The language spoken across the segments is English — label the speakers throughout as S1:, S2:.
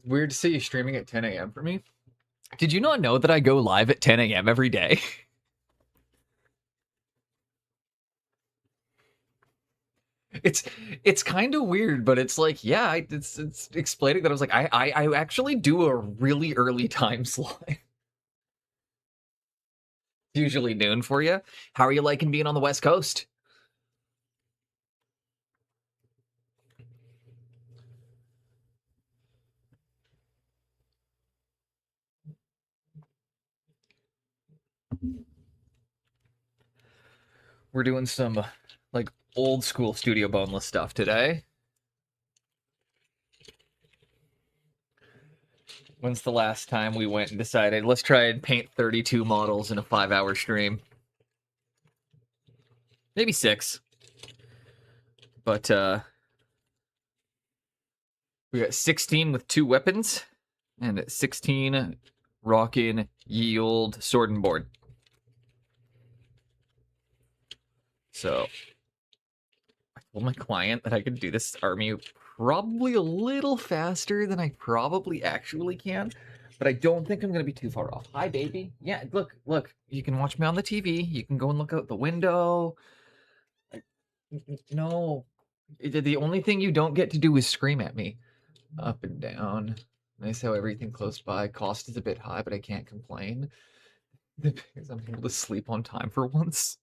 S1: Weird to see you streaming at 10 a.m. for me. Did you not know that I go live at 10 a.m. every day? It's kind of weird, but it's like, yeah, it's explaining that I was like, I actually do a really early time slot. Usually noon for you. How are you liking being on the West Coast? We're doing some like old school Studio Boneless stuff today. When's the last time we went and decided, let's try and paint 32 models in a 5-hour stream? Maybe 6. But we got 16 with 2 weapons, and 16 rocking ye old sword and board. So I told my client that I could do this army probably a little faster than I probably actually can, but I don't think I'm going to be too far off. Hi, baby. Yeah, look. You can watch me on the TV. You can go and look out the window. No. The only thing you don't get to do is scream at me. Up and down. Nice how everything close by. Cost is a bit high, but I can't complain. Because I'm able to sleep on time for once.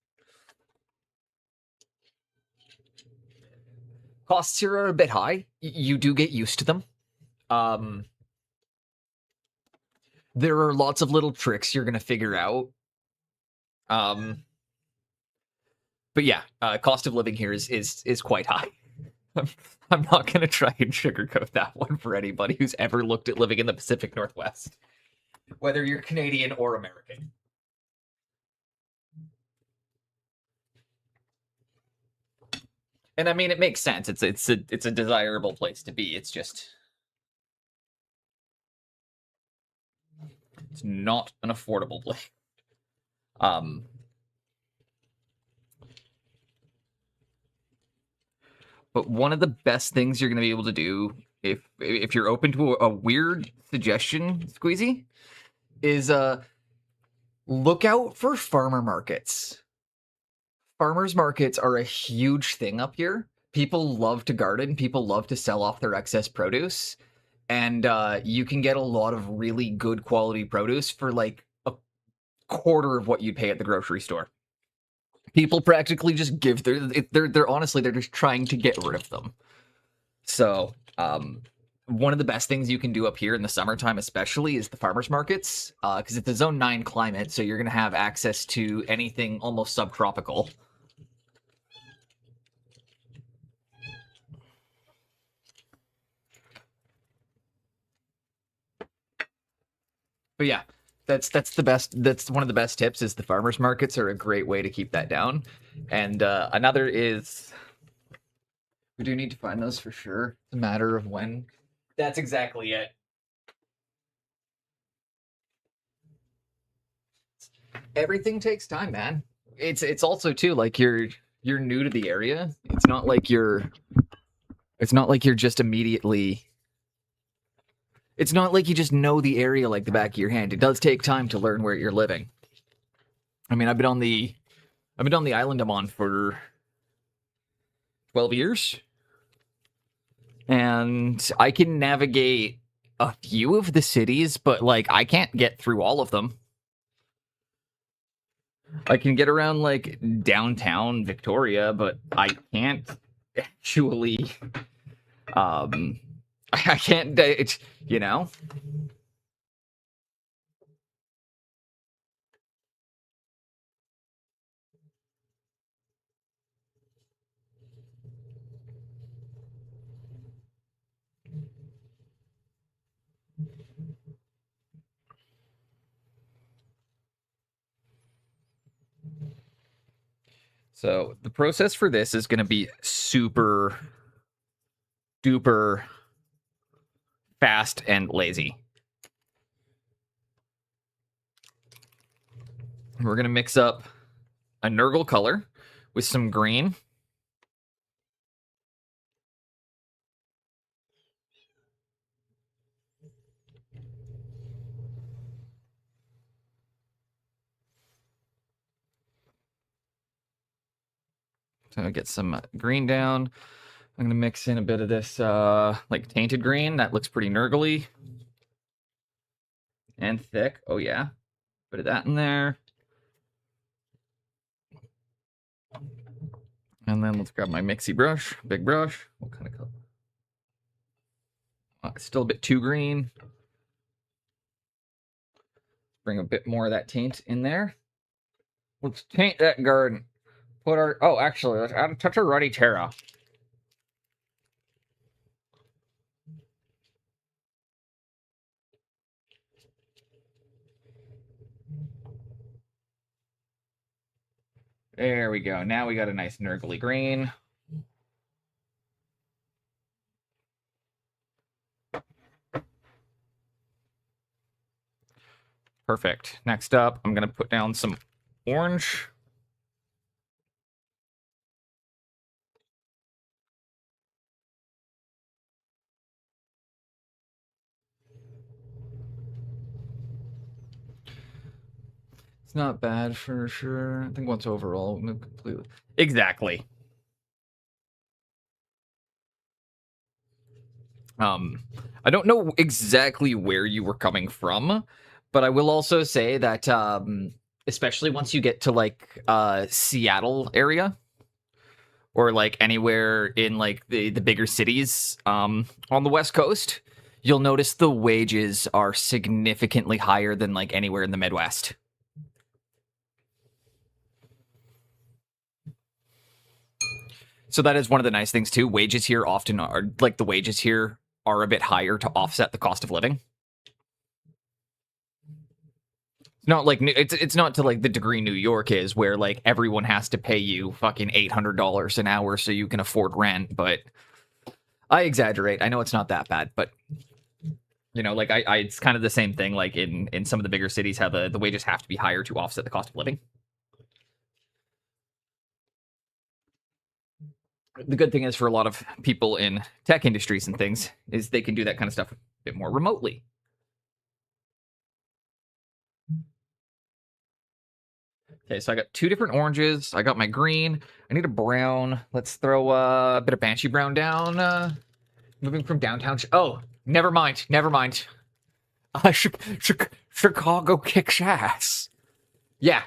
S1: Costs here are a bit high. You do get used to them. There are lots of little tricks you're going to figure out. But yeah, cost of living here is quite high. I'm not going to try and sugarcoat that one for anybody who's ever looked at living in the Pacific Northwest, whether you're Canadian or American. And I mean, it makes sense. It's a desirable place to be. It's just it's not an affordable place. But one of the best things you're going to be able to do, if you're open to a weird suggestion, Squeezy, is look out for farmer markets. Farmers markets are a huge thing up here. People love to garden. People love to sell off their excess produce. And you can get a lot of really good quality produce for like a quarter of what you'd pay at the grocery store. People practically just give they're honestly, they're just trying to get rid of them. So one of the best things you can do up here in the summertime especially is the farmers markets, because it's a zone 9 climate, so you're going to have access to anything almost subtropical. But yeah, that's the best. That's one of the best tips. Is the farmers markets are a great way to keep that down. And another is we do need to find those for sure. It's a matter of when. That's exactly it. Everything takes time, man. It's also too like you're new to the area. It's not like you're just immediately. It's not like you just know the area like the back of your hand. It does take time to learn where you're living. I mean, I've been on the island I'm on for 12 years. And I can navigate a few of the cities, but like I can't get through all of them. I can get around like downtown Victoria, but I can't actually I can't you know. So the process for this is going to be super duper fast and lazy. We're going to mix up a Nurgle color with some green. to get some green down. I'm gonna mix in a bit of this like tainted green. That looks pretty nurgly and thick. Oh yeah, bit of that in there. And then let's grab my mixie brush, big brush. What kind of color? It's still a bit too green. Bring a bit more of that taint in there. Let's taint that garden. Put our, oh, actually, let's add a touch of Ruddy Terra. There we go. Now we got a nice nurgly green. Perfect. Next up, I'm going to put down some orange. It's not bad for sure. I think once overall, move completely. Exactly. I don't know exactly where you were coming from, but I will also say that especially once you get to like Seattle area or like anywhere in like the bigger cities on the West Coast, you'll notice the wages are significantly higher than like anywhere in the Midwest. So that is one of the nice things too. Wages here often are like the wages here are a bit higher to offset the cost of living. It's not like it's not to like the degree New York is, where like everyone has to pay you fucking $800 an hour so you can afford rent. But I exaggerate. I know it's not that bad, but you know, like I it's kind of the same thing. Like in some of the bigger cities, how the wages have to be higher to offset the cost of living. The good thing is for a lot of people in tech industries and things is they can do that kind of stuff a bit more remotely. Okay, so I got two different oranges. I got my green. I need a brown. Let's throw a bit of Banshee Brown down. Moving from downtown. Oh, never mind. Never mind. Chicago kicks ass. Yeah,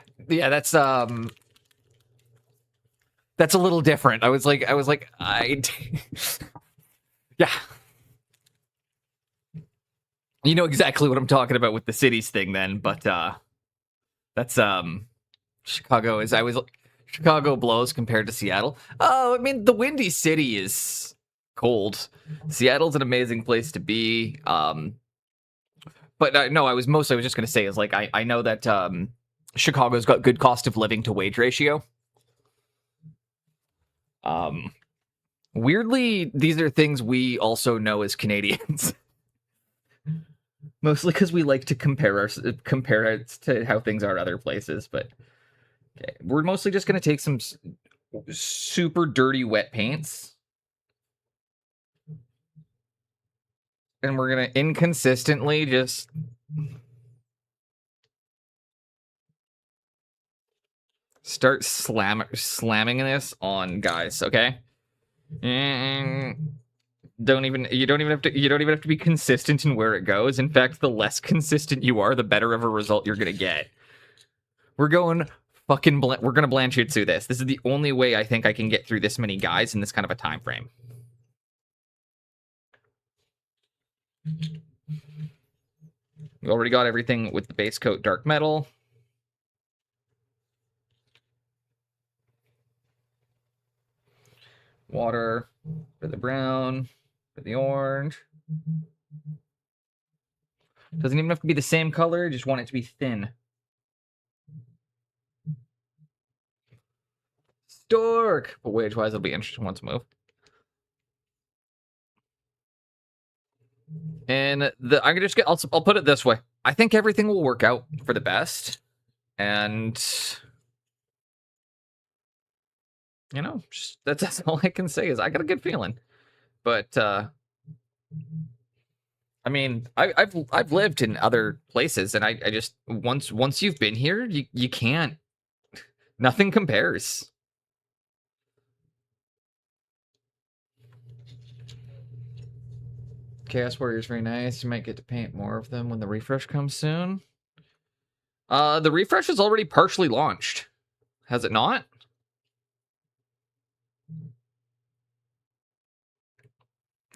S1: that's a little different. I was like, yeah. You know exactly what I'm talking about with the cities thing, then. But that's Chicago is. Chicago blows compared to Seattle. Oh, I mean, the Windy City is cold. Seattle's an amazing place to be. But no, I was just going to say is like I know that Chicago's got good cost of living to wage ratio. Weirdly, these are things we also know as Canadians. Mostly because we like to compare it to how things are other places. But okay, we're mostly just going to take some super dirty wet paints. And we're going to inconsistently just start slamming this on guys, okay? And you don't even have to be consistent in where it goes. In fact, the less consistent you are, the better of a result you're going to get. We're going fucking we're going to Blanchitsu this. This is the only way I think I can get through this many guys in this kind of a time frame. We already got everything with the base coat dark metal. Water for the brown, for the orange. Doesn't even have to be the same color, just want it to be thin. Stork! But wage-wise, it'll be interesting once move. And I'm gonna just get. I'll put it this way. I think everything will work out for the best, and you know, just, that's all I can say. Is I got a good feeling. But I mean, I've lived in other places, and I just once you've been here, you can't. Nothing compares. Chaos Warriors very nice. You might get to paint more of them when the refresh comes soon. The refresh is already partially launched. Has it not?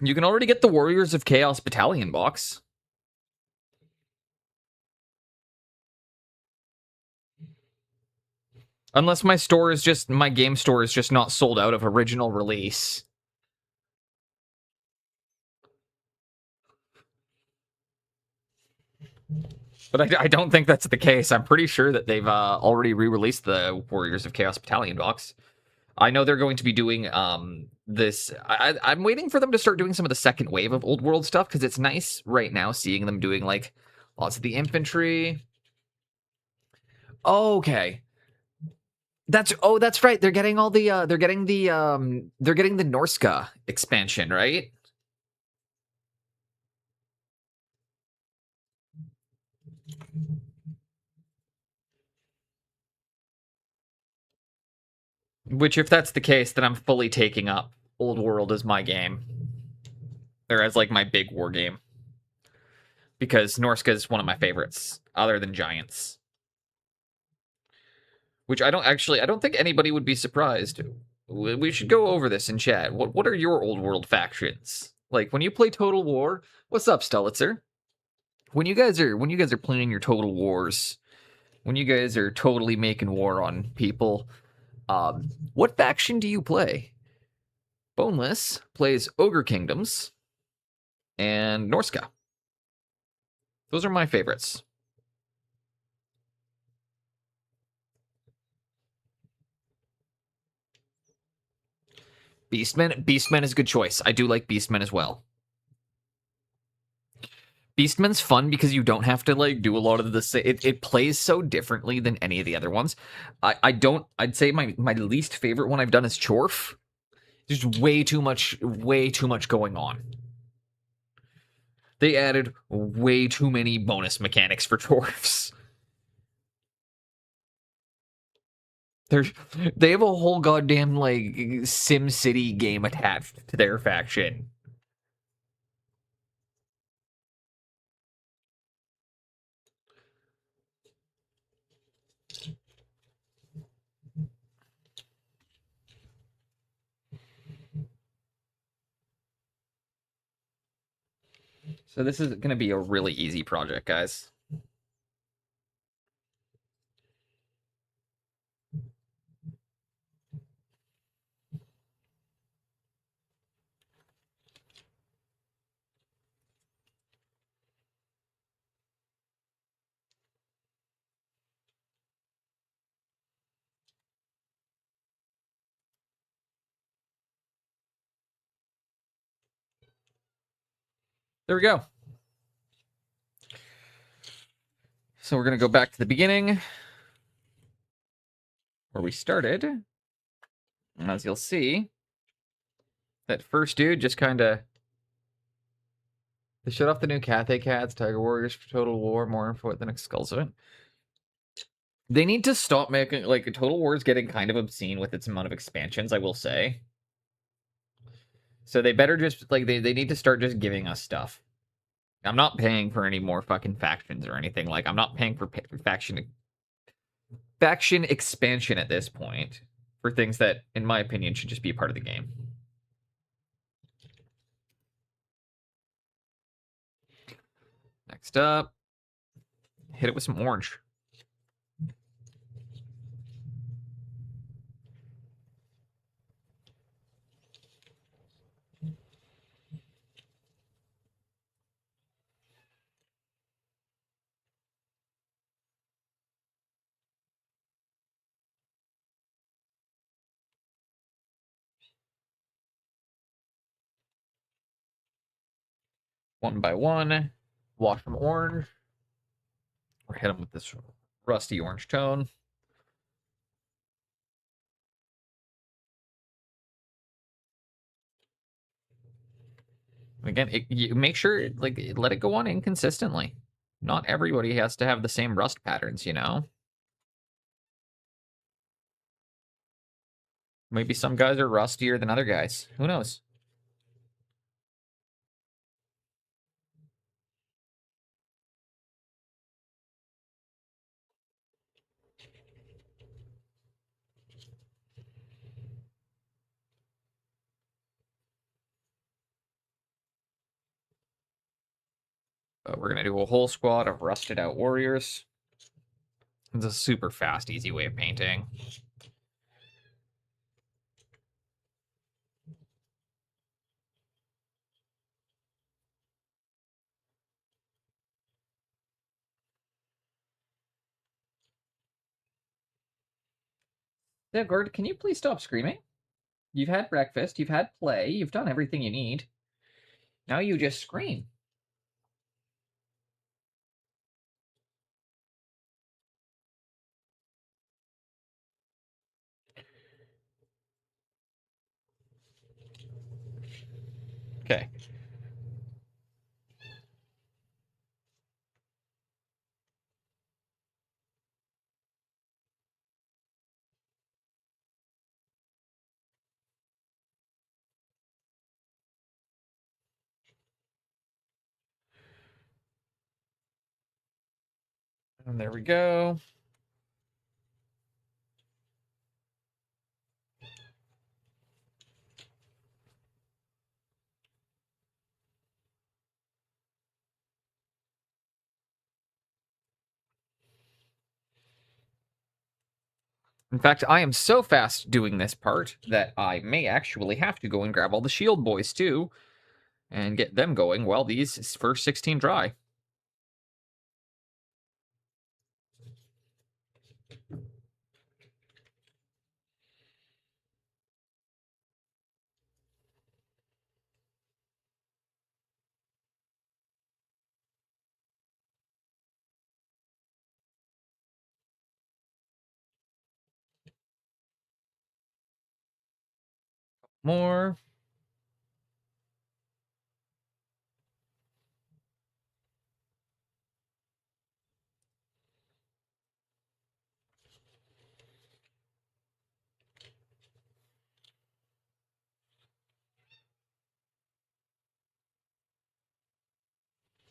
S1: You can already get the Warriors of Chaos Battalion box. Unless my game store is just not sold out of original release. But I don't think that's the case. I'm pretty sure that they've already re-released the Warriors of Chaos Battalion box. I know they're going to be doing this. I'm waiting for them to start doing some of the second wave of Old World stuff, because it's nice right now seeing them doing like lots of the infantry. Okay. That's right. They're getting all the they're getting the Norska expansion, right? Which, if that's the case, then I'm fully taking up Old World as my game. Or as like my big war game. Because Norska is one of my favorites, other than Giants. Which I don't think anybody would be surprised. We should go over this in chat. What are your Old World factions? Like, when you play Total War, what's up, Stulitzer? When you guys are playing your Total Wars, when you guys are totally making war on people, what faction do you play? Boneless plays Ogre Kingdoms and Norska. Those are my favorites. Beastmen is a good choice. I do like Beastmen as well. Beastmen's fun because you don't have to like do a lot of the it plays so differently than any of the other ones. I'd say my least favorite one I've done is Chorf. There's way too much going on. They added way too many bonus mechanics for Chorfs. They have a whole goddamn like Sim City game attached to their faction. So this is going to be a really easy project, guys. There we go. So we're going to go back to the beginning where we started. And as you'll see, that first dude just kind of... They showed off the new Cathay Cats, Tiger Warriors for Total War, more info at the next Skulls event. They need to stop making... Like, Total War is getting kind of obscene with its amount of expansions, I will say. So they better just... Like, they need to start just giving us stuff. I'm not paying for any more fucking factions or anything. Like, I'm not paying for faction expansion at this point for things that, in my opinion, should just be a part of the game. Next up, hit it with some orange. One by one, wash them orange, or hit them with this rusty orange tone. Again, you make sure, like, let it go on inconsistently. Not everybody has to have the same rust patterns, you know? Maybe some guys are rustier than other guys. Who knows? We're going to do a whole squad of rusted out warriors. It's a super fast, easy way of painting. Sigurd, can you please stop screaming? You've had breakfast, you've had play, you've done everything you need. Now you just scream. Okay. And there we go. In fact, I am so fast doing this part that I may actually have to go and grab all the shield boys too and get them going while these first 16 dry. More.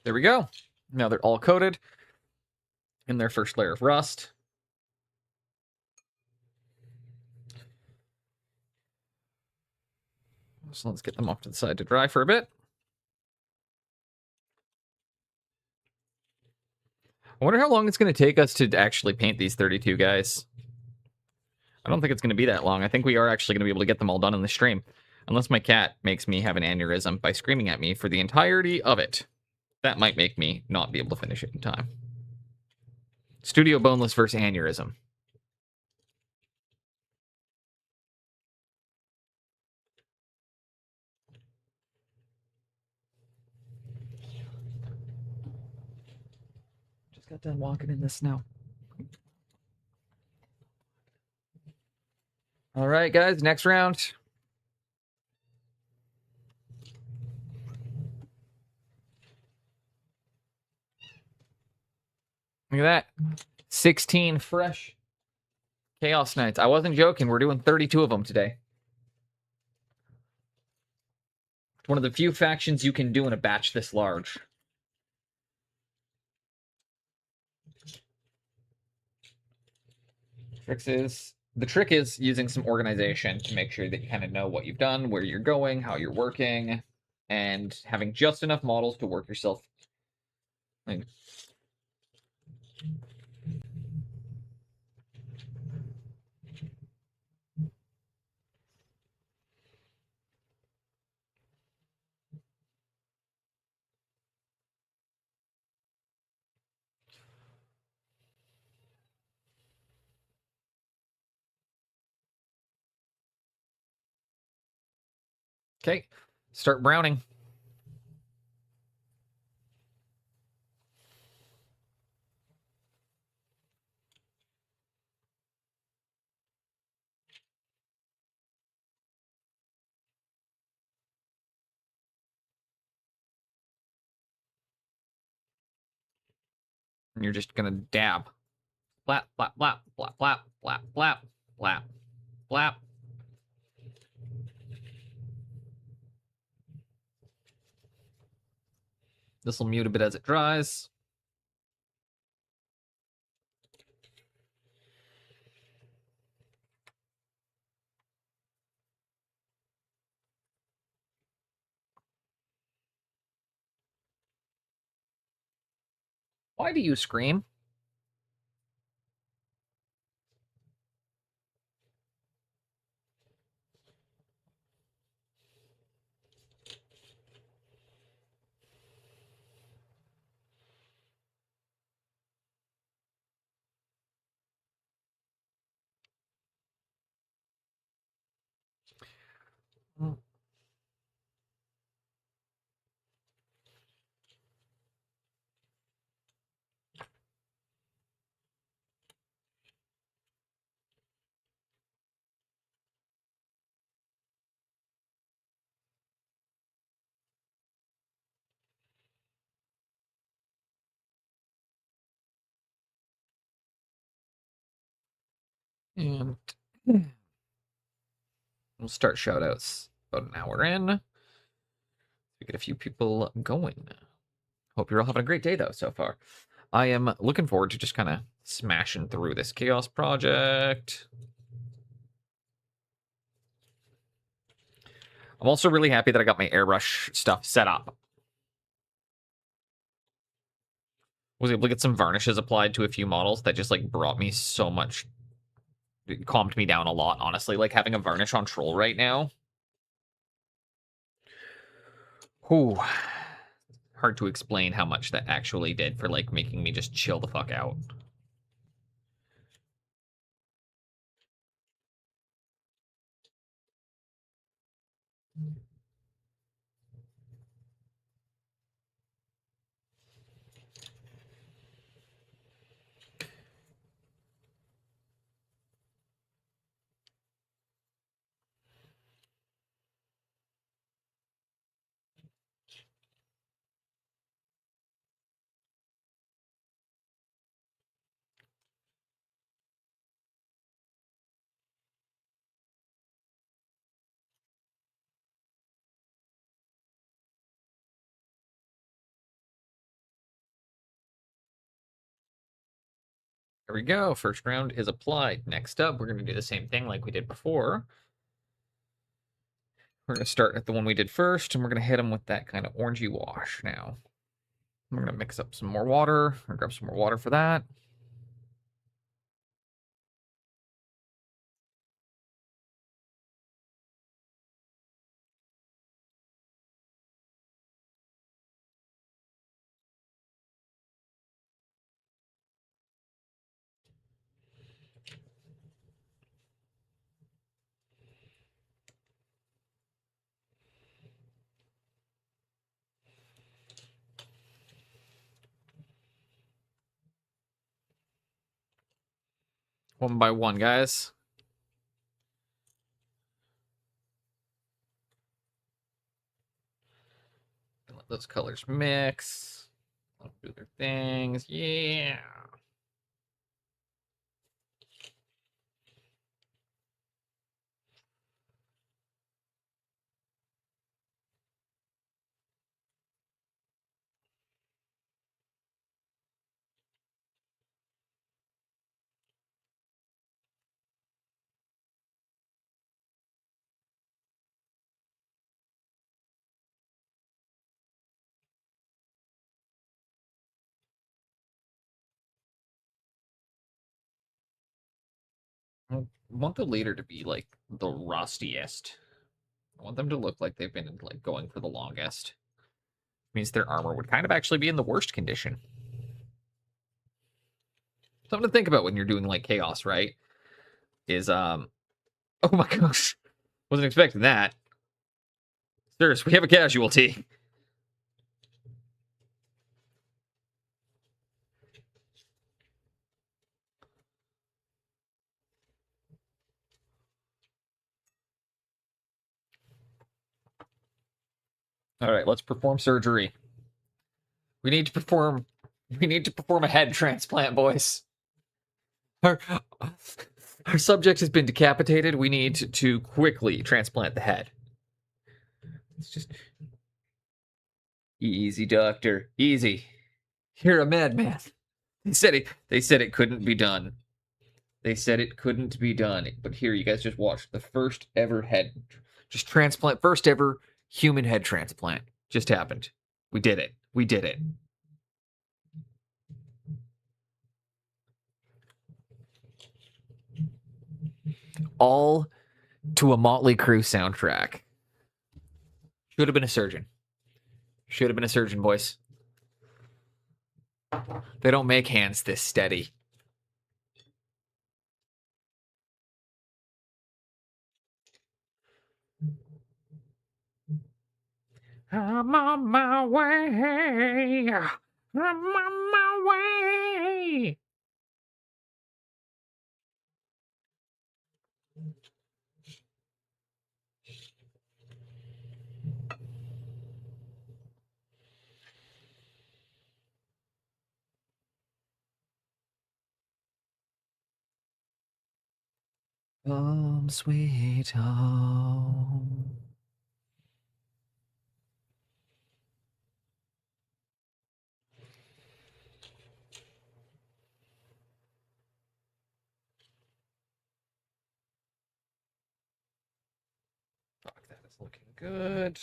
S1: There we go. Now they're all coated in their first layer of rust. So let's get them off to the side to dry for a bit. I wonder how long it's going to take us to actually paint these 32 guys. I don't think it's going to be that long. I think we are actually going to be able to get them all done in the stream. Unless my cat makes me have an aneurysm by screaming at me for the entirety of it. That might make me not be able to finish it in time. Studio Boneless versus aneurysm. Just got done walking in the snow. All right, guys, next round. Look at that. 16 fresh Chaos Knights. I wasn't joking. We're doing 32 of them today. It's one of the few factions you can do in a batch this large. The trick is using some organization to make sure that you kind of know what you've done, where you're going, how you're working, and having just enough models to work yourself. Okay, start browning. And you're just gonna dab. Blap, blap, blap, blap, blap, blap, blap, blap, blap. This will mute a bit as it dries. Why do you scream? And we'll start shoutouts about an hour in. We get a few people going. Hope you're all having a great day, though, so far. I am looking forward to just kind of smashing through this Chaos project. I'm also really happy that I got my airbrush stuff set up. Was able to get some varnishes applied to a few models that just, like, brought me so much... It calmed me down a lot, honestly. Like, having a varnish on Troll right now. Whew. Hard to explain how much that actually did for, like, making me just chill the fuck out. There we go. First round is applied. Next up, we're going to do the same thing like we did before. We're going to start at the one we did first, and we're going to hit them with that kind of orangey wash now. We're going to mix up some more water. Or grab some more water for that. One by one, guys. And let those colors mix. Let them do their things. Yeah. I want the leader to be like the rustiest. I want them to look like they've been like going for the longest. Means their armor would kind of actually be in the worst condition. Something to think about when you're doing like chaos, right? Is oh my gosh. Wasn't expecting that. Sirs, we have a casualty. All right, let's perform surgery. We need to perform a head transplant, boys. Our, our subject has been decapitated. We need to quickly transplant the head. It's just easy, doctor. Easy. You're a madman. They said it couldn't be done. They said it couldn't be done. But here, you guys just watch the first ever head just transplant, first ever human head transplant just happened. We did it. We did it. all to a Motley Crue soundtrack. Should have been a surgeon. Should have been a surgeon, boys. They don't make hands this steady. I'm on my way. I'm on my way. Home, sweet home. Fuck, that is looking good.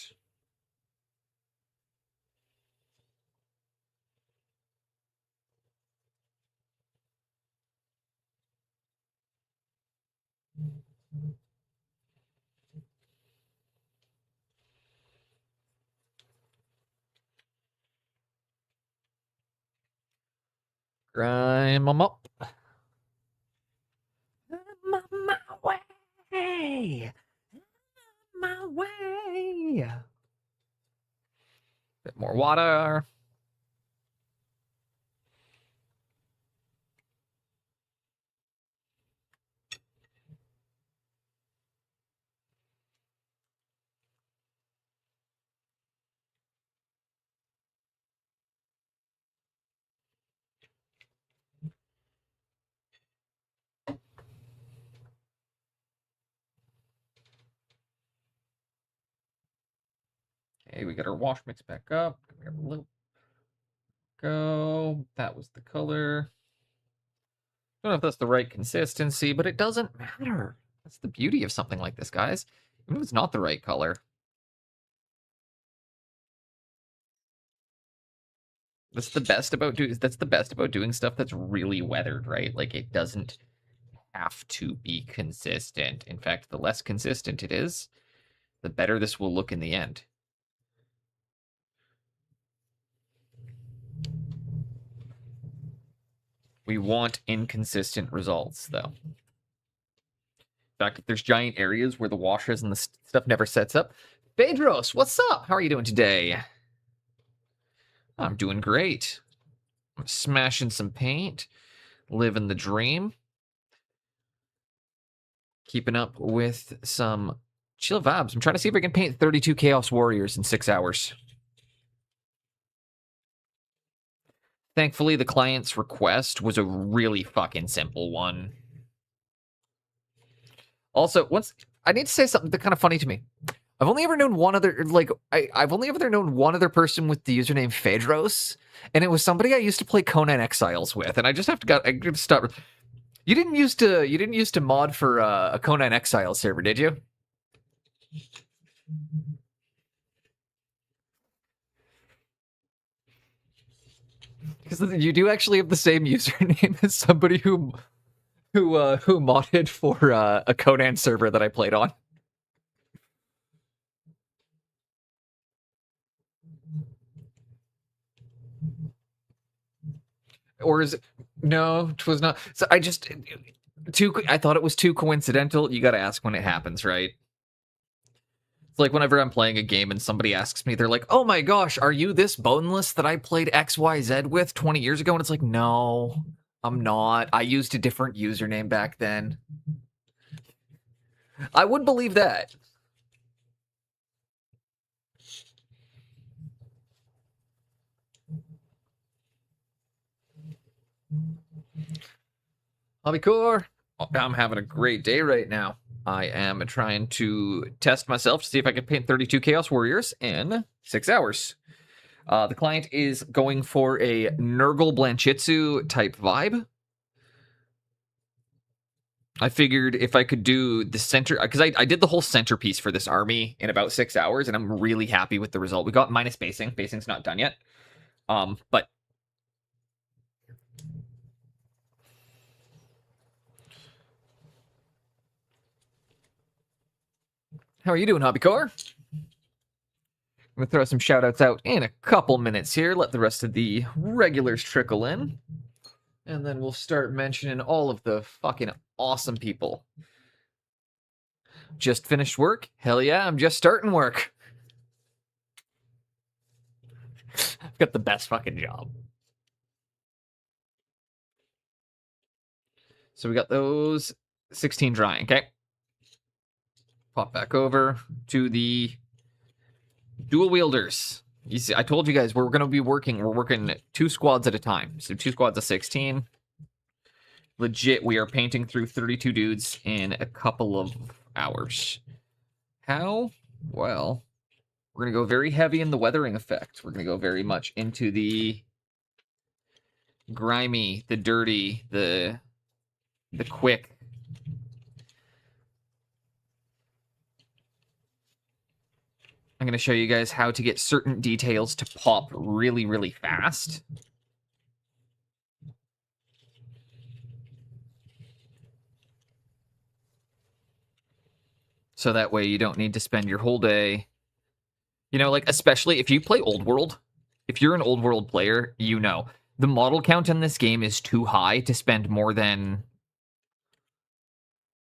S1: Grime 'em up. I'm on my way. My way. Bit more water. Okay, we got our wash mix back up. We got a little go. That was the color. Don't know if that's the right consistency, but it doesn't matter. That's the beauty of something like this, guys. Even if it's not the right color. That's the best about doing stuff that's really weathered, right? Like it doesn't have to be consistent. In fact, the less consistent it is, the better this will look in the end. We want inconsistent results, though. In fact, if there's giant areas where the washes and the stuff never sets up, Bedros, what's up? How are you doing today? I'm doing great. I'm smashing some paint, living the dream, keeping up with some chill vibes. I'm trying to see if I can paint 32 Chaos Warriors in 6 hours. Thankfully, the client's request was a really fucking simple one. Also, I need to say something that's kind of funny to me. I've only ever known one other, I've only ever known one other person with the username Phaedros, and it was somebody I used to play Conan Exiles with, and I just have to stop. You didn't used to mod for a Conan Exiles server, did you? Because you do actually have the same username as somebody who modded for a Conan server that I played on. Or is it? No, it was not. So I thought it was too coincidental. You got to ask when it happens, right? It's like whenever I'm playing a game and somebody asks me, they're like, "Oh my gosh, are you this Boneless that I played XYZ with 20 years ago?" And it's like, no, I'm not. I used a different username back then. I would believe that. Hobbycore, I'm having a great day right now. I am trying to test myself to see if I can paint 32 Chaos Warriors in 6 hours. The client is going for a Nurgle Blanchitsu type vibe. I figured if I could do the center, because I did the whole centerpiece for this army in about 6 hours, and I'm really happy with the result. We got minus basing. Basing's not done yet. But How are you doing, Hobbycore? I'm going to throw some shout-outs out in a couple minutes here. Let the rest of the regulars trickle in. And then we'll start mentioning all of the fucking awesome people. Just finished work? Hell yeah, I'm just starting work. I've got the best fucking job. So we got those 16 drying, okay? Pop back over to the dual wielders. You see, I told you guys we're working 2 squads at a time. So 2 squads of 16. Legit, we are painting through 32 dudes in a couple of hours. How? Well, we're going to go very heavy in the weathering effect. We're going to go very much into the grimy, the dirty, the quick. I'm going to show you guys how to get certain details to pop really, really fast. So that way you don't need to spend your whole day, you know, like, especially if you play Old World. If you're an Old World player, you know, the model count in this game is too high to spend more than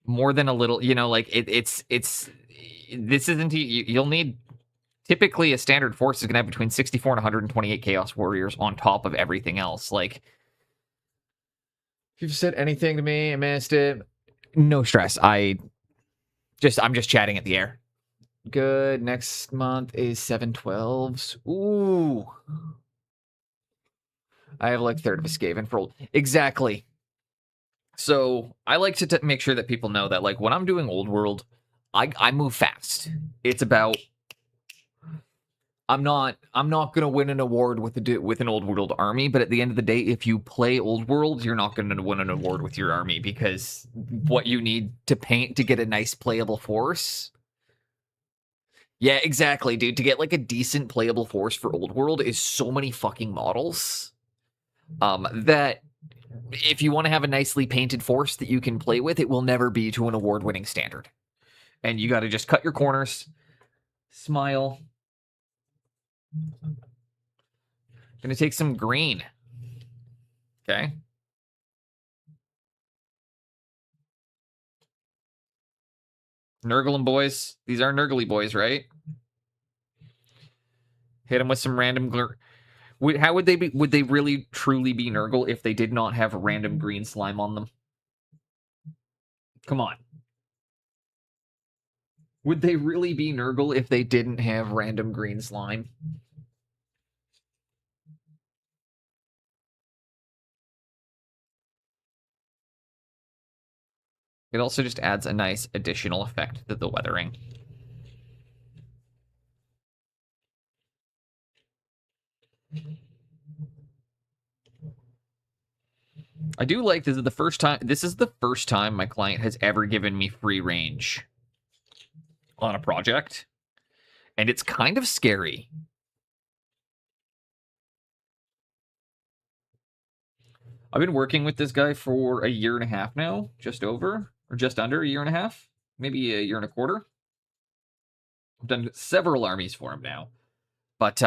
S1: a little, you know, like this isn't, you'll need, typically a standard force is going to have between 64 and 128 Chaos Warriors on top of everything else. Like, if you've said anything to me, I missed it. No stress. I'm just chatting at the air. Good. Next month is 7/12s. Ooh. I have like third of a Skaven for old. Exactly. So I like to make sure that people know that, like, when I'm doing Old World, I move fast. It's about, I'm not gonna win an award with an Old World army, but at the end of the day, if you play Old World, you're not gonna win an award with your army, because what you need to paint to get a nice playable force. Yeah, exactly, dude. To get like a decent playable force for Old World is so many fucking models. That if you want to have a nicely painted force that you can play with, it will never be to an award-winning standard. And you got to just cut your corners, smile. Gonna take some green. Okay. Nurgle boys. These are Nurgly boys, right? Hit them with some random... How would they be? Would they really, truly be Nurgle if they did not have random green slime on them? Come on. Would they really be Nurgle if they didn't have random green slime? It also just adds a nice additional effect to the weathering. I do like this is the first time my client has ever given me free range on a project, and it's kind of scary. I've been working with this guy for a year and a half now, just over, or just under a year and a half, maybe a year and a quarter. I've done several armies for him now, but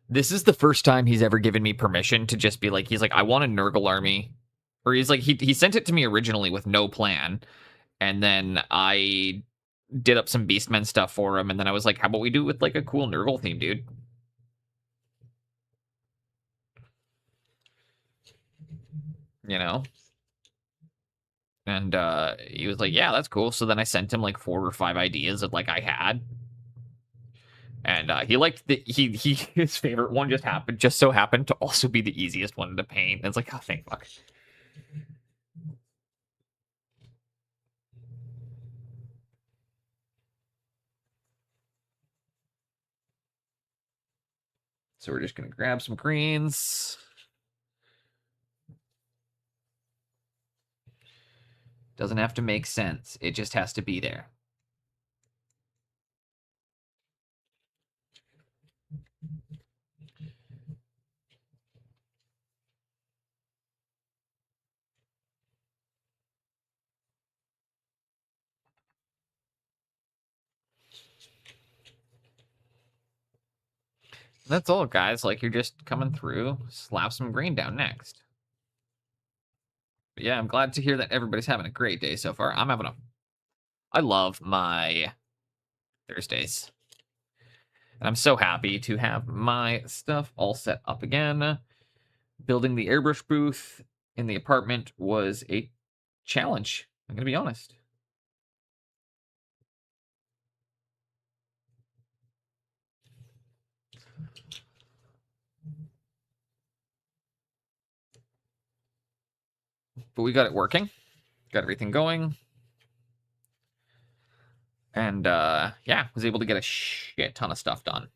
S1: this is the first time he's ever given me permission to just be like, he's like, I want a Nurgle army, or he's like, he sent it to me originally with no plan, and then I did up some Beastmen stuff for him, and then I was like, how about we do it with like a cool Nurgle theme, dude? You know? And he was like, yeah, that's cool. So then I sent him like 4 or 5 ideas that like I had. And he liked his favorite one just so happened to also be the easiest one to paint. And it's like, oh, thank fuck. So we're just gonna grab some greens. Doesn't have to make sense. It just has to be there.
S2: That's all, guys. Like, you're just coming through, slap some green down next. But yeah, I'm glad to hear that everybody's having a great day so far. I love my Thursdays. And I'm so happy to have my stuff all set up again. Building the airbrush booth in the apartment was a challenge. I'm going to be honest. But we got it working. Got everything going. And yeah, was able to get a shit ton of stuff done.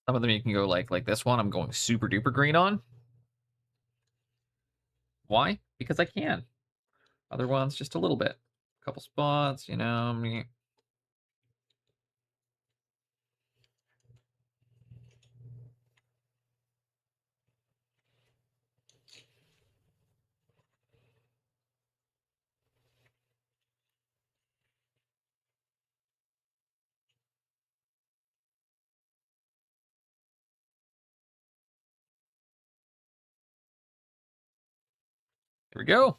S2: Some of them you can go like this one. I'm going super duper green on. Why? Because I can. Other ones just a little bit. A couple spots, you know. Here we go.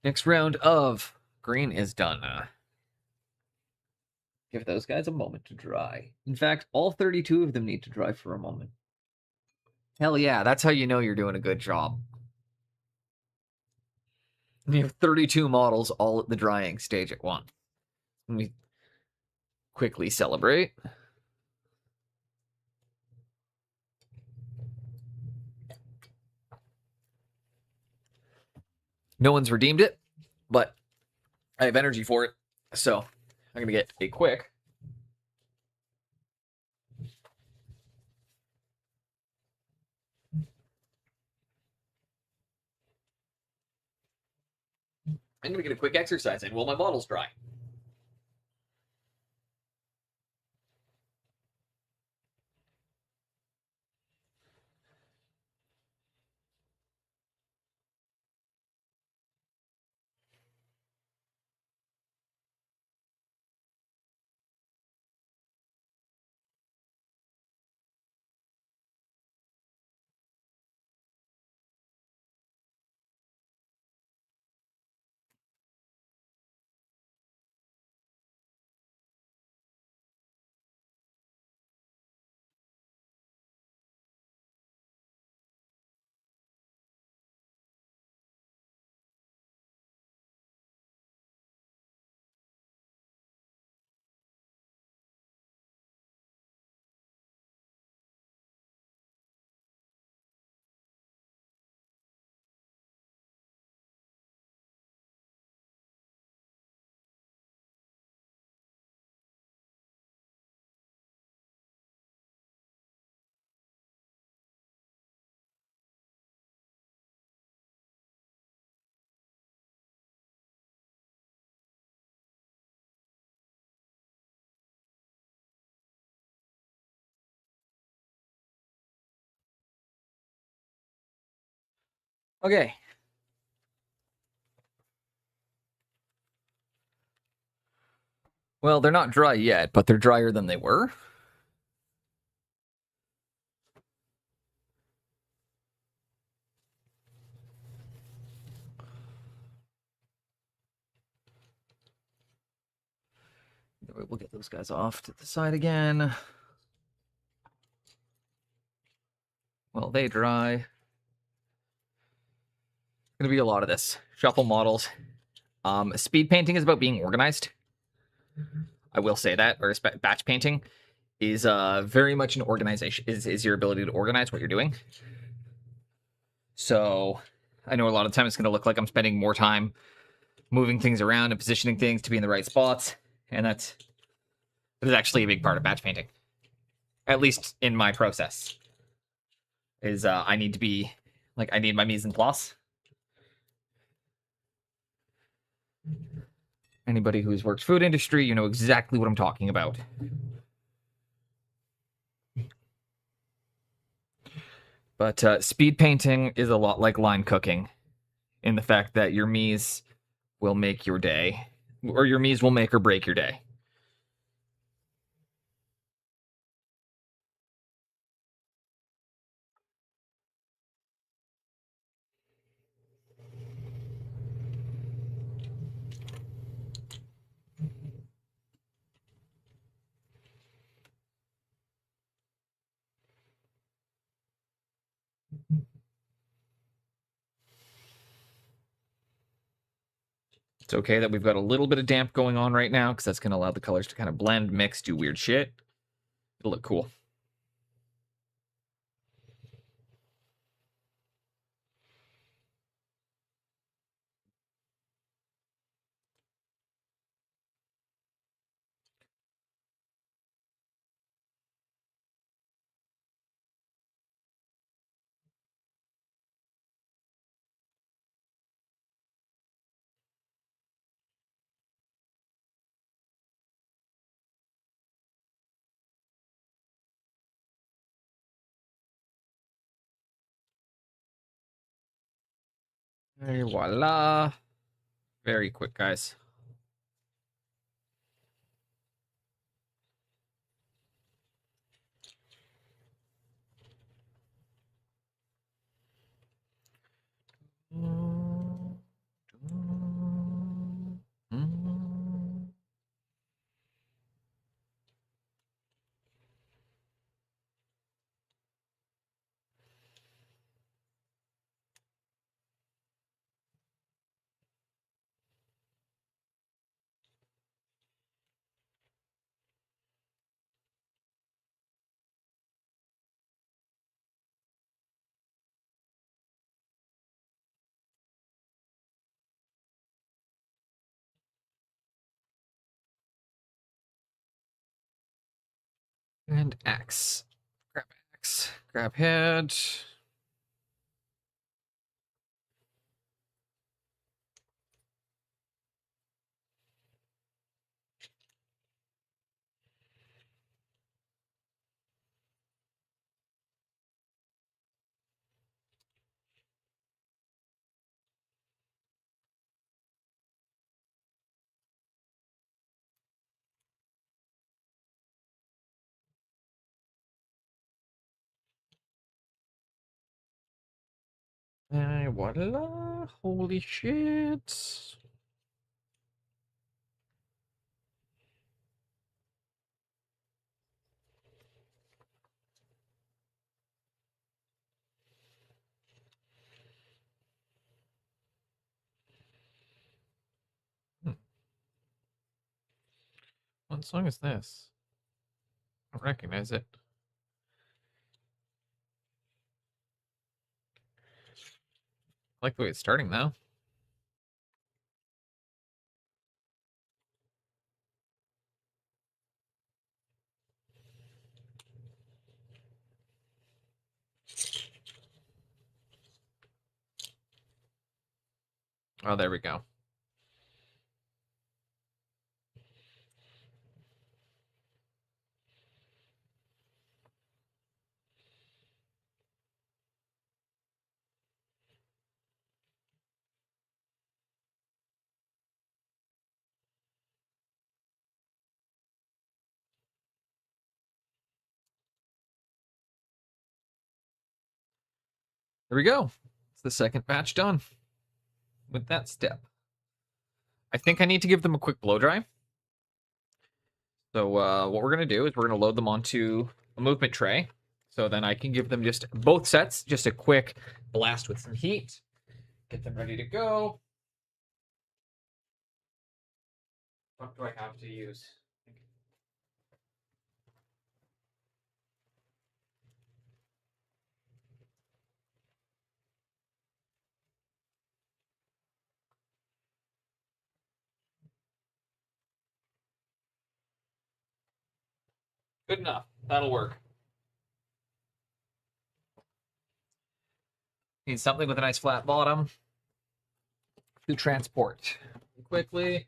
S2: Next round of green is done. Give those guys a moment to dry. In fact, all 32 of them need to dry for a moment.
S1: Hell yeah, that's how you know you're doing a good job. You have 32 models all at the drying stage at once. Let me quickly celebrate. No one's redeemed it, but I have energy for it. So I'm going to get a quick. I'm going to get a quick exercise in while my models dry. Okay. Well, they're not dry yet, but they're drier than they were. We'll get those guys off to the side again. while they dry. Going to be a lot of this. Shuffle models. Speed painting is about being organized. I will say that. Or batch painting is very much an organization. Is your ability to organize what you're doing. So I know a lot of time it's going to look like I'm spending more time moving things around and positioning things to be in the right spots. And that is actually a big part of batch painting. At least in my process. Is I need to be, like, I need my mise en place. Anybody who's worked food industry, you know exactly what I'm talking about. But speed painting is a lot like line cooking in the fact that your mise will make your day, or your mise will make or break your day. It's okay that we've got a little bit of damp going on right now because that's going to allow the colors to kind of blend, mix, do weird shit. It'll look cool. Et voila. Very quick, guys. And axe. Grab axe. Grab head. And voila. Holy shit. What song is this? I don't recognize it. I like the way it's starting though. Oh, there we go. There we go. It's the second batch done with that step. I think I need to give them a quick blow dry. So what we're going to do is we're going to load them onto a movement tray.
S2: So then I can give them just both sets, just a quick blast with some heat, get them ready to go. What do I have to use? Good enough. That'll work. Need something with a nice flat bottom to transport quickly.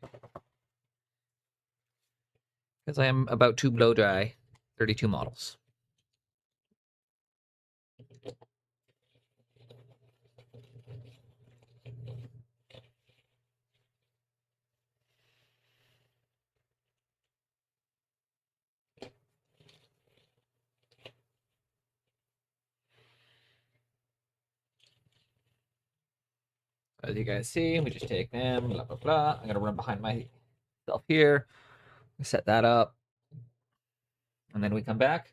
S2: Because I am about to blow dry 32 models. As you guys see, we just take them, blah, blah, blah. I'm going to run behind myself here, set that up, and then we come back.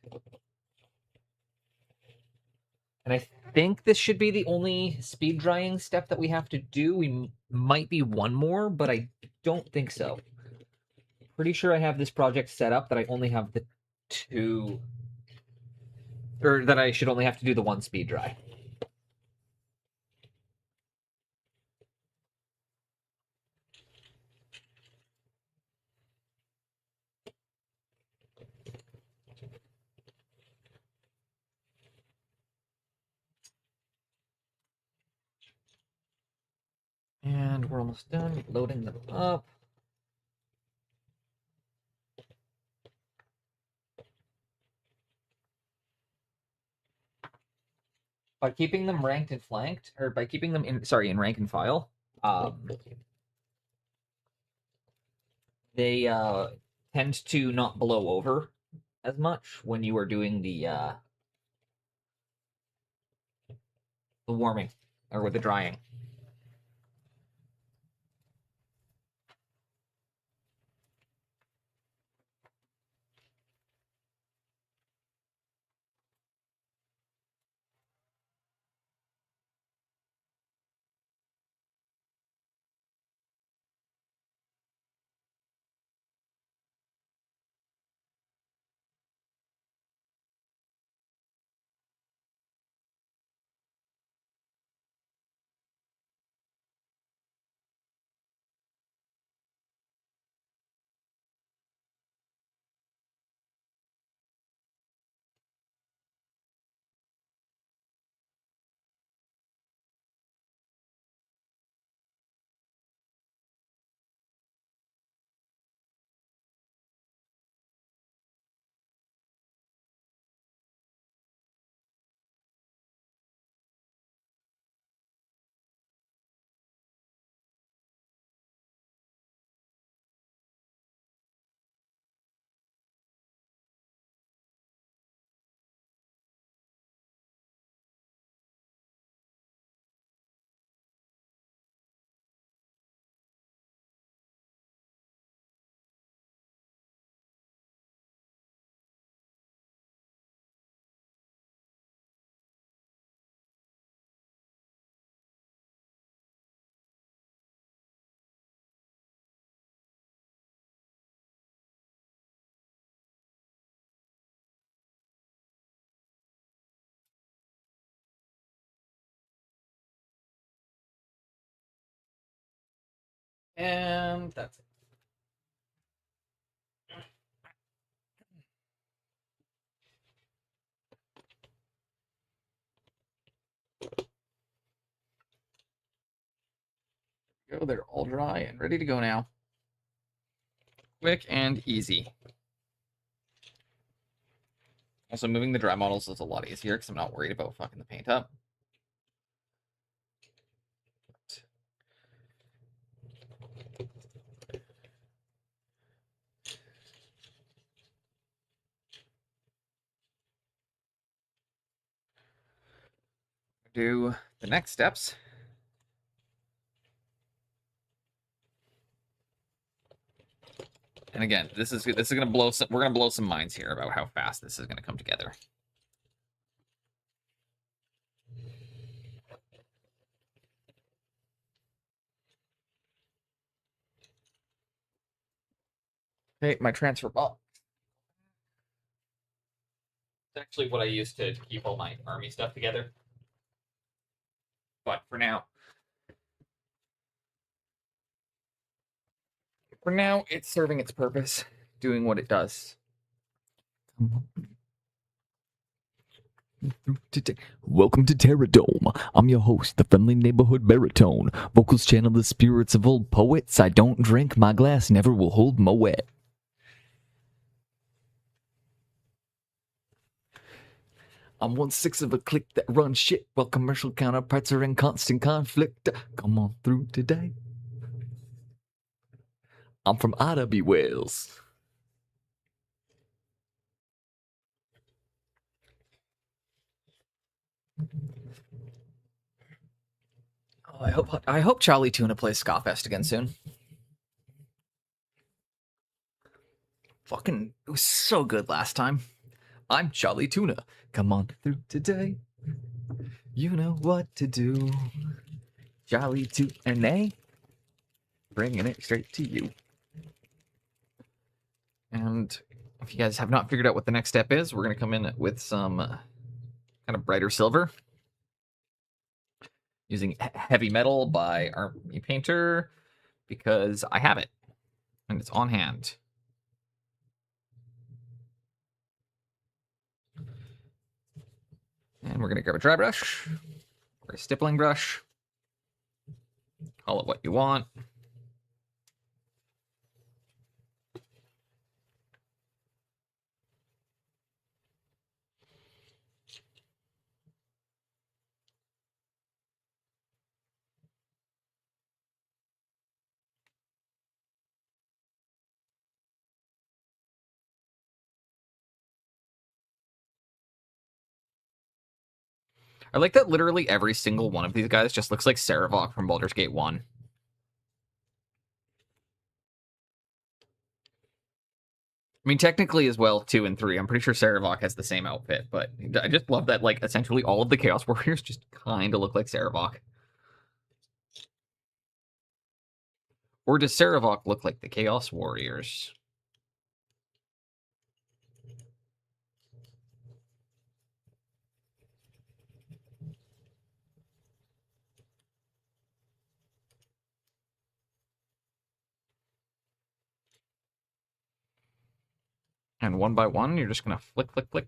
S2: And I think this should be the only speed drying step that we have to do. We might be one more, but I don't think so. Pretty sure I have this project set up that I only have the two, or that I should only have to do the one speed dry. And we're almost done loading them up. By keeping them ranked and flanked, or by keeping them in rank and file, they tend to not blow over as much when you are doing the warming or with the drying. And that's it. Go, they're all dry and ready to go now. Quick and easy. Also, moving the dry models is a lot easier because I'm not worried about fucking the paint up. Do the next steps. And again, this is gonna blow some. We're gonna blow some minds here about how fast this is gonna come together. Okay, my transfer box. It's actually what I use to keep all my army stuff together. But for now, it's serving its purpose, doing what it does.
S3: Welcome to Terradome. I'm your host, the friendly neighborhood baritone. Vocals channel the spirits of old poets. I don't drink, my glass never will hold Moet. I'm 1/6 of a clique that runs shit while commercial counterparts are in constant conflict. Come on through today. I'm from Ida Wales.
S1: Oh, I hope Charlie Tuna plays Scoffest again soon. Fucking, it was so good last time. I'm Charlie Tuna. Come on through today. You know what to do. Charlie Tuna, bringing it straight to you.
S2: And if you guys have not figured out what the next step is, we're going to come in with some kind of brighter silver. Using Heavy Metal by Army Painter because I have it and it's on hand. And we're going to grab a dry brush or a stippling brush. Call it what you want. I like that literally every single one of these guys just looks like Saravok from Baldur's Gate 1. I mean, technically as well, 2 and 3. I'm pretty sure Saravok has the same outfit, but I just love that, like, essentially all of the Chaos Warriors just kind of look like Saravok. Or does Saravok look like the Chaos Warriors? And one by one, you're just going to flick, flick, flick.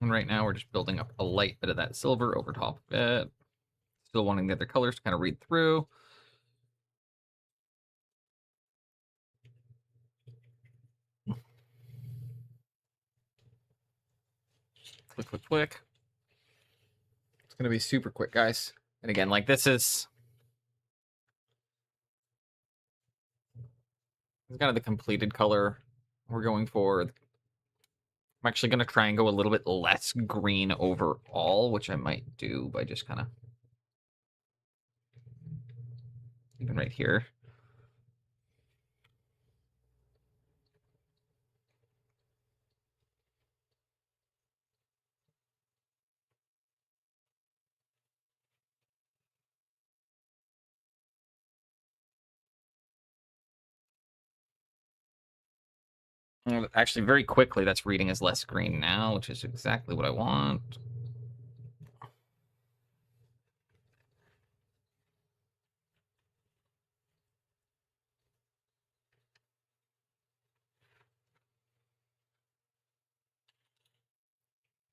S2: And right now we're just building up a light bit of that silver over top of it. Still wanting the other colors to kind of read through. Click, click, click. It's going to be super quick, guys. And again, like this is kind of the completed color we're going for. I'm actually going to try and go a little bit less green overall, which I might do by just kind of even right here. Actually, very quickly, that's reading as less green now, which is exactly what I want.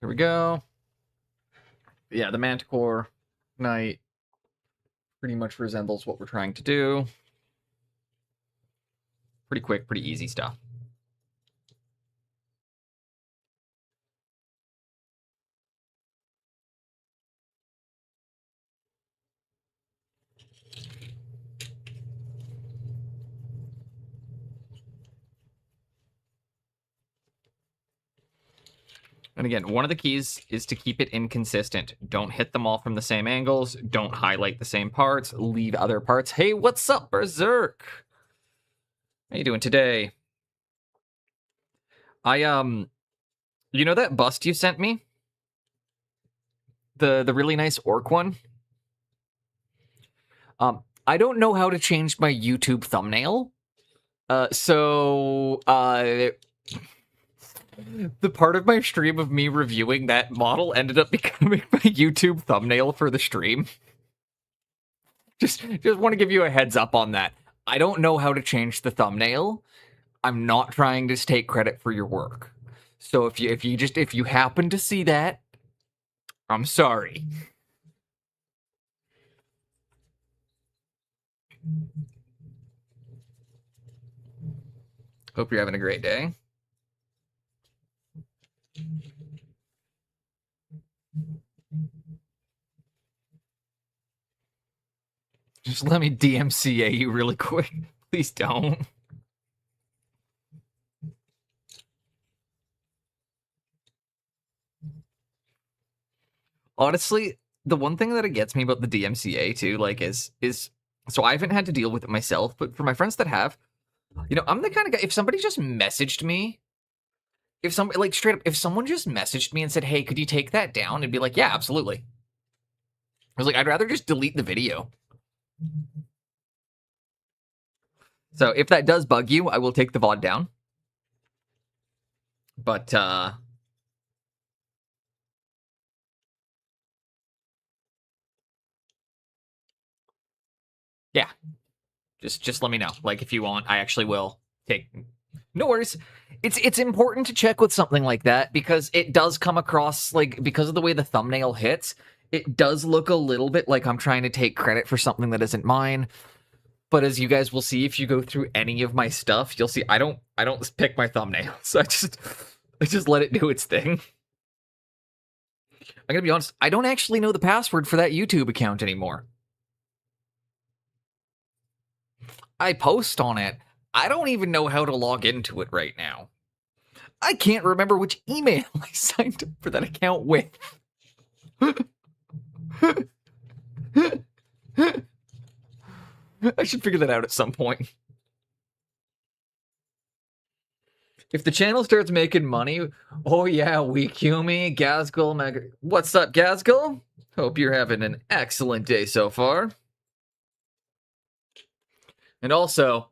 S2: Here we go. Yeah, the Manticore Knight pretty much resembles what we're trying to do. Pretty quick, pretty easy stuff. And again, one of the keys is to keep it inconsistent. Don't hit them all from the same angles. Don't highlight the same parts. Leave other parts. Hey, what's up, Berserk? How you doing today? You know that bust you sent me? The really nice orc one? I don't know how to change my YouTube thumbnail. So the part of my stream of me reviewing that model ended up becoming my YouTube thumbnail for the stream. Just want to give you a heads up on that. I don't know how to change the thumbnail. I'm not trying to take credit for your work. So if you happen to see that, I'm sorry. Hope you're having a great day. Just let me DMCA you really quick. Please don't. Honestly, the one thing that it gets me about the DMCA too, like, is so I haven't had to deal with it myself, but for my friends that have, you know, I'm the kind of guy, if somebody just messaged me, if somebody, like, straight up, if someone just messaged me and said, hey, could you take that down? I'd be like, yeah, absolutely. I was like, I'd rather just delete the video. So if that does bug you, I will take the VOD down. But, yeah. Just let me know. Like, if you want, I actually will take... No worries. It's important to check with something like that, because it does come across, like, because of the way the thumbnail hits, it does look a little bit like I'm trying to take credit for something that isn't mine. But as you guys will see, if you go through any of my stuff, you'll see I don't pick my thumbnails. I just let it do its thing. I'm gonna be honest, I don't actually know the password for that YouTube account anymore. I post on it. I don't even know how to log into it right now. I can't remember which email I signed up for that account with. I should figure that out at some point. If the channel starts making money, oh yeah, Weekumi, Gazgul, Mega... What's up, Gazgul? Hope you're having an excellent day so far. And also,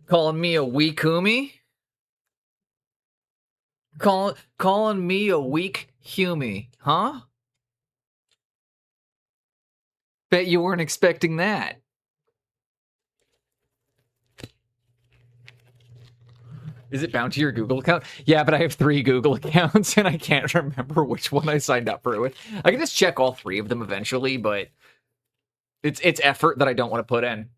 S2: calling me a Weekumi? Calling me a weak Humi, huh? Bet you weren't expecting that. Is it bound to your Google account? Yeah, but I have 3 Google accounts, and I can't remember which one I signed up for it with. I can just check all 3 of them eventually, but it's effort that I don't want to put in.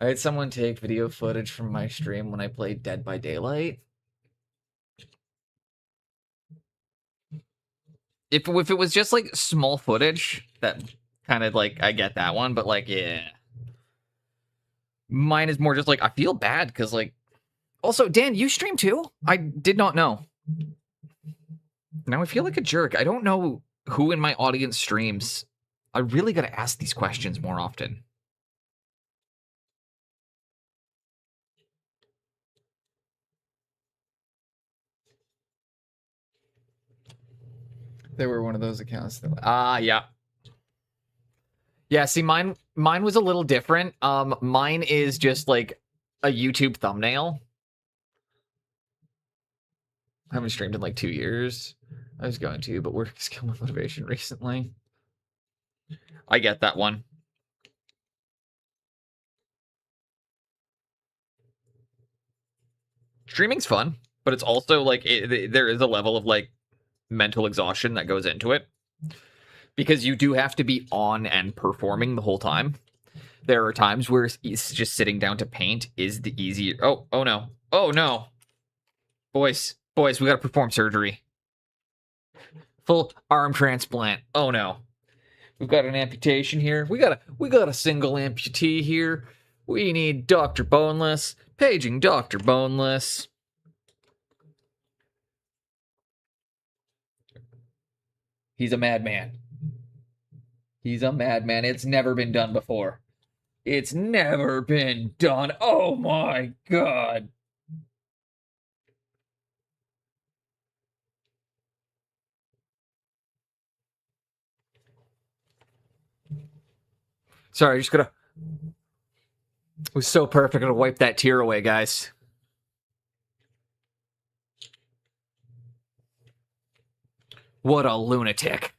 S2: I had someone take video footage from my stream when I played Dead by Daylight. If it was just, like, small footage, that kind of, like, I get that one, but, like, yeah. Mine is more just, like, I feel bad, because, like... Also, Dan, you stream too? I did not know. Now I feel like a jerk. I don't know who in my audience streams. I really gotta ask these questions more often. They were one of those accounts that... yeah. Yeah, see, mine was a little different. Mine is just, like, a YouTube thumbnail. I haven't streamed in, like, 2 years. I was going to, but work skill and motivation recently. I get that one. Streaming's fun, but it's also, like, there is a level of, like, mental exhaustion that goes into it. Because you do have to be on and performing the whole time. There are times where it's just sitting down to paint is the easier... Oh no. Oh, no. Boys, we gotta perform surgery. Full arm transplant. Oh, no. We've got an amputation here. We got a single amputee here. We need Dr. Boneless. Paging Dr. Boneless.
S1: He's a madman. He's a madman. It's never been done before. It's never been done. Oh my god. Sorry, I just gotta... It was so perfect. I'm gonna wipe that tear away, guys. What a lunatic.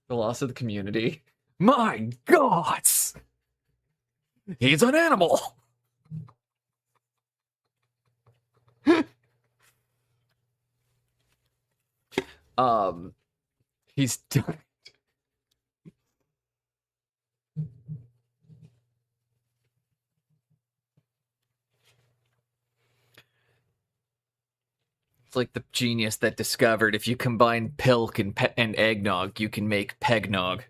S1: The loss of the community. My gods! He's an animal! He's done. It's like the genius that discovered if you combine pilk and eggnog, you can make pegnog.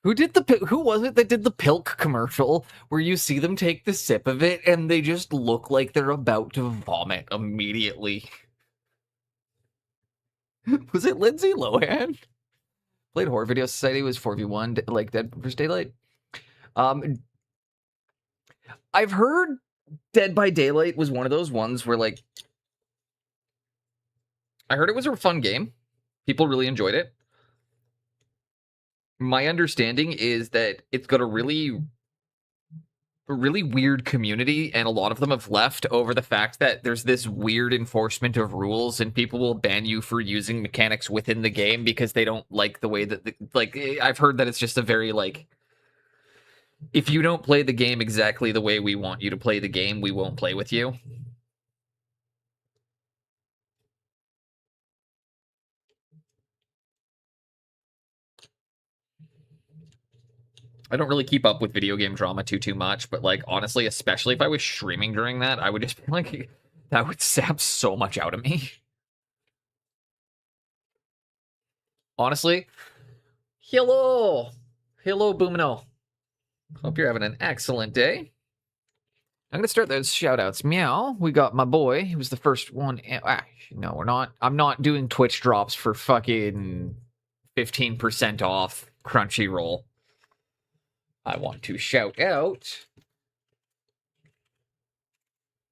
S1: Who was it that did the pilk commercial where you see them take the sip of it and they just look like they're about to vomit immediately? Was it Lindsay Lohan? Played Horror Video Society, was 4v1 like Dead vs Daylight. I've heard Dead by Daylight was one of those ones where, like, I heard it was a fun game. People really enjoyed it. My understanding is that it's got a really weird community, and a lot of them have left over the fact that there's this weird enforcement of rules, and people will ban you for using mechanics within the game because they don't like the way that, like, I've heard that it's just a very, like, if you don't play the game exactly the way we want you to play the game, we won't play with you. I don't really keep up with video game drama too much, but, like, honestly, especially if I was streaming during that, I would just be like, that would sap so much out of me. Honestly, hello Boomino. Hope you're having an excellent day. I'm gonna start those shout outs. Meow, we got my boy. He was the first one. No, we're not. I'm not doing Twitch drops for fucking 15% off Crunchyroll. I want to shout out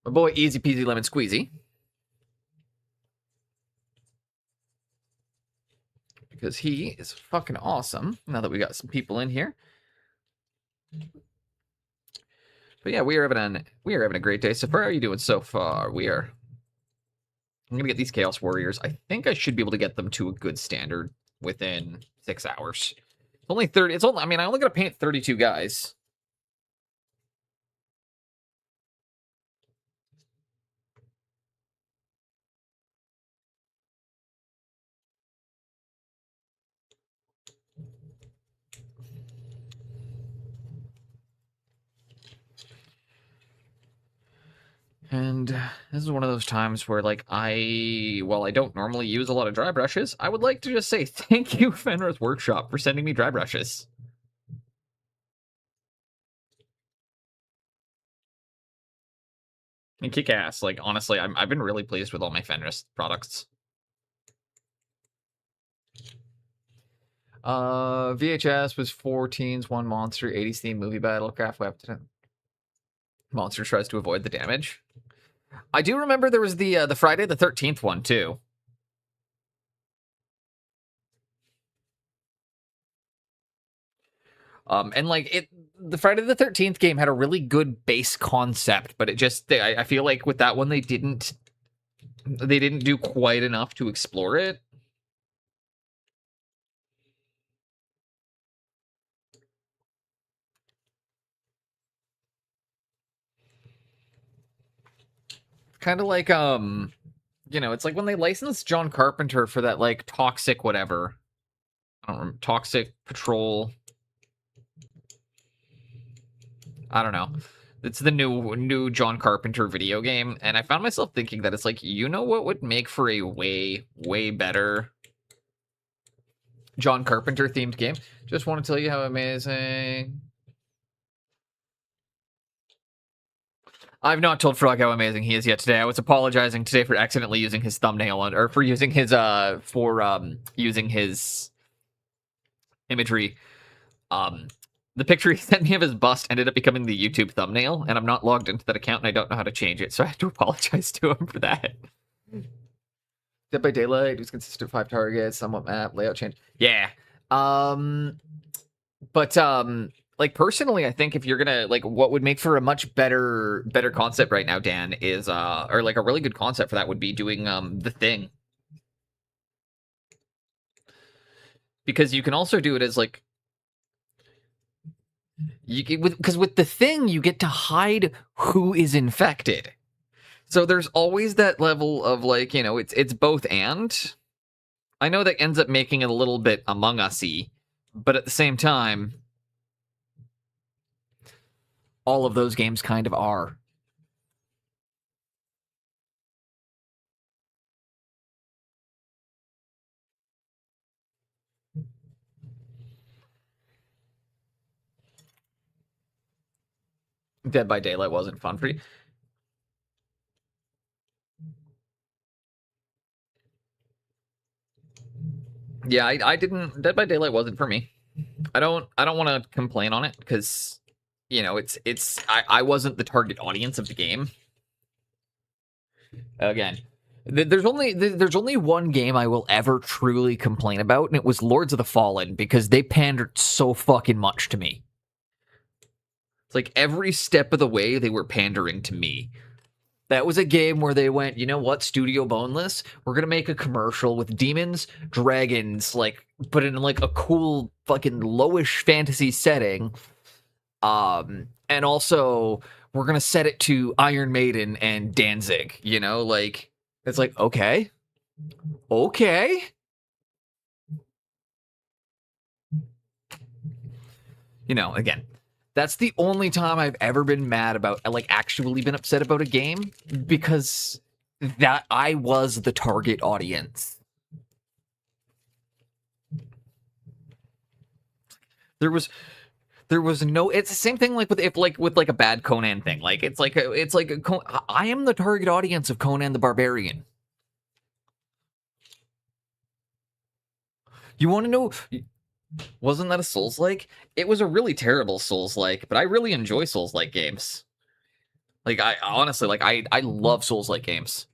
S1: my boy Easy Peasy Lemon Squeezy, because he is fucking awesome. Now that we got some people in here. But yeah, we are having a great day so far. How are you doing so far? I'm gonna get these Chaos Warriors. I think I should be able to get them to a good standard within 6 hours. It's only 30. I mean, I only gotta paint 32 guys. And this is one of those times where, like, while I don't normally use a lot of dry brushes, I would like to just say thank you, Fenris Workshop, for sending me dry brushes. And kick ass. Like, honestly, I've been really pleased with all my Fenris products. VHS was 4 teens, 1 monster, 80s theme movie battle, craft weapon. Monster tries to avoid the damage. I do remember there was the Friday the 13th one too. And like the Friday the 13th game had a really good base concept, but I feel like with that one they didn't do quite enough to explore it. Kind of like it's like when they licensed John Carpenter for that, like, Toxic whatever. I don't remember. Toxic Patrol. I don't know. It's the new John Carpenter video game, and I found myself thinking that it's like, you know what would make for a way better
S2: John Carpenter themed game. Just want to tell you how amazing. I've not told Frog how amazing he is yet today. I was apologizing today for accidentally using his thumbnail or for using his using his imagery. The picture he sent me of his bust ended up becoming the YouTube thumbnail, and I'm not logged into that account and I don't know how to change it, so I have to apologize to him for that. Dead by Daylight was consistent 5 targets, somewhat map, layout change. Yeah. Like personally, I think if you're gonna like, what would make for a much better concept right now, Dan, is or like a really good concept for that would be doing The Thing, because you can also do it as like because with The Thing you get to hide who is infected, so there's always that level of like, you know, it's both and. I know that ends up making it a little bit Among Us-y, but at the same time, all of those games kind of are. Dead by Daylight wasn't fun for you. Yeah, I didn't. Dead by Daylight wasn't for me. I don't want to complain on it because, you know, I wasn't the target audience of the game. Again, there's only one game I will ever truly complain about, and it was Lords of the Fallen, because they pandered so fucking much to me. It's like every step of the way they were pandering to me. That was a game where they went, you know what, Studio Boneless, we're gonna make a commercial with demons, dragons, like, but in like a cool fucking lowish fantasy setting. And also we're gonna set it to Iron Maiden and Danzig, you know, like, it's like, okay. You know, again, that's the only time I've ever been mad about, like, actually been upset about a game, because that I was the target audience. There was no. It's the same thing like with a bad Conan thing. Like I am the target audience of Conan the Barbarian. You want to know? Wasn't that a Souls-like? It was a really terrible Souls-like, but I really enjoy Souls-like games. Like, I honestly, like, I love Souls-like games.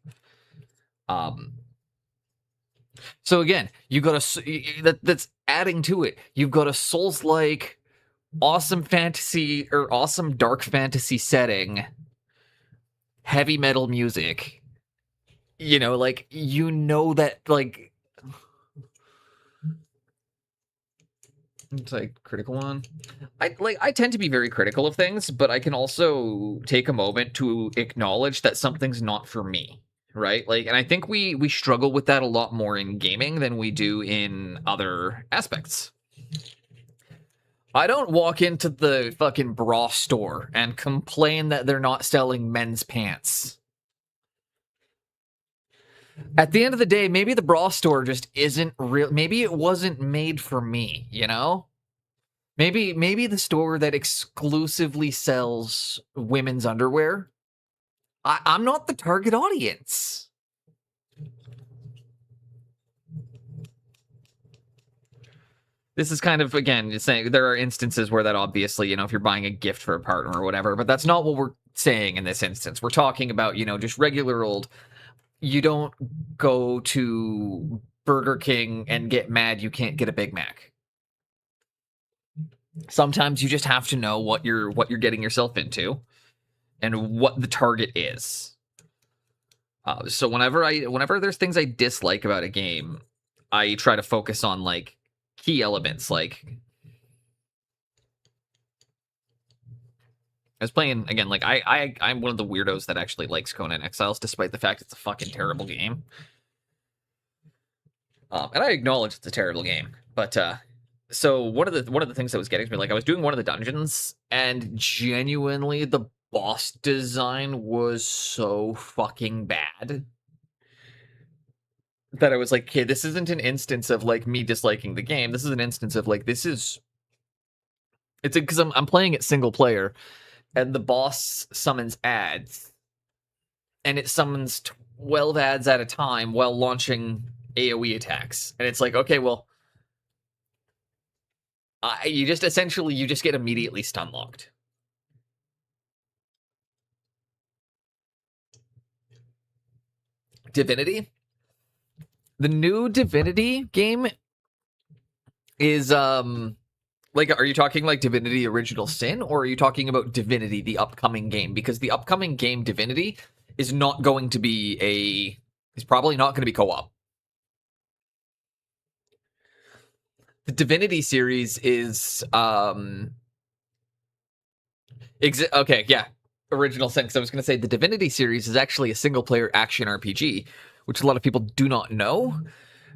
S2: So again, you got that's adding to it. You've got a Souls-like, awesome fantasy or awesome dark fantasy setting, heavy metal music. You know, like, you know that, like, it's like critical one. I tend to be very critical of things, but I can also take a moment to acknowledge that something's not for me, right? Like, and I think we struggle with that a lot more in gaming than we do in other aspects. I don't walk into the fucking bra store and complain that they're not selling men's pants. At the end of the day, maybe the bra store just isn't real. Maybe it wasn't made for me, you know? Maybe the store that exclusively sells women's underwear, I'm not the target audience. This is kind of, again, just saying there are instances where that obviously, you know, if you're buying a gift for a partner or whatever, but that's not what we're saying in this instance. We're talking about, you know, just regular old, you don't go to Burger King and get mad you can't get a Big Mac. Sometimes you just have to know what you're getting yourself into and what the target is. So whenever there's things I dislike about a game, I try to focus on like key elements. Like, I was playing again. Like, I'm one of the weirdos that actually likes Conan Exiles, despite the fact it's a fucking terrible game. And I acknowledge it's a terrible game, but so one of the things that was getting to me, like, I was doing one of the dungeons, and genuinely the boss design was so fucking bad.
S1: that I was like, okay, this isn't an instance of like me disliking the game. This is an instance of like it's because I'm playing it single player, and the boss summons ads, and it summons 12 ads at a time while launching AoE attacks, and it's like, okay, well, you just get immediately stun locked. Divinity. The new Divinity game is like, are you talking like Divinity Original Sin, or are you talking about Divinity, the upcoming game? Because the upcoming game, Divinity, is not going to be is probably not going to be co-op. The Divinity series is okay, yeah, Original Sin. Because I was going to say the Divinity series is actually a single-player action RPG, which a lot of people do not know.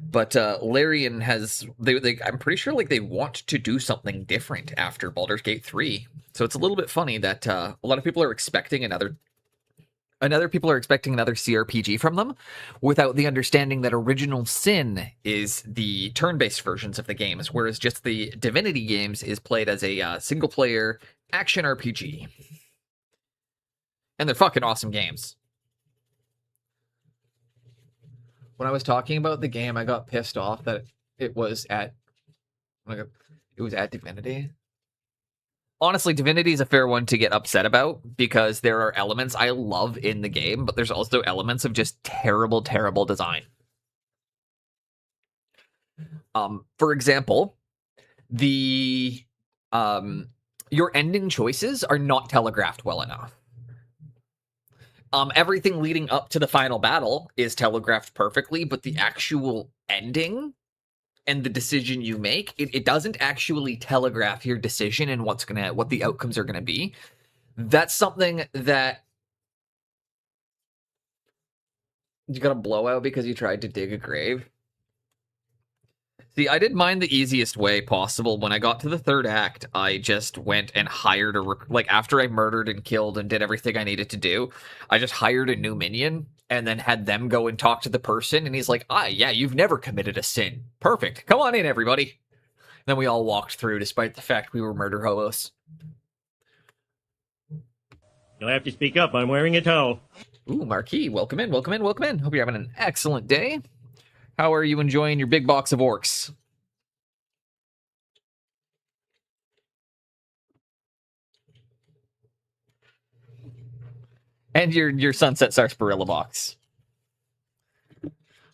S1: But Larian has I'm pretty sure like they want to do something different after Baldur's Gate 3. So it's a little bit funny that a lot of people are expecting another CRPG from them without the understanding that Original Sin is the turn-based versions of the games, whereas just the Divinity games is played as a single-player action RPG. And they're fucking awesome games. When I was talking about the game, I got pissed off that it was at Divinity. Honestly, Divinity is a fair one to get upset about because there are elements I love in the game, but there's also elements of just terrible, terrible design. For example, your ending choices are not telegraphed well enough. Everything leading up to the final battle is telegraphed perfectly, but the actual ending and the decision you make, it doesn't actually telegraph your decision and what the outcomes are gonna be. That's something that you got a blowout because you tried to dig a grave. See, I did mine the easiest way possible. When I got to the third act, I just went and hired after I murdered and killed and did everything I needed to do, I just hired a new minion and then had them go and talk to the person, and he's like, yeah, you've never committed a sin. Perfect. Come on in, everybody. Then we all walked through, despite the fact we were murder hobos.
S4: You'll have to speak up. I'm wearing a towel.
S1: Ooh, Marquis, welcome in, welcome in, welcome in. Hope you're having an excellent day. How are you enjoying your big box of orcs? And your Sunset Sarsaparilla box.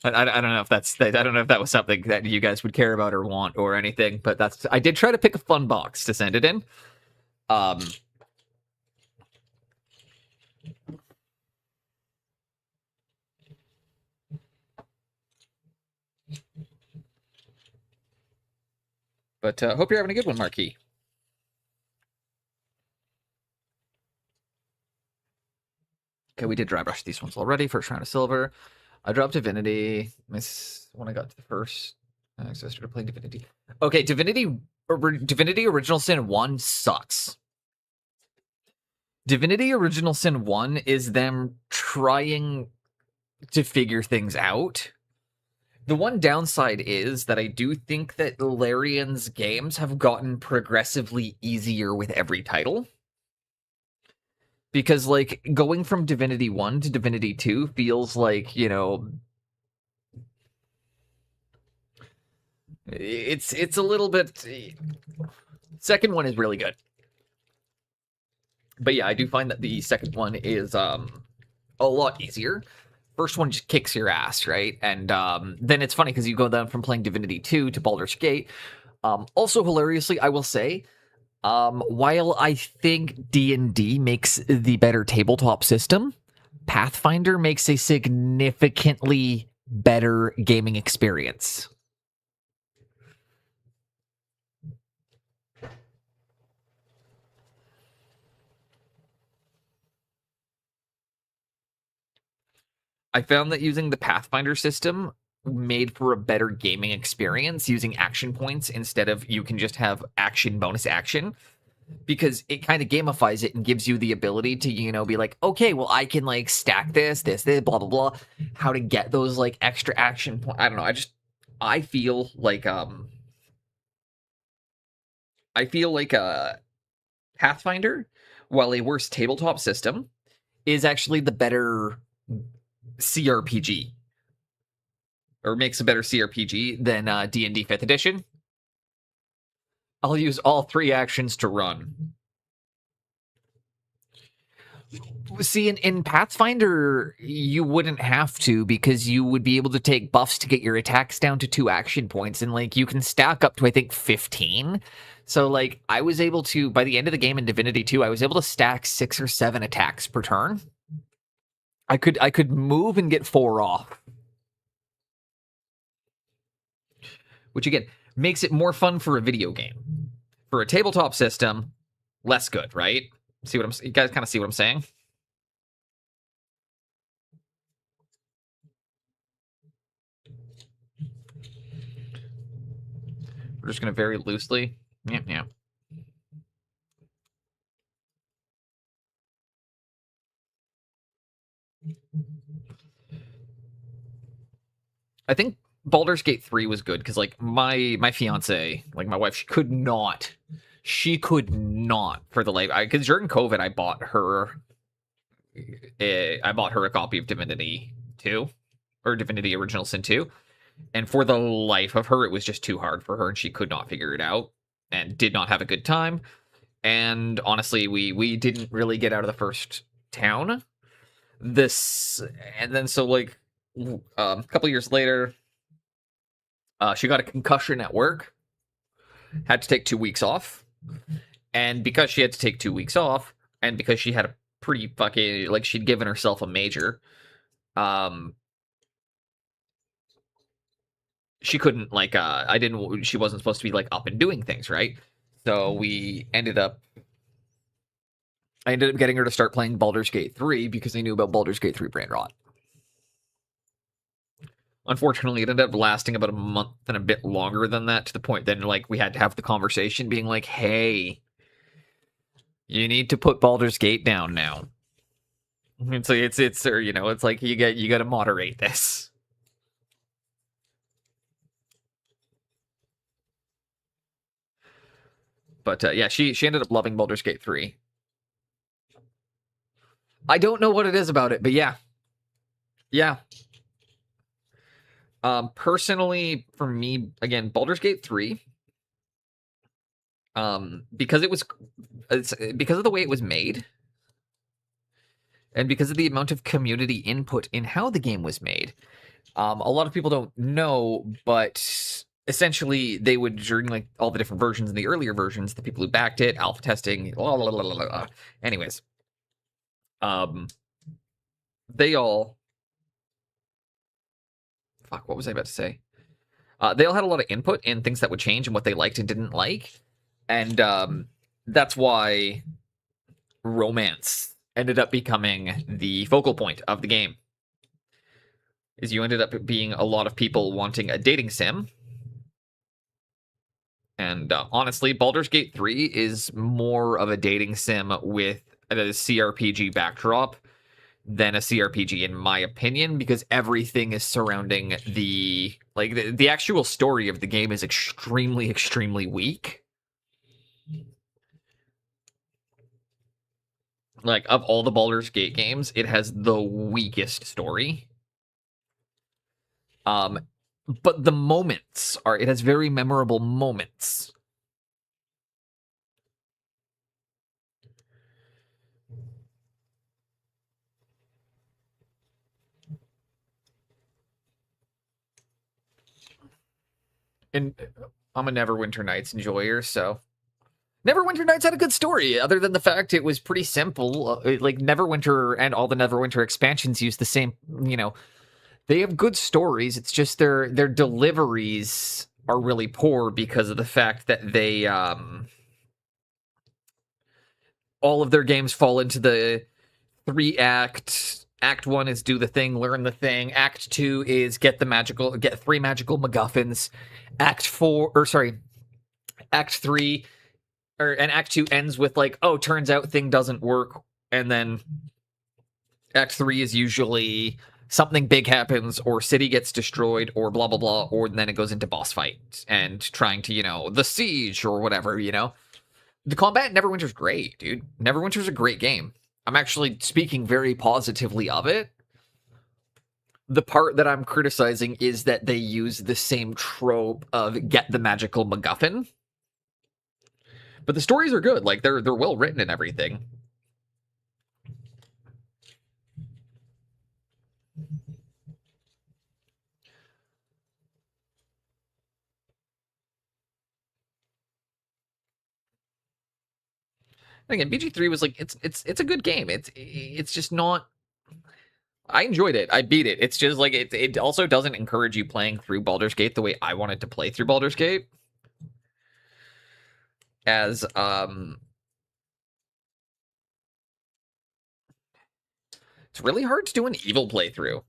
S1: I don't know if that was something that you guys would care about or want or anything, but I did try to pick a fun box to send it in. But hope you're having a good one, Marquis. Okay, we did dry brush these ones already. First round of silver. I dropped Divinity. When I got to the first, so I started playing Divinity. Okay, Divinity Original Sin 1 sucks. Divinity Original Sin 1 is them trying to figure things out. The one downside is that I do think that Larian's games have gotten progressively easier with every title. Because, like, going from Divinity 1 to Divinity 2 feels like, it's a little bit... Second one is really good. But yeah, I do find that the second one is a lot easier. First one just kicks your ass, right? And then it's funny because you go down from playing Divinity 2 to Baldur's Gate. Also, hilariously, I will say, while I think D&D makes the better tabletop system, Pathfinder makes a significantly better gaming experience. I found that using the Pathfinder system made for a better gaming experience using action points instead of you can just have action bonus action. because it kind of gamifies it and gives you the ability to, be like, okay, well, I can like stack this, blah, blah, blah, how to get those like extra action points. I don't know. I feel like, Pathfinder, while a worse tabletop system, is actually the better CRPG, or makes a better CRPG than D&D 5th edition. I'll use all 3 actions to run. See, in Pathfinder, you wouldn't have to, because you would be able to take buffs to get your attacks down to 2 action points, and like you can stack up to, I think, 15. So like I was able to, by the end of the game in Divinity 2, I was able to stack 6 or 7 attacks per turn. I could move and get 4 off. Which again makes it more fun for a video game. For a tabletop system, less good, right? You guys kind of see what I'm saying? We're just going to very loosely. Yeah. I think Baldur's Gate 3 was good because like my fiance, like my wife, she could not for the life, because during COVID I bought her a copy of Divinity 2 or Divinity Original Sin 2, and for the life of her it was just too hard for her and she could not figure it out and did not have a good time. And honestly, we didn't really get out of the first town. And then so like a couple years later, she got a concussion at work, had to take 2 weeks off, and because she had to take 2 weeks off, and because she had a pretty fucking, like, she'd given herself a major, she couldn't, like, she wasn't supposed to be, like, up and doing things, right? So I ended up getting her to start playing Baldur's Gate 3 because I knew about Baldur's Gate 3 brain rot. Unfortunately, it ended up lasting about a month and a bit longer than that, to the point that like we had to have the conversation being like, hey, you need to put Baldur's Gate down now. It's like it's like you got to moderate this. But yeah, she ended up loving Baldur's Gate 3. I don't know what it is about it, but yeah. Personally, for me, again, Baldur's Gate 3, because because of the way it was made, and because of the amount of community input in how the game was made, a lot of people don't know, but essentially they would, during like all the different versions and the earlier versions, the people who backed it, alpha testing, blah, blah, blah, blah, blah. Anyways, they all, what was I about to say? They all had a lot of input in things that would change and what they liked and didn't like. And that's why romance ended up becoming the focal point of the game. Is you ended up being a lot of people wanting a dating sim. And honestly, Baldur's Gate 3 is more of a dating sim with a CRPG backdrop than a CRPG, in my opinion, because everything is surrounding the actual story of the game is extremely, extremely weak. Like, of all the Baldur's Gate games, it has the weakest story. But the moments it has very memorable moments. And I'm a Neverwinter Nights enjoyer, so Neverwinter Nights had a good story, other than the fact it was pretty simple. Like Neverwinter and all the Neverwinter expansions use the same, they have good stories. It's just their deliveries are really poor because of the fact that they all of their games fall into the 3-act. Act 1 is do the thing, learn the thing. Act 2 is get 3 magical MacGuffins. Act 3
S2: and Act 2 ends with like, oh, turns out thing doesn't work, and then Act 3 is usually something big happens, or city gets destroyed, or blah blah blah, or then it goes into boss fight and trying to, the siege or whatever. The combat in Neverwinter's great, dude. Neverwinter's a great game. I'm actually speaking very positively of it. The part that I'm criticizing is that they use the same trope of get the magical MacGuffin. But the stories are good. Like, they're well written and everything. And again, BG3 was like, it's a good game. It's just not. I enjoyed it. I beat it. It's just like it also doesn't encourage you playing through Baldur's Gate the way I wanted to play through Baldur's Gate. As it's really hard to do an evil playthrough.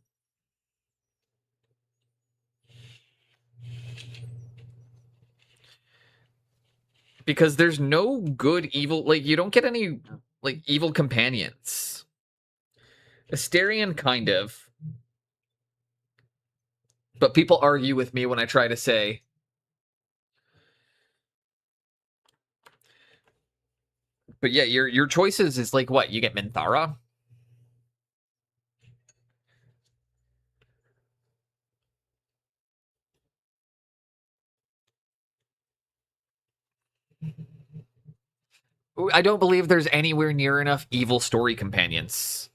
S2: Because there's no good evil, like you don't get any like evil companions. Asterion kind of. But people argue with me when I try to say but yeah, your choices is like what? You get Minthara? I don't believe there's anywhere near enough evil story companions.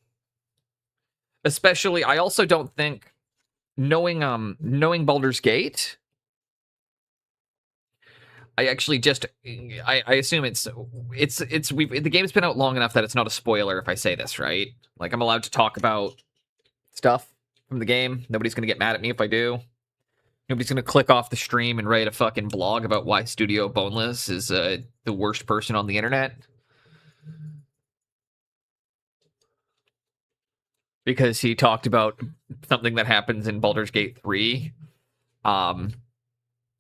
S2: Especially, I also don't think knowing Baldur's Gate, I actually just I assume the game's been out long enough that it's not a spoiler if I say this, right? Like I'm allowed to talk about stuff from the game. Nobody's gonna get mad at me if I do. Nobody's gonna click off the stream and write a fucking blog about why Studio Boneless is the worst person on the internet. Because he talked about something that happens in Baldur's Gate 3.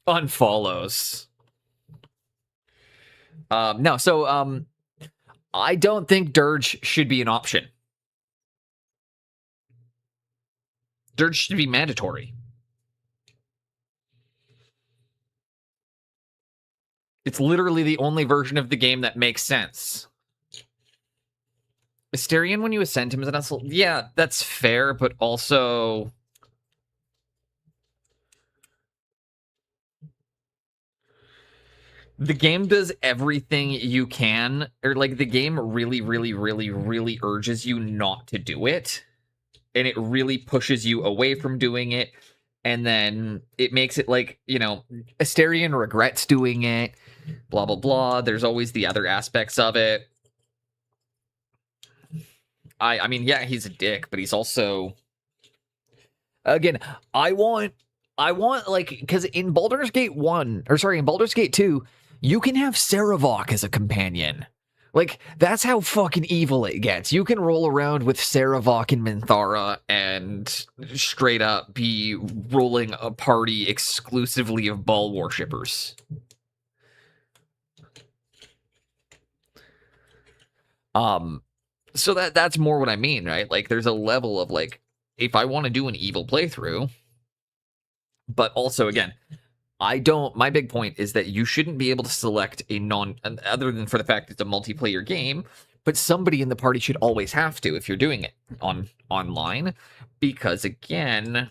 S2: Unfollows. No, so I don't think Dirge should be an option. Dirge should be mandatory. It's literally the only version of the game that makes sense. Asterion, when you ascend him as an asshole, yeah, that's fair, but also the game does everything you can, or like the game really, really, really, really urges you not to do it. And it really pushes you away from doing it. And then it makes it like, Asterion regrets doing it, blah, blah, blah. There's always the other aspects of it. I mean, yeah, he's a dick, but he's also, again, I want like, because in Baldur's Gate 2, you can have Saravok as a companion. Like, that's how fucking evil it gets. You can roll around with Saravok and Minthara and straight up be rolling a party exclusively of Baal worshippers. So that's more what I mean, right? Like, there's a level of, like, if I want to do an evil playthrough, but also, again, my big point is that you shouldn't be able to select other than for the fact it's a multiplayer game, but somebody in the party should always have to if you're doing it online, because, again,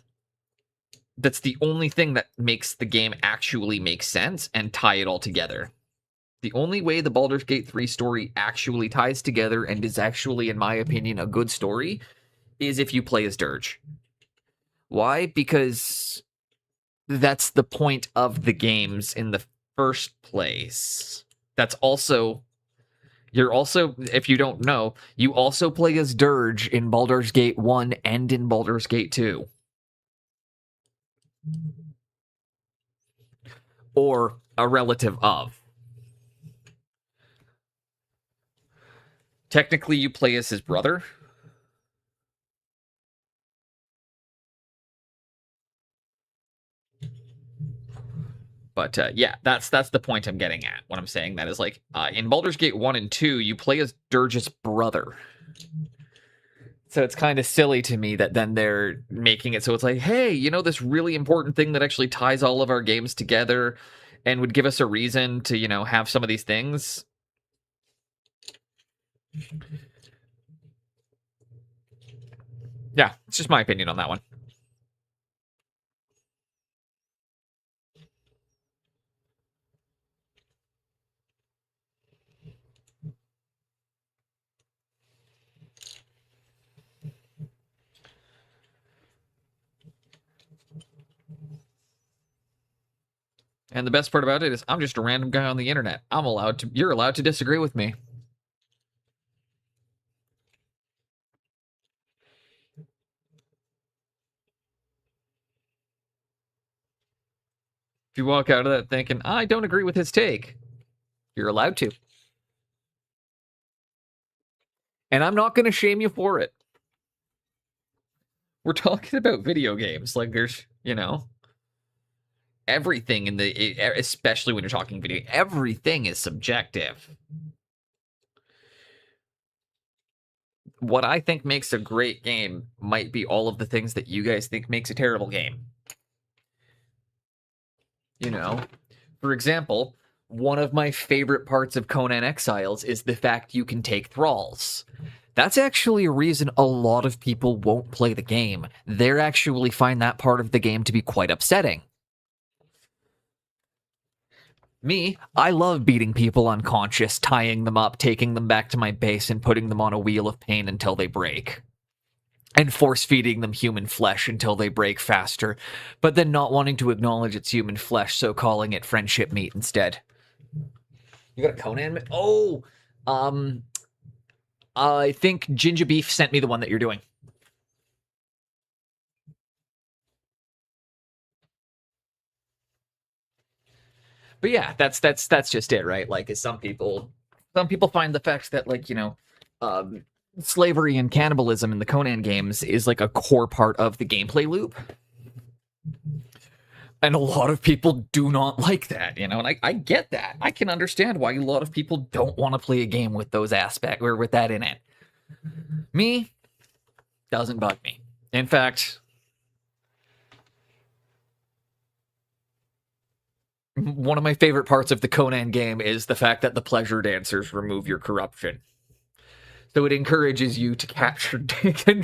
S2: that's the only thing that makes the game actually make sense and tie it all together. The only way the Baldur's Gate 3 story actually ties together and is actually, in my opinion, a good story is if you play as Dirge. Why? Because that's the point of the games in the first place. That's also... if you don't know, you also play as Dirge in Baldur's Gate 1 and in Baldur's Gate 2. Or a relative of. Technically, you play as his brother. But yeah, that's the point I'm getting at. What I'm saying that is like in Baldur's Gate 1 and 2, you play as Dirge's brother. So it's kind of silly to me that then they're making it so it's like, hey, you know, this really important thing that actually ties all of our games together and would give us a reason to, you know, have some of these things. Yeah, it's just my opinion on that one. And the best part about it is I'm just a random guy on the internet. You're allowed to disagree with me. If you walk out of that thinking, I don't agree with his take, you're allowed to. And I'm not going to shame you for it. We're talking about video games. Like, there's, you know, everything especially when you're talking video, everything is subjective. What I think makes a great game might be all of the things that you guys think makes a terrible game. You know, for example, one of my favorite parts of Conan Exiles is the fact you can take thralls. That's actually a reason a lot of people won't play the game. They actually find that part of the game to be quite upsetting. Me, I love beating people unconscious, tying them up, taking them back to my base, and putting them on a wheel of pain until they break. And force-feeding them human flesh until they break faster, but then not wanting to acknowledge it's human flesh, so calling it friendship meat instead. You got a Conan? Oh! I think Ginger Beef sent me the one that you're doing. But yeah, that's just it, right? Like, is some people find the fact that, like, you know, slavery and cannibalism in the Conan games is like a core part of the gameplay loop. And a lot of people do not like that, you know, and I get that. I can understand why a lot of people don't want to play a game with those aspects or with that in it. Me, doesn't bug me. In fact, one of my favorite parts of the Conan game is the fact that the pleasure dancers remove your corruption. So it encourages you to capture dancers.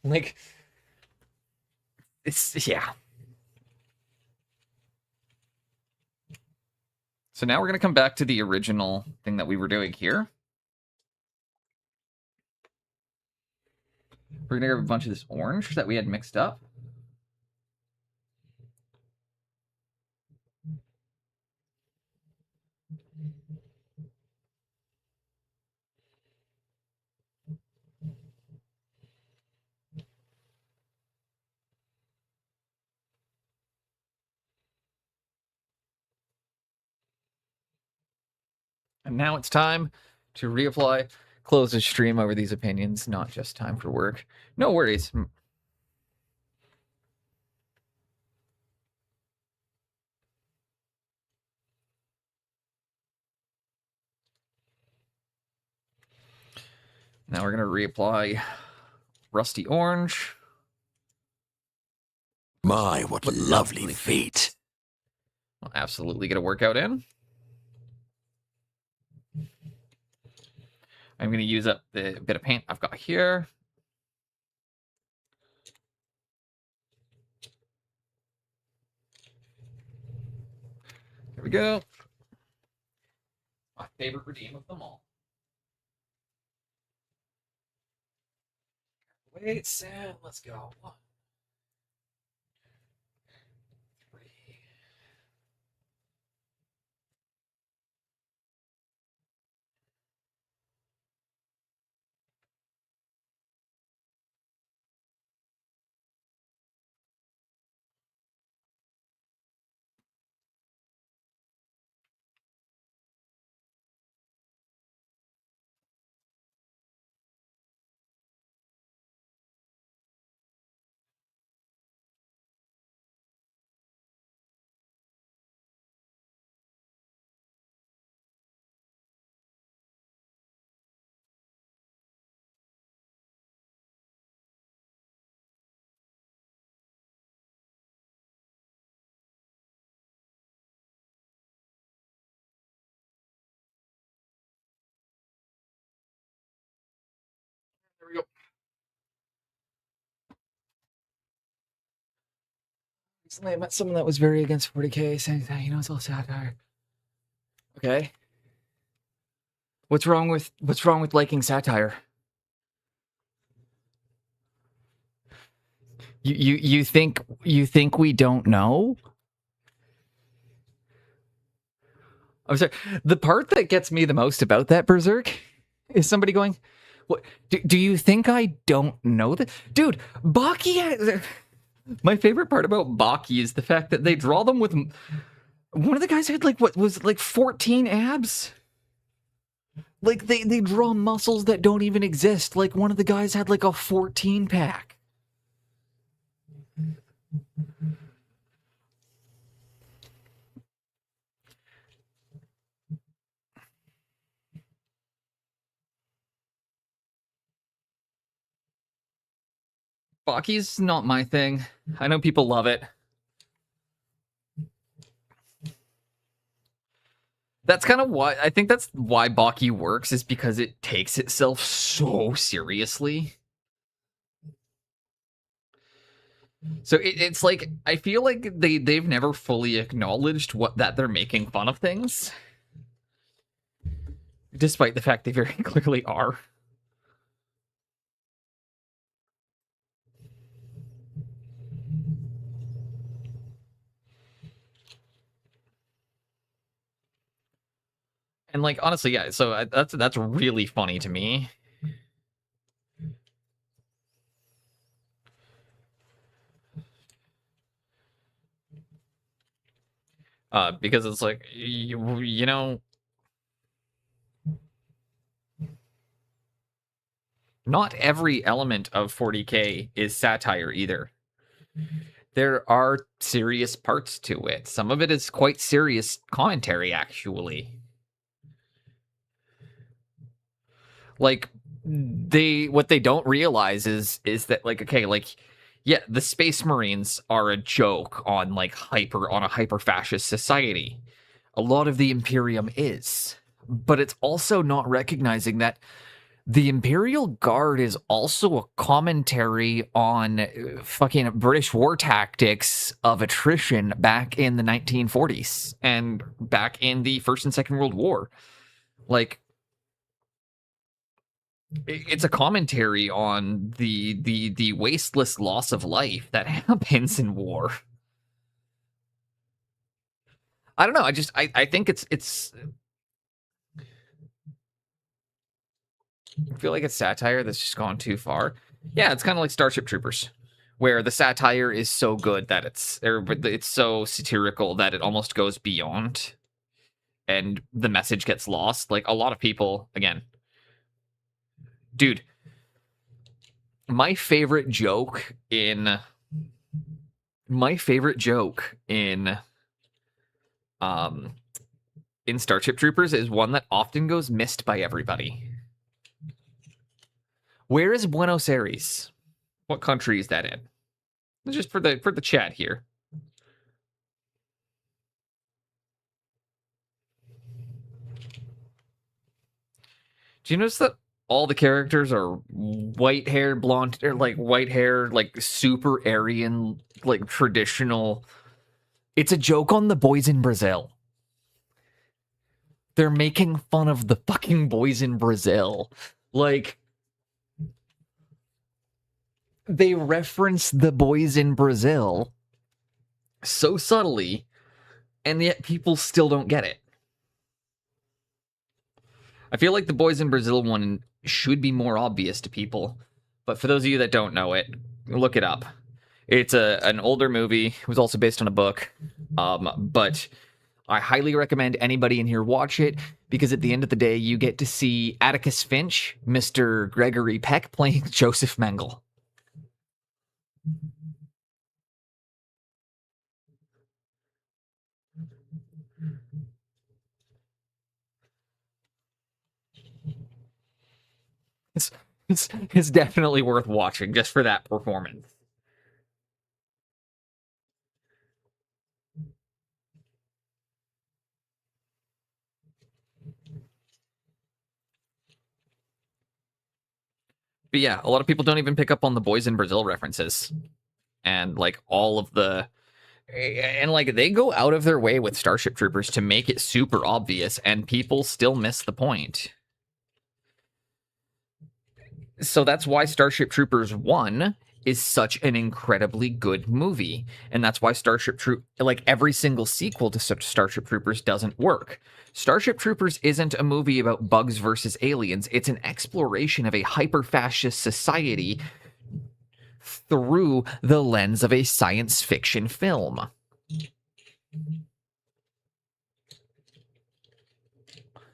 S2: Like, yeah. So now we're going to come back to the original thing that we were doing here. We're going to grab a bunch of this orange that we had mixed up. And now it's time to reapply, close the stream over these opinions, not just time for work. No worries. Now we're going to reapply rusty orange.
S5: My, what lovely feet.
S2: We'll absolutely get a workout in. I'm going to use up the bit of paint I've got here. Here we go. My favorite redeem of them all. Wait, Sam, let's go. 1, 3.
S1: we go. Recently, I met someone that was very against 40K, saying that, it's all satire. Okay. What's wrong with liking satire? You think we don't know? I'm sorry. The part that gets me the most about that Berserk is somebody going, "What? Do you think I don't know that, dude?" Baki. My favorite part about Baki is the fact that they draw them with one of the guys had like what was like 14 abs. Like they draw muscles that don't even exist. Like one of the guys had like a 14 pack. Baki's not my thing. I know people love it. That's kind of why I think that's why Baki works, is because it takes itself so seriously. So it's like I feel like they've never fully acknowledged that they're making fun of things, despite the fact they very clearly are. And like honestly, yeah. So that's really funny to me. Because it's like you know, not every element of 40K is satire either. There are serious parts to it. Some of it is quite serious commentary, actually. Like what they don't realize is that like okay, like yeah, the Space Marines are a joke on like on a hyper fascist society. A lot of the Imperium is, but it's also not recognizing that the Imperial Guard is also a commentary on fucking British war tactics of attrition back in the 1940s and back in the First and Second World War. Like, it's a commentary on the wasteless loss of life that happens in war. I don't know. I think it's. I feel like it's satire that's just gone too far. Yeah, it's kind of like Starship Troopers, where the satire is so good that it's so satirical that it almost goes beyond, and the message gets lost. Like a lot of people, again, dude. My favorite joke in um in Starship Troopers is one that often goes missed by everybody. Where is Buenos Aires? What country is that in? Just for the chat here. Do you notice that all the characters are white hair, blonde, or like white hair, like super Aryan, like traditional? It's a joke on the boys in Brazil. They're making fun of the fucking boys in Brazil. Like, they reference the boys in Brazil so subtly, and yet people still don't get it. I feel like the boys in Brazil one should be more obvious to people, but for those of you that don't know it, look it up. It's an older movie. It was also based on a book, but I highly recommend anybody in here watch it, because at the end of the day, you get to see Atticus Finch, Mr. Gregory Peck, playing Joseph Mengele. It's definitely worth watching just for that performance.
S2: But yeah, a lot of people don't even pick up on the Boys in Brazil references. And like all of the and like they go out of their way with Starship Troopers to make it super obvious, and people still miss the point. So that's why Starship Troopers 1 is such an incredibly good movie. And that's why like every single sequel to Starship Troopers doesn't work. Starship Troopers isn't a movie about bugs versus aliens. It's an exploration of a hyper-fascist society through the lens of a science fiction film.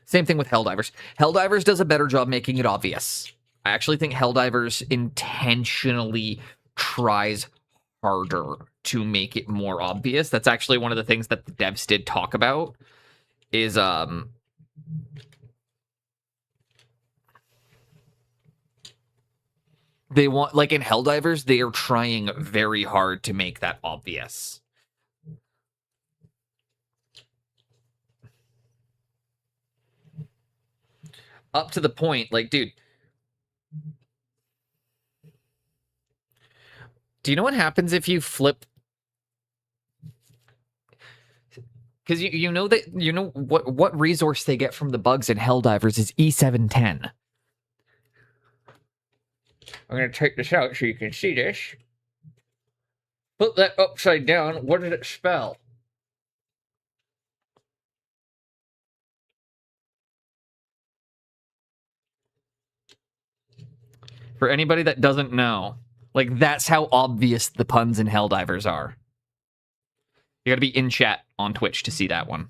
S2: Same thing with Helldivers. Helldivers does a better job making it obvious. I actually think Helldivers intentionally tries harder to make it more obvious. That's actually one of the things that the devs did talk about is they want, like in Helldivers, they are trying very hard to make that obvious. Up to the point, like, dude, do you know what happens if you flip? Because you know that you know what resource they get from the bugs in Helldivers is E710. I'm gonna take this out so you can see this. Put that upside down. What did it spell? For anybody that doesn't know, like that's how obvious the puns in Helldivers are. You gotta be in chat on Twitch to see that one.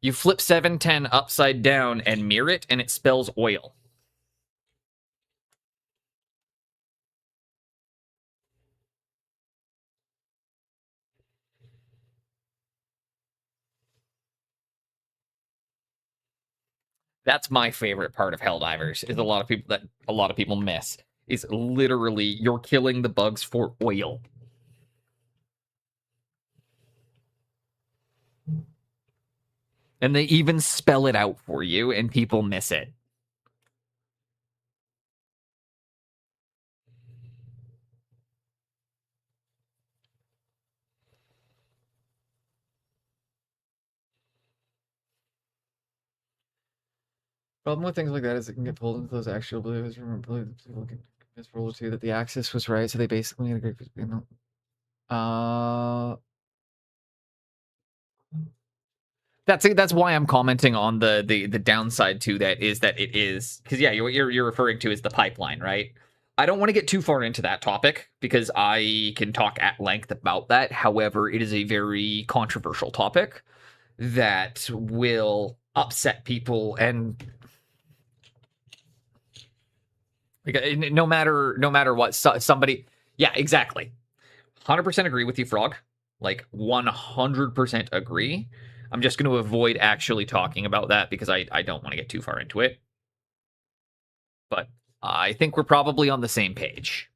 S2: You flip 710 upside down and mirror it, and it spells oil. That's my favorite part of Helldivers, is a lot of people miss. Is literally you're killing the bugs for oil. And they even spell it out for you, and people miss it. Problem with things like that is it can get pulled into those actual beliefs. Remember, people can misroll too that the axis was right, so they basically had a great. That's why I'm commenting on the downside to that is that it is because yeah, you're referring to is the pipeline, right? I don't want to get too far into that topic because I can talk at length about that. However, it is a very controversial topic that will upset people and like, no matter what somebody yeah exactly 100% agree with you, Frog. Like 100% agree. I'm just going to avoid actually talking about that because I don't want to get too far into it. But I think we're probably on the same page.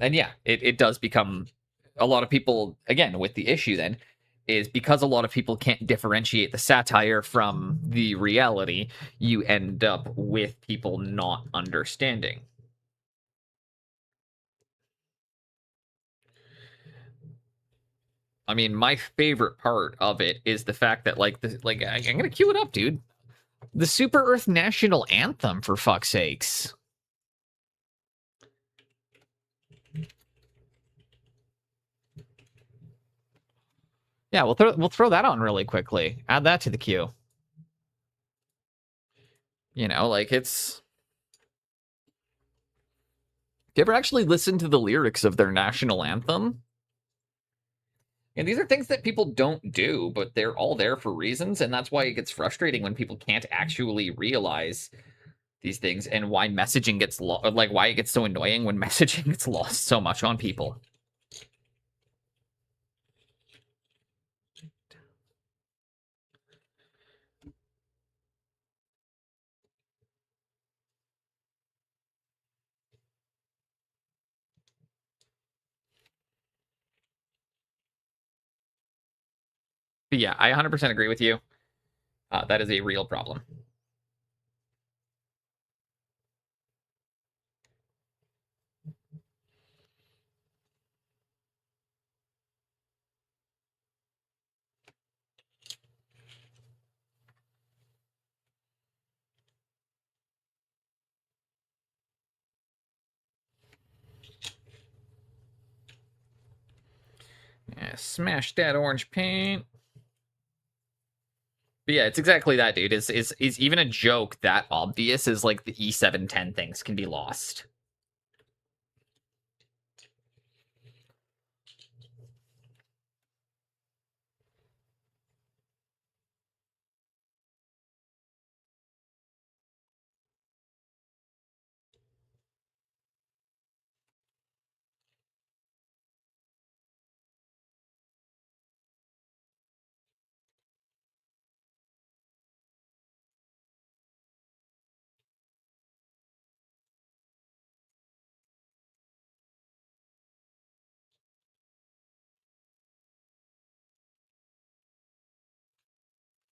S2: And yeah, it does become a lot of people, again, with the issue then, is because a lot of people can't differentiate the satire from the reality, you end up with people not understanding. I mean, my favorite part of it is the fact that, like, I'm gonna cue it up, dude. The Super Earth National Anthem, for fuck's sakes. Yeah, we'll throw that on really quickly. Add that to the queue. You know, like it's. Do you ever actually listen to the lyrics of their national anthem? And these are things that people don't do, but they're all there for reasons, and that's why it gets frustrating when people can't actually realize these things and why messaging gets like why it gets so annoying when messaging gets lost so much on people. But yeah, I 100% agree with you. That is a real problem. Yeah, smash that orange paint. But yeah, it's exactly that, dude. Is even a joke that obvious is like the E710 things can be lost.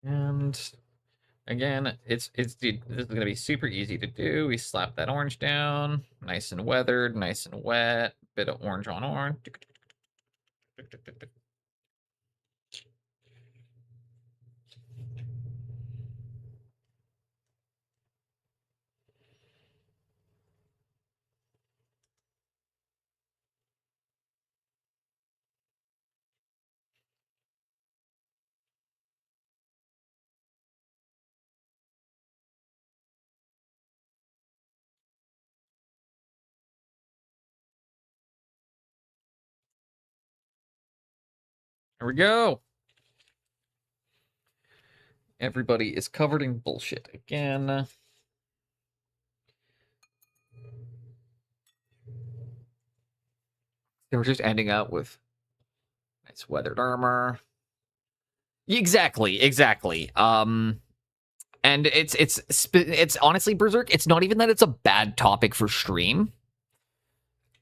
S2: And again, dude, this is gonna be super easy to do. We slap that orange down, nice and weathered, nice and wet. Bit of orange on orange. There we go. Everybody is covered in bullshit again. They were just ending up with nice weathered armor. Exactly. And it's honestly, Berserk, it's not even that it's a bad topic for stream.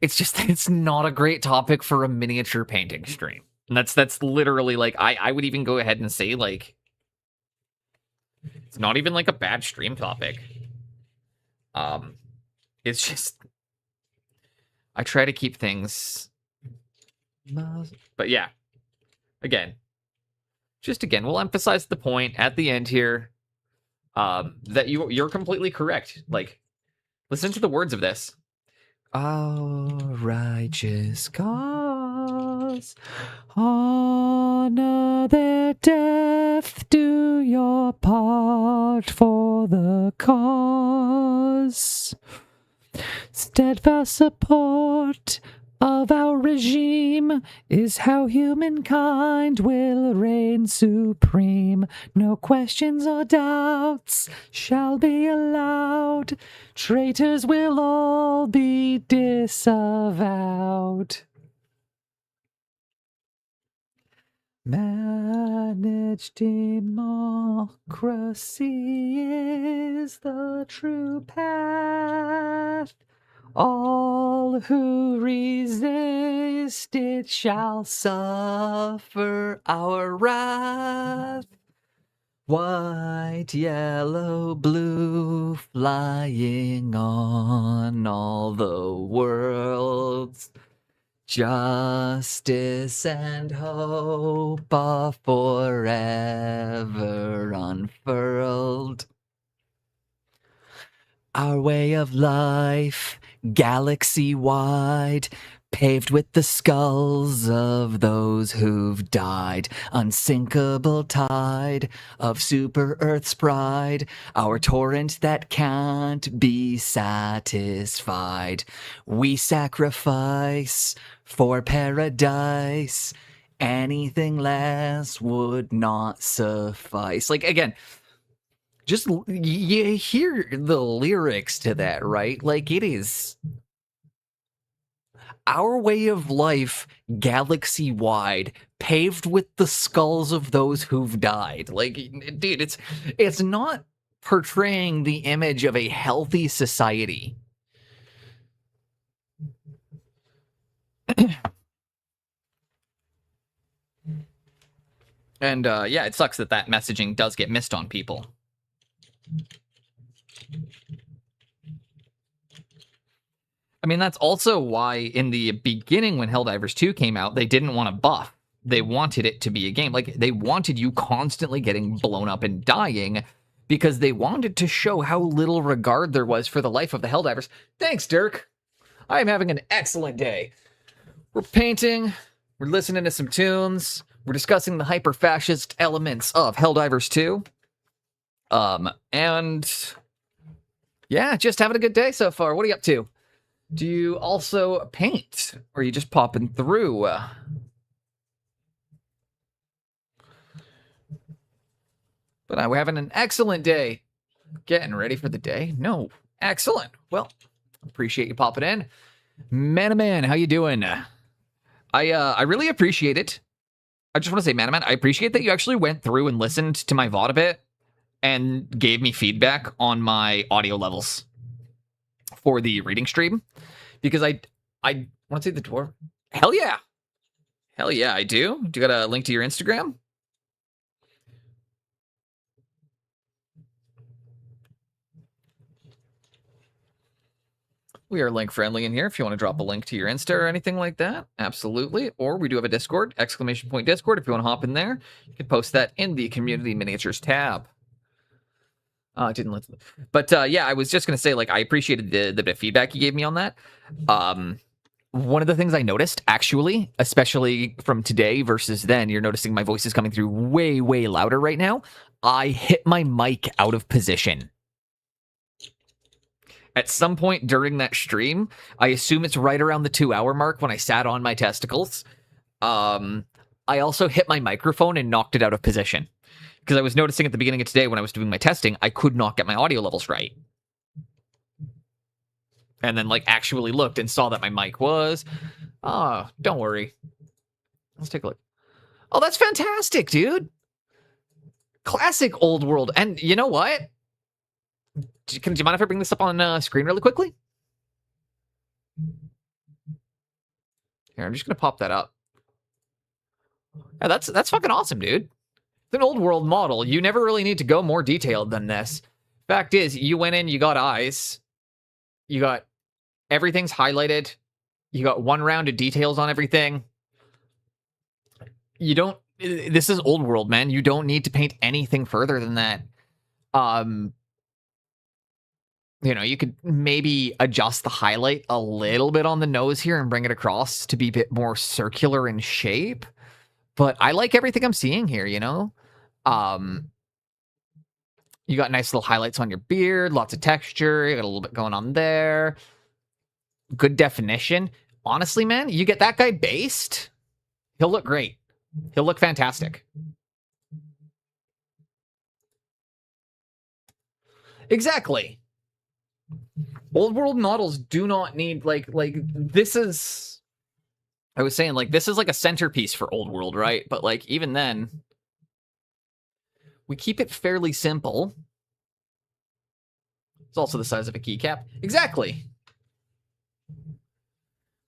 S2: It's just that it's not a great topic for a miniature painting stream. And that's literally like I would even go ahead and say like it's not even like a bad stream topic. It's just I try to keep things, but yeah, again, we'll emphasize the point at the end here, that you're completely correct. Like, listen to the words of this.
S3: Our righteous cause, honor their death, do your part for the cause. Steadfast support of our regime is how humankind will reign supreme. No questions or doubts shall be allowed. Traitors will all be disavowed. Managed democracy is the true path. All who resist it shall suffer our wrath. White, yellow, blue, flying on all the worlds. Justice and hope are forever unfurled. Our way of life, galaxy-wide, paved with the skulls of those who've died. Unsinkable tide of Super Earth's pride, our torrent that can't be satisfied. We sacrifice for paradise. Anything less would not suffice. Like, again, just you hear the lyrics to that, right? Like, it is our way of life, galaxy wide, paved with the skulls of those who've died. Like, dude, it's not portraying the image of a healthy society.
S1: And yeah, it sucks that that messaging does get missed on people. I mean, that's also why in the beginning when Helldivers 2 came out, they didn't want to buff. They wanted it to be a game. Like, they wanted you constantly getting blown up and dying because they wanted to show how little regard there was for the life of the Helldivers. Thanks, Dirk. I am having an excellent day. We're painting, we're listening to some tunes, we're discussing the hyper-fascist elements of Helldivers 2. And yeah, just having a good day so far. What are you up to? Do you also paint? Or are you just popping through? But we're having an excellent day. Getting ready for the day? No. Excellent. Well, appreciate you popping in. Man, how you doing? I really appreciate it. I just want to say, man, I appreciate that you actually went through and listened to my VOD a bit and gave me feedback on my audio levels for the reading stream. Because I want to see the dwarf. Hell yeah. Hell yeah, I do. Do you got a link to your Instagram? We are link friendly in here if you want to drop a link to your Insta or anything like that. Absolutely. Or we do have a Discord, ! Discord. If you want to hop in there, you can post that in the community miniatures tab. I didn't listen. But yeah, I was just going to say, like, I appreciated the bit of feedback you gave me on that. One of the things I noticed, actually, especially from today versus then, you're noticing my voice is coming through way, way louder right now. I hit my mic out of position. At some point during that stream, I assume it's right around the 2-hour mark when I sat on my testicles. I also hit my microphone and knocked it out of position. Because I was noticing at the beginning of today when I was doing my testing, I could not get my audio levels right. And then, like, actually looked and saw that my mic was. Oh, don't worry. Let's take a look. Oh, that's fantastic, dude. Classic old world. And you know what? Do you mind if I bring this up on screen really quickly? Here, I'm just going to pop that up. Yeah, that's fucking awesome, dude. It's an old world model. You never really need to go more detailed than this. Fact is, you went in, you got eyes. You got everything's highlighted. You got one round of details on everything. You don't... This is old world, man. You don't need to paint anything further than that. You know, you could maybe adjust the highlight a little bit on the nose here and bring it across to be a bit more circular in shape. But I like everything I'm seeing here, you know? You got nice little highlights on your beard, lots of texture, you got a little bit going on there. Good definition. Honestly, man, you get that guy based, he'll look great. He'll look fantastic. Exactly. Old world models do not need, like this is... I was saying, like, this is like a centerpiece for old world, right? But, like, even then, we keep it fairly simple. It's also the size of a keycap. Exactly.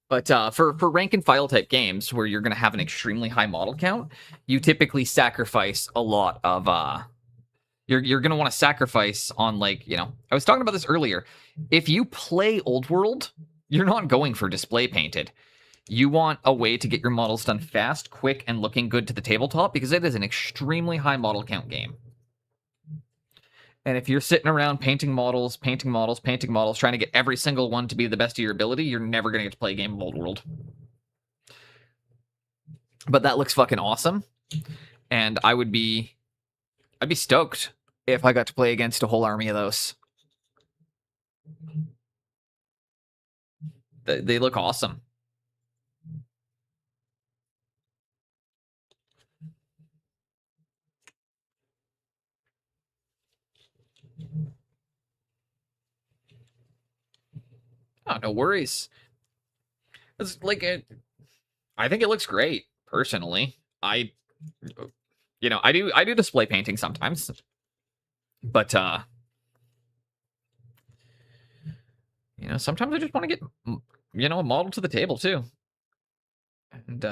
S1: But for rank and file type games where you're going to have an extremely high model count, you typically sacrifice a lot of... You're going to want to sacrifice on, like, you know... I was talking about this earlier. If you play old world, you're not going for display painted. You want a way to get your models done fast, quick, and looking good to the tabletop, because it is an extremely high model count game. And if you're sitting around painting models, trying to get every single one to be the best of your ability, you're never going to get to play a game of old world. But that looks fucking awesome. And I'd be stoked if I got to play against a whole army of those. They look awesome. Oh, no worries. It's like I think it looks great, personally. I do display painting sometimes. But sometimes I just want to get a model to the table too. And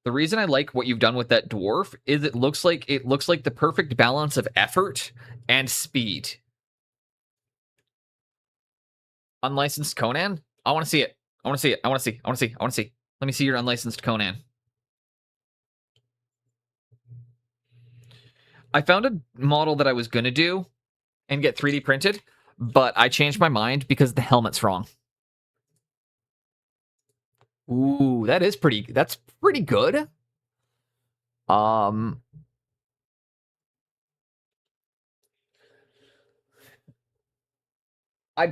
S2: The reason I like what you've done with that dwarf is it looks like the perfect balance of effort and speed. Unlicensed Conan? I want to see it. I want to see it. I want to see. I want to see. I want to see. Let me see your unlicensed Conan. I found a model that I was going to do and get 3D printed, but I changed my mind because the helmet's wrong. Ooh, that's pretty good. I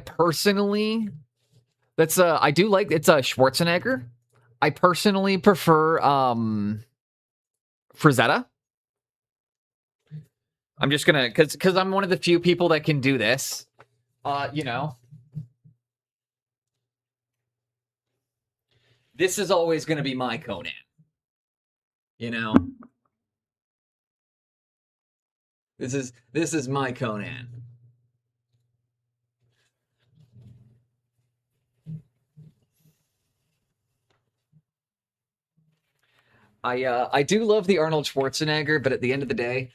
S2: personally I do like it's a Schwarzenegger. I personally prefer Frazetta. I'm just gonna because I'm one of the few people that can do this. You know. This is always gonna be my Conan. You know. This is my Conan. I do love the Arnold Schwarzenegger, but at the end of the day,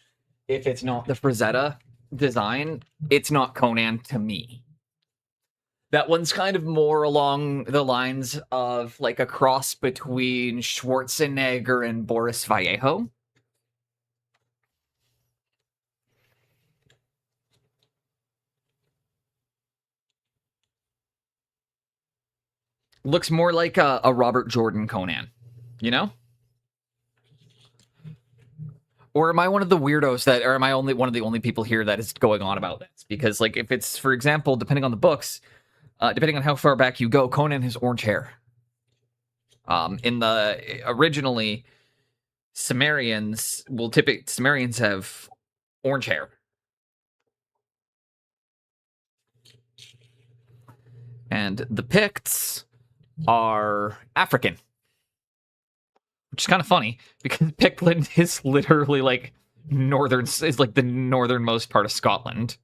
S2: if it's not the Frazetta design, it's not Conan to me. That one's kind of more along the lines of like a cross between Schwarzenegger and Boris Vallejo. Looks more like a Robert Jordan Conan, you know? Or am I one of the weirdos or am I only one of the only people here that is going on about this? Because, like, if it's, for example, depending on the books, depending on how far back you go, Conan has orange hair. Originally, Sumerians have orange hair. And the Picts are African. Which is kind of funny because Pickland is literally like the northernmost part of Scotland.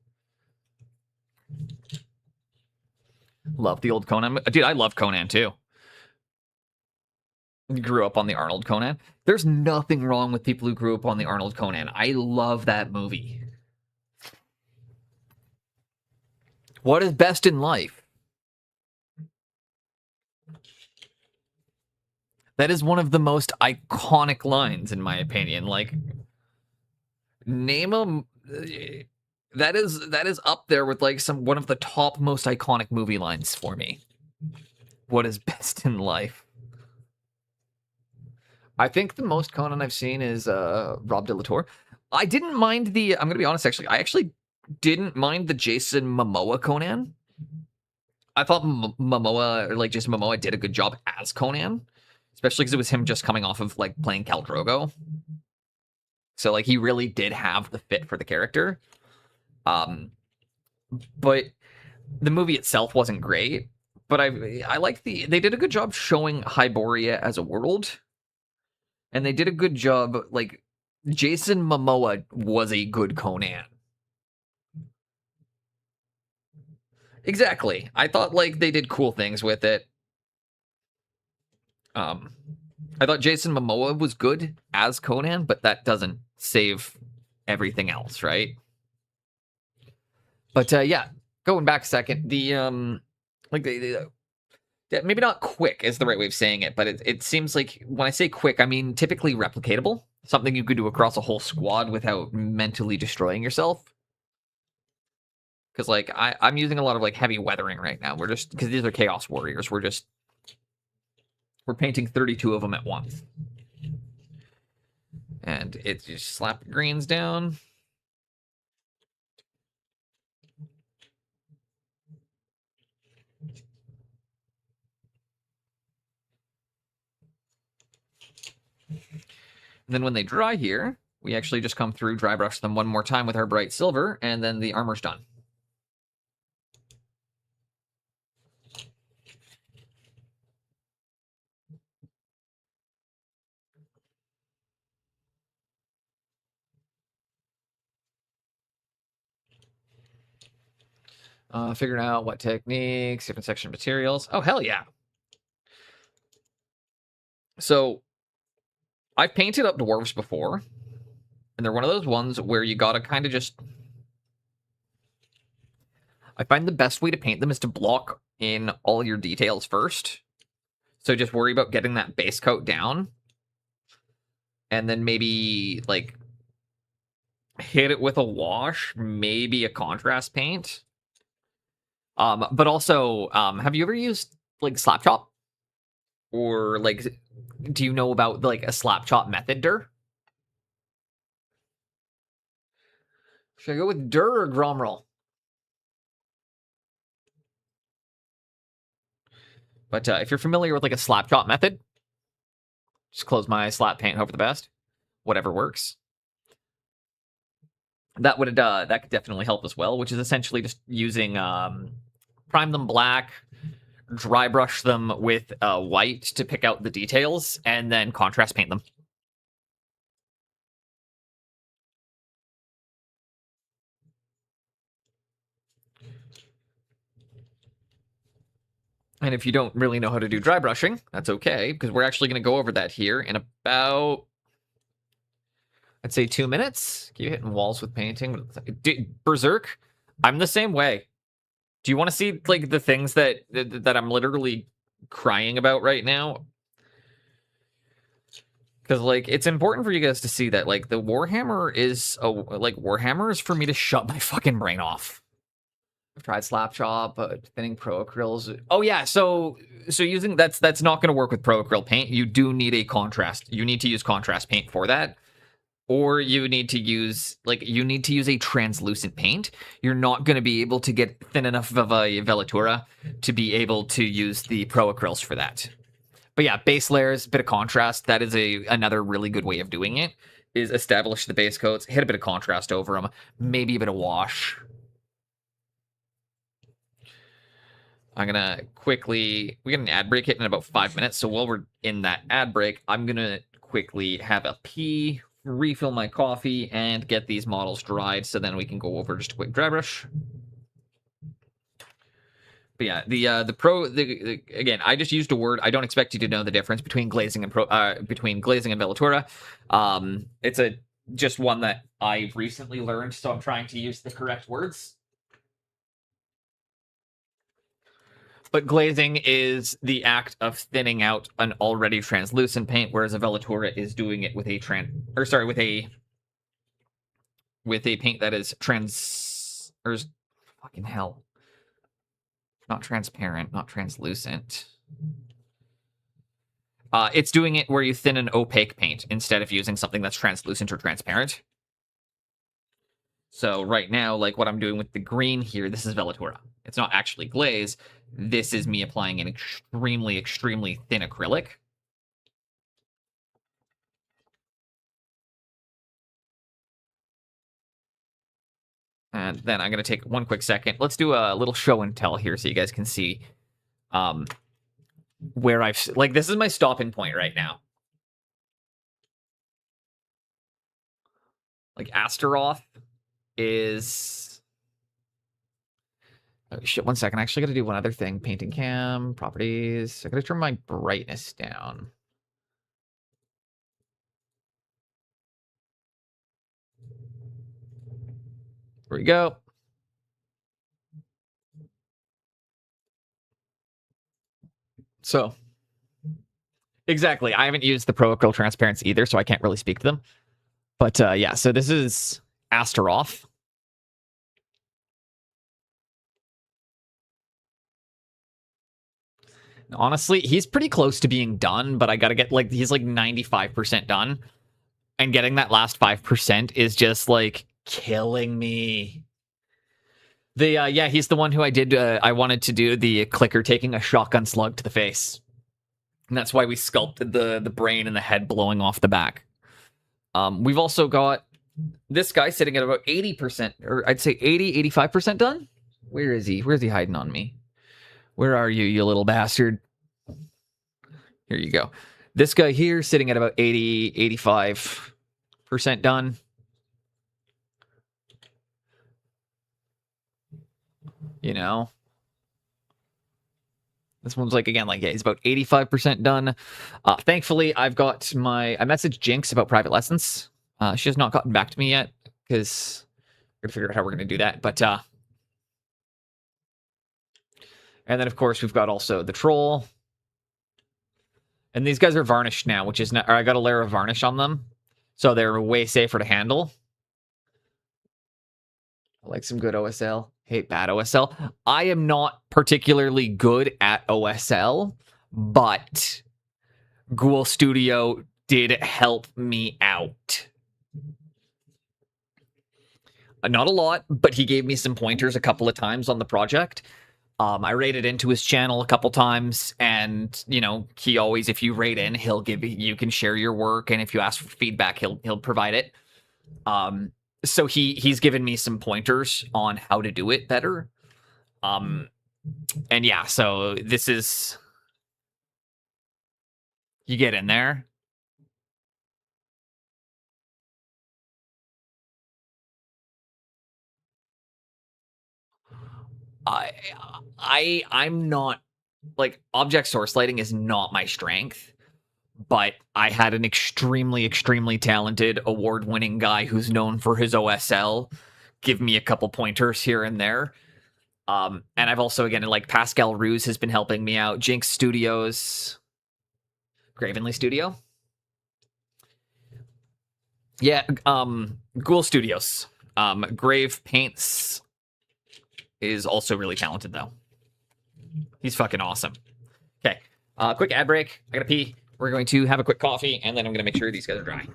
S2: Love the old Conan. Dude, I love Conan too. Grew up on the Arnold Conan. There's nothing wrong with people who grew up on the Arnold Conan. I love that movie. What is best in life? That is one of the most iconic lines, in my opinion. Like, name a that is up there with like one of the top most iconic movie lines for me. What is best in life? I think the most Conan I've seen is Rob de la Torre. I didn't mind I'm gonna be honest, actually. I actually didn't mind the Jason Momoa Conan. I thought Jason Momoa did a good job as Conan. Especially because it was him just coming off of like playing Khal Drogo. So like he really did have the fit for the character. But the movie itself wasn't great. But I like they did a good job showing Hyboria as a world. And they did a good job, like Jason Momoa was a good Conan. Exactly. I thought like they did cool things with it. I thought Jason Momoa was good as Conan, but that doesn't save everything else, right? But yeah, going back a second, maybe not quick is the right way of saying it, but it seems like when I say quick, I mean typically replicatable, something you could do across a whole squad without mentally destroying yourself. Because like I'm using a lot of like heavy weathering right now. We're just because these are Chaos Warriors. We're painting 32 of them at once. And it's just slap the greens down. And then when they dry here, we actually just come through, dry brush them one more time with our bright silver, and then the armor's done. Figuring out what techniques, different section materials. Oh, hell yeah. So I've painted up dwarves before, and they're one of those ones where you gotta kind of just... I find the best way to paint them is to block in all your details first. So just worry about getting that base coat down. And then maybe, like, hit it with a wash, maybe a contrast paint. But also, have you ever used, like, slap chop? Or, like, do you know about, like, a slap chop method, Dur? Should I go with Dur or Gromroll? But if you're familiar with, like, a slap chop method, just close my eyes, slap, paint, hope for the best. Whatever works. That would that could definitely help as well, which is essentially just using prime them black, dry brush them with white to pick out the details, and then contrast paint them. And if you don't really know how to do dry brushing, that's okay, because we're actually going to go over that here in about, I'd say 2 minutes. Keep hitting walls with painting. Berserk, I'm the same way. Do you want to see, like, the things that I'm literally crying about right now? Because, like, it's important for you guys to see that, like, the Warhammer is Warhammer is for me to shut my fucking brain off. I've tried slap chop, thinning pro acryls. Oh yeah, so using that's not going to work with pro acryl paint. You do need a contrast. You need to use contrast paint for that, or you need to use a translucent paint. You're not going to be able to get thin enough of a Velatura to be able to use the pro acryls for that. But yeah, base layers, bit of contrast. That is another really good way of doing it. Is establish the base coats, hit a bit of contrast over them, maybe a bit of wash. I'm going to quickly... We get an ad break hit in about 5 minutes, so while we're in that ad break, I'm going to quickly have a pee, refill my coffee, and get these models dried, so then we can go over just a quick dry brush. But yeah, again, I just used a word. I don't expect you to know the difference between glazing and Velatura. It's just one that I've recently learned, so I'm trying to use the correct words. But glazing is the act of thinning out an already translucent paint, whereas a Velatura is doing it with a paint that is fucking hell. Not transparent, not translucent. It's doing it where you thin an opaque paint instead of using something that's translucent or transparent. So right now, like what I'm doing with the green here, this is Velatura. It's not actually glaze. This is me applying an extremely, extremely thin acrylic. And then I'm going to take one quick second. Let's do a little show and tell here so you guys can see where I've... Like, this is my stopping point right now. Like, Astaroth is... Oh, shit, 1 second. I actually got to do one other thing. Painting cam, properties. I got to turn my brightness down. Here we go. So, exactly. I haven't used the Pro Acryl Transparents either, so I can't really speak to them. But yeah, so this is Astaroth. Honestly, he's pretty close to being done, but I gotta get, like, he's like 95% done. And getting that last 5% is just, like, killing me. Yeah, he's the one who I wanted to do the clicker taking a shotgun slug to the face. And that's why we sculpted the brain and the head blowing off the back. We've also got this guy sitting at about 80%, or I'd say 80, 85% done. Where is he? Where's he hiding on me? Where are you, you little bastard? Here you go. This guy here sitting at about 80, 85% done. You know? This one's like, again, like, yeah, he's about 85% done. Thankfully, I messaged Jinx about private lessons. She has not gotten back to me yet because we're going to figure out how we're going to do that. But, and then, of course, we've got also the troll. And these guys are varnished now, which is not, or I got a layer of varnish on them. So they're way safer to handle. I like some good OSL. Hate bad OSL. I am not particularly good at OSL, but Ghoul Studio did help me out. Not a lot, but he gave me some pointers a couple of times on the project. I raided into his channel a couple times, and he always, if you raid in, you can share your work, and if you ask for feedback, he'll provide it. So he's given me some pointers on how to do it better. And yeah, so this is, you get in there. I'm not, like, object source lighting is not my strength, but I had an extremely, extremely talented award-winning guy who's known for his OSL give me a couple pointers here and there. And I've also, again, like, Pascal Ruse has been helping me out. Jinx Studios, Gravenly Studio. Yeah, Ghoul Studios. Grave Paints is also really talented, though. He's fucking awesome. Okay, quick ad break. I gotta pee. We're going to have a quick coffee, and then I'm gonna make sure these guys are dry.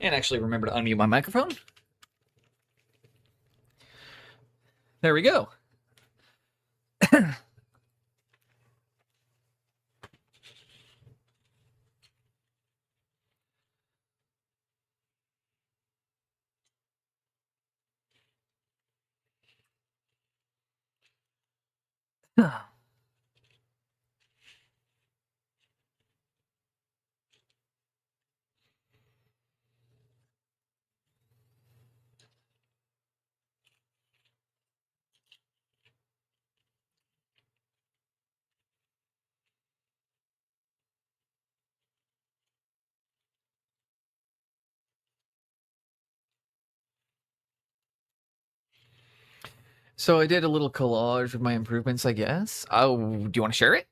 S1: And actually remember to unmute my microphone. There we go. So I did a little collage of my improvements, I guess. Oh, do you want to share it?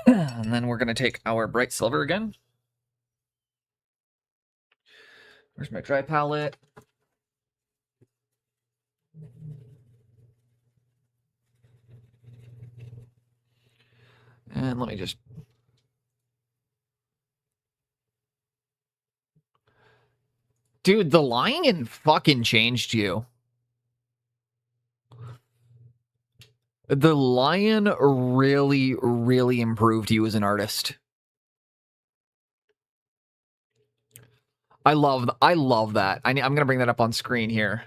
S1: And then we're going to take our bright silver again. Where's my dry palette? And let me just... Dude, the lion fucking changed you. The lion really, really improved you as an artist. I love that. I'm going to bring that up on screen here.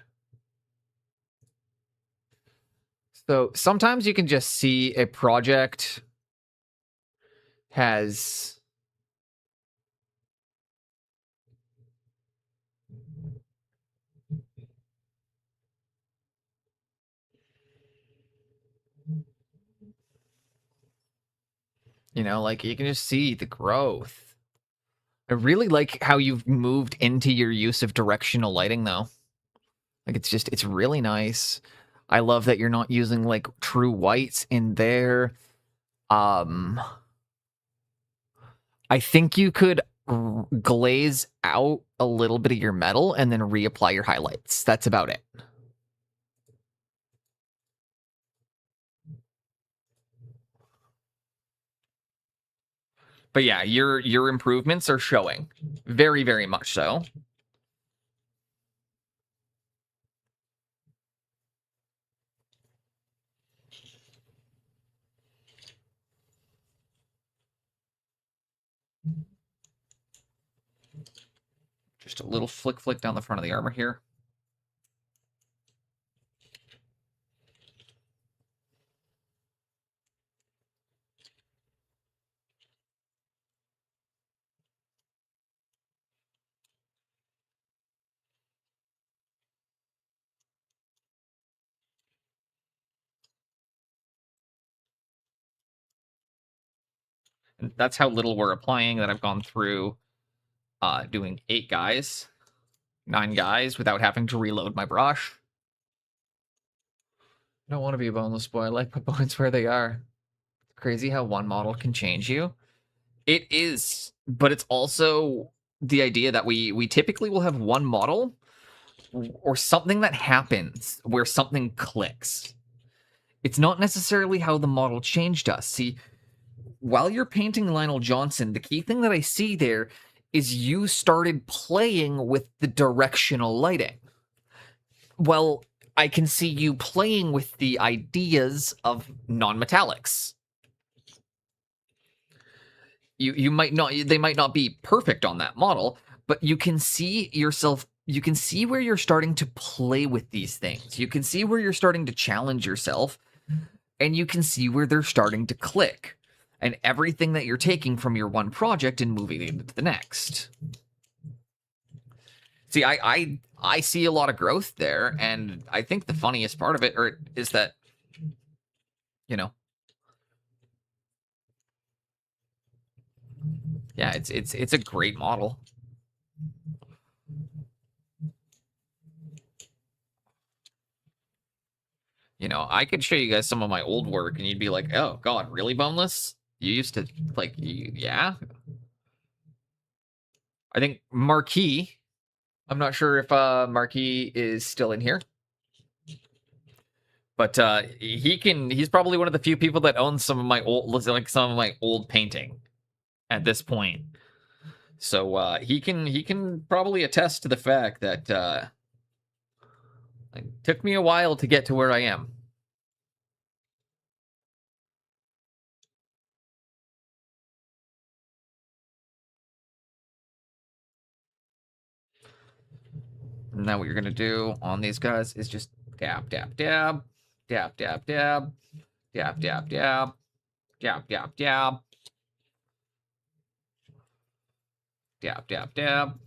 S1: So sometimes you can just see a project has... You know, like you can just see the growth. I really like how you've moved into your use of directional lighting though. Like it's really nice. I love that you're not using like true whites in there. I think you could glaze out a little bit of your metal and then reapply your highlights. That's about it. But yeah, your improvements are showing. Very, very much so. Just a little flick down the front of the armor here. And that's how little we're applying, that I've gone through doing 8 guys, 9 guys without having to reload my brush. I don't want to be a boneless boy. I like my bones where they are. It's crazy how one model can change you. It is, but it's also the idea that we typically will have one model or something that happens where something clicks. It's not necessarily how the model changed us. See, while you're painting Lionel Johnson, the key thing that I see there is you started playing with the directional lighting. Well, I can see you playing with the ideas of non-metallics. You might not, they might not be perfect on that model, but you can see yourself, you can see where you're starting to play with these things. You can see where you're starting to challenge yourself, and you can see where they're starting to click. And everything that you're taking from your one project and moving it into the next. See, I see a lot of growth there, and I think the funniest part of it is that, you know, yeah, it's a great model. You know, I could show you guys some of my old work, and you'd be like, "Oh God, really, Boneless? You used to like, yeah."
S2: I think Marquis. I'm not sure if Marquis is still in here. But he's probably one of the few people that owns some of my old painting at this point. So he can probably attest to the fact that it took me a while to get to where I am. Now what you're gonna do on these guys is just dab, dab, dab, dab, dab, dab, dab, dab, dab, dab, dab, dab, dab, dab, dab.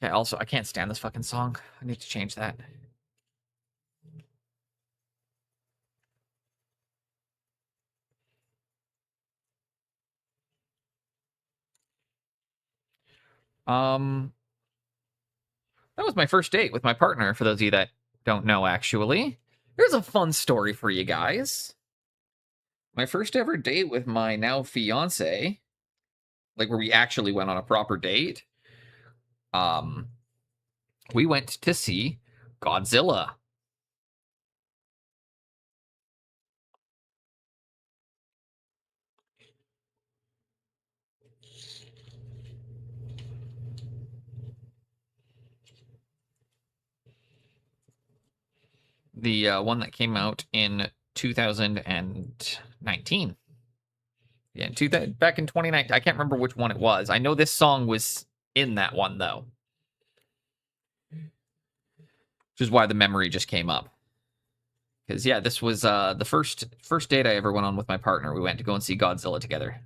S2: Okay, also, I can't stand this fucking song. I need to change that. That was my first date with my partner, for those of you that don't know, actually. Here's a fun story for you guys. My first ever date with my now fiance, like where we actually went on a proper date, we went to see Godzilla. The one that came out in 2019. Yeah, back in 2019. I can't remember which one it was. I know this song was in that one, though. Which is why the memory just came up. Because, yeah, this was the first date I ever went on with my partner. We went to go and see Godzilla together.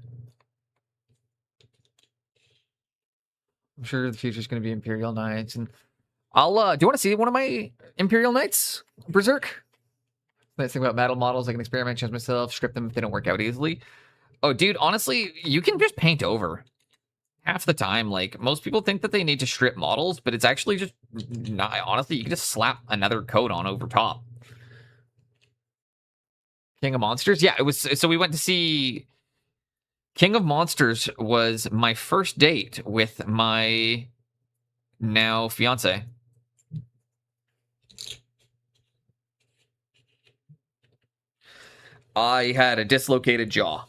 S2: I'm sure the future's going to be Imperial Knights. And I'll, do you want to see one of my Imperial Knights? Berserk? Nice thing about metal models, I can experiment, change myself, script them if they don't work out easily. Oh, dude, honestly, you can just paint over. Half the time, like, most people think that they need to strip models, but it's actually just not. Honestly, you can just slap another coat on over top. King of Monsters? Yeah, it was. So we went to see King of Monsters was my first date with my now fiance. I had a dislocated jaw.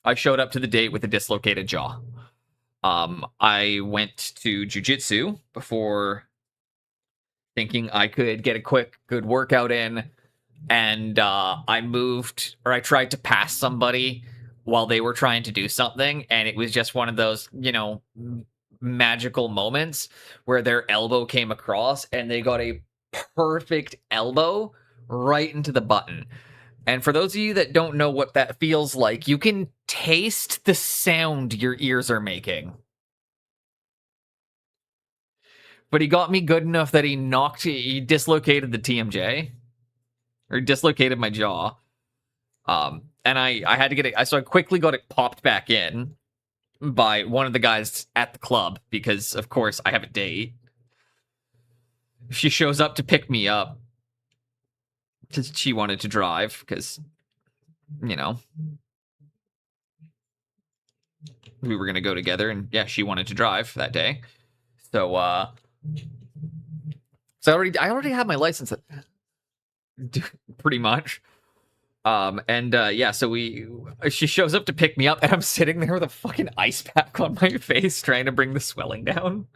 S2: I showed up to the date with a dislocated jaw. I went to jiu-jitsu before thinking I could get a quick, good workout in. And I tried to pass somebody while they were trying to do something. And it was just one of those, magical moments where their elbow came across and they got a perfect elbow right into the button. And for those of you that don't know what that feels like, you can taste the sound your ears are making. But he got me good enough that he dislocated the TMJ. Or dislocated my jaw. And I had to get it. So I quickly got it popped back in by one of the guys at the club because, of course, I have a date. She shows up to pick me up because she wanted to drive because, we were going to go together. And yeah, she wanted to drive that day. So I already have my license pretty much. So she shows up to pick me up and I'm sitting there with a fucking ice pack on my face trying to bring the swelling down.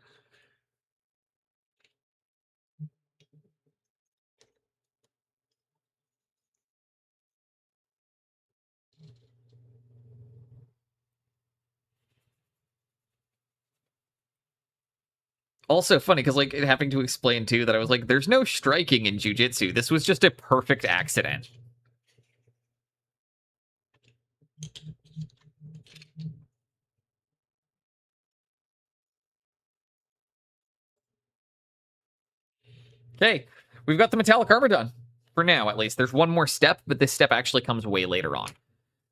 S2: Also funny because having to explain too that I was like, there's no striking in jiu-jitsu. This was just a perfect accident. Okay, we've got the metallic armor done. For now, at least. There's one more step, but this step actually comes way later on.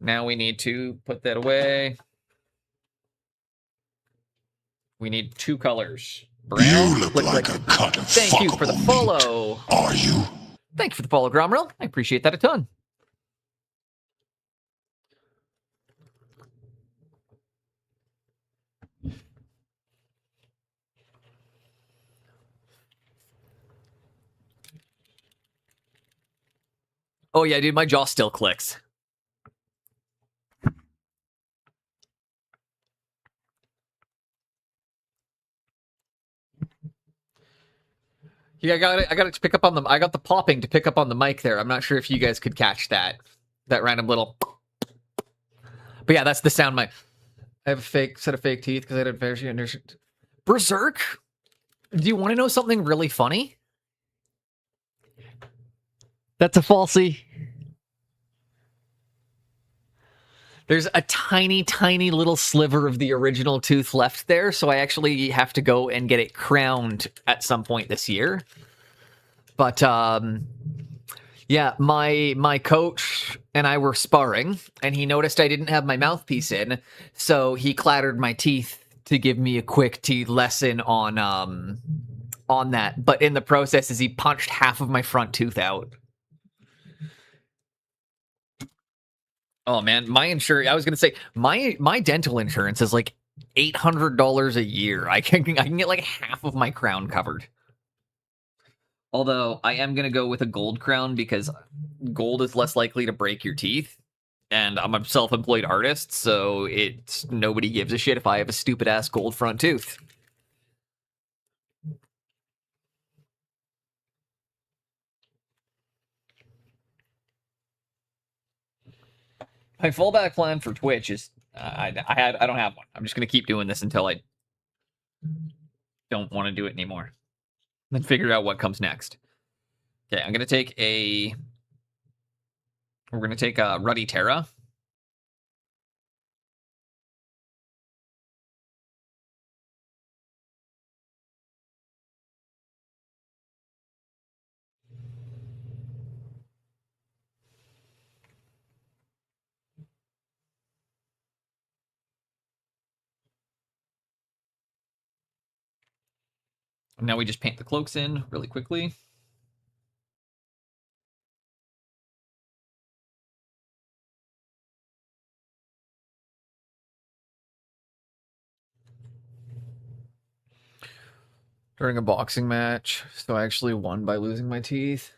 S2: Now we need to put that away. We need 2 colors. Brown.
S5: You look like a cut of
S1: Thank you for the
S5: fuckable
S1: follow.
S5: meat. Are you?
S1: Thank you for the follow, Gromrel. I appreciate that a ton. Oh yeah, dude, my jaw still clicks. Yeah, I got it to pick up on I got the popping to pick up on the mic there. I'm not sure if you guys could catch that random little. But yeah, that's the sound. I have a fake set of fake teeth because I had a Berserk. Do you want to know something really funny? That's a falsie. There's a tiny, tiny little sliver of the original tooth left there, so I actually have to go and get it crowned at some point this year. But yeah, my coach and I were sparring, and he noticed I didn't have my mouthpiece in, so he clattered my teeth to give me a quick teeth lesson on that. But in the process, he punched half of my front tooth out. Oh man, my insurance. I was gonna say my dental insurance is like $800 a year. I can get like half of my crown covered. Although I am gonna go with a gold crown because gold is less likely to break your teeth, and I'm a self-employed artist, so nobody gives a shit if I have a stupid ass gold front tooth. My fallback plan for Twitch is I don't have one. I'm just gonna keep doing this until I don't want to do it anymore. Then figure out what comes next. Okay, I'm gonna take we're gonna take a Ruddy Terra. Now we just paint the cloaks in really quickly. During a boxing match, so I actually won by losing my teeth.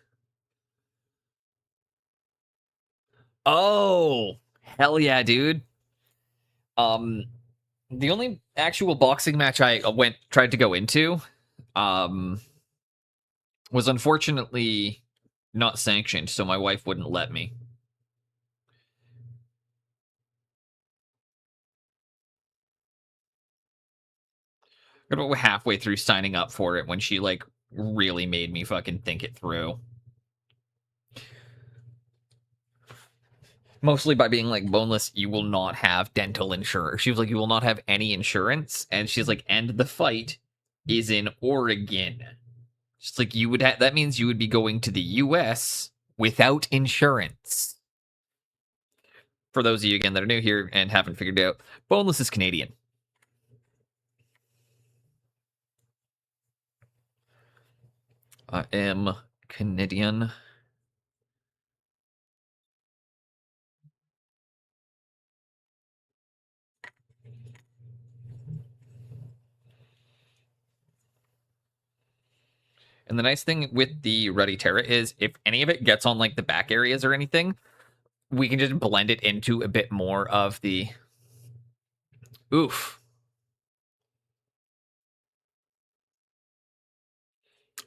S1: Oh, hell yeah, dude. The only actual boxing match I tried to go into, was unfortunately not sanctioned, so my wife wouldn't let me. About halfway through signing up for it when she like really made me fucking think it through. Mostly by being like, Boneless, you will not have dental insurance. She was like, you will not have any insurance. And she's like, and the fight is in Oregon. She's like, you would that means you would be going to the US without insurance. For those of you again that are new here and haven't figured it out, Boneless is Canadian. I am Canadian. And the nice thing with the Ruddy Terra is if any of it gets on like the back areas or anything, we can just blend it into a bit more of the oof.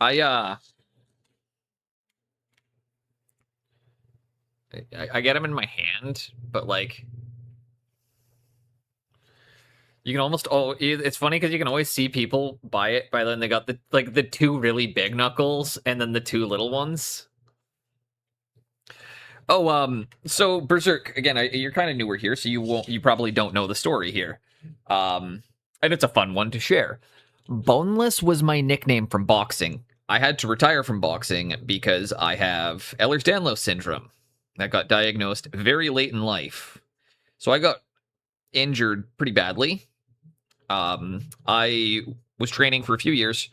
S1: I get them in my hand, but like you can almost it's funny because you can always see people buy it by then they got the 2 really big knuckles and then the 2 little ones. Oh, so Berserk again. You're kind of newer here, so you probably don't know the story here. And it's a fun one to share. Boneless was my nickname from boxing. I had to retire from boxing because I have Ehlers-Danlos syndrome that got diagnosed very late in life.
S2: So I got injured pretty badly. I was training for a few years.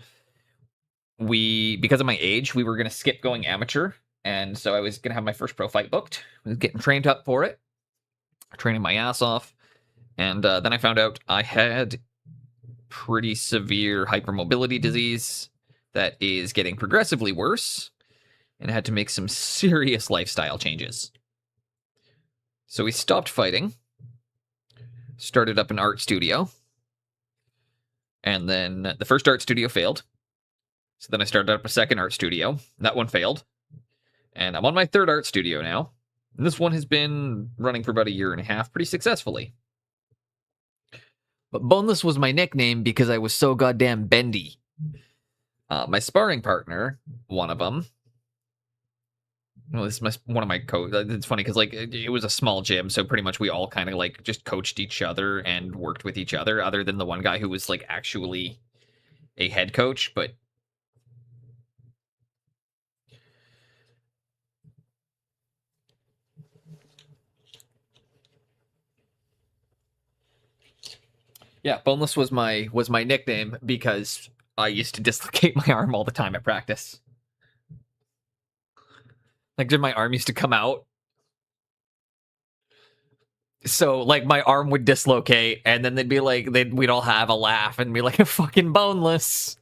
S2: Because of my age, we were going to skip going amateur. And so I was going to have my first pro fight booked. I was getting trained up for it, training my ass off. And then I found out I had pretty severe hypermobility disease that is getting progressively worse. And I had to make some serious lifestyle changes. So we stopped fighting, started up an art studio. And then the first art studio failed. So then I started up a second art studio. That one failed. And I'm on my third art studio now. And this one has been running for about a year and a half pretty successfully.
S3: But Boneless was my nickname because I was so goddamn bendy.
S2: My sparring partner, one of them. Well, this is one of my it's funny because like it was a small gym, so pretty much we all kind of like just coached each other and worked with each other than the one guy who was like actually a head coach. But yeah, Boneless was my nickname because I used to dislocate my arm all the time at practice. Like, my arm used to come out. So, like, my arm would dislocate, and then they'd be like, we'd all have a laugh and be like, fucking Boneless.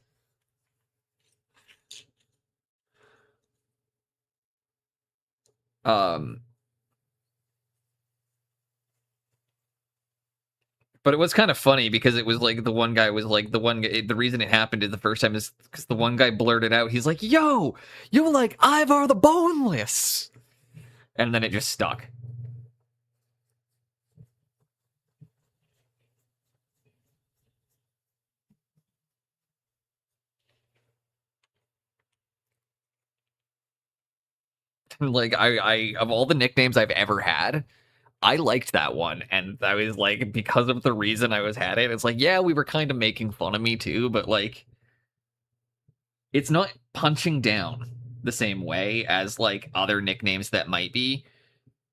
S2: But it was kind of funny because it was like the one guy was like the reason it happened the first time is because the one guy blurted out, he's like, yo, you like Ivar the Boneless. And then it just stuck. Like I of all the nicknames I've ever had, I liked that one, and I was like, because of the reason I was had it, it's like, yeah, we were kind of making fun of me too, but like, it's not punching down the same way as like other nicknames that might be.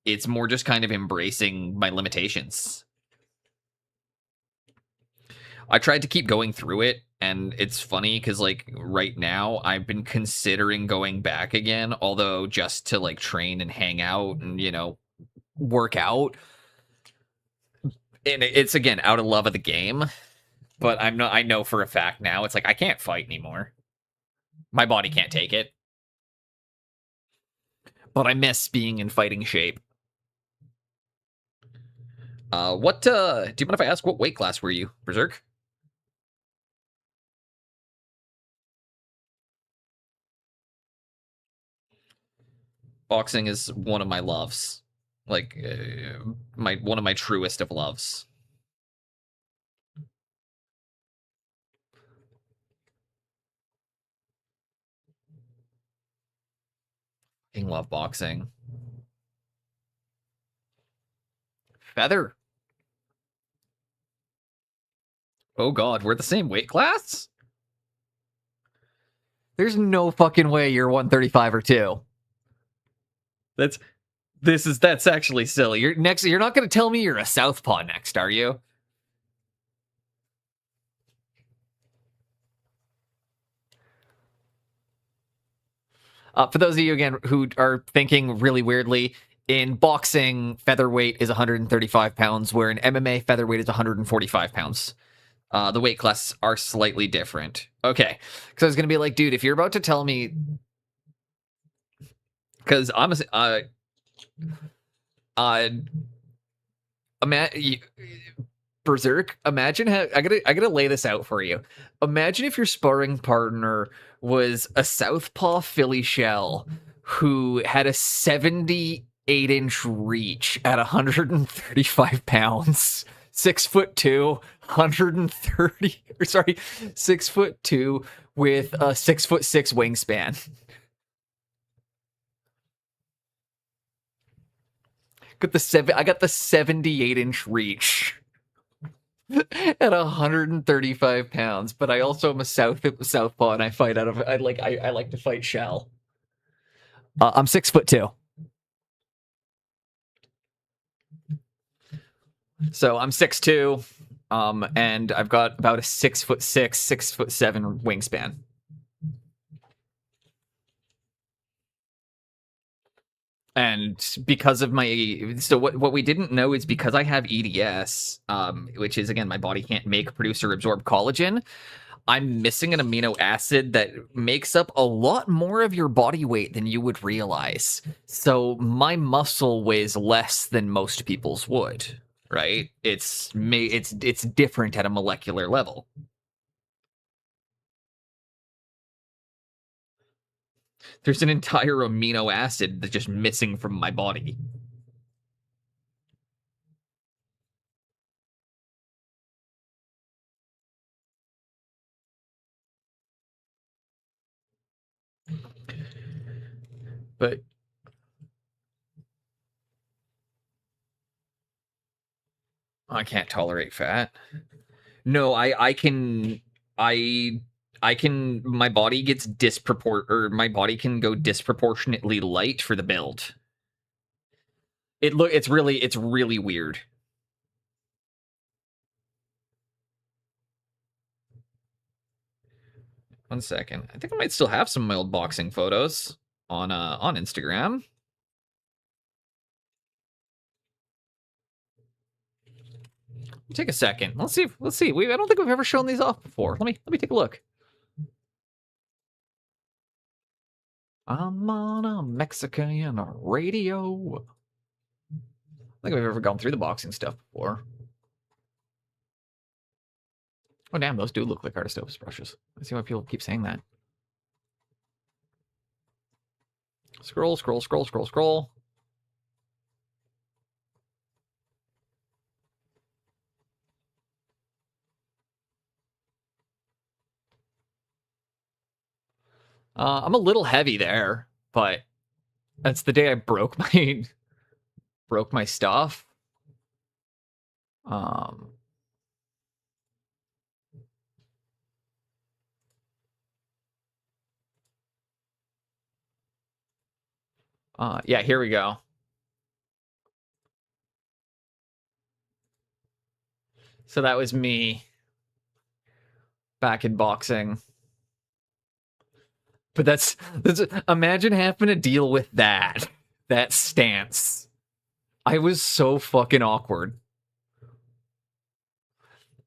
S2: It's more just kind of embracing my limitations. I tried to keep going through it, and it's funny because like right now I've been considering going back again, although just to like train and hang out and work out. And it's again out of love of the game, but I know for a fact now it's like I can't fight anymore. My body can't take it. But I miss being in fighting shape. Do you mind if I ask what weight class were you, Berserk? Boxing is one of my loves. Like one of my truest of loves. I love boxing. Feather. Oh god, we're the same weight class?
S3: There's no fucking way you're 135 or 2.
S2: That's actually silly.
S3: You're not going to tell me you're a southpaw next, are you? For those of you, again, who are thinking really weirdly, in boxing, featherweight is 135 pounds, where in MMA, featherweight is 145 pounds. The weight classes are slightly different. Okay. Because I was going to be like, dude, if you're about to tell me... Because I'm Berserk, imagine how... I gotta lay this out for you. Imagine if your sparring partner was a southpaw Philly shell who had a 78-inch reach at 135 pounds. 6'2", 130, or sorry, 6'2" with a 6'6" wingspan. I got the 78-inch reach at 135 pounds, but I also am a southpaw, and I fight out of. I like to fight shell. I'm 6'2".
S1: So I'm 6'2", and I've got about a 6'6", 6'7" wingspan. And because of so what we didn't know is because I have EDS, which is, again, my body can't make, produce, or absorb collagen, I'm missing an amino acid that makes up a lot more of your body weight than you would realize. So my muscle weighs less than most people's would, right? It's different at a molecular level. There's an entire amino acid that's just missing from my body. But I can't tolerate fat. No, I I can my body gets my body can go disproportionately light for the build. It's really weird. One second. I think I might still have some of my old boxing photos on Instagram. Take a second. Let's see. I don't think we've ever shown these off before. Let me take a look. I'm on a Mexican radio. I don't think we've ever gone through the boxing stuff before. Oh, damn, those do look like Artistopus brushes. I see why people keep saying that. Scroll, scroll, scroll, scroll, scroll. I'm a little heavy there, but that's the day I broke my stuff. Um, yeah, here we go. So that was me back in boxing. But that's imagine having to deal with that stance. I was so fucking awkward.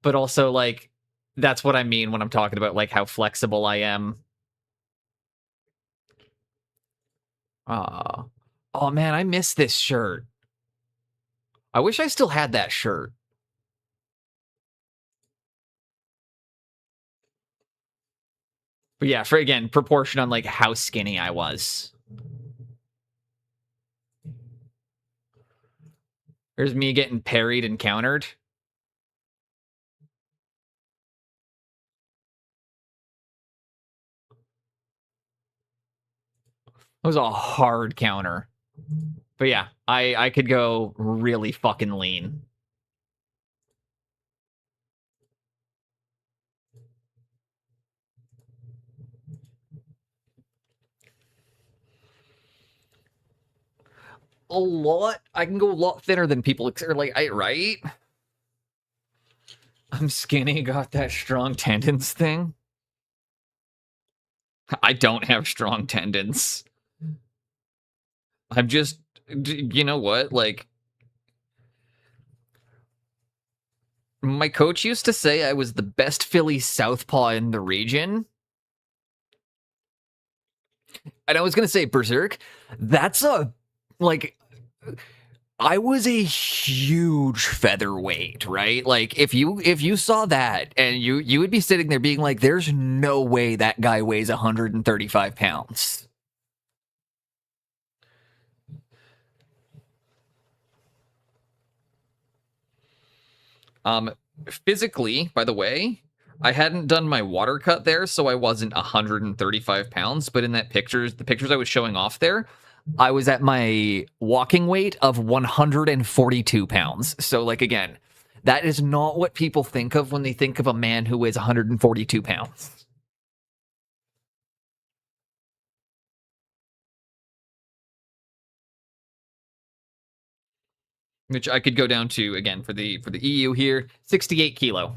S1: But also, like, that's what I mean when I'm talking about, like, how flexible I am. Oh man, I miss this shirt. I wish I still had that shirt. But yeah, for, again, proportion on, like, how skinny I was. There's me getting parried and countered. It was a hard counter. But yeah, I could go really fucking lean. A lot. I can go a lot thinner than people are like, right? I'm skinny, got that strong tendons thing. I don't have strong tendons. I'm just, you know what? Like, my coach used to say I was the best Philly southpaw in the region. And I was going to say, Berserk, that's like, I was a huge featherweight, right? Like, if you saw that, and you would be sitting there being like, there's no way that guy weighs 135 pounds. Physically, by the way, I hadn't done my water cut there, so I wasn't 135 pounds. But in the pictures I was showing off there, I was at my walking weight of 142 pounds. So, like, again, that is not what people think of when they think of a man who weighs 142 pounds.
S2: which I could go down to again for the EU here, 68 kilo.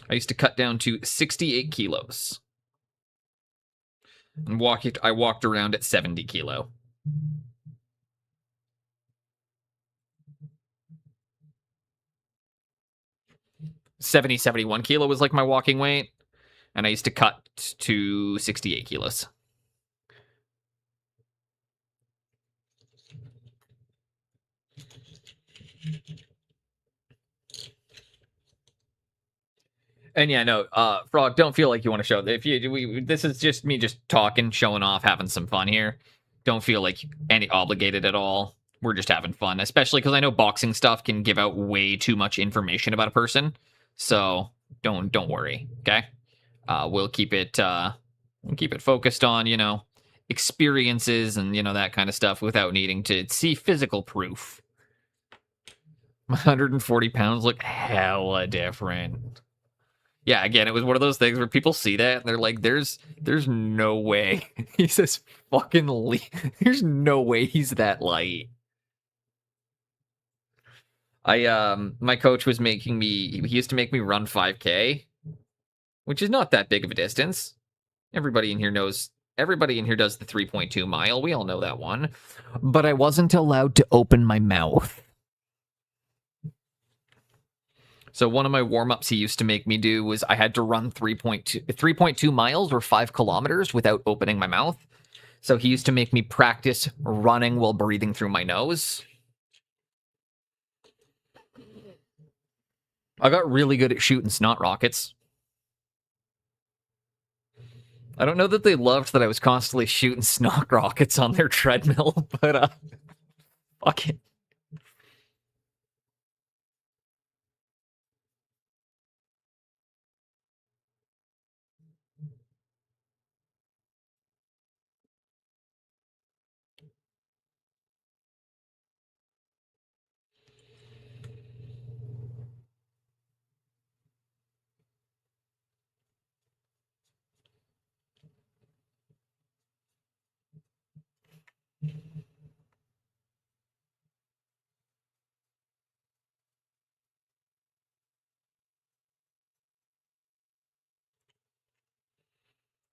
S2: I used to cut down to 68 kilos. And I walked around at 70 kilo. $71 kilo was like my walking weight, and I used to cut to 68 kilos. And yeah, no, Frog, don't feel like you want to show. If this is just me just talking, showing off, having some fun here. Don't feel like any obligated at all. We're just having fun, especially because I know boxing stuff can give out way too much information about a person. So don't worry, okay? We'll keep it focused on experiences and that kind of stuff without needing to see physical proof. 140 pounds look hella different. Yeah, again, it was one of those things where people see that and they're like, "There's no way he's this fucking there's no way he's that light." My coach was making me. He used to make me run 5K, which is not that big of a distance. Everybody in here knows. Everybody in here does the 3.2 mile. We all know that one. But I wasn't allowed to open my mouth. So one of my warm-ups he used to make me do was I had to run 3.2 miles or 5 kilometers without opening my mouth. So he used to make me practice running while breathing through my nose. I got really good at shooting snot rockets. I don't know that they loved that I was constantly shooting snot rockets on their treadmill, but fuck it.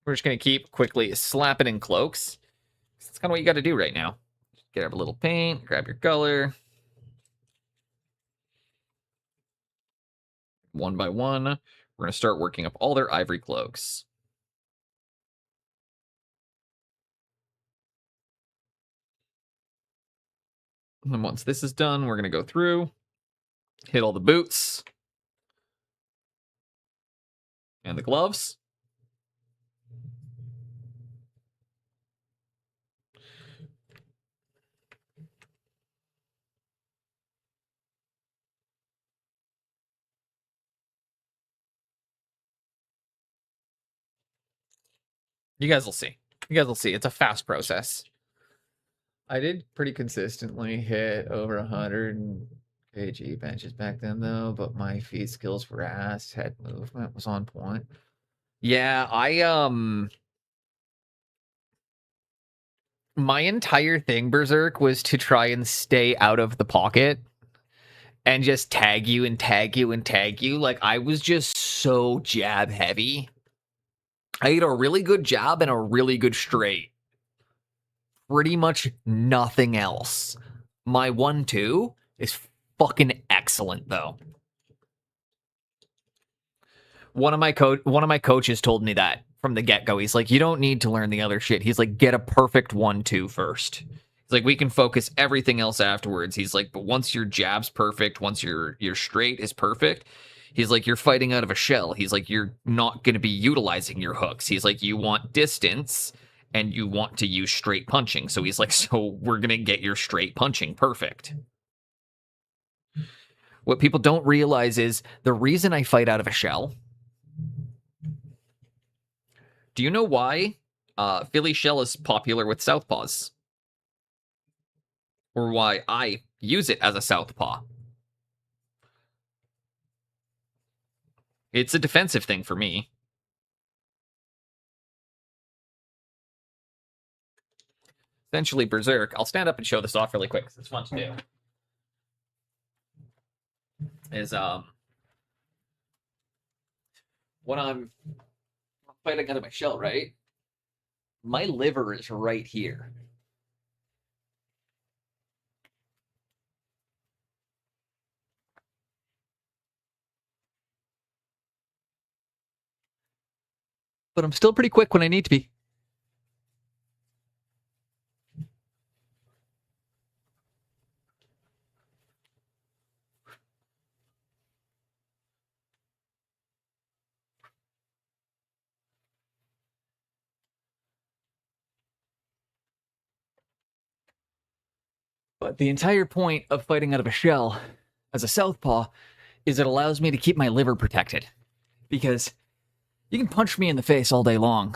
S2: We're just going to keep quickly slapping in cloaks. That's kind of what you got to do right now. Get a little paint, grab your color. One by one, we're going to start working up all their ivory cloaks. And then once this is done, we're going to go through, hit all the boots and the gloves. You guys will see. You guys will see. It's a fast process. I did pretty consistently hit over 100 kg benches back then, though, but my feet skills for ass, head movement was on point. Yeah, my entire thing, Berserk, was to try and stay out of the pocket and just tag you and tag you and tag you. Like, I was just so jab heavy. I ate a really good jab and a really good straight. Pretty much nothing else. My 1-2 is fucking excellent, though. One of my coaches told me that from the get-go. He's like, you don't need to learn the other shit. He's like, get a perfect 1-2 first. He's like, we can focus everything else afterwards. He's like, but once your jab's perfect, once your straight is perfect, he's like, you're fighting out of a shell. He's like, you're not going to be utilizing your hooks. He's like, you want distance and you want to use straight punching. So he's like, so we're going to get your straight punching perfect. What people don't realize is the reason I fight out of a shell. Do you know why Philly shell is popular with southpaws? Or why I use it as a southpaw? It's a defensive thing for me. essentially Berserk. I'll stand up and show this off really quick because it's fun to do. Is when I'm fighting out of my shell, right? My liver is right here. But I'm still pretty quick when I need to be. But the entire point of fighting out of a shell as a southpaw is it allows me to keep my liver protected. Because you can punch me in the face all day long.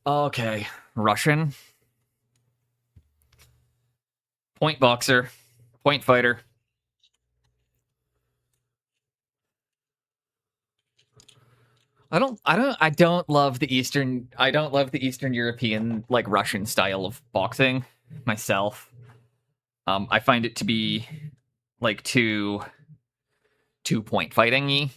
S2: Okay, Russian. Point boxer. Point fighter. I don't love the Eastern European, like, Russian style of boxing myself. I find it to be like too point fighting-y.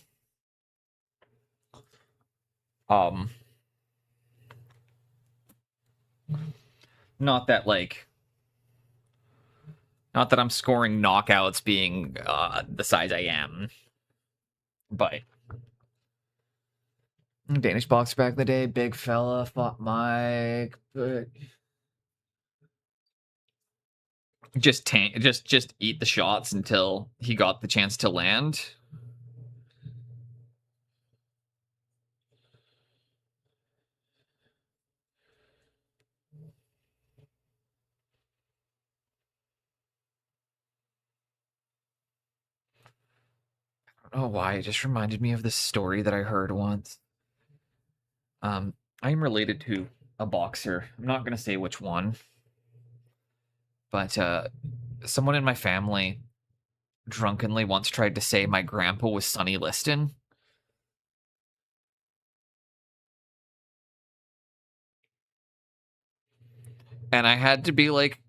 S2: Not that I'm scoring knockouts being the size I am, but Danish boxer back in the day, big fella, fought Mike, but just eat the shots until he got the chance to land. I don't know why, it just reminded me of this story that I heard once. I am related to a boxer. I'm not going to say which one. But someone in my family drunkenly once tried to say my grandpa was Sonny Liston. And I had to be like,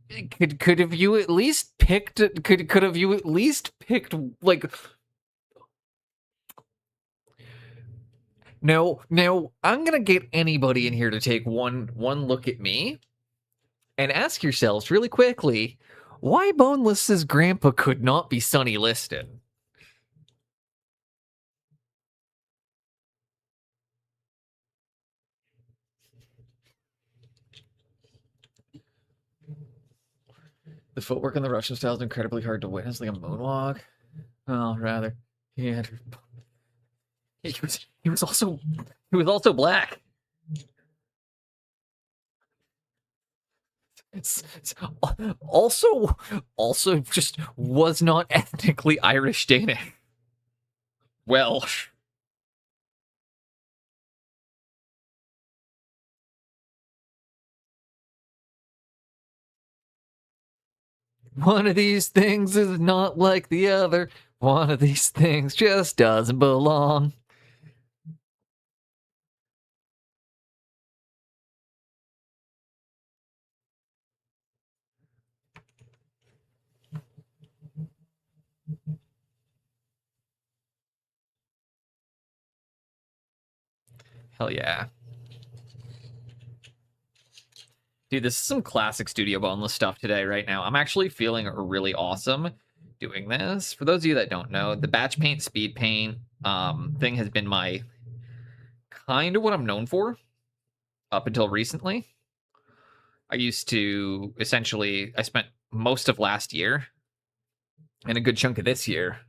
S2: could have you at least picked like, no, I'm gonna get anybody in here to take one look at me and ask yourselves really quickly why Boneless's grandpa could not be Sonny Liston. The footwork in the Russian style is incredibly hard to witness, like a moonwalk. Oh, rather, he was also black. It's also just was not ethnically Irish Danish. Welsh. One of these things is not like the other. One of these things just doesn't belong. Hell yeah. Dude, this is some classic Studio Boneless stuff today, right now. I'm actually feeling really awesome doing this. For those of you that don't know, the batch paint, speed paint thing has been my kind of what I'm known for up until recently. I used to I spent most of last year and a good chunk of this year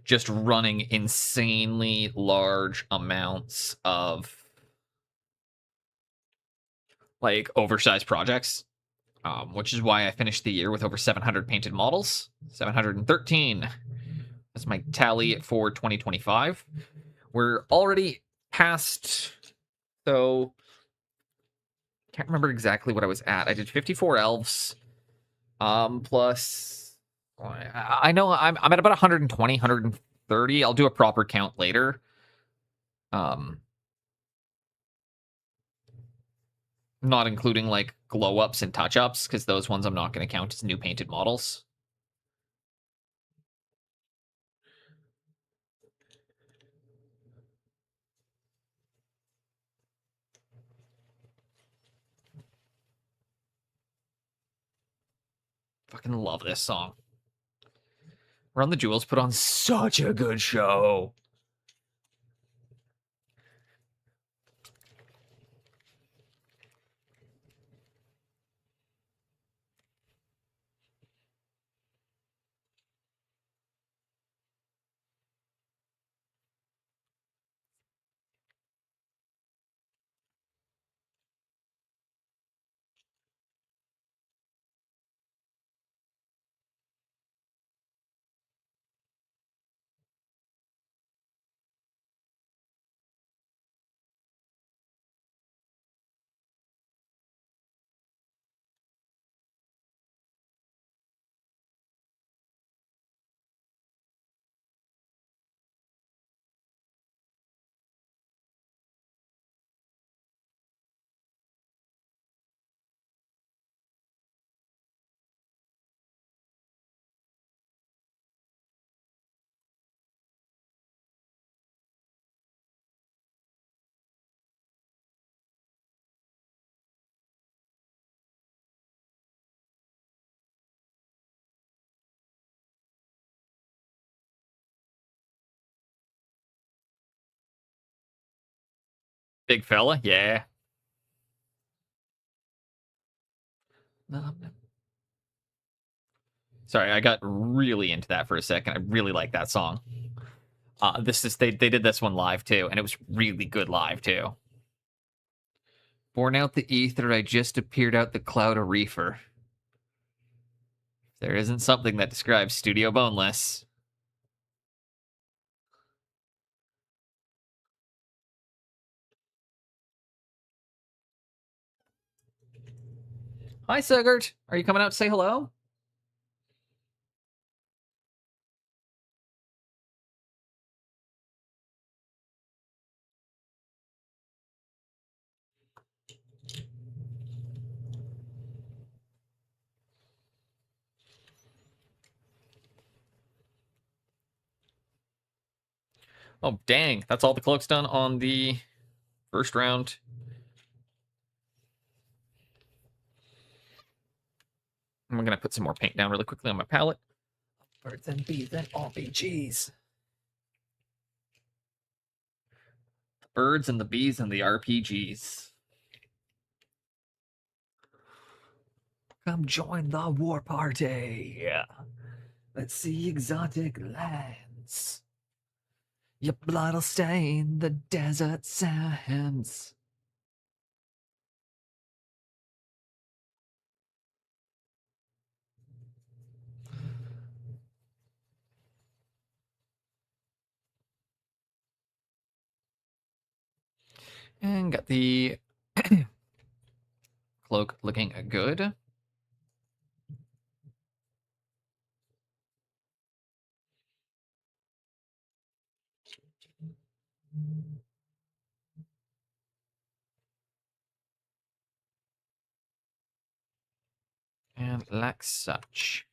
S2: just running insanely large amounts of like oversized projects, which is why I finished the year with over 700 painted models. 713. That's my tally for 2025. We're already past, so can't remember exactly what I was at. I did 54 elves, plus I know I'm at about 120, 130. I'll do a proper count later. Not including like glow ups and touch ups, because those ones I'm not going to count as new painted models. Fucking love this song. Run the Jewels put on such a good show. Big fella, yeah. Sorry, I got really into that for a second. I really like that song. They did this one live too, and it was really good live too.
S1: Born out the ether, I just appeared out the cloud of reefer.
S2: There isn't something that describes Studio Boneless. Hi, Sigurd. Are you coming out to say hello? Oh, dang. That's all the cloak's done on the first round. I'm going to put some more paint down really quickly on my palette.
S3: Birds and bees and RPGs.
S2: The birds and the bees and the RPGs.
S3: Come join the war party. Let's see exotic lands. Your blood'll stain the desert sands.
S2: And got the cloak looking good. And like such.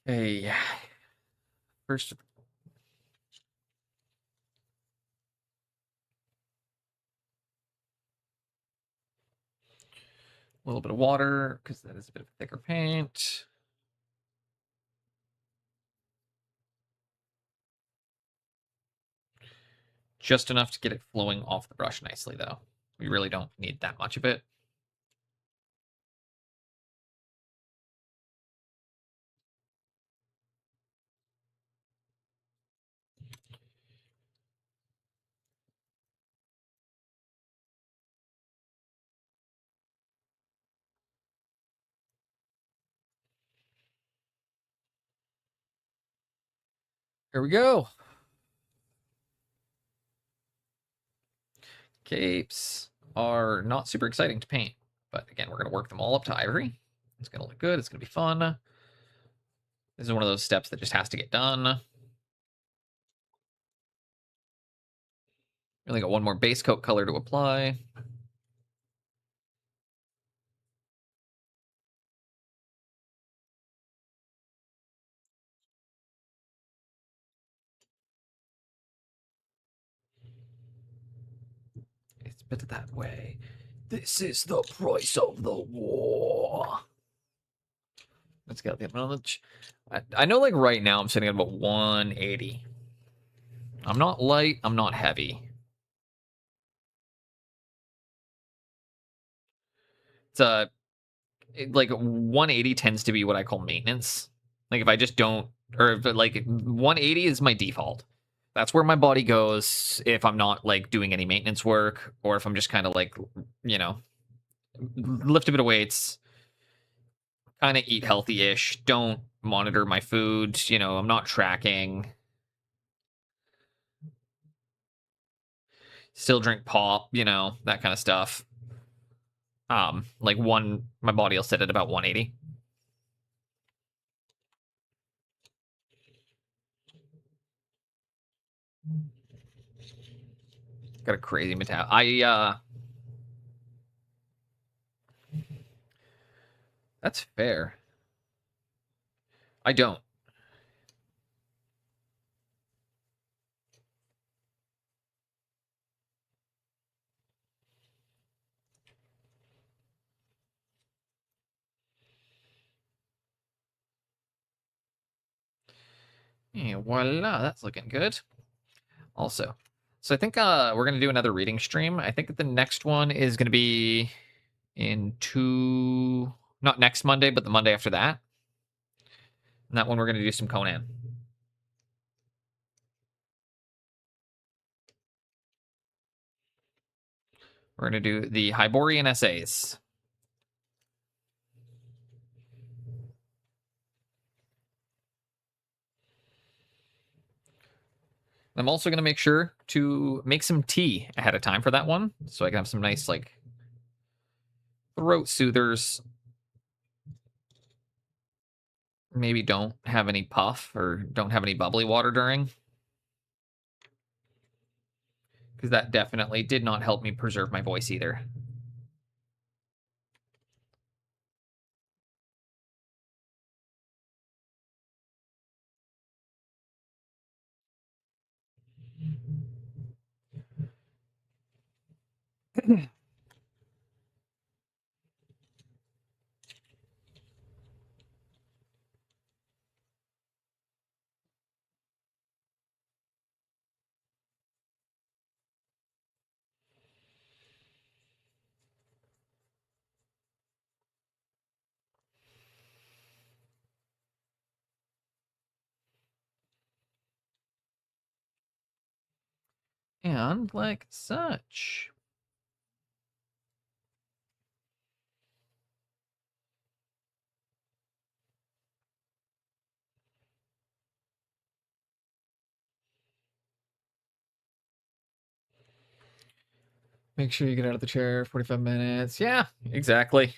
S2: Hey, first, a little bit of water because that is a bit of a thicker paint. Just enough to get it flowing off the brush nicely, though. We really don't need that much of it. Here we go. Capes are not super exciting to paint, but again, we're going to work them all up to ivory. It's going to look good. It's going to be fun. This is one of those steps that just has to get done. Only got one more base coat color to apply. It's better that way. This is the price of the war. Let's get the knowledge. I know, like, right now I'm sitting at about 180. I'm not light, I'm not heavy. It's like 180 tends to be what I call maintenance. Like if I just don't, or if, like 180 is my default. That's where my body goes if I'm not like doing any maintenance work, or if I'm just kind of like, you know, lift a bit of weights, kind of eat healthy-ish, don't monitor my food, you know, I'm not tracking. Still drink pop, you know, that kind of stuff. Like my body will sit at about 180. Got a crazy metal. That's fair. I don't. And voila, that's looking good. Also, so I think we're gonna do another reading stream. I think that the next one is gonna be not next Monday, but the Monday after that. And that one we're gonna do some Conan. We're gonna do the Hyborian essays. I'm also gonna make sure to make some tea ahead of time for that one, so I can have some nice like throat soothers. Maybe don't have any puff or don't have any bubbly water during, because that definitely did not help me preserve my voice either. And like such. Make sure you get out of the chair 45 minutes. Yeah, exactly.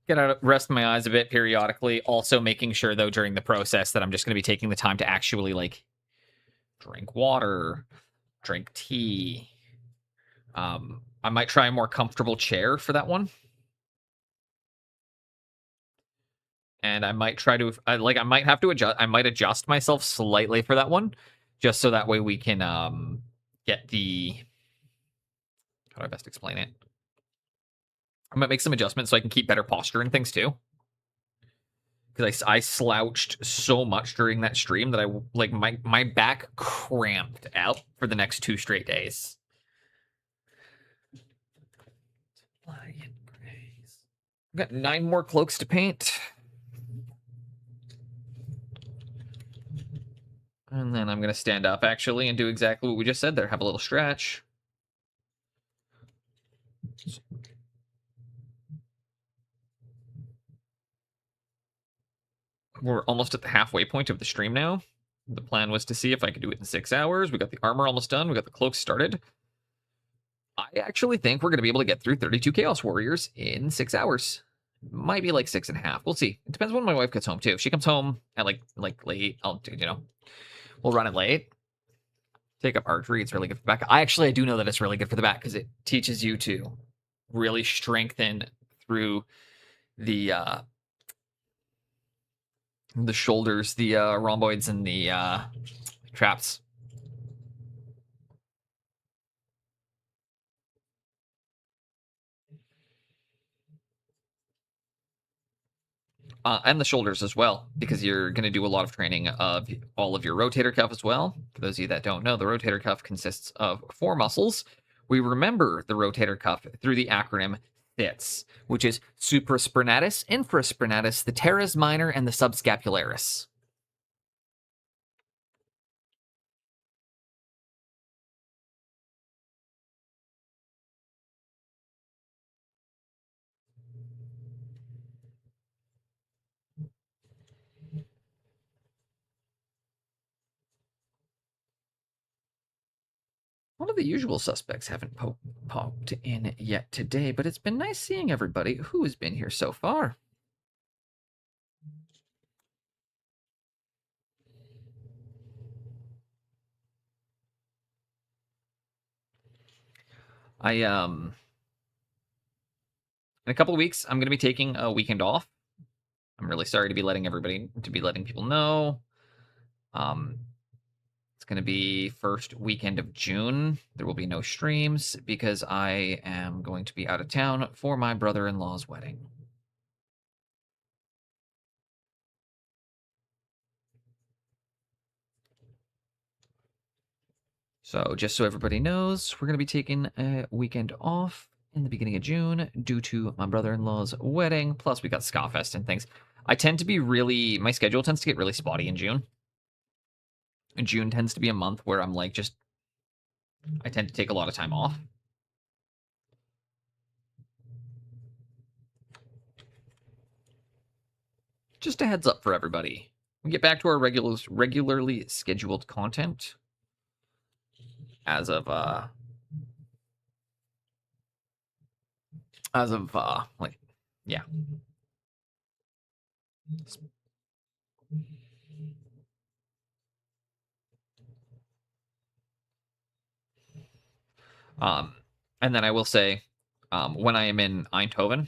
S2: Get out, rest my eyes a bit periodically. Also making sure though during the process that I'm just going to be taking the time to actually like drink water, drink tea. I might try a more comfortable chair for that one. And I might try to I might have to adjust. I might adjust myself slightly for that one, just so that way we can get the, how do I best explain it? I might make some adjustments so I can keep better posture and things too. Because I slouched so much during that stream that I like my back cramped out for the next 2 straight days. I've got 9 more cloaks to paint. And then I'm going to stand up, actually, and do exactly what we just said there. Have a little stretch. we're almost at the halfway point of the stream now. The plan was to see if I could do it in 6 hours. We got the armor almost done. We got the cloaks started. I actually think we're going to be able to get through 32 Chaos Warriors in 6 hours. Might be like 6.5. We'll see. It depends when my wife gets home too. If she comes home at like late, I'll do, we'll run it late. Take up archery. It's really good for the back. I do know that it's really good for the back because it teaches you to really strengthen through the shoulders, the rhomboids, and the traps. And the shoulders as well, because you're going to do a lot of training of all of your rotator cuff as well. For those of you that don't know, the rotator cuff consists of 4 muscles. We remember the rotator cuff through the acronym SITS, which is supraspinatus, infraspinatus, the teres minor, and the subscapularis. One of the usual suspects haven't popped in yet today, but it's been nice seeing everybody who has been here so far. In a couple of weeks, I'm going to be taking a weekend off. I'm really sorry to be letting people know. It's going to be first weekend of June. There will be no streams because I am going to be out of town for my brother-in-law's wedding. So just so everybody knows, we're going to be taking a weekend off in the beginning of June due to my brother-in-law's wedding. Plus we got Scafest and things. My schedule tends to get really spotty in June. And June tends to be a month where I'm like I tend to take a lot of time off. Just a heads up for everybody. We get back to our regularly scheduled content as of yeah. And then I will say, when I am in Eindhoven,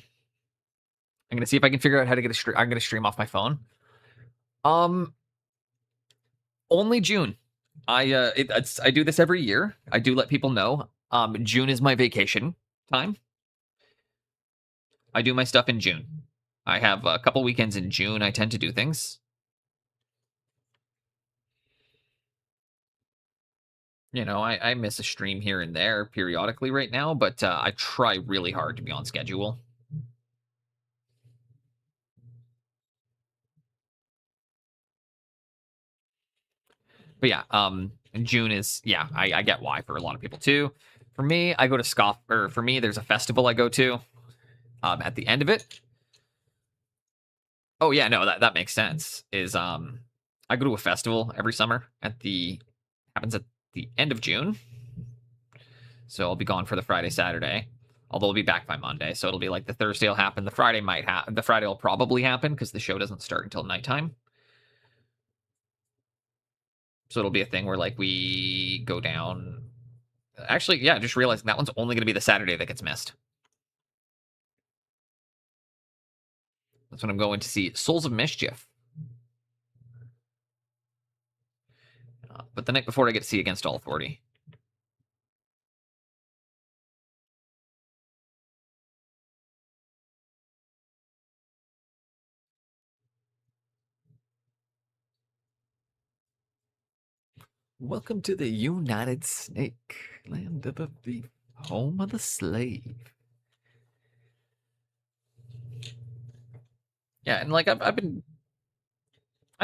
S2: I'm gonna see if I can figure out how to get I'm gonna stream off my phone. Only June. I do this every year. I do let people know. June is my vacation time. I do my stuff in June. I have a couple weekends in June. I tend to do things. I miss a stream here and there periodically right now, but I try really hard to be on schedule. But yeah, June is, I get why for a lot of people too. For me, I go to for me, there's a festival I go to at the end of it. Oh yeah, no, that makes sense. I go to a festival every summer happens at the end of June. So I'll be gone for the Friday, Saturday. Although I'll be back by Monday, so it'll be like the Thursday will happen. The Friday the Friday will probably happen because the show doesn't start until nighttime. So it'll be a thing where we go down. Actually, yeah, just realizing that one's only going to be the Saturday that gets missed. That's when I'm going to see Souls of Mischief. But the night before I get to see Against All Authority. Welcome to the United Snake, land of the thief, home of the slave. Yeah, and I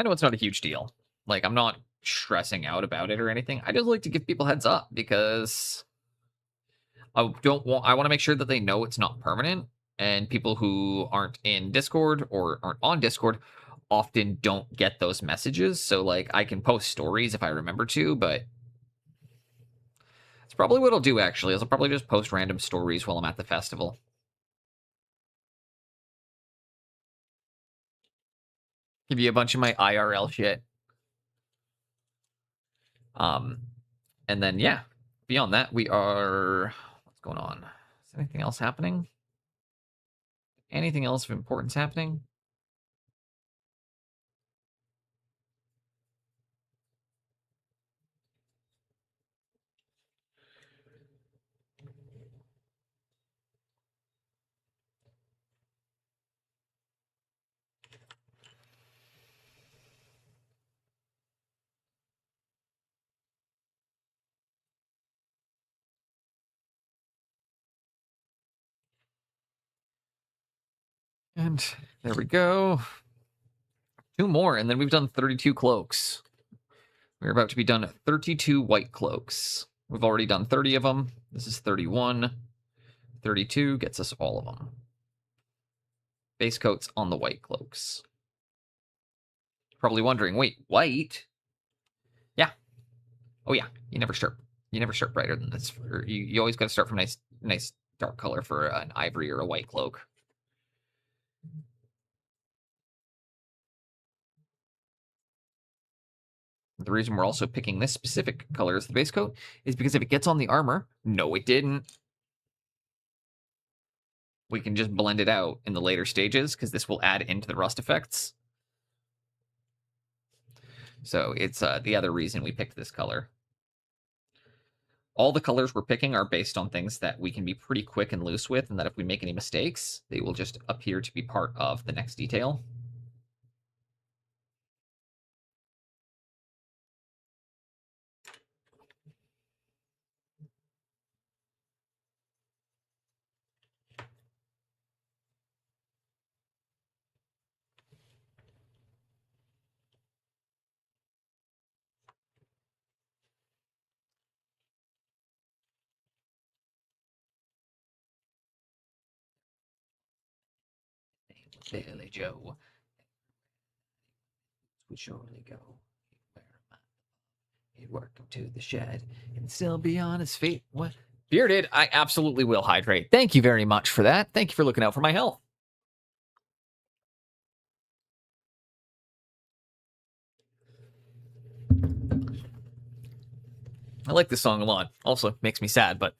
S2: know it's not a huge deal. I'm not stressing out about it or anything. I just like to give people heads up because I want to make sure that they know it's not permanent, and people who aren't in Discord or aren't on Discord often don't get those messages. So, like, I can post stories if I remember to, but it's probably what I'll do, actually, is I'll probably just post random stories while I'm at the festival. Give you a bunch of my IRL shit. And then, yeah, beyond that, we are... What's going on? Is anything else happening? Anything else of importance happening? And there we go. 2 more, and then we've done 32 cloaks. We're about to be done 32 white cloaks. We've already done 30 of them. This is 31. 32 gets us all of them. Base coats on the white cloaks. Probably wondering, wait, white? Yeah. Oh yeah, you never start brighter than this. You always got to start from nice dark color for an ivory or a white cloak. The reason we're also picking this specific color as the base coat is because if it gets on the armor, no, it didn't. We can just blend it out in the later stages because this will add into the rust effects. So it's the other reason we picked this color. All the colors we're picking are based on things that we can be pretty quick and loose with, and that if we make any mistakes, they will just appear to be part of the next detail. Billy Joe would surely go. He'd work him to the shed and still be on his feet. What? Bearded, I absolutely will hydrate. Thank you very much for that. Thank you for looking out for my health. I like this song a lot. Also, makes me sad, but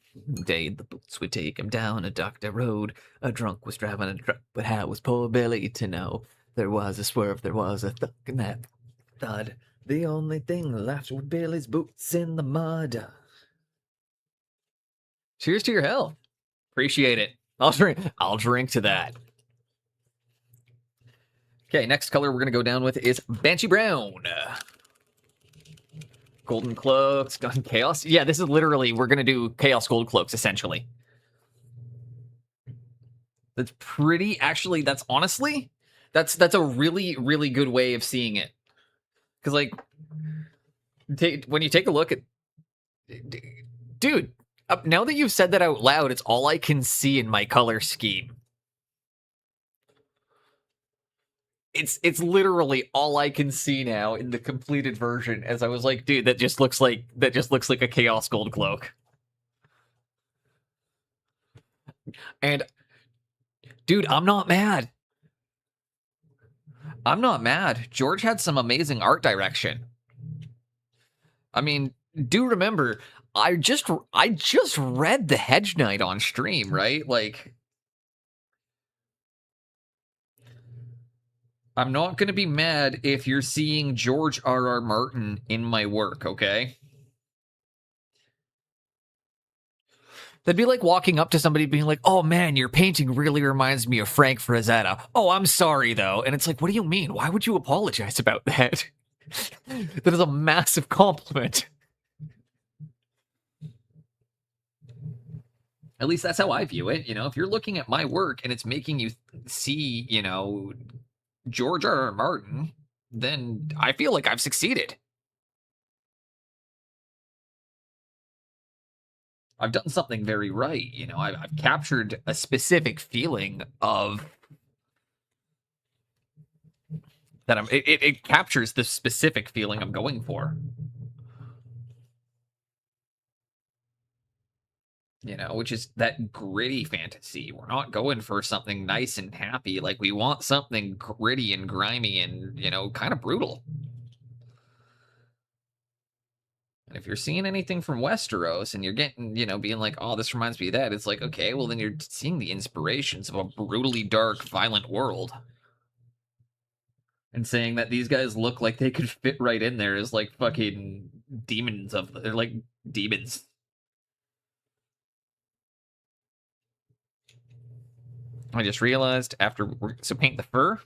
S2: day the boots would take him down a doctor road. A drunk was driving a truck, but how was poor Billy to know? There was a swerve, there was a thunk, and that thud. The only thing left were Billy's boots in the mud. Cheers to your health. Appreciate it. I'll drink to that. Okay, next color we're gonna go down with is Banshee Brown. Golden Cloaks, Gun Chaos. Yeah, this is literally, we're going to do Chaos Gold Cloaks, essentially. That's pretty, actually, that's honestly, that's a really, really good way of seeing it. Because, like, when you take a look at, dude, now that you've said that out loud, it's all I can see in my color scheme. It's literally all I can see now in the completed version. As I was like, dude, that just looks like a Chaos Gold Cloak. And dude, I'm not mad. I'm not mad. George had some amazing art direction. I mean, do remember, I just read The Hedge Knight on stream, right? Like, I'm not going to be mad if you're seeing George R.R. Martin in my work, okay? That'd be like walking up to somebody being like, oh man, your painting really reminds me of Frank Frazetta. Oh, I'm sorry though. And it's like, what do you mean? Why would you apologize about that? That is a massive compliment. At least that's how I view it. You know, if you're looking at my work and it's making you see, you know, George R.R. Martin, then I feel like I've succeeded. I've done something very right. You know, I've captured a specific feeling of that it captures the specific feeling I'm going for. You know, which is that gritty fantasy. We're not going for something nice and happy. Like, we want something gritty and grimy and, you know, kind of brutal. And if you're seeing anything from Westeros and you're getting, you know, being like, oh, this reminds me of that, it's like, okay, well, then you're seeing the inspirations of a brutally dark, violent world. And saying that these guys look like they could fit right in there is like fucking demons they're like demons. I just realized so paint the fur.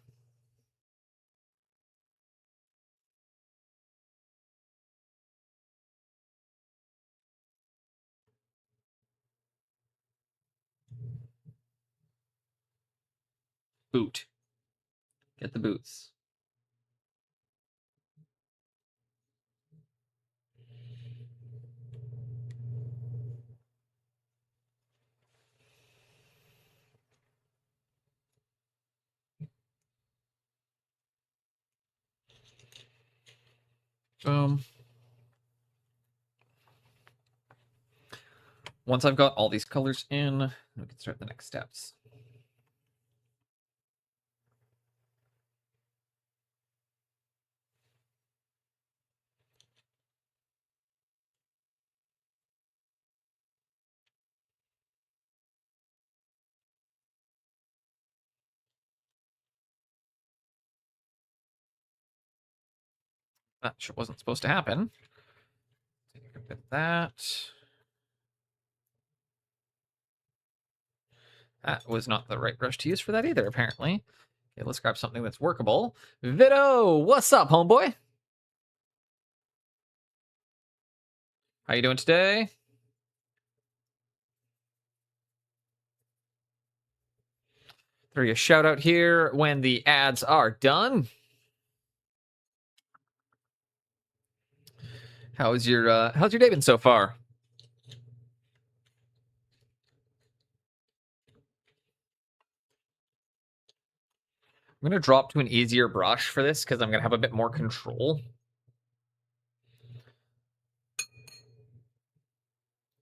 S2: Boot. Get the boots. Boom. Once I've got all these colors in, we can start the next steps. That wasn't supposed to happen. Take a bit of that. That was not the right brush to use for that either, apparently. Okay, let's grab something that's workable. Vito, what's up, homeboy? How you doing today? Throw you a shout out here when the ads are done. How's your day been so far? I'm gonna drop to an easier brush for this because I'm gonna have a bit more control.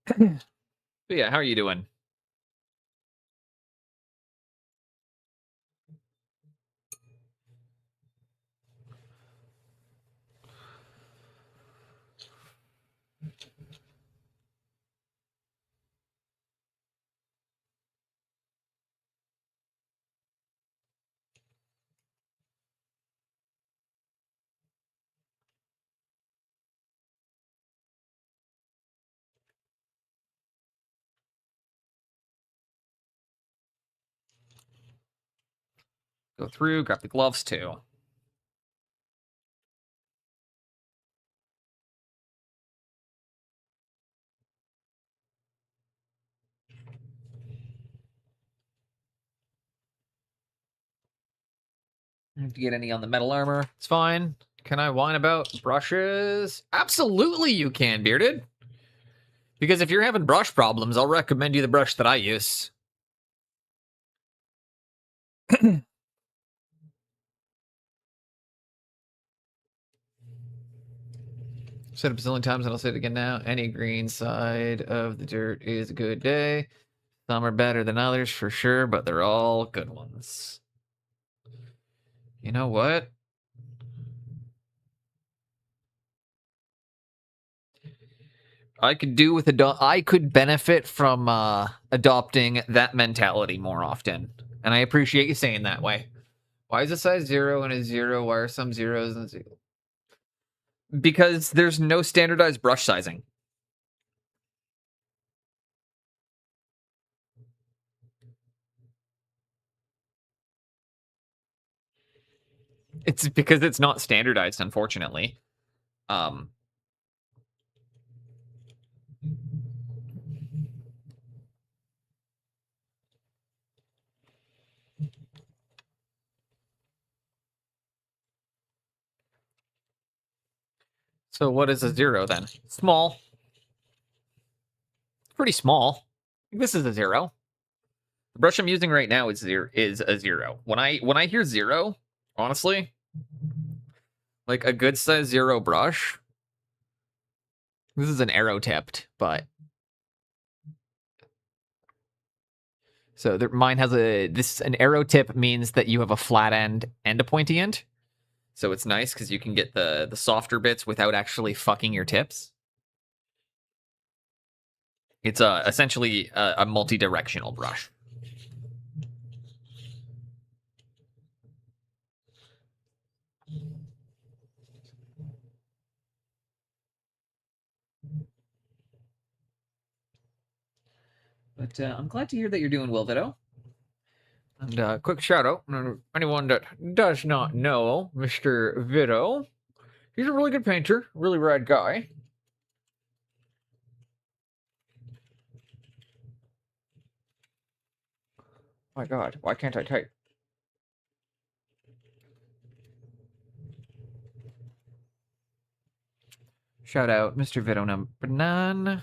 S2: But yeah, how are you doing? Go through, grab the gloves too. If you get any on the metal armor, it's fine. Can I whine about brushes? Absolutely you can, Bearded. Because if you're having brush problems, I'll recommend you the brush that I use. Said it a bazillion times and I'll say it again now. Any green side of the dirt is a good day. Some are better than others for sure, but they're all good ones. You know what? I could do with I could benefit from adopting that mentality more often. And I appreciate you saying that way. Why is a size 0 and a 0? Why are some zeros and 0? Because there's no standardized brush sizing. It's because it's not standardized, unfortunately. So what is a 0 then? Small. Pretty small. This is a 0. The brush I'm using right now is a 0. When I hear 0, honestly, Like a good size zero brush. This is an arrow tipped, but so mine has an arrow tip means that you have a flat end and a pointy end. So it's nice because you can get the softer bits without actually fucking your tips. It's essentially a multi-directional brush. But I'm glad to hear that you're doing well, Vito. And quick shout out to anyone that does not know Mr. Vito. He's a really good painter, really rad guy. My God, why can't I type? Shout out, Mr. Vito number 9.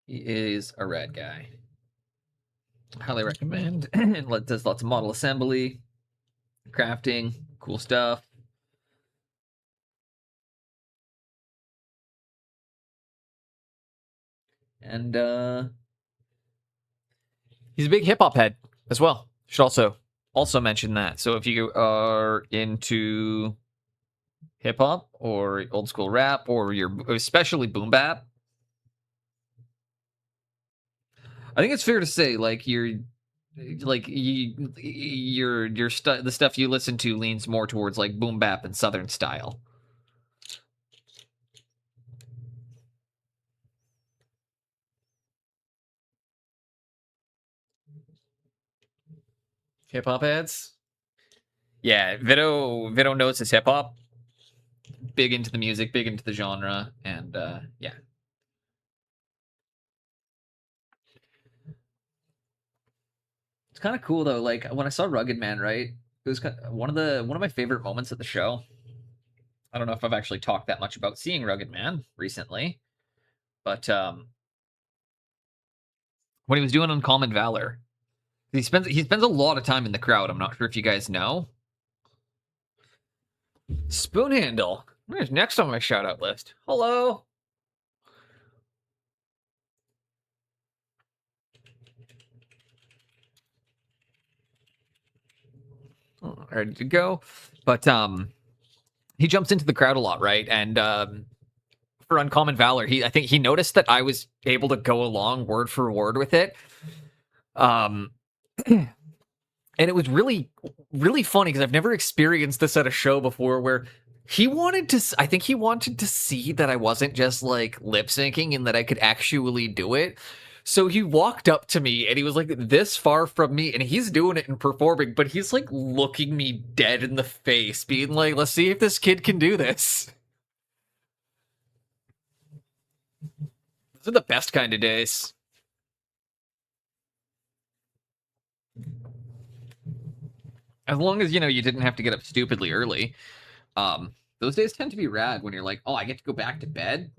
S2: He is a rad guy. Highly recommend. And does lots of model assembly, crafting, cool stuff. And he's a big hip hop head as well. Should also mention that. So if you are into hip hop or old school rap or you're especially boom bap, I think it's fair to say like the stuff you listen to leans more towards like boom bap and southern style. Hip hop heads? Yeah, Vito knows his hip hop. Big into the music, big into the genre, and yeah. It's kind of cool though. Like when I saw Rugged Man, right? It was one of my favorite moments of the show. I don't know if I've actually talked that much about seeing Rugged Man recently, but when he was doing Uncommon Valor, he spends a lot of time in the crowd. I'm not sure if you guys know. Spoon Handle. Where's next on my shout out list? Hello. Ready to go. But he jumps into the crowd a lot, right? And for Uncommon Valor, I think he noticed that I was able to go along word for word with it. And it was really, really funny because I've never experienced this at a show before where I think he wanted to see that I wasn't just like lip syncing and that I could actually do it. So he walked up to me and he was like this far from me and he's doing it and performing, but he's like looking me dead in the face, being like, let's see if this kid can do this. Those are the best kind of days. As long as, you didn't have to get up stupidly early. Those days tend to be rad when you're like, oh, I get to go back to bed.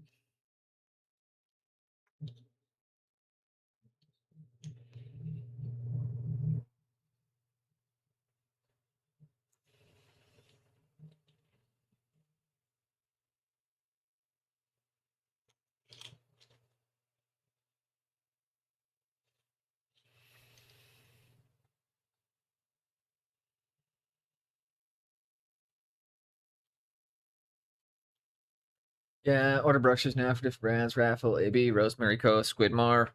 S2: Yeah, order brushes now for different brands. Raffle, AB, Rosemary Co, Squidmar.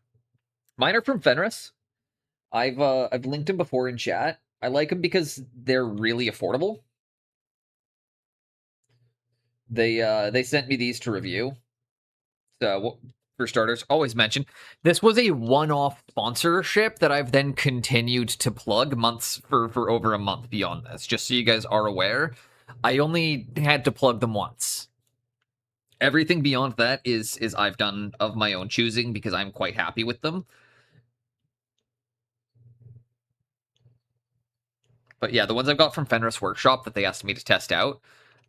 S2: Mine are from Fenris. I've linked them before in chat. I like them because they're really affordable. They sent me these to review. So for starters, always mention this was a one-off sponsorship that I've then continued to plug months for over a month beyond this. Just so you guys are aware, I only had to plug them once. Everything beyond that is I've done of my own choosing because I'm quite happy with them. But yeah, the ones I've got from Fenris Workshop that they asked me to test out,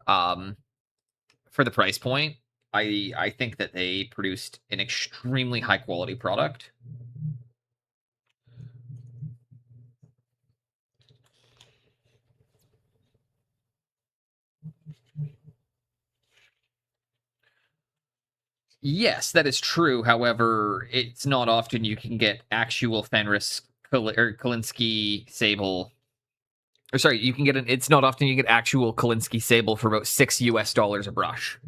S2: for the price point, I think that they produced an extremely high quality product. Yes, that is true. However, it's not often you can get actual Fenris or Kalinsky Sable. Or sorry, you can get it's not often you get actual Kalinsky Sable for about $6 a brush.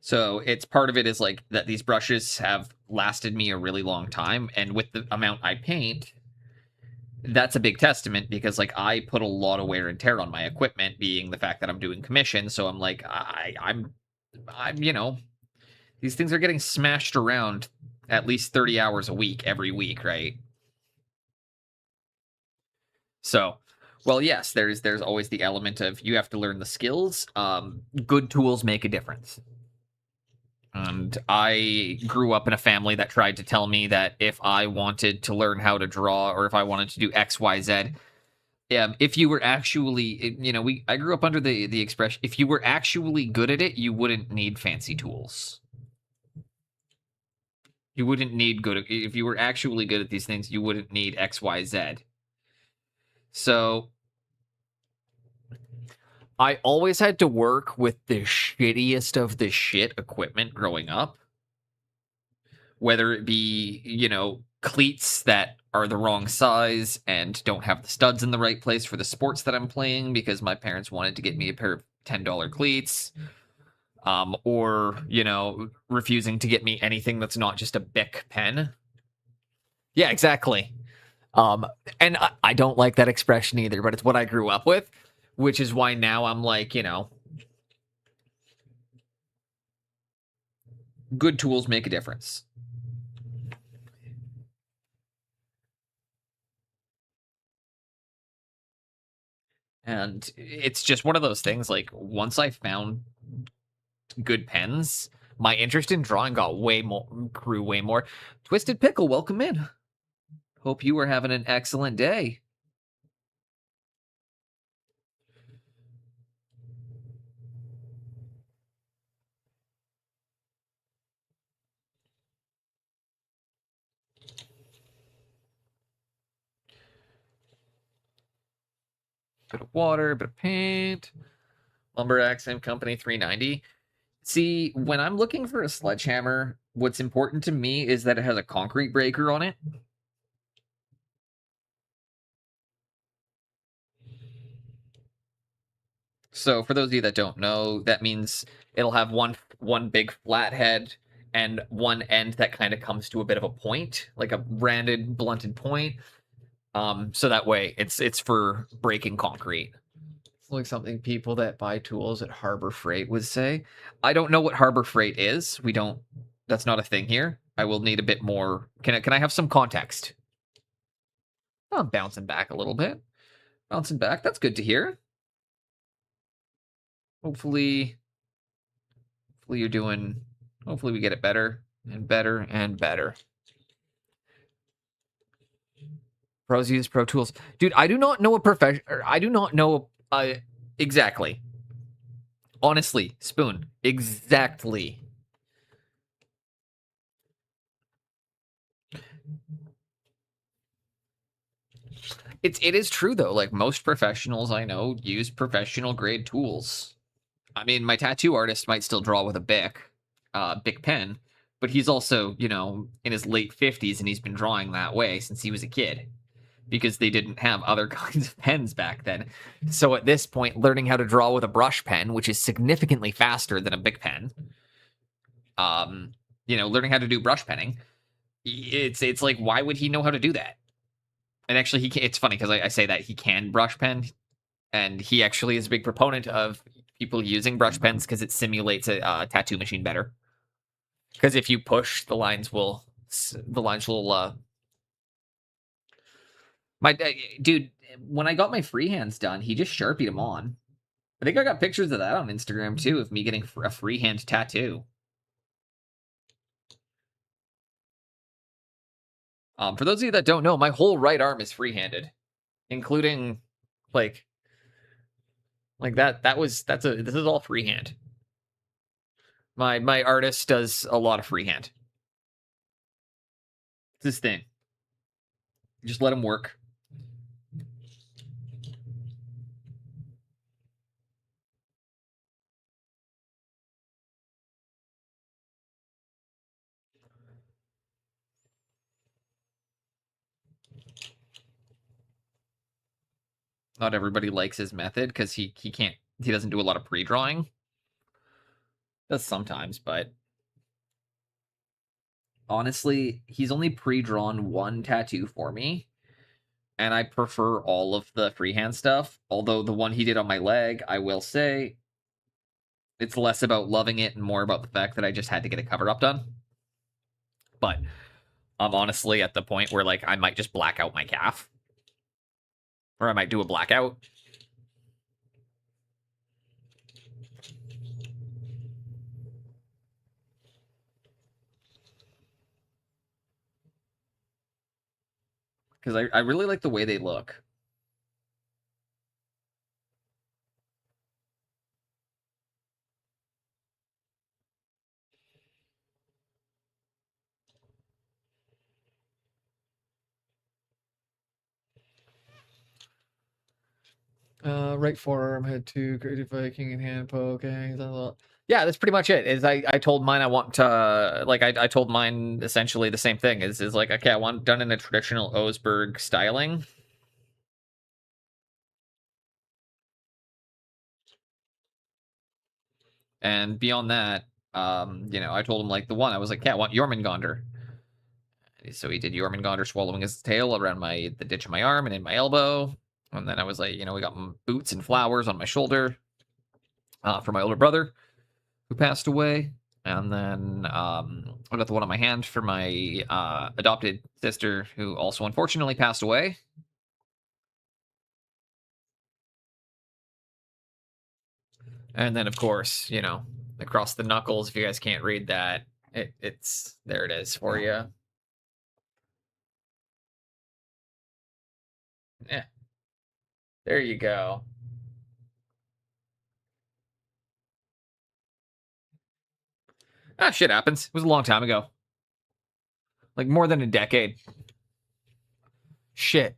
S2: So it's part of it is like that these brushes have lasted me a really long time, and with the amount I paint, that's a big testament because like I put a lot of wear and tear on my equipment, being the fact that I'm doing commission. So I'm like I'm these things are getting smashed around at least 30 hours a week every week, right? So, well, yes, there's always the element of you have to learn the skills. Good tools make a difference. And I grew up in a family that tried to tell me that if I wanted to learn how to draw or if I wanted to do X, Y, Z, if you were actually, I grew up under the expression, if you were actually good at it, you wouldn't need fancy tools. You wouldn't need if you were actually good at these things, you wouldn't need X, Y, Z. So I always had to work with the shittiest of the shit equipment growing up. Whether it be, cleats that are the wrong size and don't have the studs in the right place for the sports that I'm playing because my parents wanted to get me a pair of $10 cleats. Or, refusing to get me anything that's not just a Bic pen. Yeah, exactly. And I don't like that expression either, but it's what I grew up with, which is why now I'm like, good tools make a difference. And it's just one of those things, like, once I found good pens, my interest in drawing grew way more. Twisted Pickle, welcome in. Hope you are having an excellent day. Bit of water, bit of paint. Lumber Accent Company 390. See, when I'm looking for a sledgehammer, what's important to me is that it has a concrete breaker on it. So for those of you that don't know, that means it'll have one big flat head and one end that kind of comes to a bit of a point, like a rounded, blunted point. So that way it's for breaking concrete. It's like something people that buy tools at Harbor Freight would say. I don't know what Harbor Freight is. That's not a thing here. I will need a bit more. Can I have some context? Oh, I'm bouncing back a little bit. Bouncing back. That's good to hear. Hopefully you're doing. Hopefully we get it better and better and better. Pros use Pro Tools. Dude, I do not know a profession. I do not know exactly. Honestly, Spoon, exactly. It is true though. Like most professionals I know use professional grade tools. I mean, my tattoo artist might still draw with a Bic pen, but he's also, in his late 50s and he's been drawing that way since he was a kid because they didn't have other kinds of pens back then. So at this point, learning how to draw with a brush pen, which is significantly faster than a Bic pen, learning how to do brush penning, it's like, why would he know how to do that? And actually, it's funny because I say that he can brush pen, and he actually is a big proponent of people using brush pens because it simulates a tattoo machine better. Because if you push, the lines will. Dude, when I got my freehands done, he just Sharpied them on. I think I got pictures of that on Instagram too, of me getting a freehand tattoo. For those of you that don't know, my whole right arm is freehanded, including like that. This is all freehand. My artist does a lot of freehand. It's his thing. Just let him work. Not everybody likes his method because he doesn't do a lot of pre-drawing. Does sometimes, but honestly, he's only pre-drawn one tattoo for me, and I prefer all of the freehand stuff. Although the one he did on my leg, I will say, it's less about loving it and more about the fact that I just had to get a cover up done. But I'm honestly at the point where like I might just black out my calf, or I might do a blackout. Because I really like the way they look.
S6: Right forearm, head 2, creative Viking, and hand poke.
S2: Yeah, that's pretty much it. Is I told mine I want to like I told mine essentially the same thing. Is like, okay, I want it done in a traditional Oseberg styling. And beyond that, I told him like the one I was like, yeah, I want Jormungandr. So he did Jormungandr swallowing his tail around the ditch of my arm and in my elbow. And then I was like, we got boots and flowers on my shoulder for my older brother who passed away. And then I got the one on my hand for my adopted sister who also unfortunately passed away. And then, of course, across the knuckles, if you guys can't read that, it's there it is for you. Yeah. There you go. Shit happens. It was a long time ago. Like more than a decade. Shit.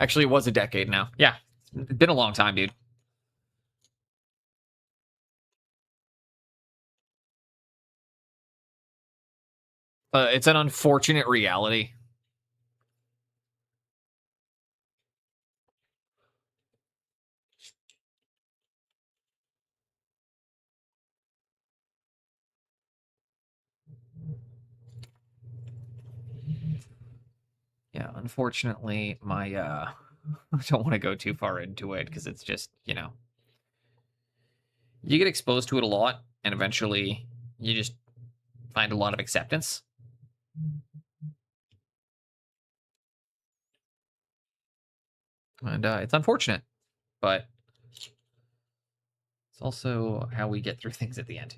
S2: Actually, it was a decade now. Yeah. It's been a long time, dude. It's an unfortunate reality. Yeah, unfortunately, my I don't want to go too far into it because it's just, you get exposed to it a lot and eventually you just find a lot of acceptance. And it's unfortunate, but it's also how we get through things at the end.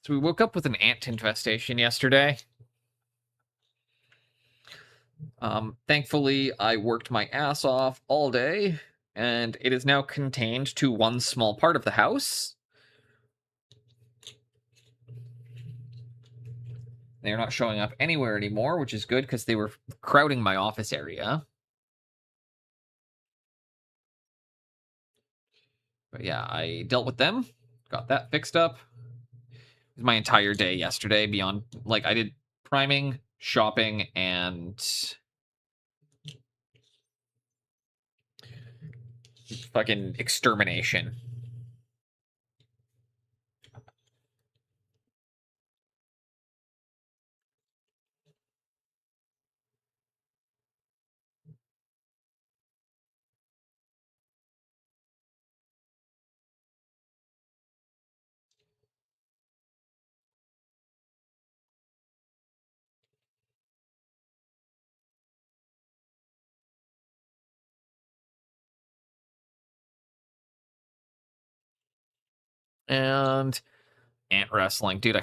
S2: So we woke up with an ant infestation yesterday. Thankfully, I worked my ass off all day, and it is now contained to one small part of the house. They're not showing up anywhere anymore, which is good because they were crowding my office area. But yeah, I dealt with them, got that fixed up. It was my entire day yesterday beyond, like, I did priming, shopping, and fucking extermination. And ant wrestling. Dude,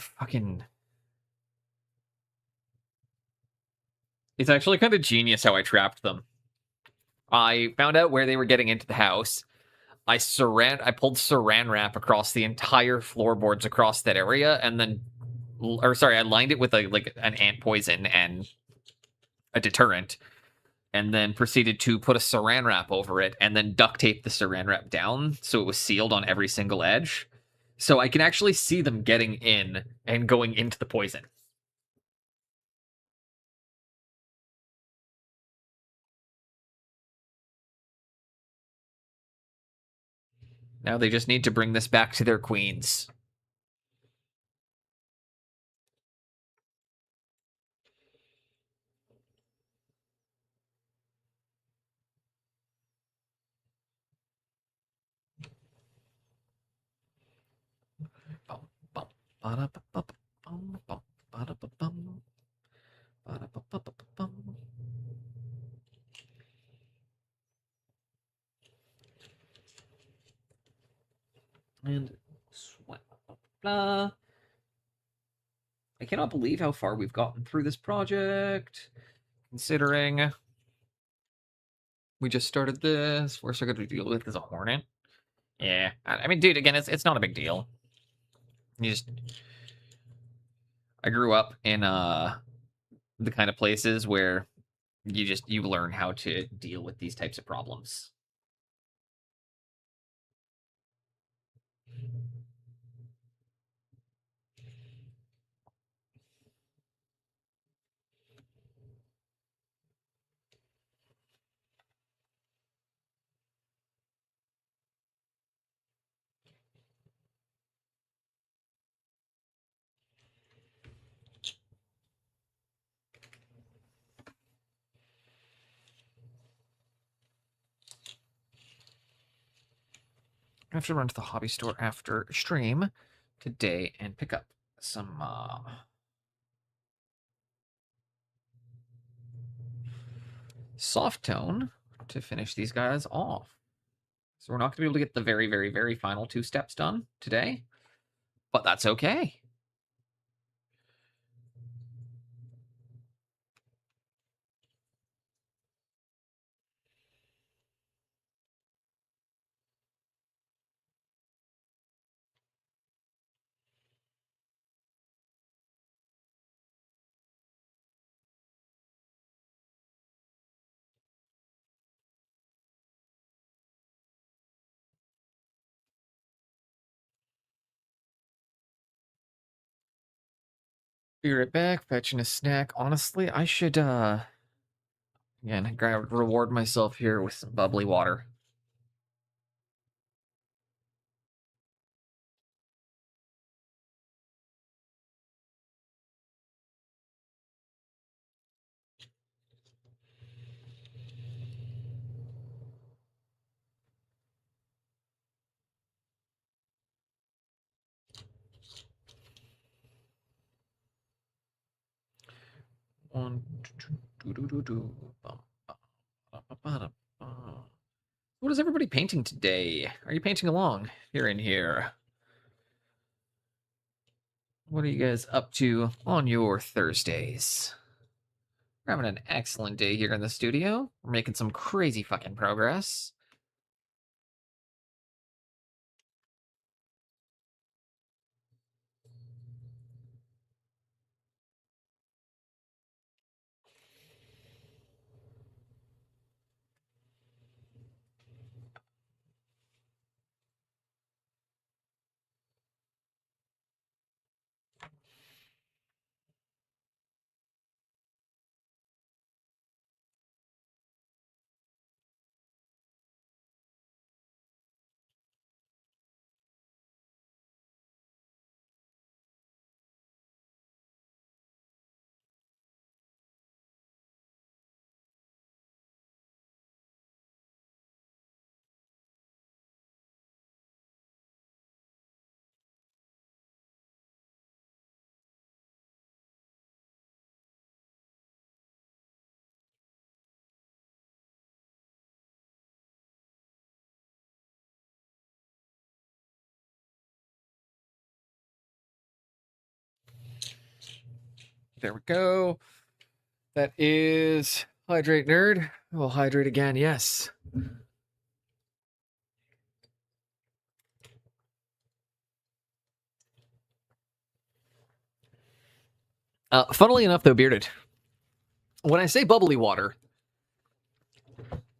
S2: it's actually kind of genius how I trapped them. I found out where they were getting into the house. I pulled saran wrap across the entire floorboards across that area, and then, I lined it with an ant poison and a deterrent, and then proceeded to put a saran wrap over it and then duct tape the saran wrap down so it was sealed on every single edge. So I can actually see them getting in and going into the poison. Now they just need to bring this back to their queens. And sweat. Blah. I cannot believe how far we've gotten through this project, considering we just started this. Worst I got to deal with is a hornet. Yeah, I mean, dude, again, it's not a big deal. I grew up in the kind of places where you learn how to deal with these types of problems. I have to run to the hobby store after stream today and pick up some soft tone to finish these guys off. So we're not going to be able to get the very, very, very final 2 steps done today, but that's okay. Be right back, fetching a snack. Honestly, I should again reward myself here with some bubbly water. One, what is everybody painting today? Are you painting along? You're in here. What are you guys up to on your Thursdays? We're having an excellent day here in the studio. We're making some crazy fucking progress. There we go. That is hydrate nerd. We'll hydrate again, yes. Funnily enough, though, Bearded, when I say bubbly water,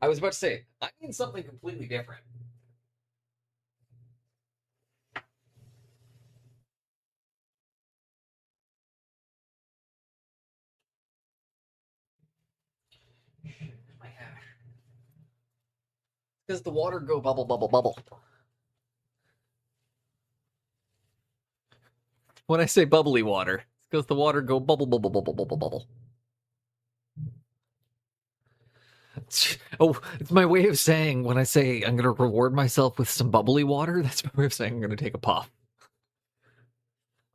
S1: I was about to say, I mean something completely different. My hash. Does the water go bubble, bubble, bubble? When I say bubbly water, does the water go bubble, bubble, bubble, bubble, bubble? Oh, it's my way of saying when I say I'm going to reward myself with some bubbly water, that's my way of saying I'm going to take a puff.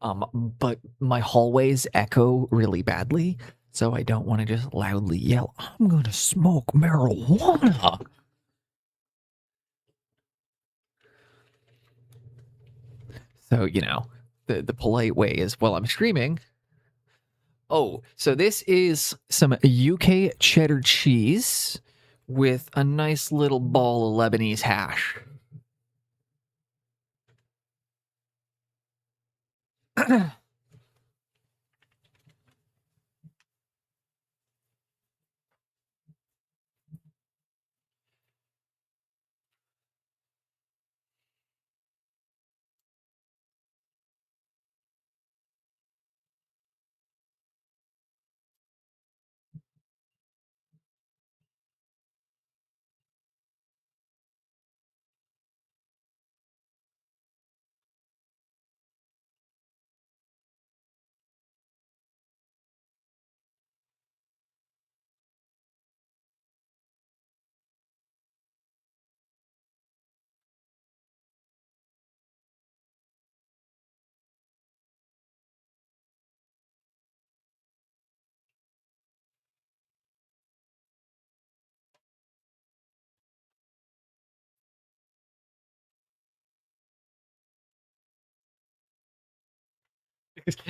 S3: But my hallways echo really badly, so I don't want to just loudly yell, I'm gonna smoke marijuana. So, you know, the polite way is, well, I'm screaming. Oh, so this is some UK cheddar cheese with a nice little ball of Lebanese hash.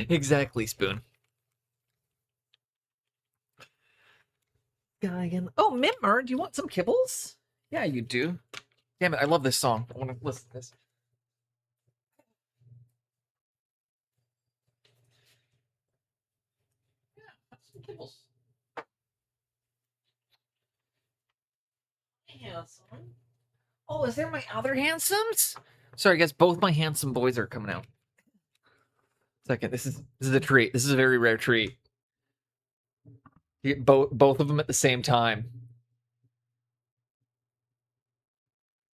S3: Exactly, Spoon. Oh, Mimmer, do you want some kibbles? Yeah, you do. Damn it, I love this song. I want to listen to this. Yeah, have some kibbles. Handsome. Oh, is there my other handsomes? Sorry, guys, both my handsome boys are coming out. Second, this is a treat. This is a very rare treat. You get both of them at the same time.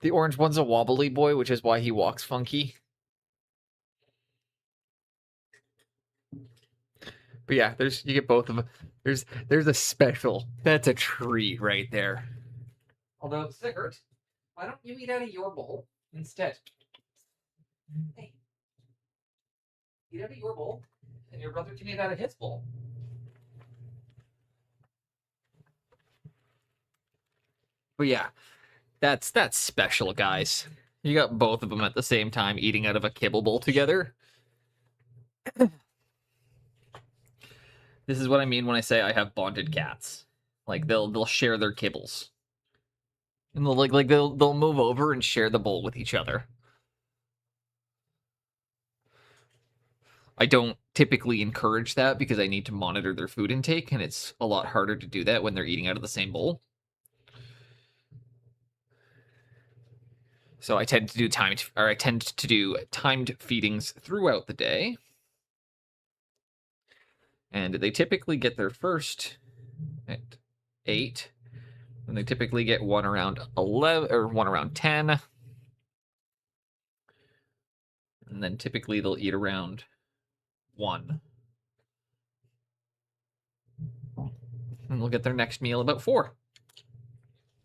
S3: The orange one's a wobbly boy, which is why he walks funky. But yeah, you get both of them. There's a special. That's a treat right there. Although, Sigurd, why don't you eat out of your bowl instead? Hey, eat out of your bowl, and your brother can eat out of his bowl. But yeah, that's special, guys. You got both of them at the same time eating out of a kibble bowl together. This is what I mean when I say I have bonded cats. Like they'll share their kibbles. And they'll move over and share the bowl with each other. I don't typically encourage that because I need to monitor their food intake, and it's a lot harder to do that when they're eating out of the same bowl. So I tend to do timed feedings throughout the day. And they typically get their first at 8. And they typically get one around 11 or one around 10. And then typically they'll eat around 1. And they'll get their next meal about 4.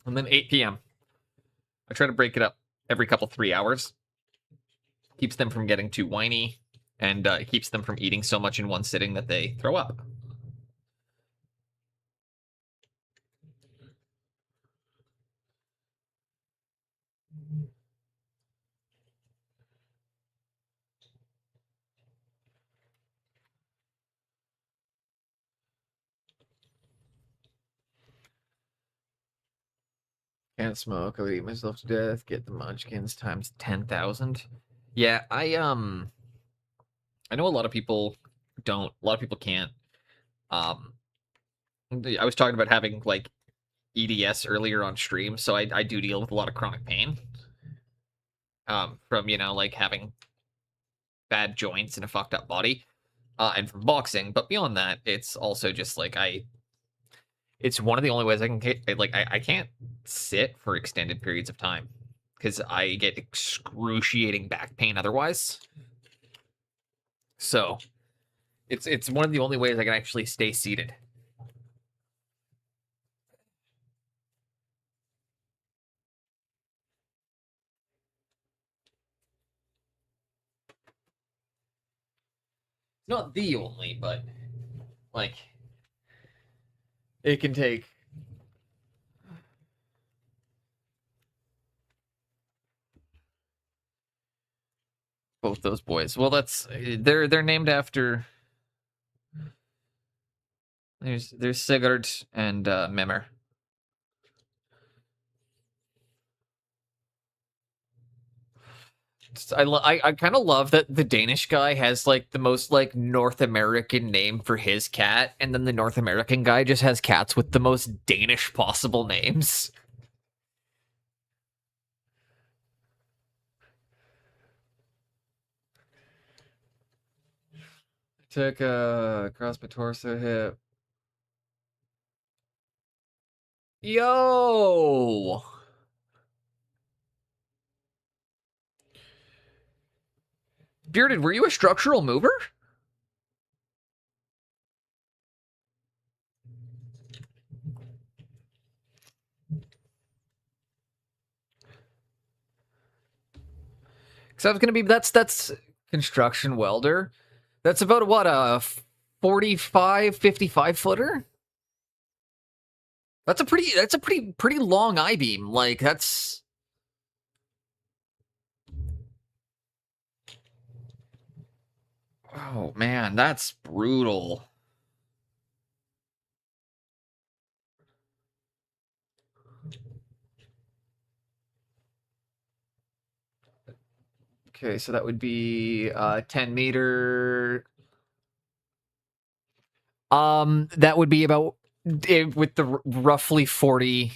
S3: And then 8 p.m. I try to break it up every couple 3 hours. Keeps them from getting too whiny, and it keeps them from eating so much in one sitting that they throw up. Can't smoke. I would eat myself to death. Get the munchkins times 10,000. Yeah, I know a lot of people don't. A lot of people can't. I was talking about having like
S2: EDS earlier on stream, so I do deal with a lot of chronic pain. From, you know, like having bad joints and a fucked up body, and from boxing. But beyond that, it's also just like it's one of the only ways I can I can't sit for extended periods of time because I get excruciating back pain otherwise. So it's one of the only ways I can actually stay seated. Not the only, but like it can take both those boys. Well, that's they're named after. There's Sigurd and Mimir. I kind of love that the Danish guy has like the most like North American name for his cat, and then the North American guy just has cats with the most Danish possible names.
S6: Took across my torso, hip.
S2: Yo! Bearded, were you a structural mover? Because I was gonna be that's construction welder. That's about what, a 45, 55 footer? That's a pretty long I-beam. Like that's oh man, that's brutal. Okay, so that would be 10 meter. That would be about with the roughly 40.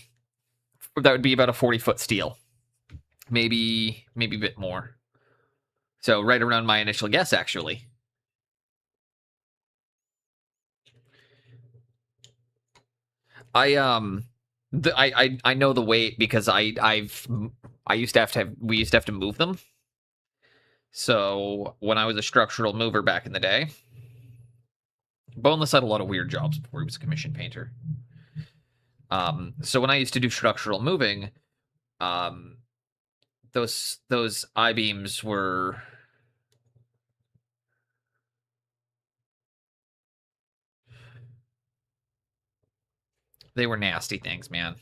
S2: That would be about a 40-foot steel, maybe a bit more. So right around my initial guess, actually. I know the weight because we used to have to move them. So when I was a structural mover back in the day, Boneless had a lot of weird jobs before he was a commission painter. So when I used to do structural moving, those I-beams were they were nasty things, man.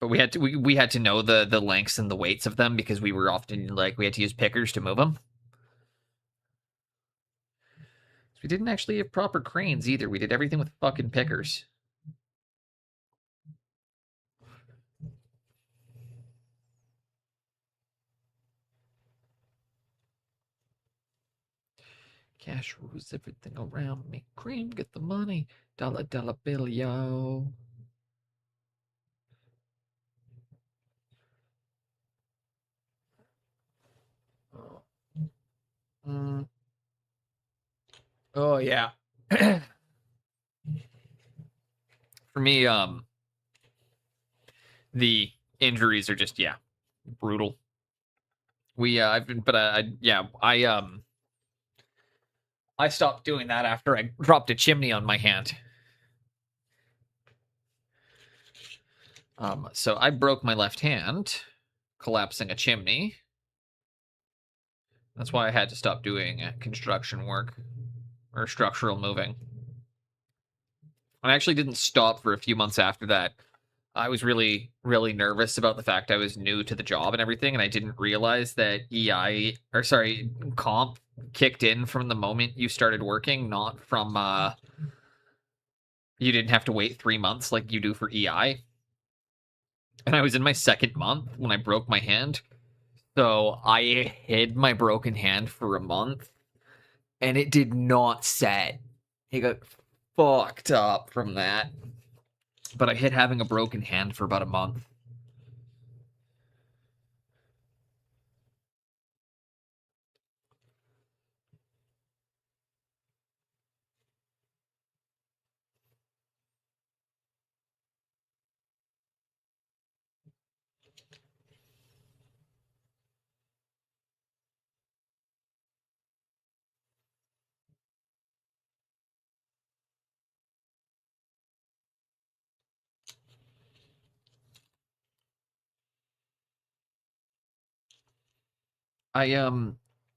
S2: But we had to know the lengths and the weights of them because we were often like we had to use pickers to move them. We didn't actually have proper cranes either. We did everything with fucking pickers. Cash rules everything around me. Cream, get the money. Dollar, dollar bill, yo. Mm. Oh yeah. For me, the injuries are just brutal. I stopped doing that after I dropped a chimney on my hand. So I broke my left hand, collapsing a chimney. That's why I had to stop doing construction work or structural moving. I actually didn't stop for a few months after that. I was really, really nervous about the fact I was new to the job and everything, and I didn't realize that comp kicked in from the moment you started working, not from you didn't have to wait 3 months like you do for EI. And I was in my second month when I broke my hand. So I hid my broken hand for a month, and it did not set. He got fucked up from that. but I hit having a broken hand for about a month.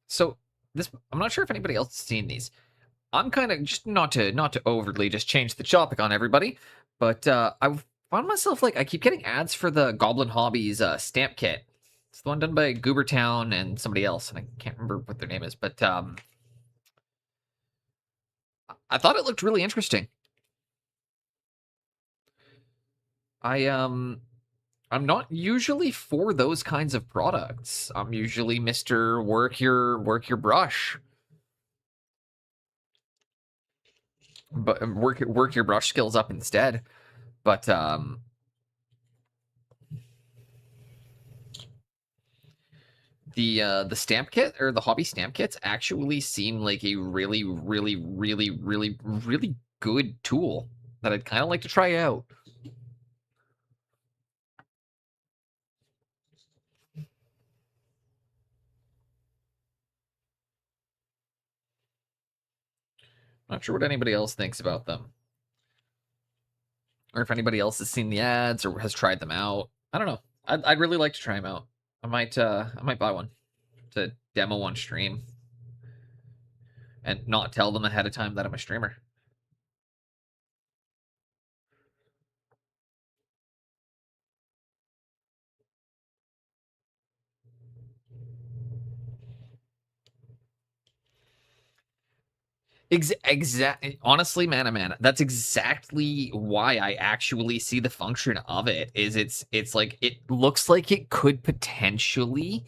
S2: So this, I'm not sure if anybody else has seen these. I'm kind of just not to overly just change the topic on everybody, but I found myself like I keep getting ads for the Goblin Hobbies stamp kit. It's the one done by Goobertown and somebody else, and I can't remember what their name is, but I thought it looked really interesting. I'm not usually for those kinds of products. I'm usually Mr. Work your brush. But work your brush skills up instead. But the stamp kit or the hobby stamp kits actually seem like a really really good tool that I'd kind of like to try out. Not sure what anybody else thinks about them, or if anybody else has seen the ads or has tried them out. I don't know. I'd really like to try them out. I might buy one to demo on stream and not tell them ahead of time that I'm a streamer. Exactly. Honestly, man, that's exactly why I actually see the function of it. Is it's like it looks like it could potentially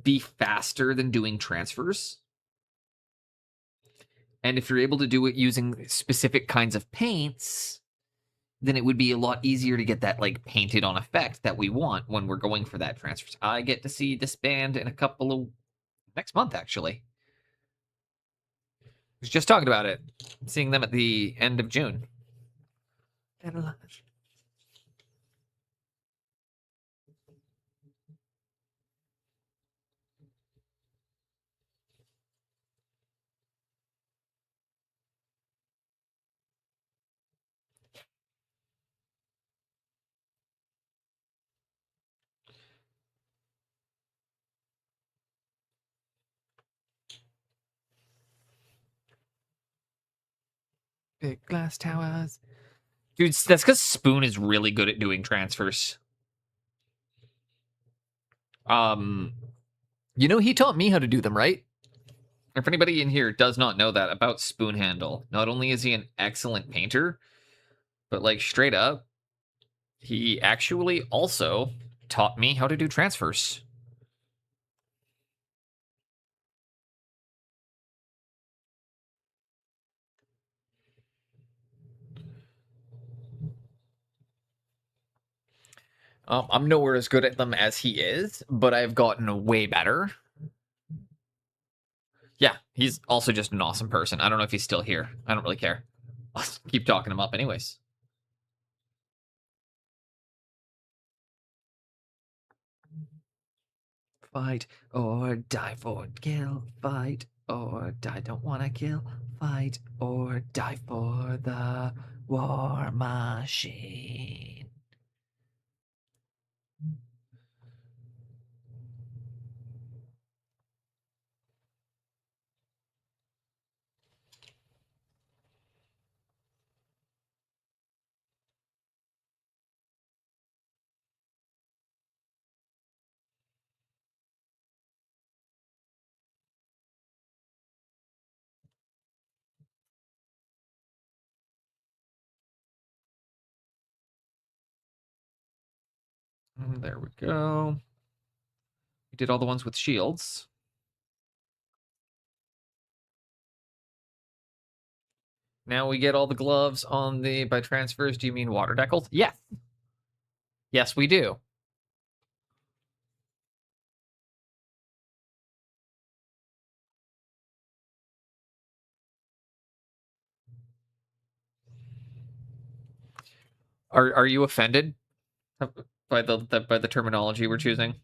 S2: be faster than doing transfers. And if you're able to do it using specific kinds of paints, then it would be a lot easier to get that like painted on effect that we want when we're going for that transfer. I get to see this band in a couple of next month, actually. Was just talking about it. Seeing them at the end of June. Big glass towers. Dude, that's because Spoon is really good at doing transfers.
S3: He taught me how to do them, right?
S2: If anybody in here does not know that about Spoon Handle, not only is he an excellent painter, but like straight up, he actually also taught me how to do transfers. I'm nowhere as good at them as he is, but I've gotten way better. Yeah, he's also just an awesome person. I don't know if he's still here. I don't really care. I'll keep talking him up anyways. Fight or die for kill. Fight or die. Don't wanna kill. Fight or die for the war machine. And there we go. We did all the ones with shields. Now we get all the gloves on the by transfers. Do you mean water decals? Yes. Yes, we do. Are you offended by the terminology we're choosing?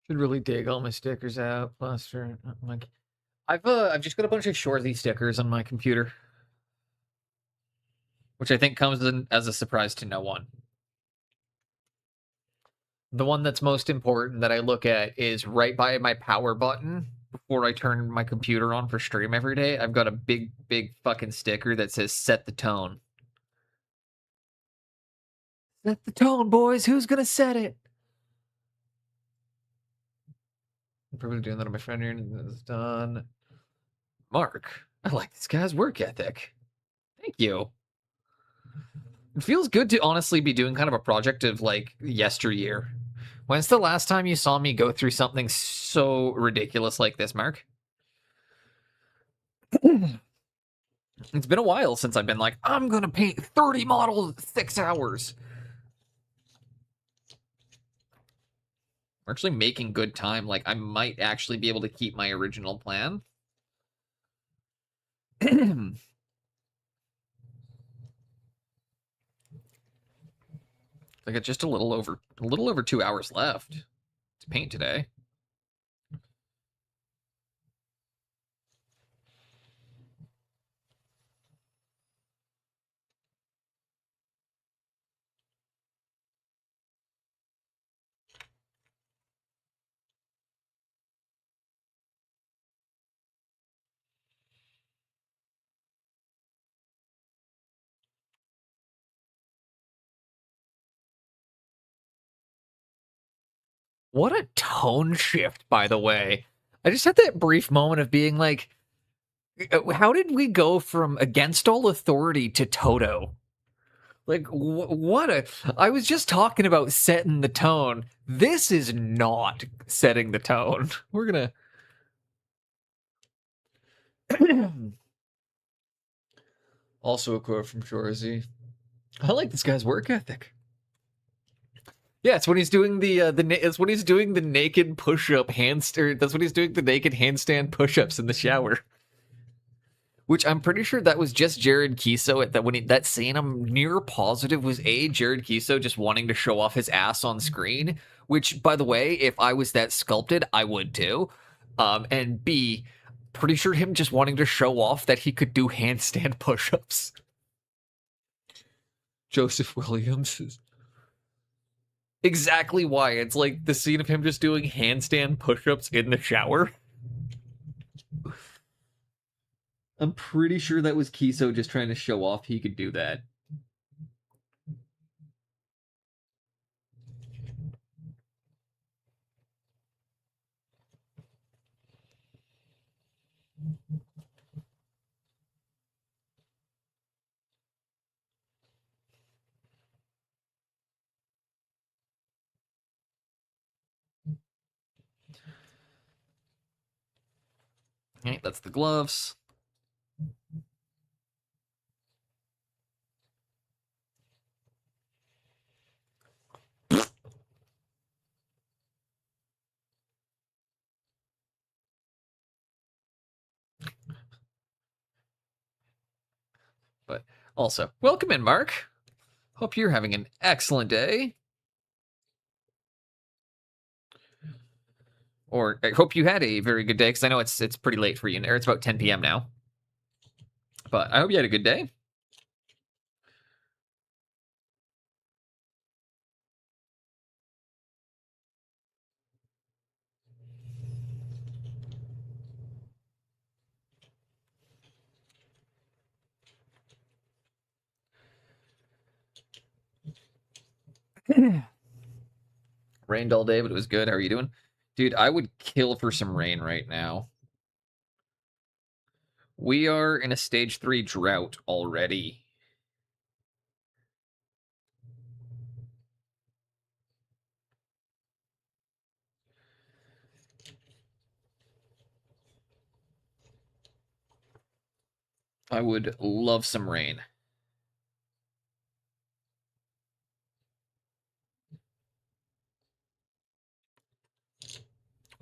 S2: Should really dig all my stickers out. Plaster. Like, I've just got a bunch of Shorzy stickers on my computer, which I think comes in as a surprise to no one. The one that's most important that I look at is right by my power button before I turn my computer on for stream every day. I've got a big fucking sticker that says "Set the tone."
S3: Set the tone, boys. Who's gonna set it?
S2: I'm probably doing that on my friend here. It's done. Mark, I like this guy's work ethic. Thank you. It feels good to honestly be doing kind of a project of like yesteryear. When's the last time you saw me go through something so ridiculous like this, Mark? It's been a while since I've been like, I'm gonna paint 30 models in 6 hours. I'm actually making good time. Like, I might actually be able to keep my original plan. I got just a little over 2 hours left to paint today. What a tone shift, by the way. I just had that brief moment of being like, how did we go from against all authority to Toto? Like, what a. I was just talking about setting the tone. This is not setting the tone. We're gonna. Also a quote from Shorzy. I like this guy's work ethic. Yeah, it's when he's doing it's when he's doing the naked push-up handstand. That's when he's doing the naked handstand push-ups in the shower. Which I'm pretty sure that was just Jared Kiso at that scene. I'm near positive was Jared Kiso just wanting to show off his ass on screen. Which, by the way, if I was that sculpted, I would too. And B, pretty sure him just wanting to show off that he could do handstand push-ups. Joseph Williams is exactly why. It's like the scene of him just doing handstand push-ups in the shower. I'm pretty sure that was Kiso just trying to show off he could do that. Okay, that's the gloves. But also, welcome in, Mark. Hope you're having an excellent day. Or I hope you had a very good day, because I know it's pretty late for you. Or it's about 10 p.m. now. But I hope you had a good day. Rained all day, but it was good. How are you doing? Dude, I would kill for some rain right now. We are in a stage 3 drought already. I would love some rain.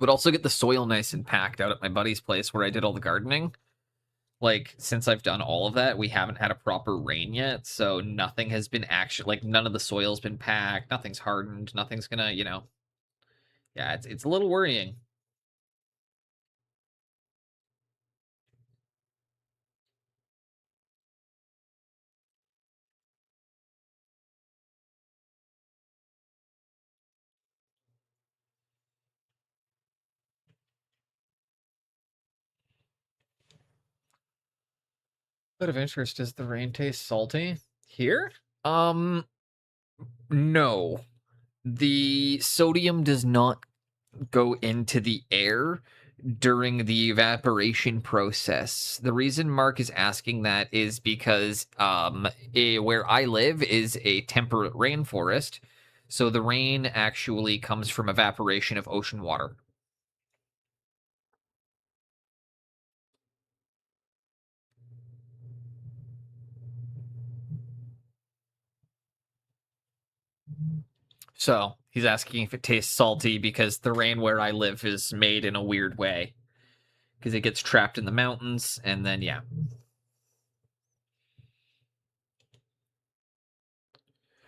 S2: Would also get the soil nice and packed out at my buddy's place where I did all the gardening. Like, since I've done all of that, we haven't had a proper rain yet, so nothing has been like, none of the soil's been packed, nothing's hardened, nothing's gonna, yeah, it's a little worrying.
S6: Out of interest, does the rain taste salty?
S2: Here? No. The sodium does not go into the air during the evaporation process. The reason Mark is asking that is because where I live is a temperate rainforest, so the rain actually comes from evaporation of ocean water. So he's asking if it tastes salty because the rain where I live is made in a weird way. Because it gets trapped in the mountains, and then, yeah.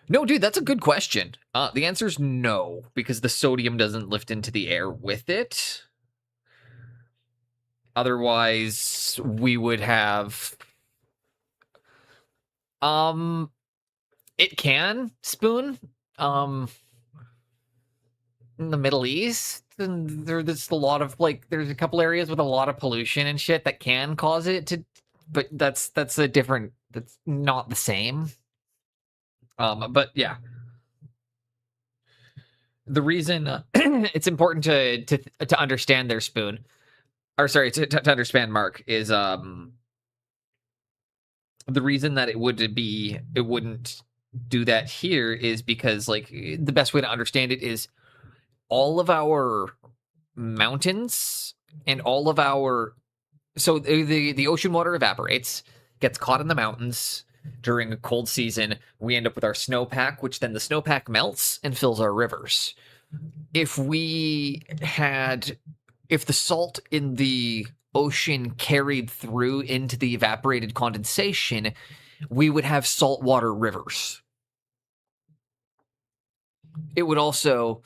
S2: No, dude, that's a good question. The answer is no, because the sodium doesn't lift into the air with it. Otherwise, we would have... It can, Spoon. In the Middle East, and there's a lot of, like, there's a couple areas with a lot of pollution and shit that can cause it to... But that's a different... That's not the same. But yeah, the reason it's important to understand their Spoon, or sorry, to understand Mark is the reason that it wouldn't do that here is because, like, the best way to understand it is all of our mountains and all of our the ocean water evaporates, gets caught in the mountains. During a cold season, we end up with our snowpack, which then the snowpack melts and fills our rivers. If the salt in the ocean carried through into the evaporated condensation, we would have saltwater rivers. It would also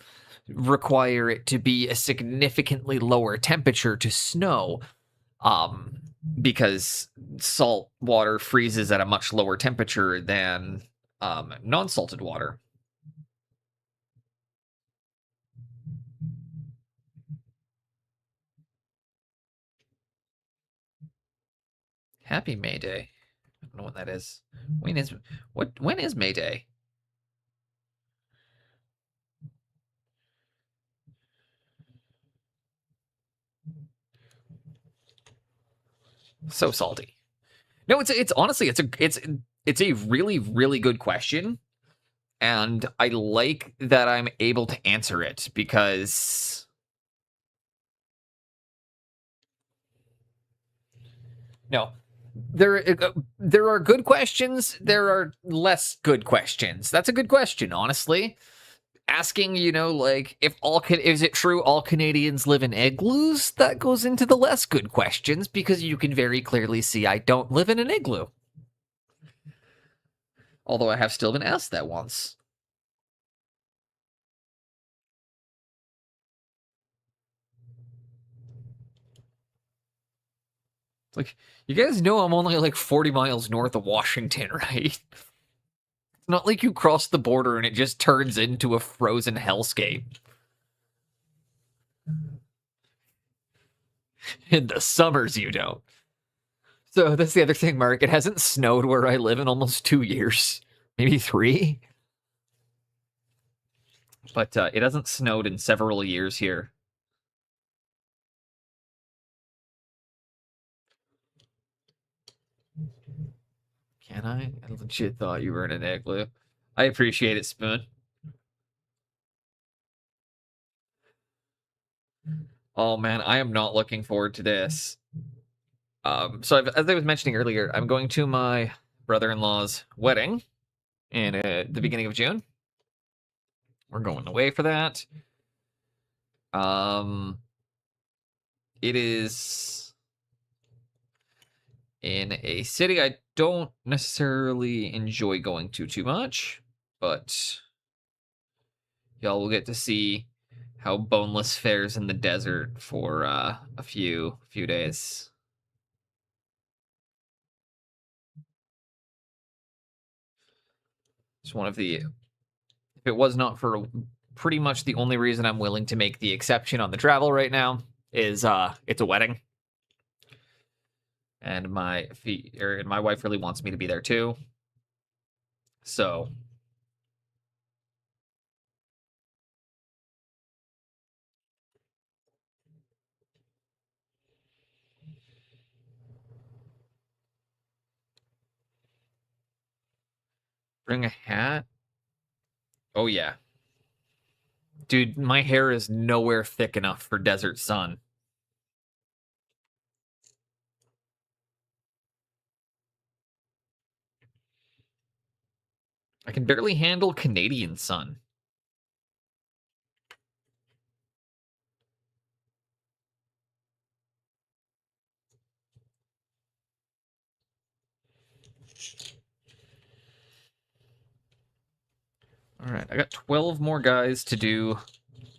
S2: require it to be a significantly lower temperature to snow, because salt water freezes at a much lower temperature than non-salted water. Happy May Day. I don't know when that is. When is May Day? So salty. No, it's honestly it's a really, really good question, and I like that I'm able to answer it because no, there are good questions, there are less good questions. That's a good question, honestly. Asking, like, is it true all Canadians live in igloos? That goes into the less good questions because you can very clearly see I don't live in an igloo. Although I have still been asked that once. It's like, you guys know I'm only like 40 miles north of Washington, right? It's not like you cross the border and it just turns into a frozen hellscape. In the summers, you don't. So that's the other thing, Mark. It hasn't snowed where I live in almost 2 years. Maybe 3. But it hasn't snowed in several years here. Can I? I legit thought you were in an igloo. I appreciate it, Spoon. Oh man, I am not looking forward to this. As I was mentioning earlier, I'm going to my brother-in-law's wedding in the beginning of June. We're going away for that. It is in a city I don't necessarily enjoy going to too much, but y'all will get to see how Boneless fares in the desert for a few days. It's one of the, if it was not for pretty much the only reason I'm willing to make the exception on the travel right now is it's a wedding. And my wife really wants me to be there too. So bring a hat. Oh yeah. Dude, my hair is nowhere thick enough for desert sun. I can barely handle Canadian sun. All right, I got 12 more guys to do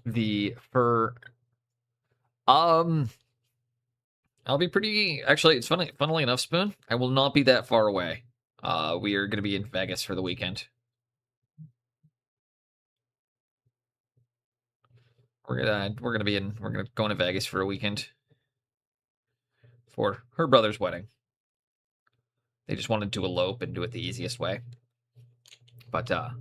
S2: the fur. I'll be pretty. Actually, it's funny. Funnily enough, Spoon, I will not be that far away. We are going to be in Vegas for the weekend. We're gonna go into Vegas for a weekend for her brother's wedding. They just wanted to elope and do it the easiest way. But I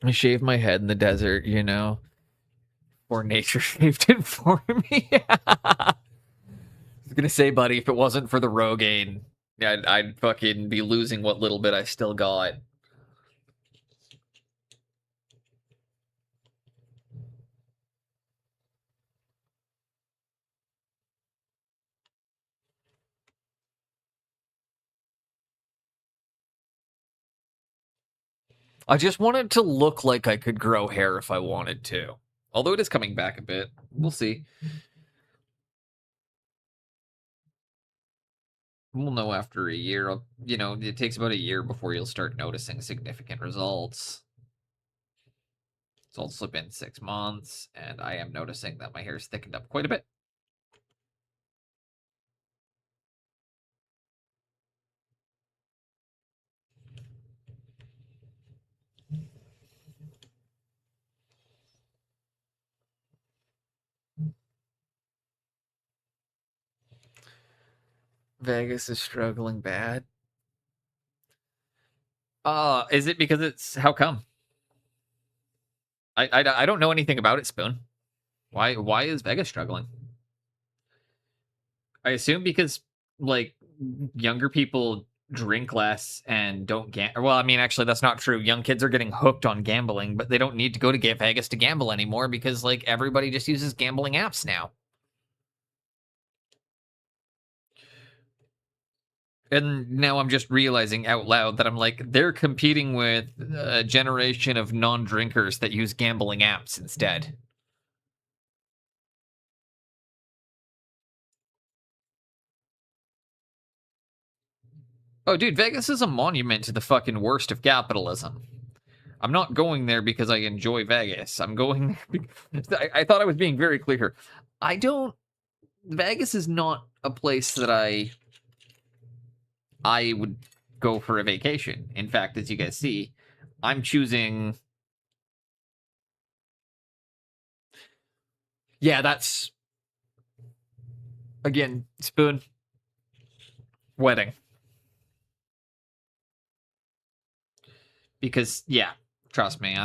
S2: shaved my head in the desert, you know, or nature shaved it for me. I was gonna say, buddy, if it wasn't for the Rogaine, I'd fucking be losing what little bit I still got. I just wanted to look like I could grow hair if I wanted to. Although it is coming back a bit. We'll see. We'll know after a year. You know, it takes about a year before you'll start noticing significant results. It's also been 6 months, and I am noticing that my hair's thickened up quite a bit. Vegas is struggling bad. Is it because it's how come? I don't know anything about it, Spoon. Why is Vegas struggling? I assume because like younger people drink less and don't gamble. Well, I mean, actually, that's not true. Young kids are getting hooked on gambling, but they don't need to go to Vegas to gamble anymore because like everybody just uses gambling apps now. And now I'm just realizing out loud that I'm like, they're competing with a generation of non-drinkers that use gambling apps instead. Oh, dude, Vegas is a monument to the fucking worst of capitalism. I'm not going there because I enjoy Vegas. I'm going there I thought I was being very clear. I don't. Vegas is not a place that I would go for a vacation. In fact, as you guys see, I'm choosing. Yeah, that's again Spoon wedding. Because yeah, trust me,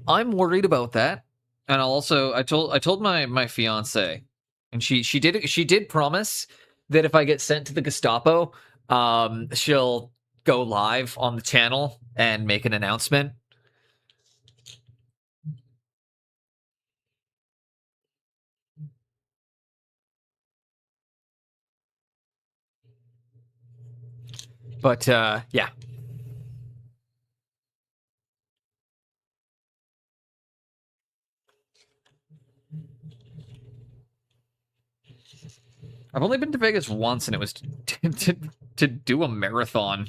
S2: I'm worried about that. And I told my fiance, and she did promise that if I get sent to the Gestapo, she'll go live on the channel and make an announcement. But yeah. I've only been to Vegas once, and it was to do a marathon.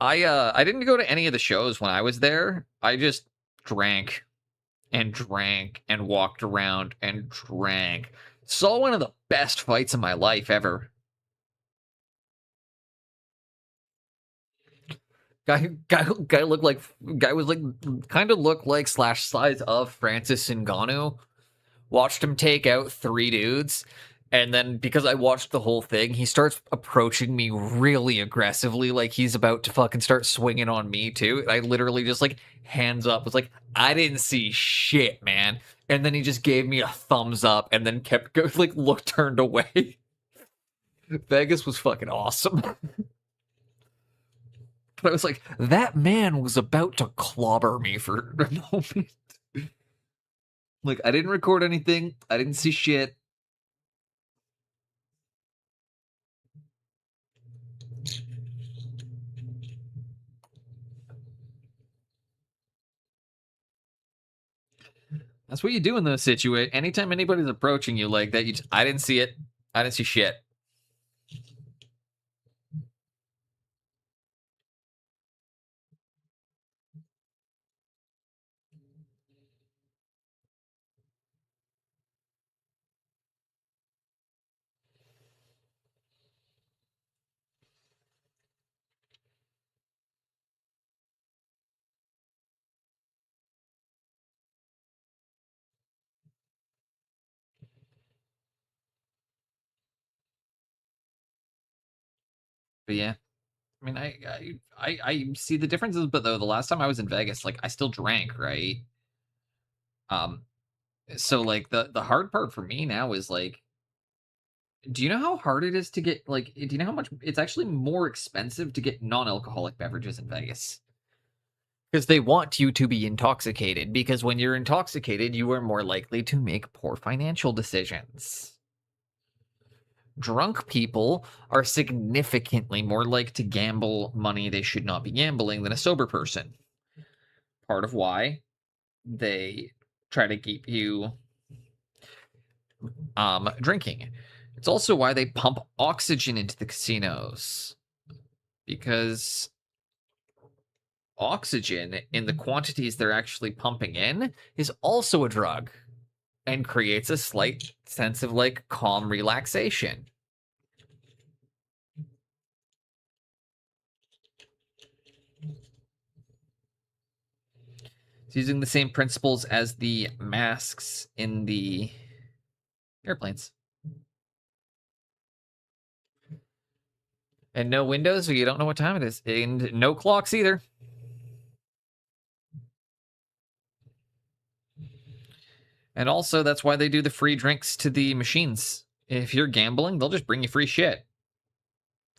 S2: I didn't go to any of the shows when I was there. I just drank and drank and walked around and drank. Saw one of the best fights of my life ever. Guy looked like guy was like kind of looked like slash size of Francis Ngannou. Watched him take out 3 dudes, and then because I watched the whole thing, he starts approaching me really aggressively, like he's about to fucking start swinging on me too. And I literally just like hands up, was like, I didn't see shit, man. And then he just gave me a thumbs up, and then kept going, like turned away. Vegas was fucking awesome. But I was like, that man was about to clobber me for a moment. Like, I didn't record anything. I didn't see shit. That's what you do in those situations. Anytime anybody's approaching you like that, I didn't see it. I didn't see shit. But yeah, I mean, I see the differences. But though the last time I was in Vegas, like I still drank, right? Um, so like the hard part for me now is like, do you know how hard it is to get like? Do you know how much it's actually more expensive to get non-alcoholic beverages in Vegas? Because they want you to be intoxicated. Because when you're intoxicated, you are more likely to make poor financial decisions. Drunk people are significantly more likely to gamble money they should not be gambling than a sober person. Part of why they try to keep you drinking. It's also why they pump oxygen into the casinos. Because oxygen in the quantities they're actually pumping in is also a drug and creates a slight sense of like calm relaxation. It's using the same principles as the masks in the airplanes. And no windows, so you don't know what time it is. And no clocks either. And also, that's why they do the free drinks to the machines. If you're gambling, they'll just bring you free shit.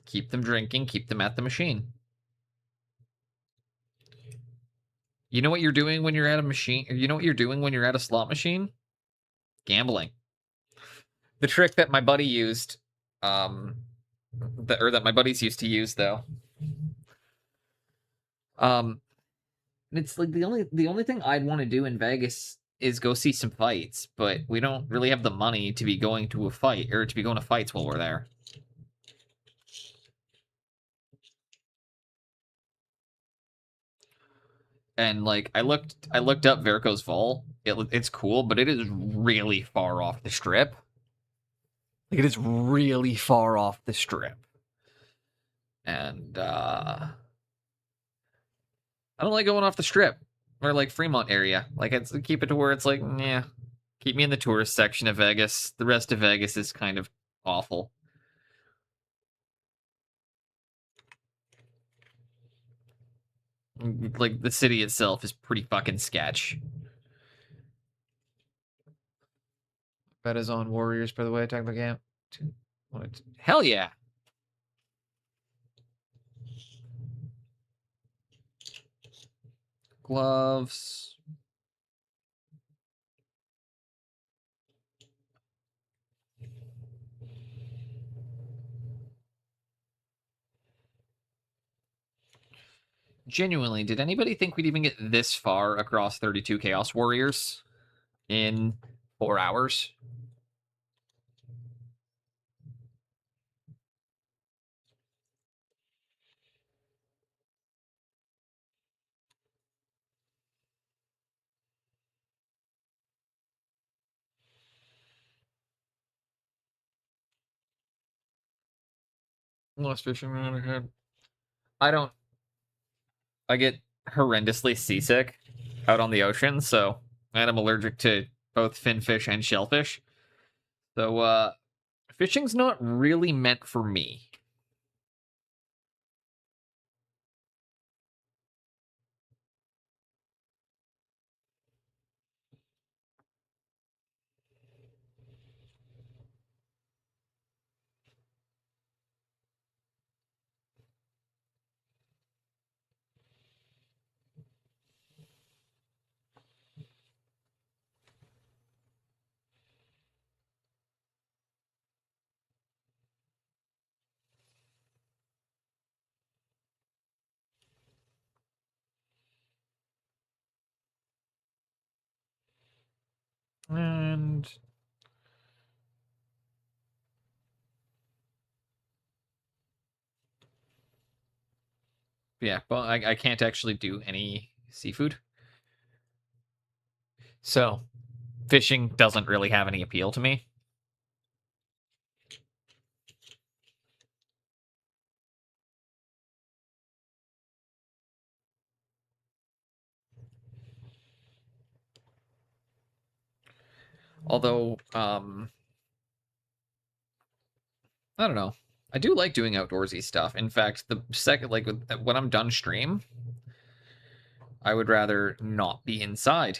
S2: Keep them drinking, keep them at the machine. You know what you're doing when you're at a machine? You know what you're doing when you're at a slot machine? Gambling. The trick that my buddy used, that my buddies used to use though. It's like the only thing I'd want to do in Vegas is go see some fights, but we don't really have the money to be going to a fight or to be going to fights while we're there. And like I looked up Verco's Vault. It's cool, but it is really far off the strip. Like it is really far off the strip. And I don't like going off the strip or like Fremont area. Like, it's keep it to where it's like, yeah, keep me in the tourist section of Vegas. The rest of Vegas is kind of awful. Like, the city itself is pretty fucking sketch.
S6: Bet is on Warriors, by the way. Attack the camp.
S2: Hell yeah. Gloves. Genuinely, did anybody think we'd even get this far across 32 Chaos Warriors in 4 hours?
S6: Lost fishing around ahead.
S2: I get horrendously seasick out on the ocean, so and I'm allergic to both finfish and shellfish. So fishing's not really meant for me. And yeah, but I can't actually do any seafood. So fishing doesn't really have any appeal to me. Although, I don't know. I do like doing outdoorsy stuff. In fact, the second, like, when I'm done stream, I would rather not be inside.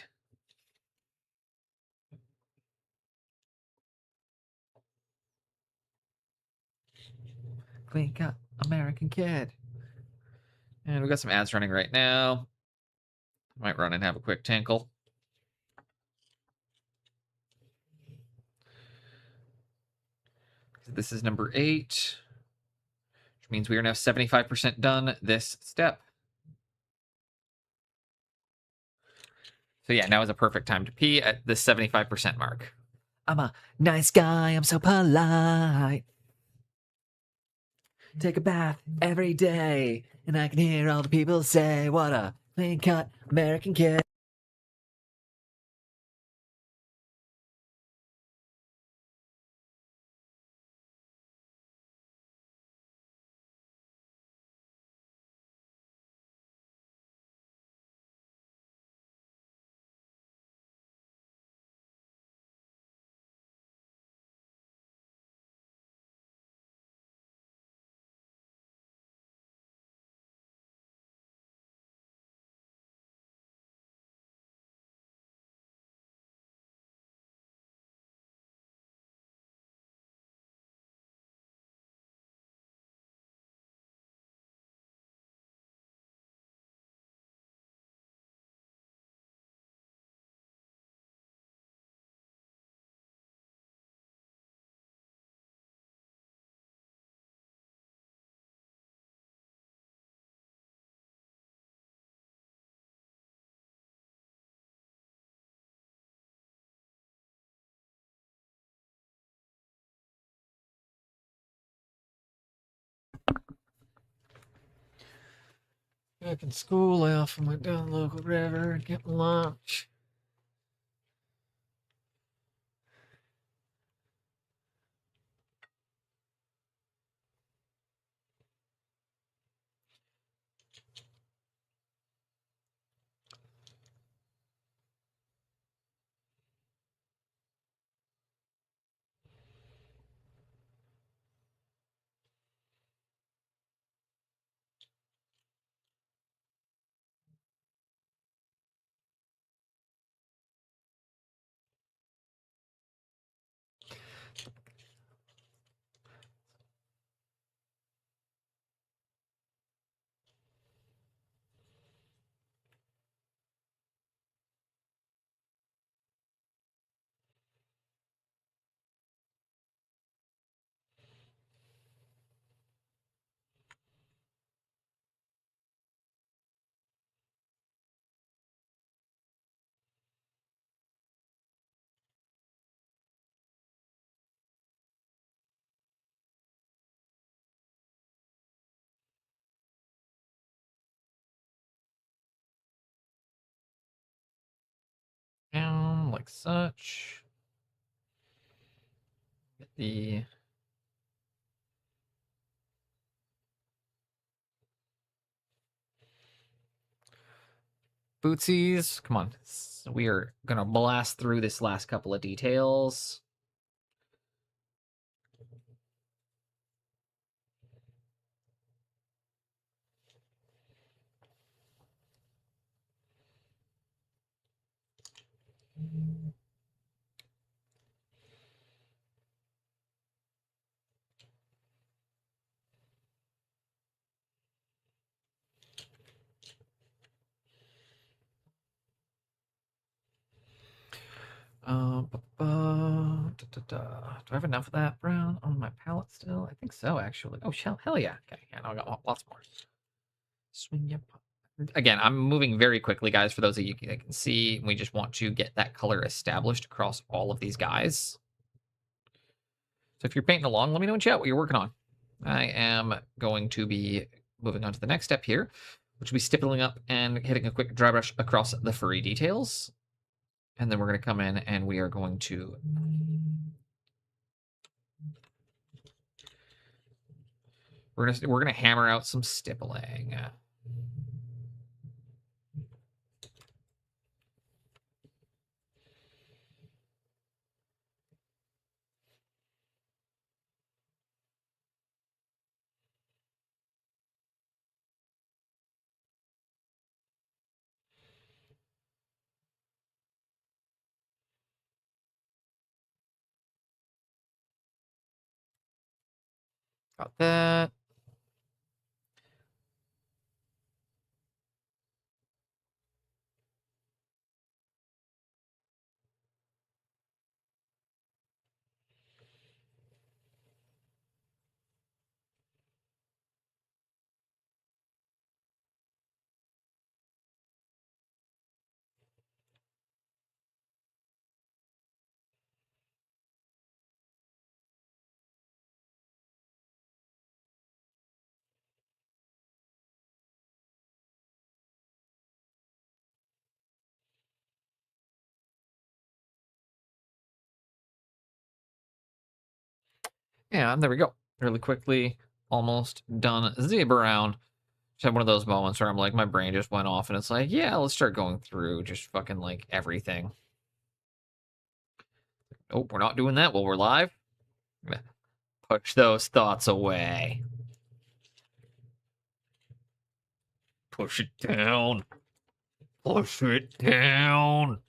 S2: Clean cut American kid. And we got some ads running right now. Might run and have a quick tinkle. This is number 8, which means we are now 75% done this step. So yeah, now is a perfect time to pee at the 75% mark.
S3: I'm a nice guy, I'm so polite. Take a bath every day, and I can hear all the people say, what a clean cut American kid.
S6: Back in school, I often went down the local river and get lunch.
S2: Down like such. Get the bootsies. Come on. We are gonna blast through this last couple of details. Do I have enough of that brown on my palette still? I think so, actually. Oh, hell yeah. Okay, yeah, no, I got lots more. Swing your again, I'm moving very quickly, guys, for those of you that can see. We just want to get that color established across all of these guys. So if you're painting along, let me know in chat what you're working on. I am going to be moving on to the next step here, which will be stippling up and hitting a quick dry brush across the furry details. And then we're going to come in and we are going to we're gonna hammer out some stippling. Got that. And there we go. Really quickly, almost done. Z Brown. Just had one of those moments where I'm like, my brain just went off, and it's like, yeah, let's start going through just fucking like everything. Oh, we're not doing that while we're live. Push those thoughts away. Push it down. Push it down.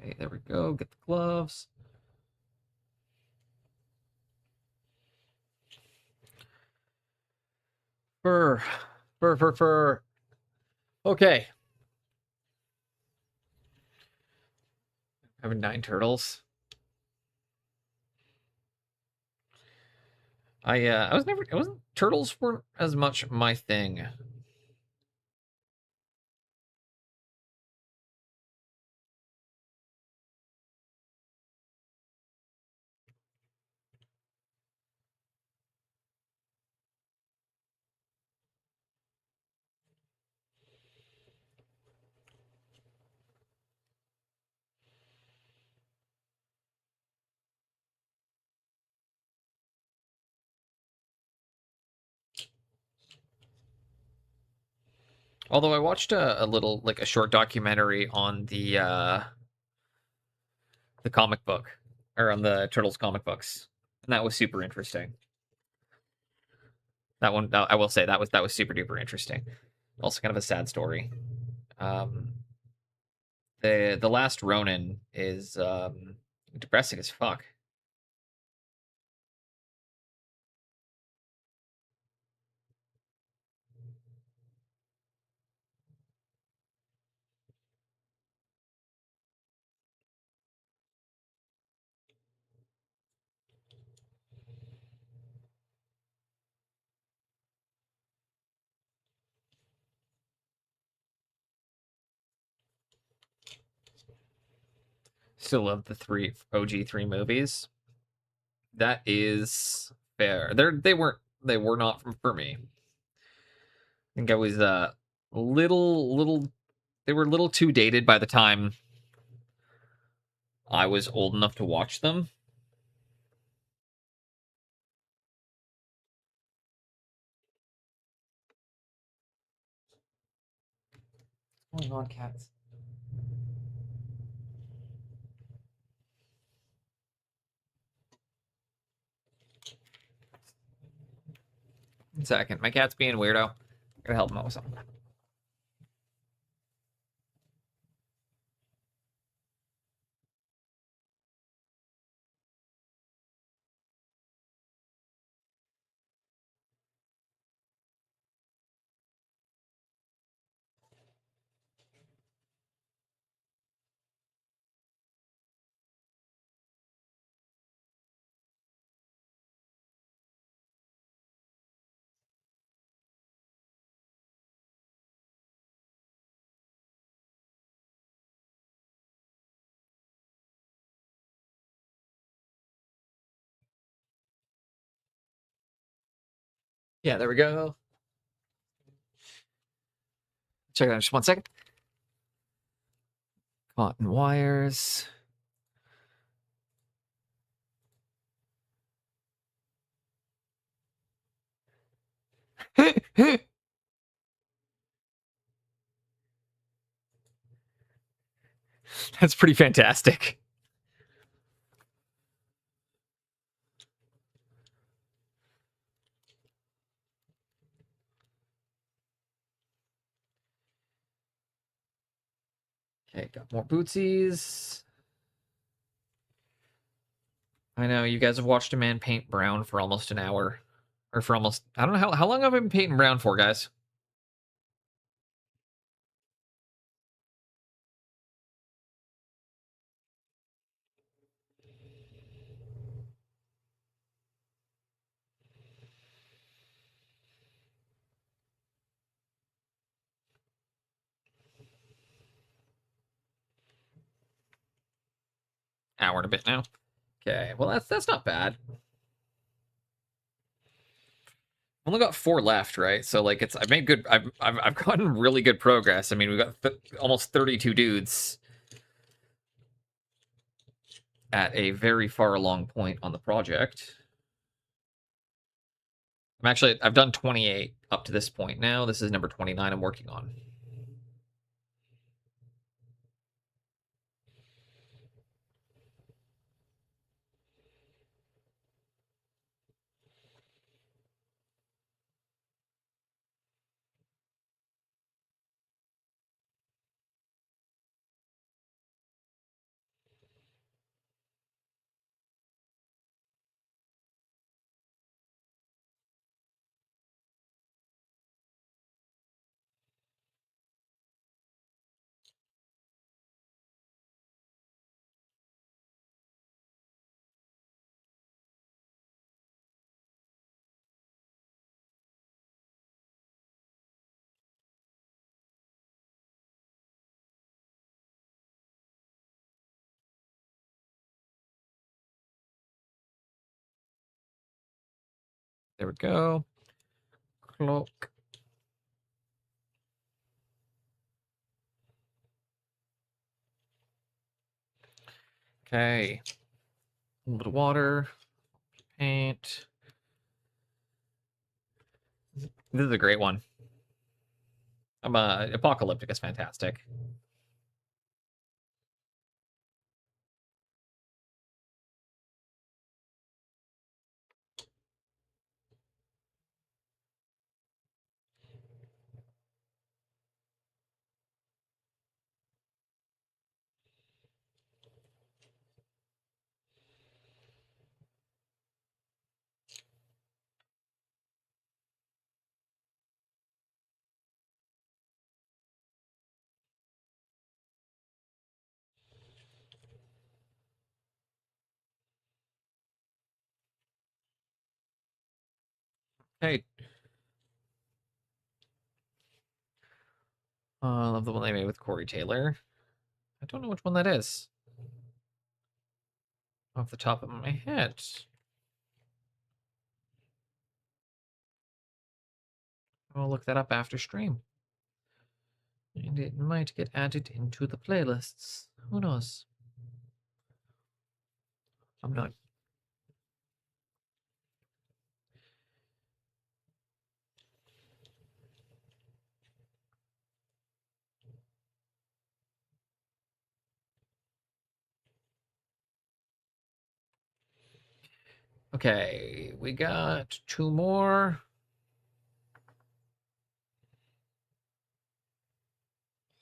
S2: Okay, there we go. Get the gloves. For Fur. Okay. Having 9 turtles. I was never. I wasn't. Turtles weren't as much my thing. Although I watched a little, like a short documentary on the comic book, or on the Turtles comic books, and that was super interesting. That one, I will say, that was super duper interesting. Also, kind of a sad story. The last Ronin is depressing as fuck. Still love the three OG 3 movies. That is fair. They were not for me. I think I was little they were a little too dated by the time I was old enough to watch them. What's going on, cats? One second. My cat's being a weirdo. Gotta help him out with something. Yeah, there we go. Check that out just 1 second. Cotton wires. That's pretty fantastic. Okay, got more bootsies. I know you guys have watched a man paint brown for almost an hour, or for almost, I don't know how long have I been painting brown for, guys. Hour and a bit now. Okay, well that's not bad. Only got 4 left, right? So like I've made good. I've gotten really good progress. I mean, we've got almost 32 dudes at a very far along point on the project. I've done 28 up to this point now. This is number 29 I'm working on. There we go. Cloak. Okay. A little water. Paint. This is a great one. Apocalyptic is fantastic. Hey. I love the one they made with Corey Taylor. I don't know which one that is. Off the top of my head. I'll look that up after stream. And it might get added into the playlists. Who knows? I'm not. Okay, we got 2 more.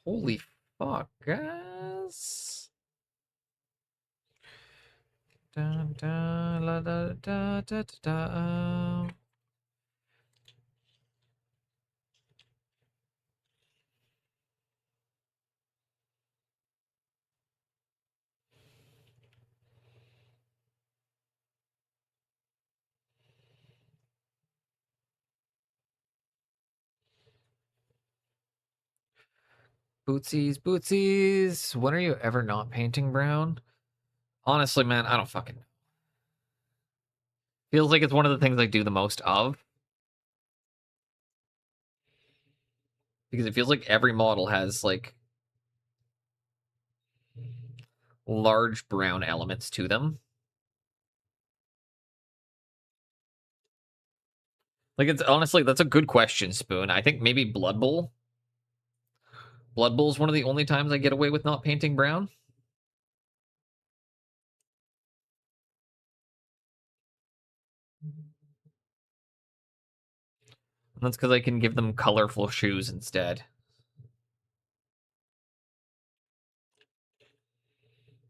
S2: Holy fuck, guys. Da, da, la, da, da, da, da, da. Bootsies, bootsies. When are you ever not painting brown? Honestly, man, I don't fucking know. Feels like it's one of the things I do the most of. Because it feels like every model has, like, large brown elements to them. Like, it's honestly, that's a good question, Spoon. I think maybe Blood Bowl. Blood Bowl is one of the only times I get away with not painting brown. And that's because I can give them colorful shoes instead.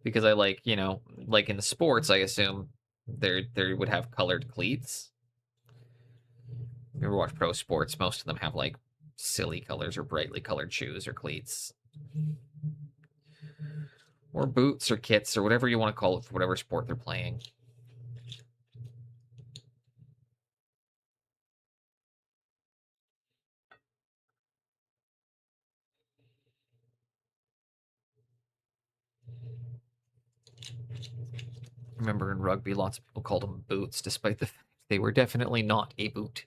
S2: Because I like, you know, like in sports, I assume they would have colored cleats. If you ever watch pro sports, most of them have like silly colors or brightly colored shoes or cleats. Or boots or kits or whatever you want to call it for whatever sport they're playing. Remember in rugby, lots of people called them boots, despite the fact they were definitely not a boot.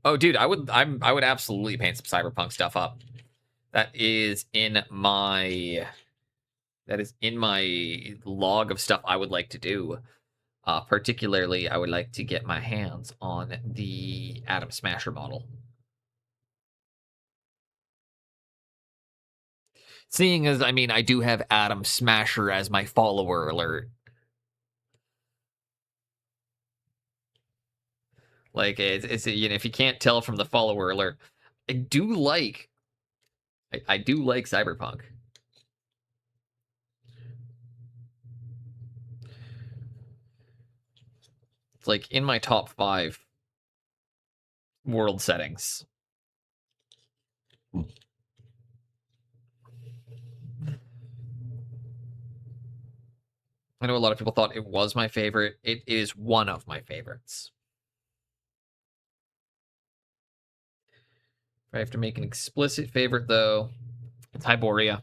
S2: Oh, dude, I would absolutely paint some cyberpunk stuff up. That is in my log of stuff I would like to do. Particularly, I would like to get my hands on the Atom Smasher model. Seeing as, I mean, I do have Atom Smasher as my follower alert. Like, it's you know, if you can't tell from the follower alert, I do like Cyberpunk. It's like in my top 5 world settings. I know a lot of people thought it was my favorite. It is one of my favorites. If I have to make an explicit favorite, though, it's Hyboria.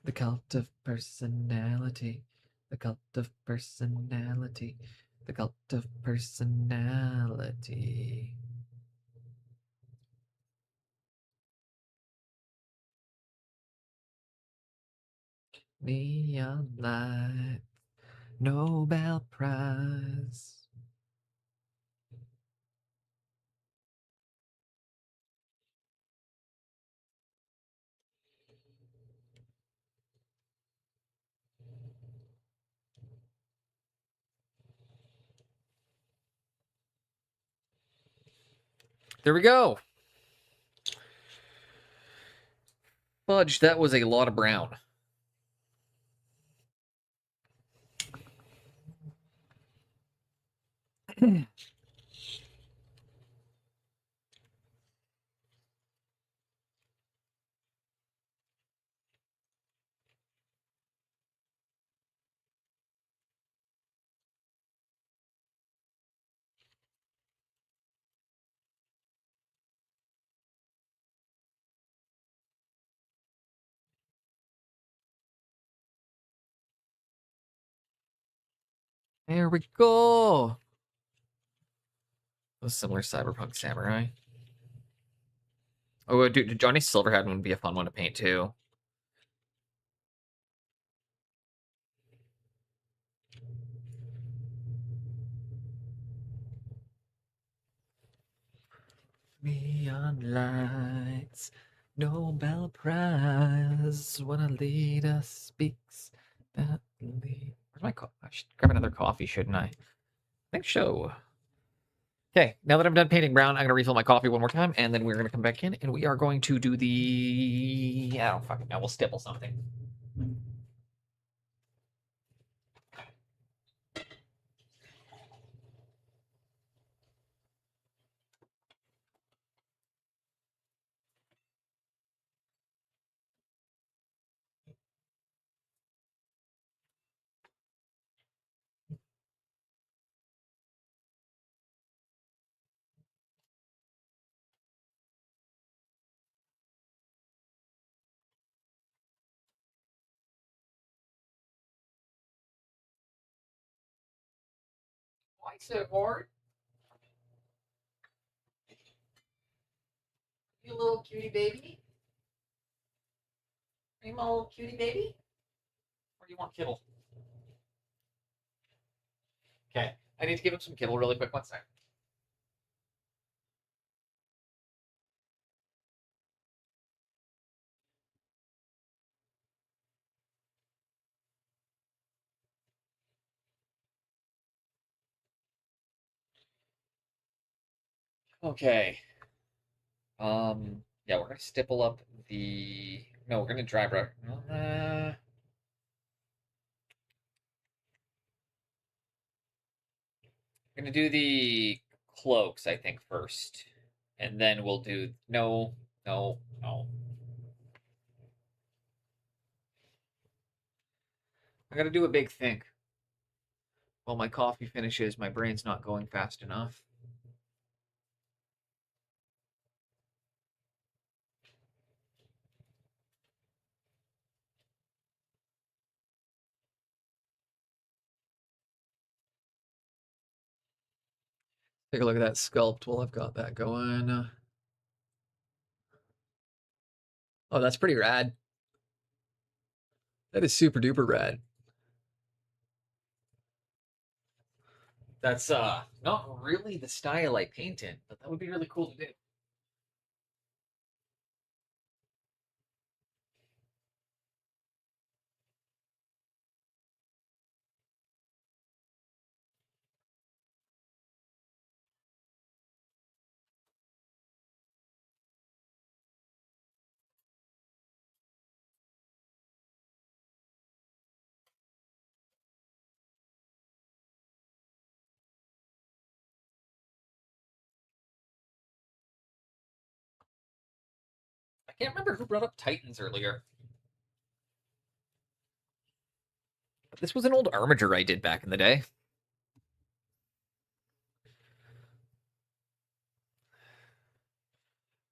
S3: The cult of personality. The cult of personality. The cult of personality. Neon light. Nobel Prize.
S2: There we go. Fudge, that was a lot of brown.
S3: There we go.
S2: A similar Cyberpunk Samurai. Oh, dude, Johnny Silverhand would be a fun one to paint too.
S3: Neon lights, Nobel Prize. When a leader speaks, that lead.
S2: Where's my coffee? I should grab another coffee, shouldn't I? I think so. Okay, now that I'm done painting brown, I'm going to refill my coffee one more time, and then we're going to come back in, and we are going to do the... I don't fucking know. We'll stipple something. Why so hard? You little cutie baby? Are you my little cutie baby? Or do you want kibble? Okay, I need to give him some kibble really quick. One sec. Okay. Yeah, we're gonna stipple up the. No, we're gonna dry brush. We're gonna do the cloaks, I think, first, and then we'll do no, no, no. I gotta do a big think. While my coffee finishes, my brain's not going fast enough.
S6: Take a look at that sculpt while I've got that going. Oh, that's pretty rad. That is super duper rad.
S2: That's not really the style I paint in, but that would be really cool to do. I can't remember who brought up Titans earlier. But this was an old armature I did back in the day.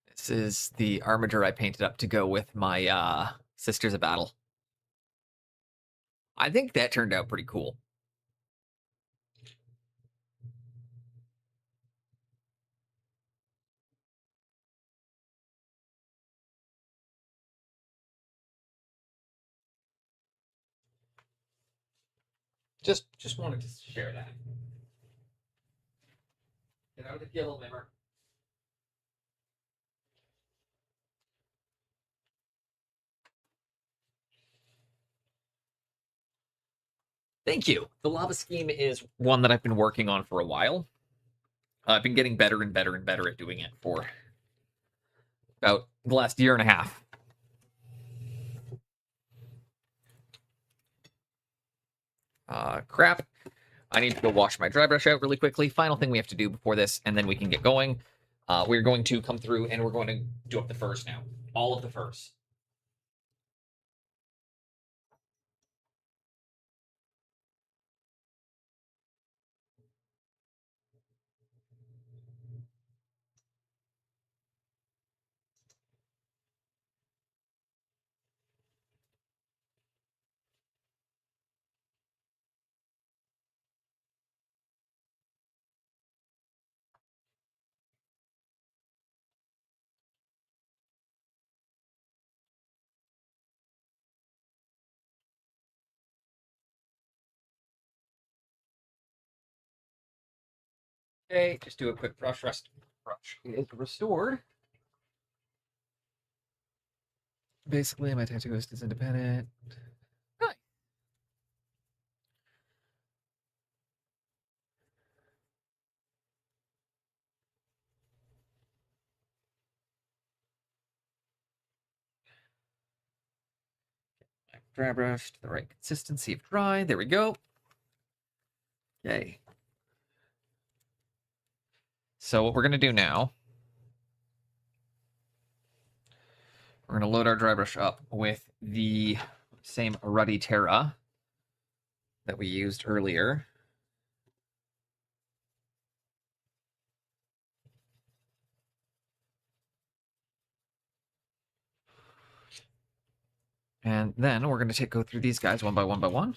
S2: This is the armature I painted up to go with my Sisters of Battle. I think that turned out pretty cool. Just wanted to share that. Get out of the gill, member. Thank you. The lava scheme is one that I've been working on for a while. I've been getting better and better and better at doing it for about the last year and a half. Crap. I need to go wash my dry brush out really quickly. Final thing we have to do before this, and then we can get going. We're going to come through and we're going to do up the furs now. All of the furs. Okay, just do a quick brush rest. Brush is restored.
S6: Basically, my tattoo is independent.
S2: Nice. Dry brush to the right consistency of dry. There we go. Okay. So what we're gonna do now, we're gonna load our dry brush up with the same Ruddy Terra that we used earlier. And then we're going to go through these guys one by one by one.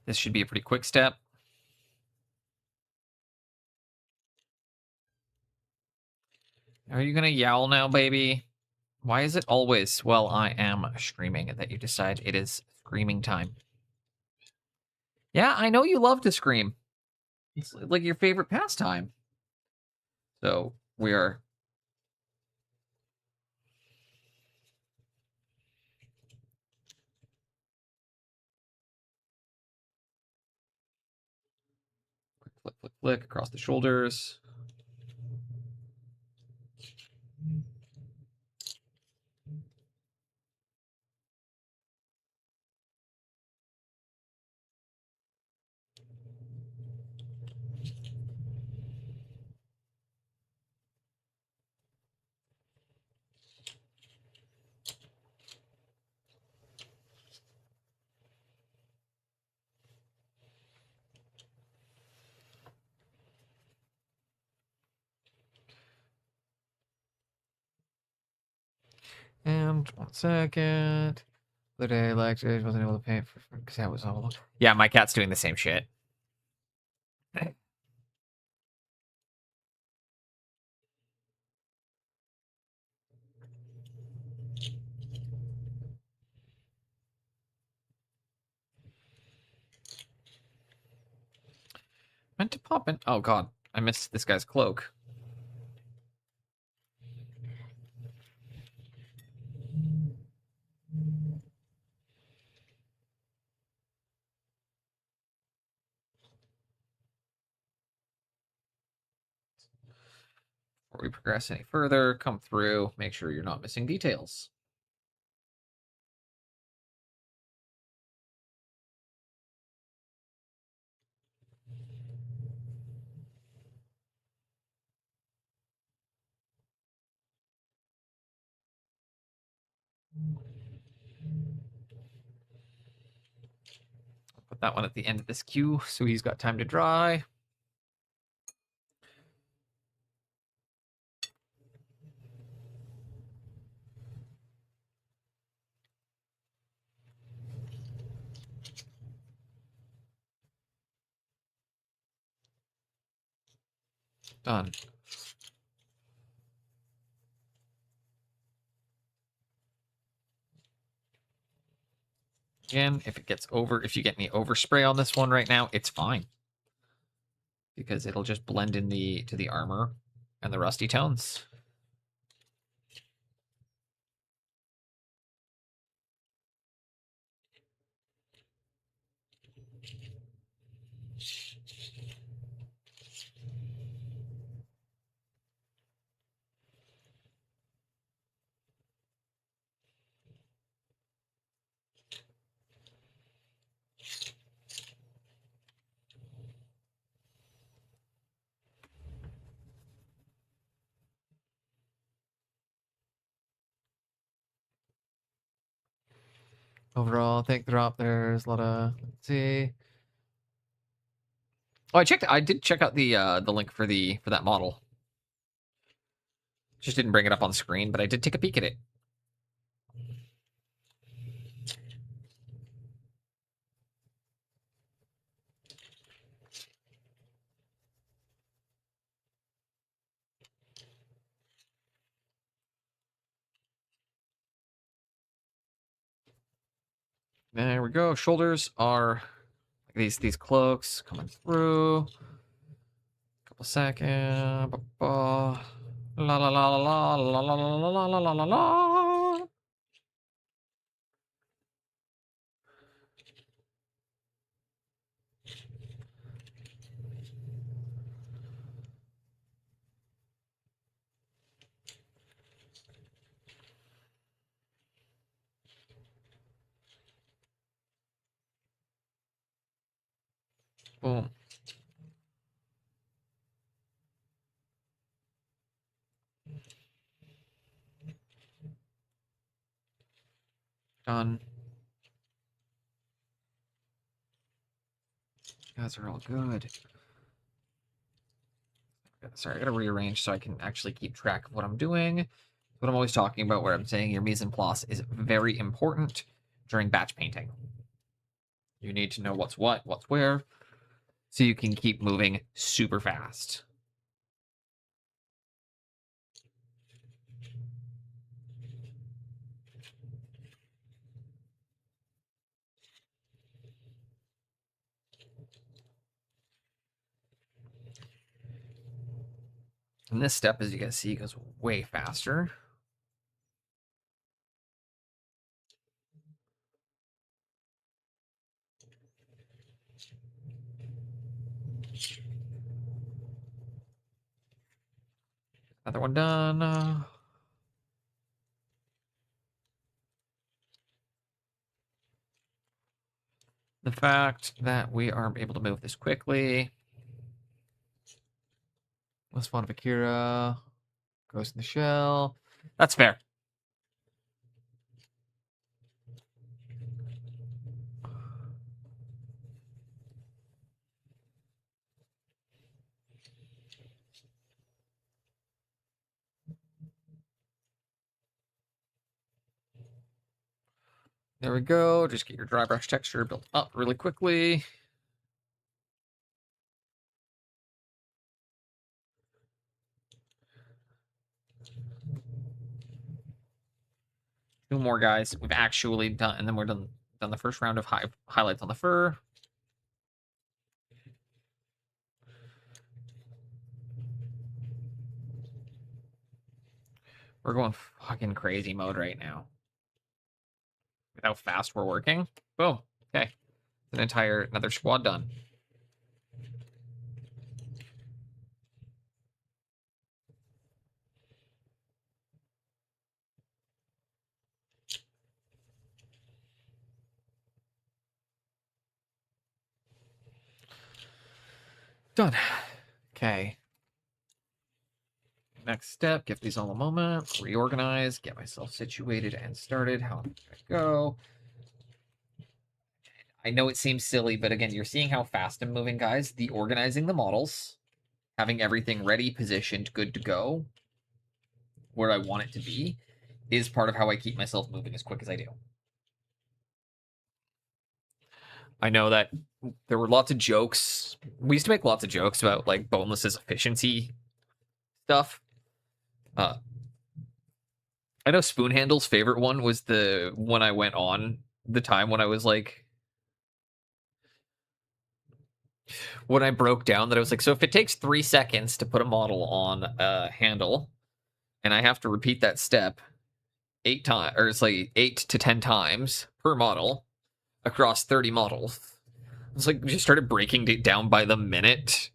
S2: This should be a pretty quick step. Are you going to yowl now, baby? Why is it always, well, I am streaming, that you decide it is screaming time? Yeah, I know you love to scream. It's like your favorite pastime. So we are... Quick flick, flick, flick across the shoulders. And 1 second. The day like I wasn't able to paint because that was all. Yeah, my cat's doing the same shit. Meant to pop in. Oh god, I missed this guy's cloak. Before we progress any further, come through, make sure you're not missing details. Put that one at the end of this queue so he's got time to dry. Done. Again, if you get any overspray on this one right now, it's fine. Because it'll just blend in to the armor and the rusty tones.
S6: Overall, thick drop. There's a lot of. Let's see.
S2: Oh, I did check out the link for that model. Just didn't bring it up on screen, but I did take a peek at it. There we go. Shoulders are these cloaks coming through. Couple seconds. La la la la la la la la la la la la la. Boom. Done. You guys are all good. Sorry, I gotta rearrange so I can actually keep track of what I'm doing. What I'm always talking about, where I'm saying your mise en place is very important during batch painting. You need to know what's what, what's where, so you can keep moving super fast. And this step, as you guys see, goes way faster. Another one done. The fact that we are able to move this quickly.
S6: Last one of Akira. Ghost in the Shell.
S2: That's fair. There we go. Just get your dry brush texture built up really quickly. Two more guys. We've actually done, and then we're done the first round of highlights on the fur. We're going fucking crazy mode right now. With how fast we're working. Boom. Okay. Another squad done. Done. Okay. Next step, give these all a moment, reorganize, get myself situated and started. How I'm gonna go. I know it seems silly, but again, you're seeing how fast I'm moving, guys. The organizing the models, having everything ready, positioned, good to go, where I want it to be, is part of how I keep myself moving as quick as I do. I know that there were lots of jokes. We used to make lots of jokes about like Boneless's efficiency stuff. I know Spoon Handle's favorite one was the one I went on the time when I was like, when I broke down that I was like, so if it takes 3 seconds to put a model on a handle, and I have to repeat that step 8 times, or it's like 8 to 10 times per model across 30 models. It's like just started breaking it down by the minute,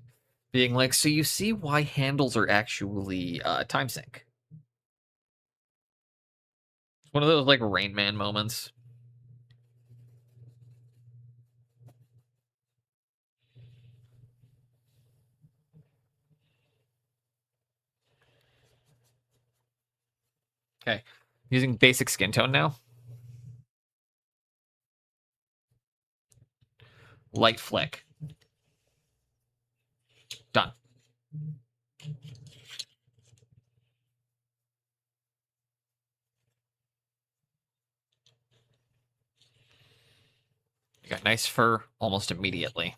S2: being like, so you see why handles are actually time sync. It's one of those like Rain Man moments. Okay, using basic skin tone now. Light flick. Done. You got nice fur almost immediately.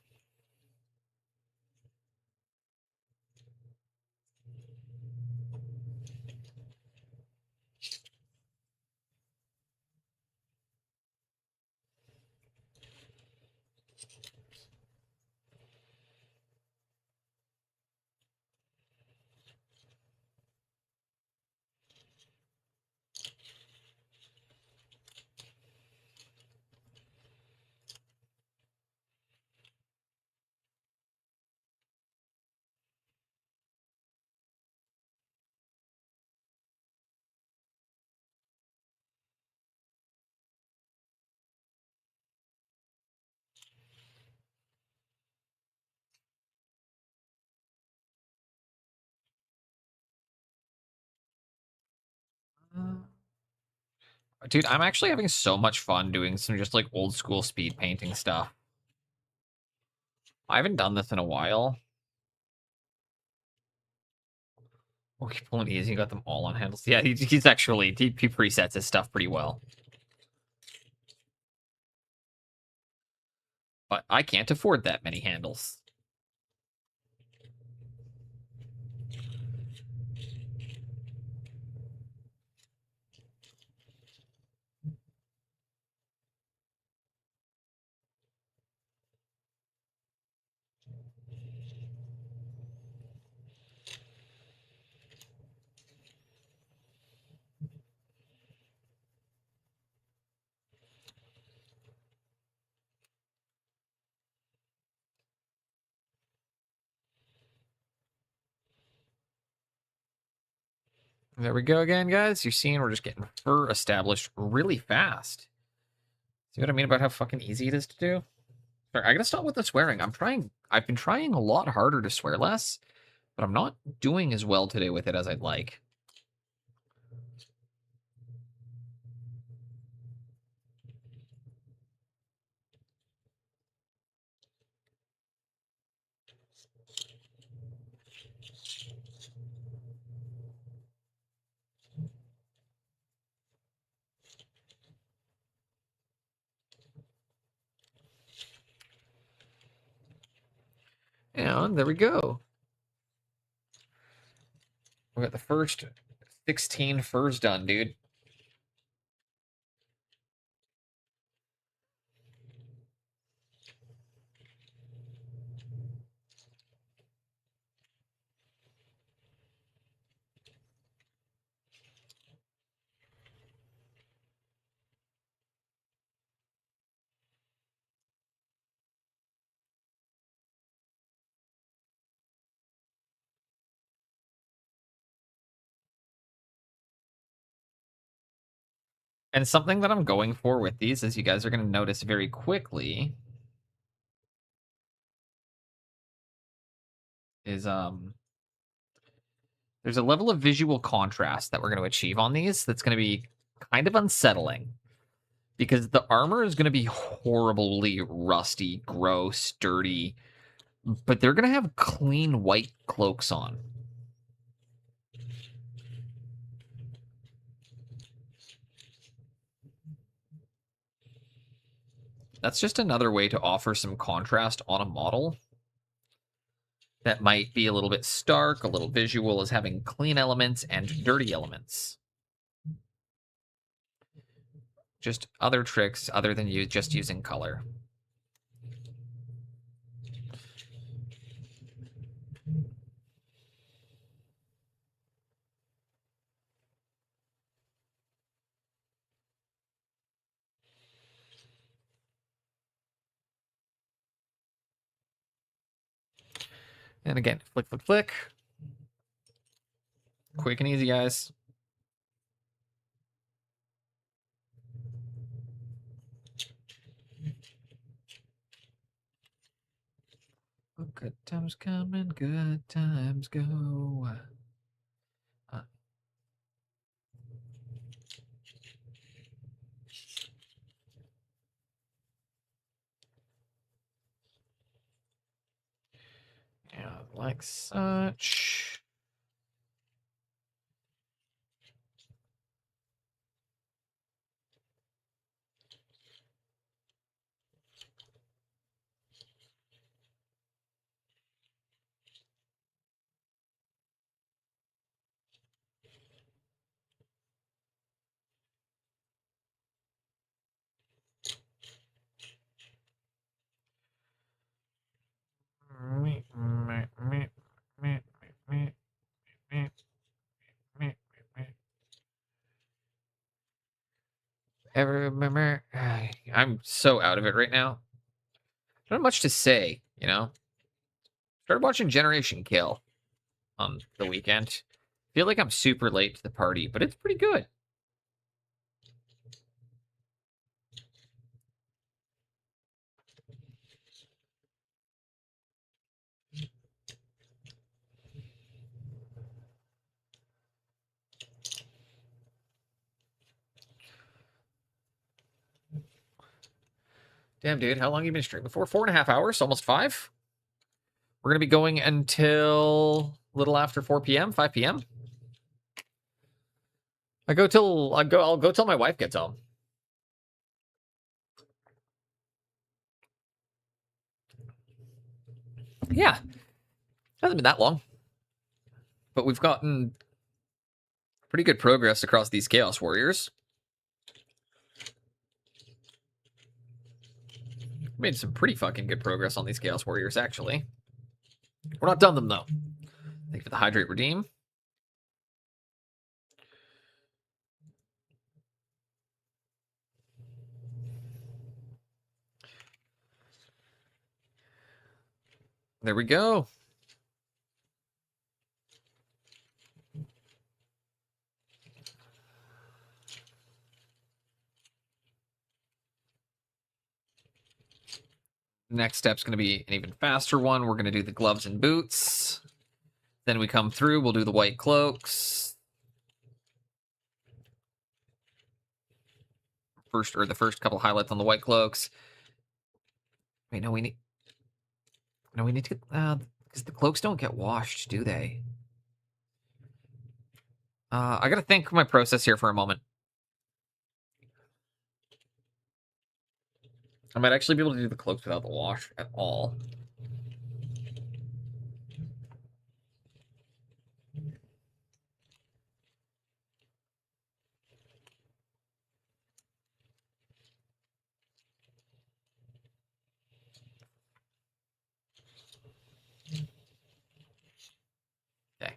S2: Dude, I'm actually having so much fun doing some just like old school speed painting stuff. I haven't done this in a while. Okay, pulling easy. You got them all on handles. Yeah, he's actually he presets his stuff pretty well. But I can't afford that many handles. There we go again, guys. You're seeing we're just getting fur established really fast. See what I mean about how fucking easy it is to do? Sorry, I gotta stop with the swearing. I've been trying a lot harder to swear less, but I'm not doing as well today with it as I'd like. And there we go. We got the first 16 furs done, dude. And something that I'm going for with these, as you guys are going to notice very quickly, is there's a level of visual contrast that we're going to achieve on these that's going to be kind of unsettling. Because the armor is going to be horribly rusty, gross, dirty, but they're going to have clean white cloaks on. That's just another way to offer some contrast on a model that might be a little bit stark, a little visual, as having clean elements and dirty elements. Just other tricks other than you just using color. And again, flick, flick, flick. Quick and easy, guys. Oh, good times coming, good times go. Yeah, like such. Ever remember? I'm so out of it right now. Not much to say, you know. Started watching Generation Kill on the weekend. Feel like I'm super late to the party, but it's pretty good. Damn, dude, how long you been streaming for? 4.5 hours, almost 5. We're gonna be going until a little after 4 p.m., 5 p.m. I'll go till my wife gets home. Yeah, hasn't been that long, but we've gotten pretty good progress across these Chaos Warriors. Made some pretty fucking good progress on these Chaos Warriors, actually. We're not done them, though. Thank you for the Hydrate Redeem. There we go. Next step's going to be an even faster one. We're going to do the gloves and boots. Then we come through, we'll do the white cloaks. The first couple highlights on the white cloaks. Wait, no, we need to get, because the cloaks don't get washed, do they? I gotta think my process here for a moment. I might actually be able to do the cloaks without the wash at all. Okay.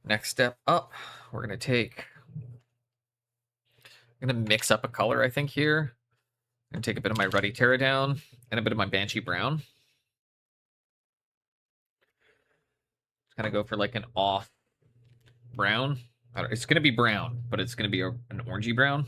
S2: Next step up, we're gonna take. I'm gonna mix up a color, I think, here. I'm gonna take a bit of my Ruddy Terra down and a bit of my Banshee Brown. Kind of go for like an off brown. It's gonna be brown, but it's gonna be an orangey brown.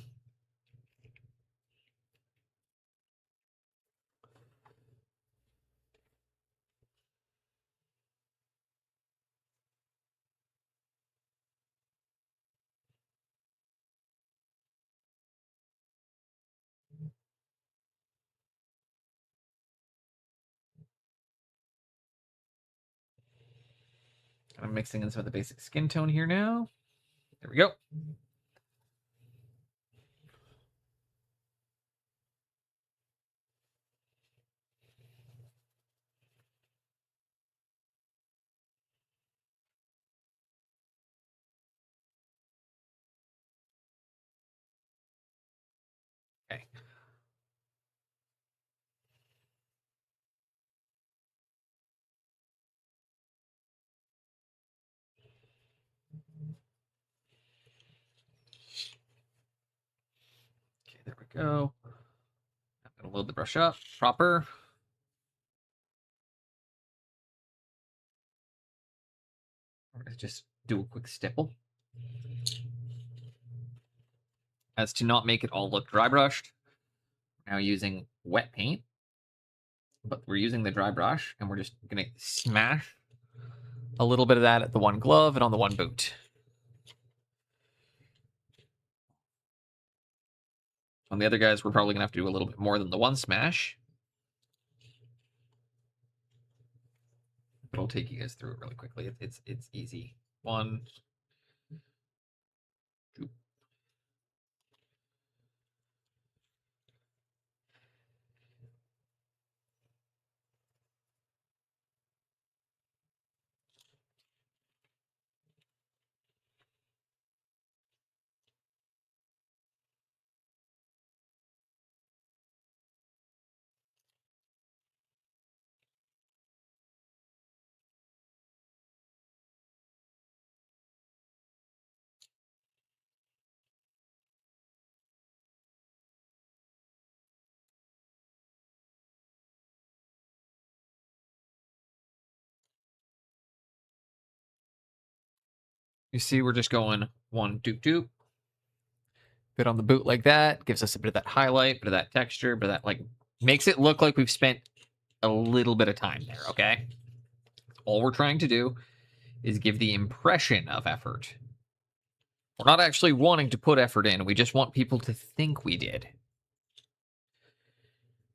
S2: I'm mixing in some of the basic skin tone here now. There we go. Okay. Okay, there we go. A little bit brush up, proper. We're gonna just do a quick stipple. As to not make it all look dry brushed. Now using wet paint, but we're using the dry brush and we're just gonna smash a little bit of that at the one glove and on the one boot. On the other guys, we're probably gonna have to do a little bit more than the one smash. But I'll take you guys through it really quickly. It's easy. 1, 2. You see, we're just going 1 doop doop. Bit on the boot like that. Gives us a bit of that highlight, bit of that texture, bit of that, like, makes it look like we've spent a little bit of time there, okay? All we're trying to do is give the impression of effort. We're not actually wanting to put effort in. We just want people to think we did.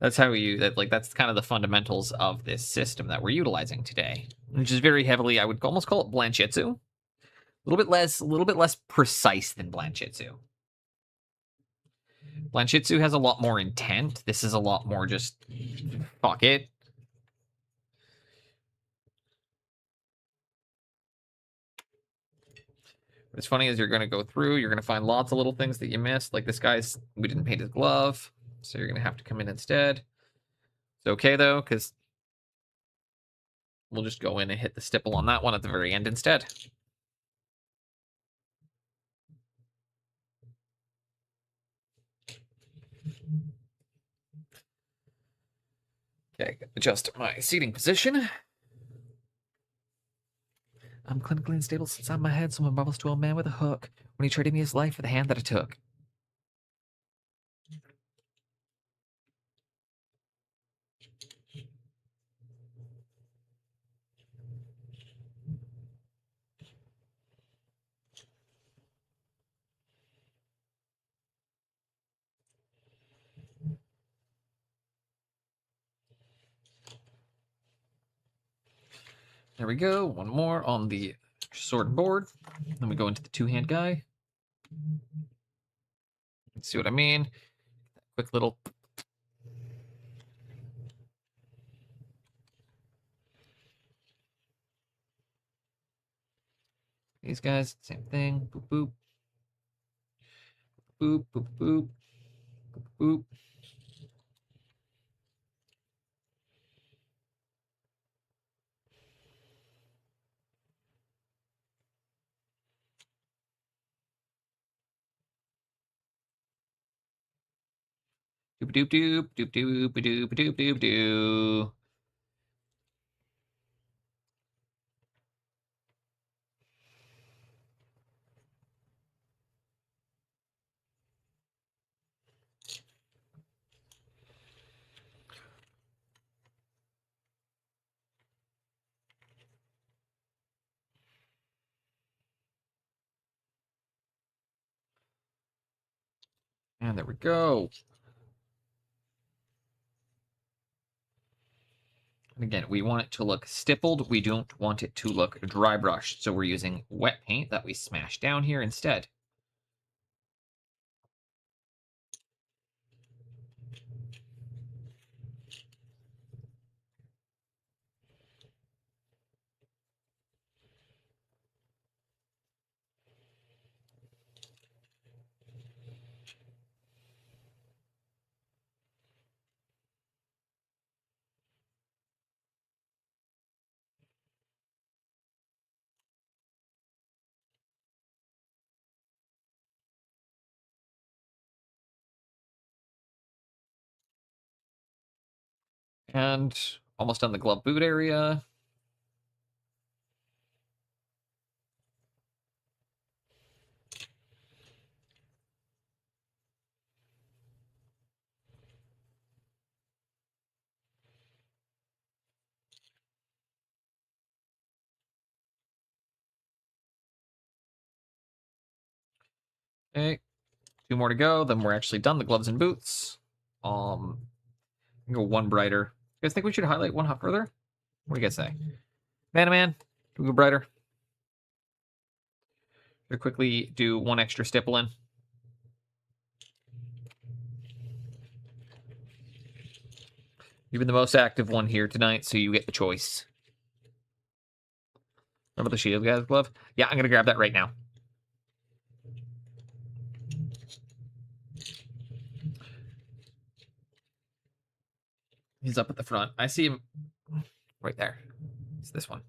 S2: That's how that's kind of the fundamentals of this system that we're utilizing today, which is very heavily, I would almost call it Blanchitsu. A little bit less precise than Blanchitsu. Blanchitsu has a lot more intent. This is a lot more just fuck it. What's funny is you're going to go through, you're going to find lots of little things that you missed. Like this guy's, we didn't paint his glove, so you're going to have to come in instead. It's okay though, because we'll just go in and hit the stipple on that one at the very end instead. Okay, adjust my seating position. I'm clinically unstable inside my head, so my marbles to a man with a hook when he traded me his life for the hand that I took. There we go. One more on the sword and board. Then we go into the two-hand guy. See what I mean? Quick little. These guys, same thing. Boop, boop. Boop, boop, boop. Boop, boop. Doop, doop, doop. Doop, doop, doop, doop, doop, doop. And there we go. And again, we want it to look stippled. We don't want it to look dry brushed. So we're using wet paint that we smash down here instead. And almost done the glove boot area. Okay, 2 more to go. Then we're actually done the gloves and boots. Go one brighter. You guys think we should highlight one hot further? What do you guys say? Man, can we go brighter? Should quickly do one extra stipple in. You've been the most active one here tonight, so you get the choice. Remember the shield guy's glove? Yeah, I'm gonna grab that right now. He's up at the front. I see him right there. It's this one.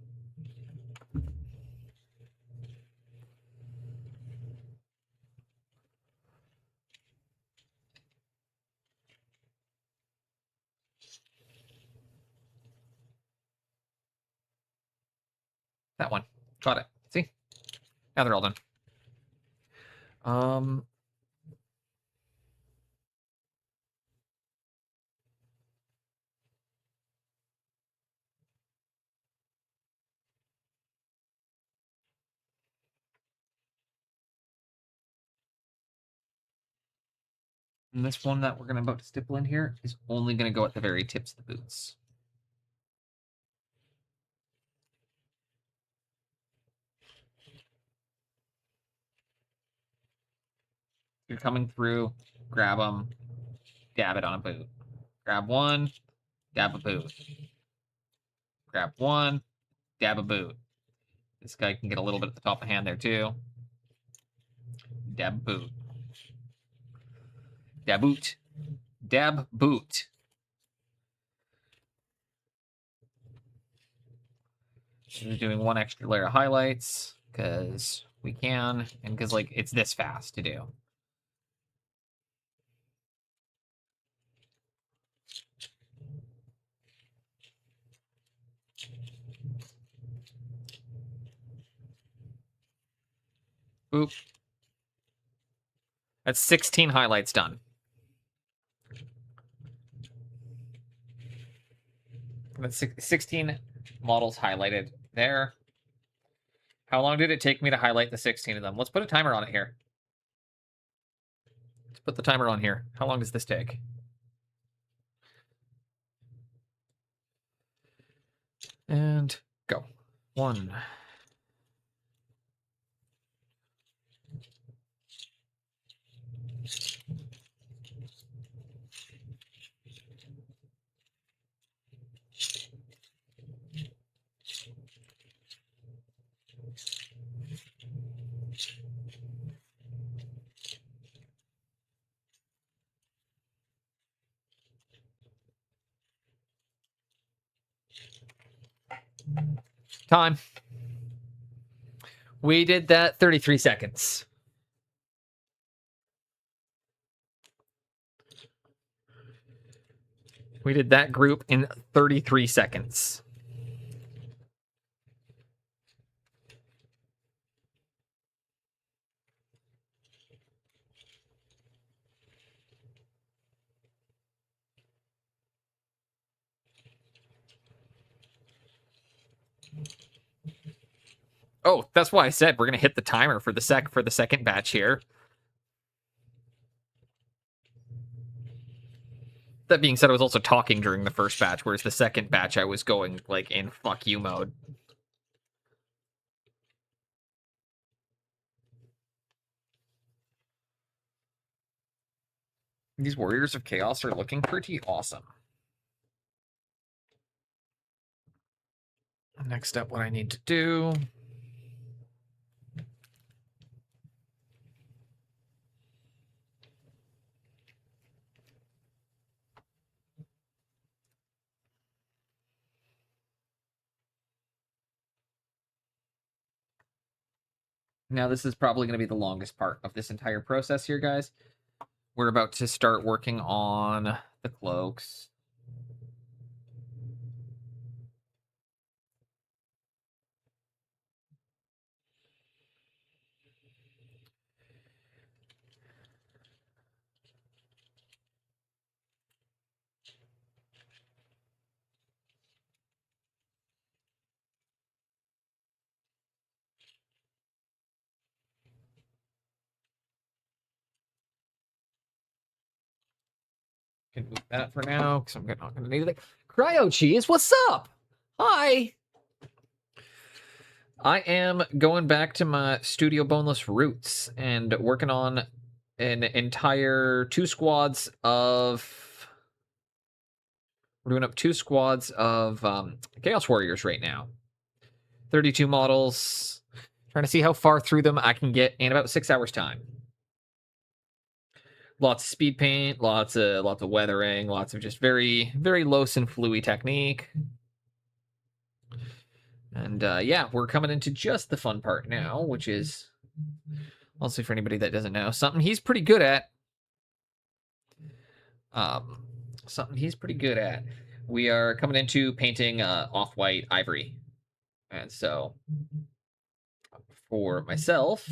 S2: That one. Got it. See? Now they're all done. And this one that we're gonna about to stipple in here is only gonna go at the very tips of the boots. You're coming through, grab them, dab it on a boot. Grab one, dab a boot. Grab one, dab a boot. This guy can get a little bit at the top of the hand there too. Dab boot. Dab boot. Dab boot. We're doing one extra layer of highlights because we can, and because like it's this fast to do. Boop. That's 16 highlights done. That's 16 models highlighted there. How long did it take me to highlight the 16 of them? Let's put a timer on it here. Let's put the timer on here. How long does this take? And go. 1. Time. We did that 33 seconds. We did that group in 33 seconds. Oh, that's why I said we're gonna hit the timer for the second batch here. That being said, I was also talking during the first batch, whereas the second batch I was going like in fuck you mode. These Warriors of Chaos are looking pretty awesome. Next up, what I need to do. Now, this is probably going to be the longest part of this entire process here, guys. We're about to start working on the cloaks. Can move that for now, because I'm not going to need it. Cryo Cheese, what's up? Hi! I am going back to my Studio Boneless roots and working on an entire 2 squads of... We're doing up 2 squads of Chaos Warriors right now. 32 models. Trying to see how far through them I can get in about 6 hours' time. Lots of speed paint, lots of weathering, lots of just very, very low and fluey technique. And yeah, we're coming into just the fun part now, which is, also for anybody that doesn't know, something he's pretty good at. We are coming into painting off-white ivory. And so, for myself,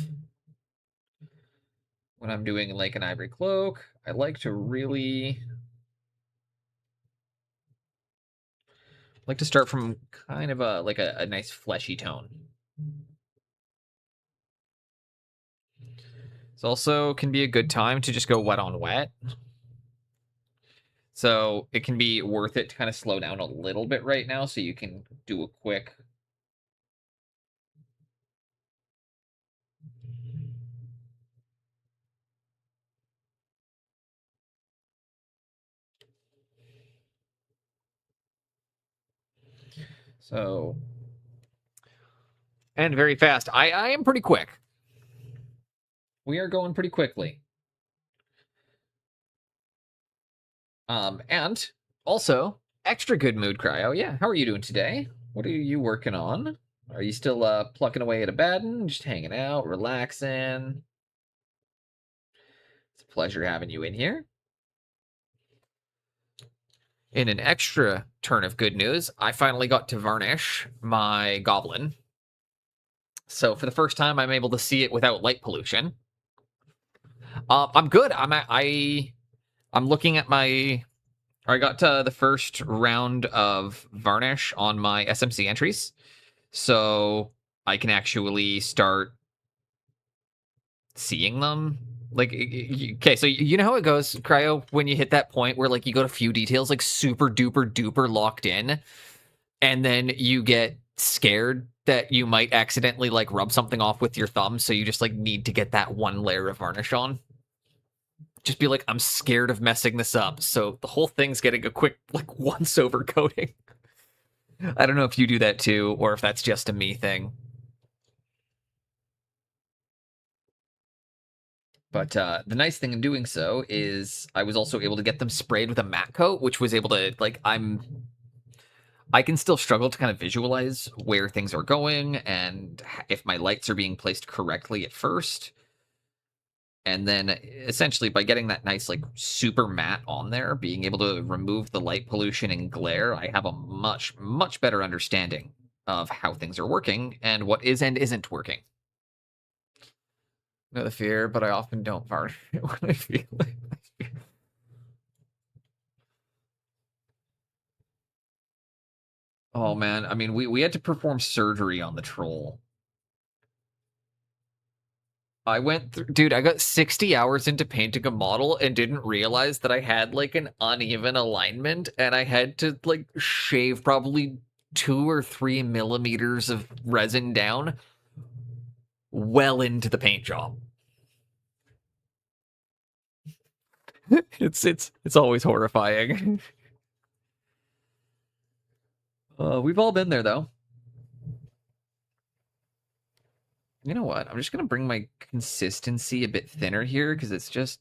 S2: when I'm doing like an ivory cloak, I like to really start from kind of a nice fleshy tone. It also can be a good time to just go wet on wet. So it can be worth it to kind of slow down a little bit right now so you can do a quick... So... And very fast. I am pretty quick. We are going pretty quickly. And also, extra good mood, Cryo. Yeah, how are you doing today? What are you working on? Are you still plucking away at a bad one? Just hanging out, relaxing? It's a pleasure having you in here. In an extra turn of good news, I finally got to varnish my goblin. So for the first time, I'm able to see it without light pollution. I'm good. I'm looking at my... I got the first round of varnish on my SMC entries, so I can actually start seeing them. Like, okay, so you know how it goes, Cryo, when you hit that point where like you go to few details like super duper duper locked in, and then you get scared that you might accidentally like rub something off with your thumb, so you just like need to get that one layer of varnish on. Just be like, I'm scared of messing this up, so the whole thing's getting a quick like once over coating. I don't know if you do that too, or if that's just a me thing. But the nice thing in doing so is I was also able to get them sprayed with a matte coat, which was able to, like, I can still struggle to kind of visualize where things are going and if my lights are being placed correctly at first. And then essentially by getting that nice, like, super matte on there, being able to remove the light pollution and glare, I have a much, much better understanding of how things are working and what is and isn't working. Know the fear, but I often don't varnish it when I feel it. Oh man, I mean, we had to perform surgery on the troll. I went through, dude, I got 60 hours into painting a model and didn't realize that I had like an uneven alignment, and I had to like shave probably 2 or 3 millimeters of resin down well into the paint job. It's always horrifying. We've all been there though. You know what? I'm just gonna bring my consistency a bit thinner here because it's just.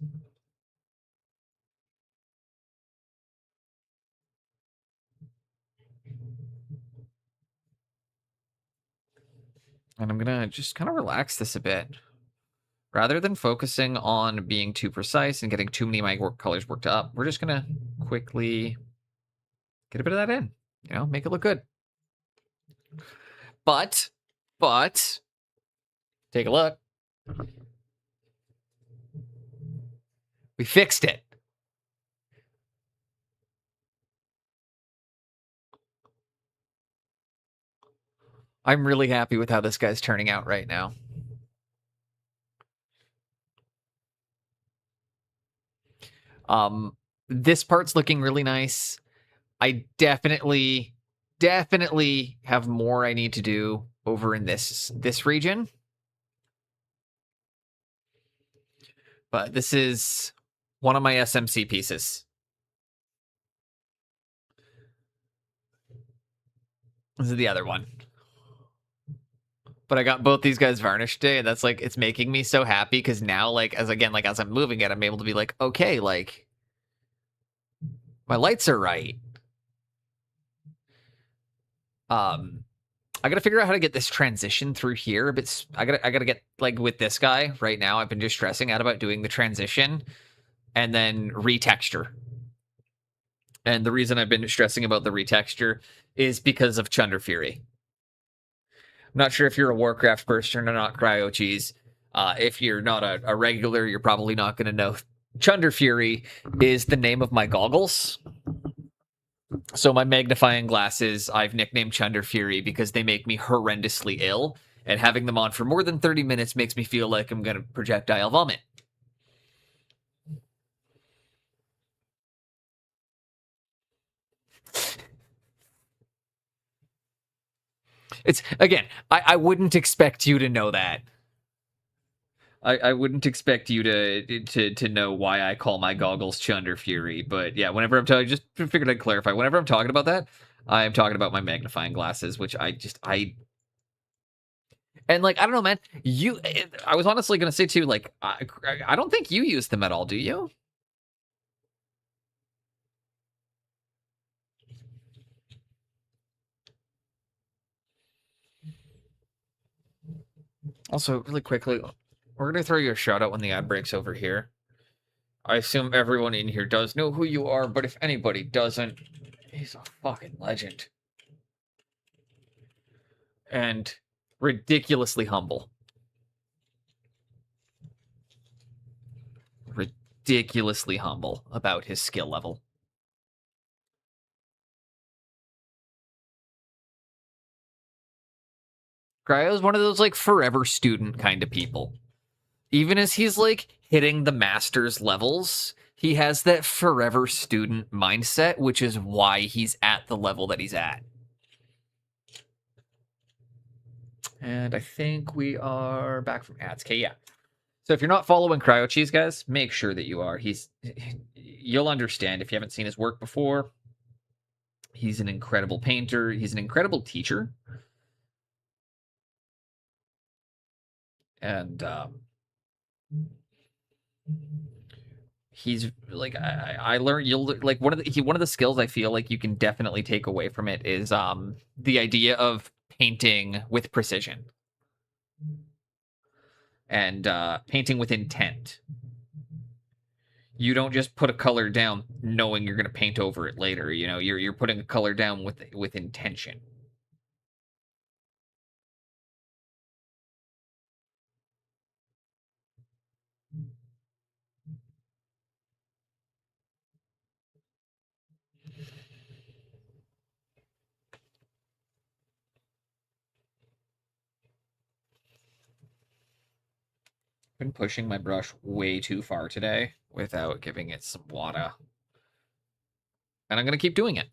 S2: And I'm gonna just kind of relax this a bit. Rather than focusing on being too precise and getting too many of my colors worked up, we're just gonna quickly get a bit of that in. You know, make it look good. But, take a look. We fixed it. I'm really happy with how this guy's turning out right now. This part's looking really nice. I definitely have more I need to do over in this region. But this is one of my SMC pieces. This is the other one. But I got both these guys varnished today, and that's like, it's making me so happy because now, like, as I'm moving it, I'm able to be like, okay, like, my lights are right. I gotta figure out how to get this transition through here. But I gotta get, like, with this guy right now, I've been just stressing out about doing the transition and then retexture. And the reason I've been stressing about the retexture is because of Chunder Fury. I'm not sure if you're a Warcraft person or not, Cryo Cheese. If you're not a regular, you're probably not going to know. Chunder Fury is the name of my goggles. So my magnifying glasses, I've nicknamed Chunder Fury because they make me horrendously ill. And having them on for more than 30 minutes makes me feel like I'm going to projectile vomit. It's, again, I wouldn't expect you to know that. I wouldn't expect you to know why I call my goggles Chunder Fury, but yeah, whenever I'm talking, just figured I'd clarify. Whenever I'm talking about that, I'm talking about my magnifying glasses, which and like, I don't know, man. I was honestly gonna say too, like, I don't think you use them at all, do you? Also, really quickly, we're gonna throw you a shout out when the ad breaks over here. I assume everyone in here does know who you are, but if anybody doesn't, he's a fucking legend. And ridiculously humble. Ridiculously humble about his skill level. Cryo's one of those, like, forever student kind of people. Even as he's, like, hitting the master's levels, he has that forever student mindset, which is why he's at the level that he's at. And I think we are back from ads. Okay, yeah. So if you're not following Cryo Cheese, guys, make sure that you are. You'll understand if you haven't seen his work before. He's an incredible painter. He's an incredible teacher. And he's like, I learned, you'll like, one of the skills I feel like you can definitely take away from it is the idea of painting with precision and painting with intent. You don't just put a color down knowing you're going to paint over it later. You know, you're putting a color down with intention. Been pushing my brush way too far today without giving it some water. And I'm going to keep doing it.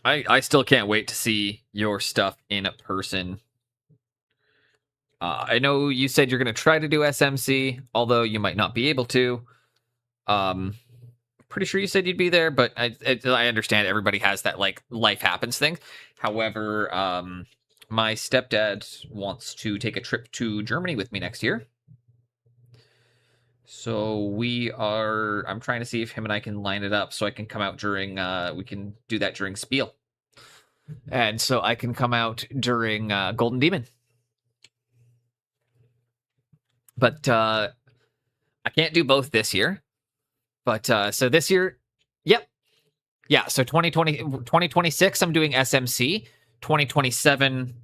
S2: I still can't wait to see your stuff in person. I know you said you're going to try to do SMC, although you might not be able to. Pretty sure you said you'd be there, but I understand everybody has that like life happens thing. However, my stepdad wants to take a trip to Germany with me next year. So I'm trying to see if him and I can line it up so I can come out during, we can do that during Spiel.
S1: And so I can come out during Golden Demon. But I can't do both this year. But so this year, yep. Yeah, so 2026, I'm doing SMC. 2027,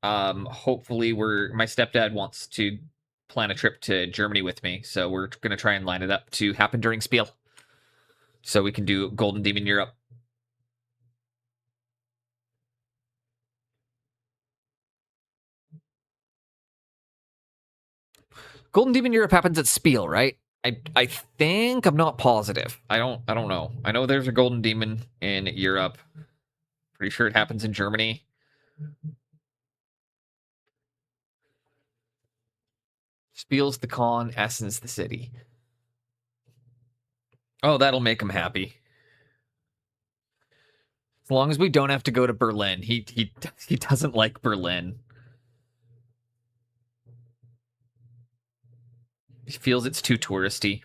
S1: hopefully my stepdad wants to plan a trip to Germany with me. So we're going to try and line it up to happen during Spiel. So we can do Golden Demon Europe. Golden Demon Europe happens at Spiel, right? I think, I'm not positive.
S2: I don't know. I know there's a Golden Demon in Europe. Pretty sure it happens in Germany.
S1: Spiel's the con, Essen's the city.
S2: Oh, that'll make him happy.
S1: As long as we don't have to go to Berlin. He doesn't like Berlin.
S2: He feels it's too touristy.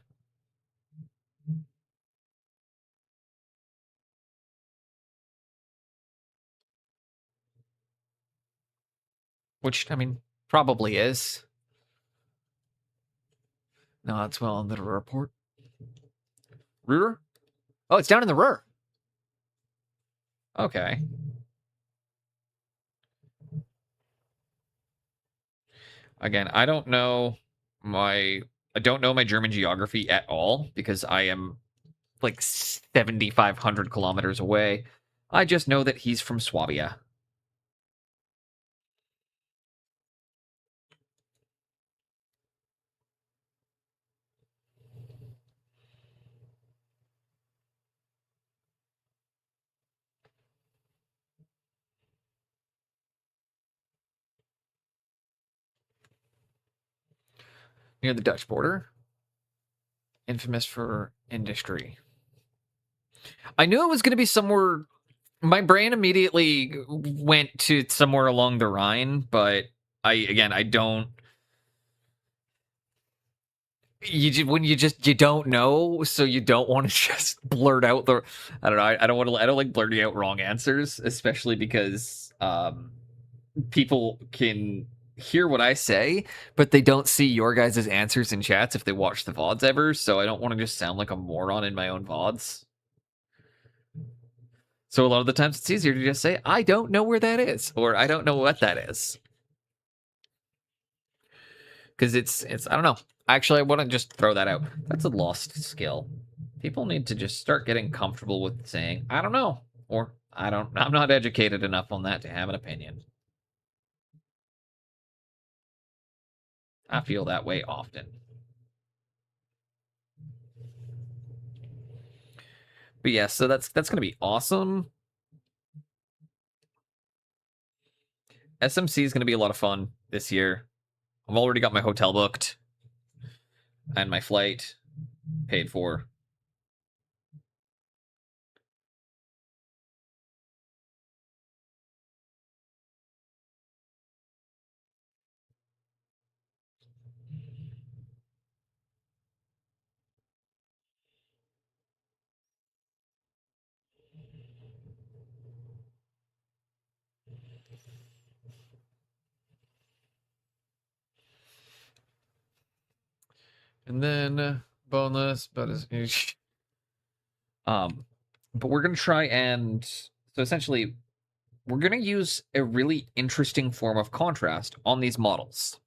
S1: Which, I mean, probably is. No, it's well in the report.
S2: Ruhr?
S1: Oh, it's down in the Ruhr.
S2: Okay. Again, I don't know my German geography at all because I am like 7,500 kilometers away. I just know that he's from Swabia.
S1: Near the Dutch border. Infamous for industry. I knew it was going to be somewhere. My brain immediately went to somewhere along the Rhine, but I don't. When you don't know, so you don't want to just blurt out the. I don't know. I don't like blurting out wrong answers, especially because people can hear what I say, but they don't see your guys' answers in chats if they watch the VODs ever, so I don't want to just sound like a moron in my own VODs. So a lot of the times it's easier to just say, I don't know where that is, or I don't know what that is. Because it's I don't know. Actually, I want to just throw that out. That's a lost skill. People need to just start getting comfortable with saying, I don't know, or I'm not educated enough on that to have an opinion. I feel that way often. But yeah, so that's going to be awesome. SMC is going to be a lot of fun this year. I've already got my hotel booked and my flight paid for.
S6: And then boneless, but
S2: but we're gonna try and so essentially we're gonna use a really interesting form of contrast on these models.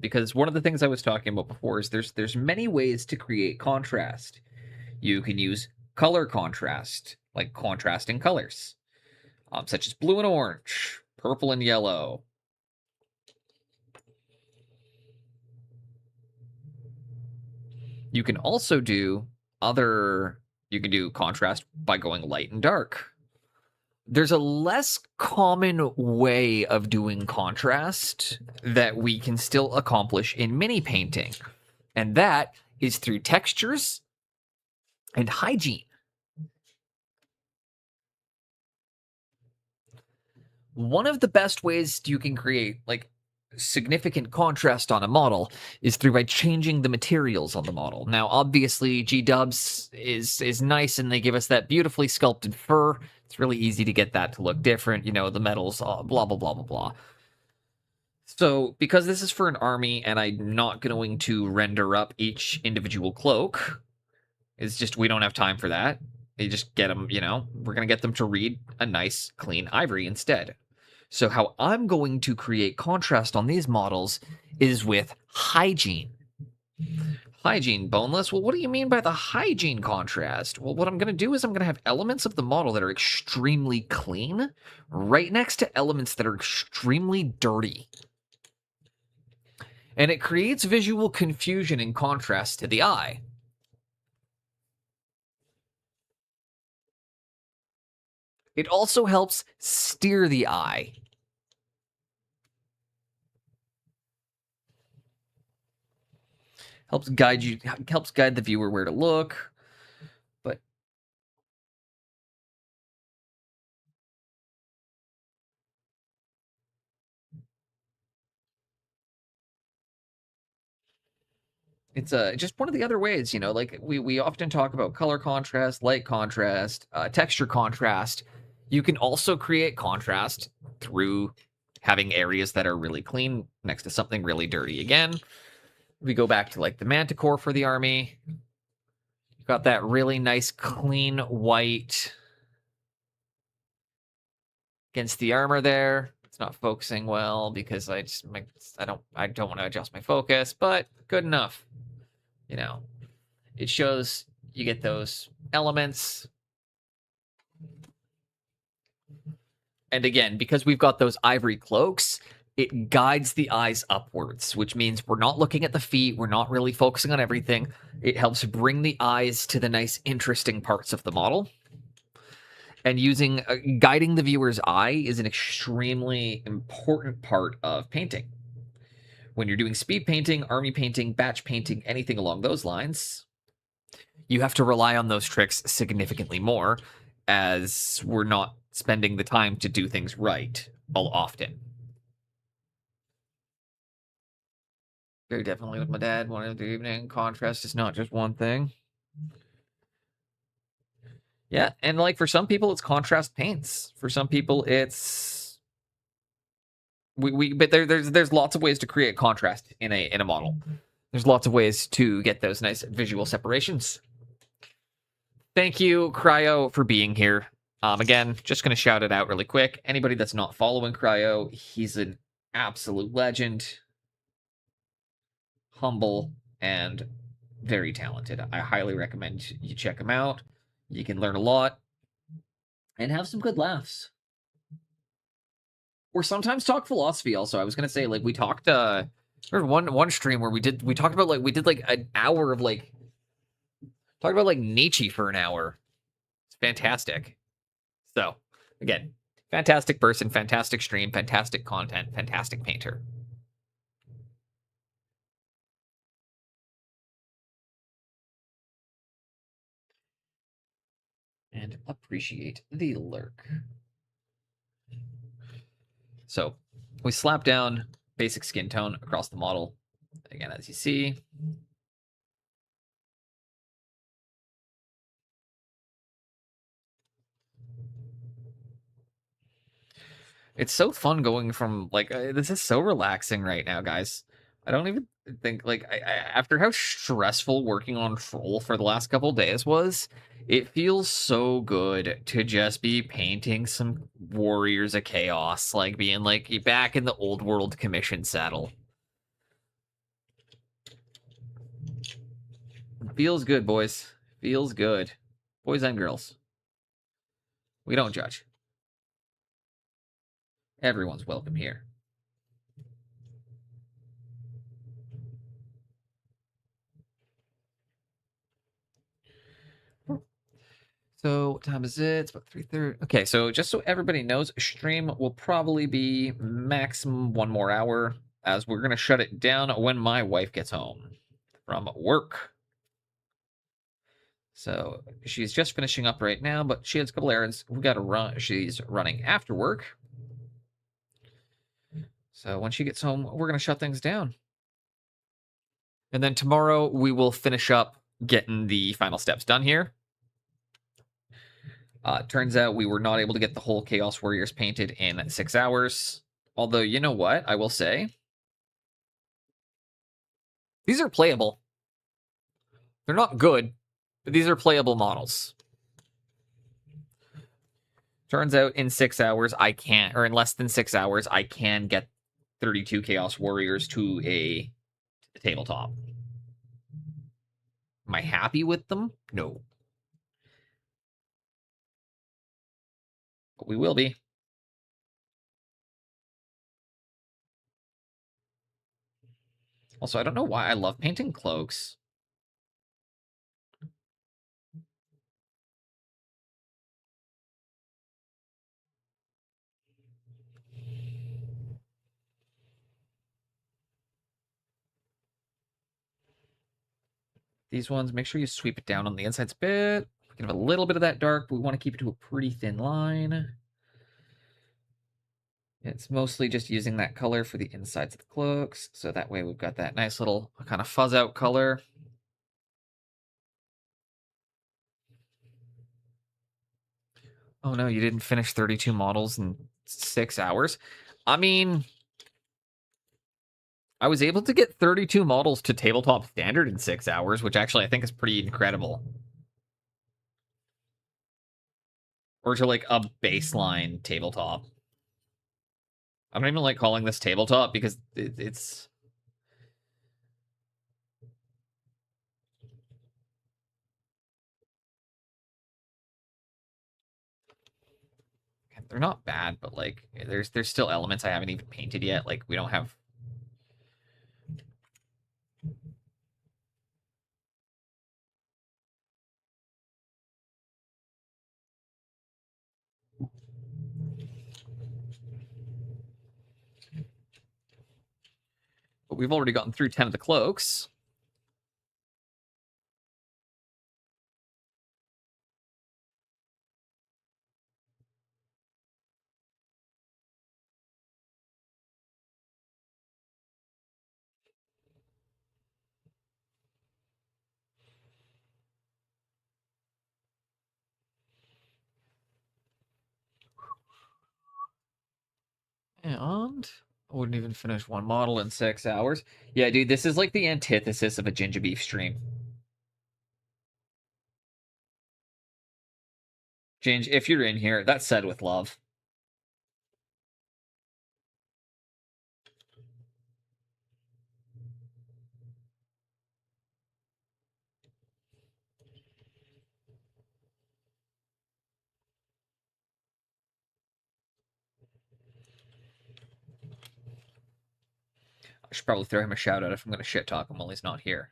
S2: Because one of the things I was talking about before is there's many ways to create contrast. You can use color contrast, like contrasting colors. such as blue and orange, purple and yellow. You can also do you can do contrast by going light and dark. There's a less common way of doing contrast that we can still accomplish in mini painting, and that is through textures and hygiene. One of the best ways you can create like significant contrast on a model is through by changing the materials on the model. Now, obviously, G-dubs is nice, and they give us that beautifully sculpted fur. It's really easy to get that to look different. You know, the metals, blah, blah, blah, blah, blah. So, because this is for an army, and I'm not going to render up each individual cloak, it's just we don't have time for that. You just get them, you know, we're going to get them to read a nice, clean ivory instead. So how I'm going to create contrast on these models is with hygiene. Hygiene, Boneless. Well, what do you mean by the hygiene contrast? Well, what I'm going to do is I'm going to have elements of the model that are extremely clean right next to elements that are extremely dirty. And it creates visual confusion and contrast to the eye. It also helps steer the eye. Helps guide the viewer where to look. But it's just one of the other ways, you know, like we often talk about color contrast, light contrast, texture contrast. You can also create contrast through having areas that are really clean next to something really dirty. Again, we go back to like the Manticore for the army. You've got that really nice clean white against the armor there. It's not focusing well because I don't want to adjust my focus, but good enough. You know, it shows you get those elements. And again, because we've got those ivory cloaks, it guides the eyes upwards, which means we're not looking at the feet. We're not really focusing on everything. It helps bring the eyes to the nice, interesting parts of the model. And guiding the viewer's eye is an extremely important part of painting. When you're doing speed painting, army painting, batch painting, anything along those lines, you have to rely on those tricks significantly more, as we're not spending the time to do things right all often. Very definitely with my dad, one of the evening. Contrast is not just one thing. Yeah, and like for some people, it's contrast paints. For some people, it's but there's lots of ways to create contrast in a model. There's lots of ways to get those nice visual separations. Thank you, Cryo, for being here. Again, just gonna shout it out really quick. Anybody that's not following Cryo, he's an absolute legend. Humble and very talented. I highly recommend you check him out. You can learn a lot and have some good laughs. Or sometimes talk philosophy also. I was going to say, like, we talked there's one stream where we talked about like an hour of like talked about like Nietzsche for an hour. It's fantastic. So, again, fantastic person, fantastic stream, fantastic content, fantastic painter. And appreciate the lurk. So we slap down basic skin tone across the model. Again, as you see. It's so fun going from like this is so relaxing right now, guys. I don't even think like after how stressful working on Troll for the last couple days was, it feels so good to just be painting some Warriors of Chaos, like being like back in the old world commission saddle. Feels good, boys. Feels good. Boys and girls. We don't judge. Everyone's welcome here. So what time is it? It's about 3:30. Okay, so just so everybody knows, stream will probably be maximum 1 more hour, as we're gonna shut it down when my wife gets home from work. So she's just finishing up right now, but she has a couple errands we gotta run. She's running after work. So when she gets home, we're gonna shut things down. And then tomorrow we will finish up getting the final steps done here. Turns out we were not able to get the whole Chaos Warriors painted in 6 hours. Although, you know what? I will say, these are playable. They're not good, but these are playable models. Turns out in 6 hours, I can't, or in less than 6 hours, I can get 32 Chaos Warriors to a tabletop. Am I happy with them? No. But we will be. Also, I don't know why I love painting cloaks. These ones, make sure you sweep it down on the insides a bit. We can have a little bit of that dark, but we want to keep it to a pretty thin line. It's mostly just using that color for the insides of the cloaks, so that way we've got that nice little kind of fuzz out color. Oh no, you didn't finish 32 models in 6 hours? I mean, I was able to get 32 models to tabletop standard in 6 hours, which actually I think is pretty incredible. Or to like a baseline tabletop. I don't even like calling this tabletop because it's... They're not bad, but like there's still elements I haven't even painted yet. Like we don't have... But we've already gotten through 10 of the cloaks. And I wouldn't even finish one model in 6 hours. Yeah, dude, this is like the antithesis of a ginger beef stream. Ginge, if you're in here, that's said with love. I should probably throw him a shout out if I'm going to shit talk him while he's not here.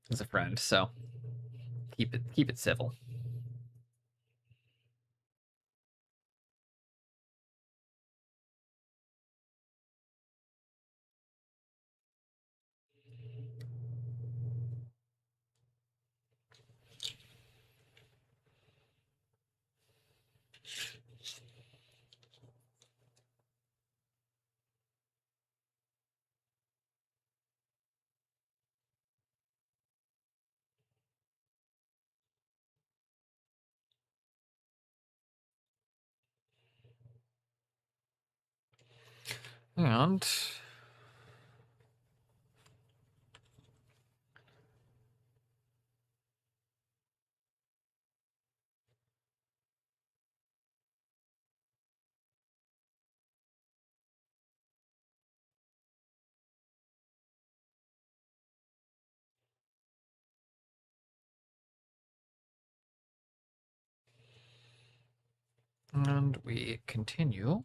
S2: As a friend, so keep it civil. And And we continue.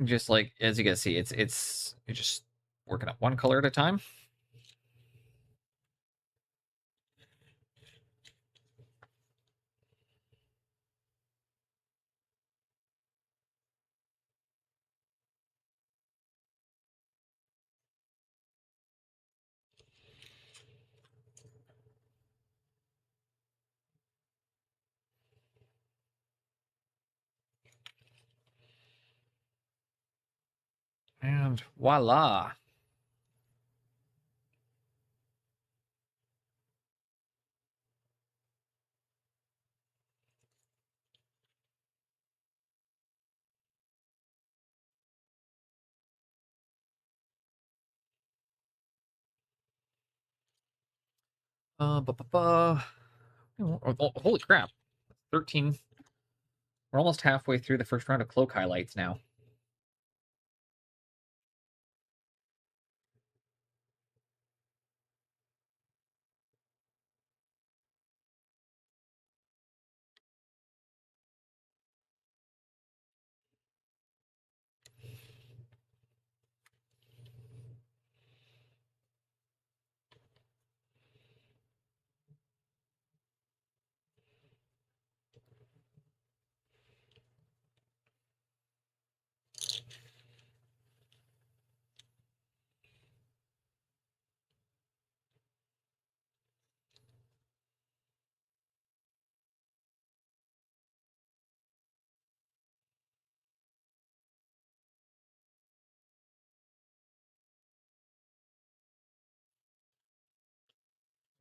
S2: Just like as you can see, it's just working up one color at a time. And voila. Holy crap. 13. We're almost halfway through the first round of cloak highlights now.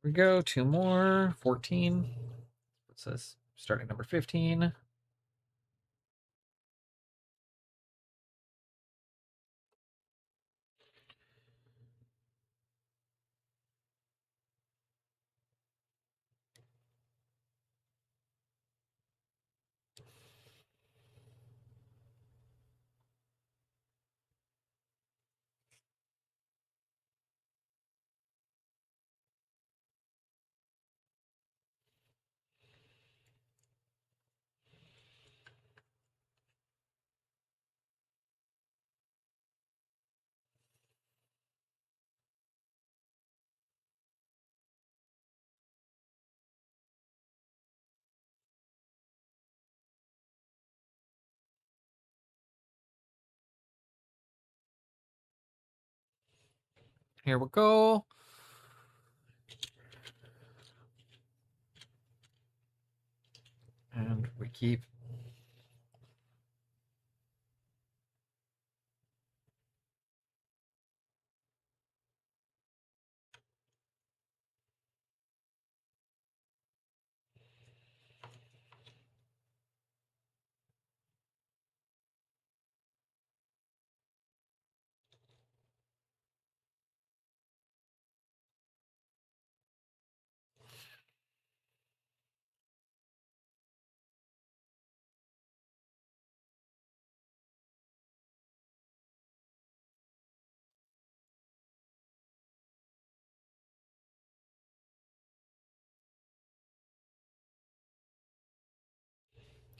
S2: Here we go, 2 more. 14. It says starting number 15. Here we go. And we keep.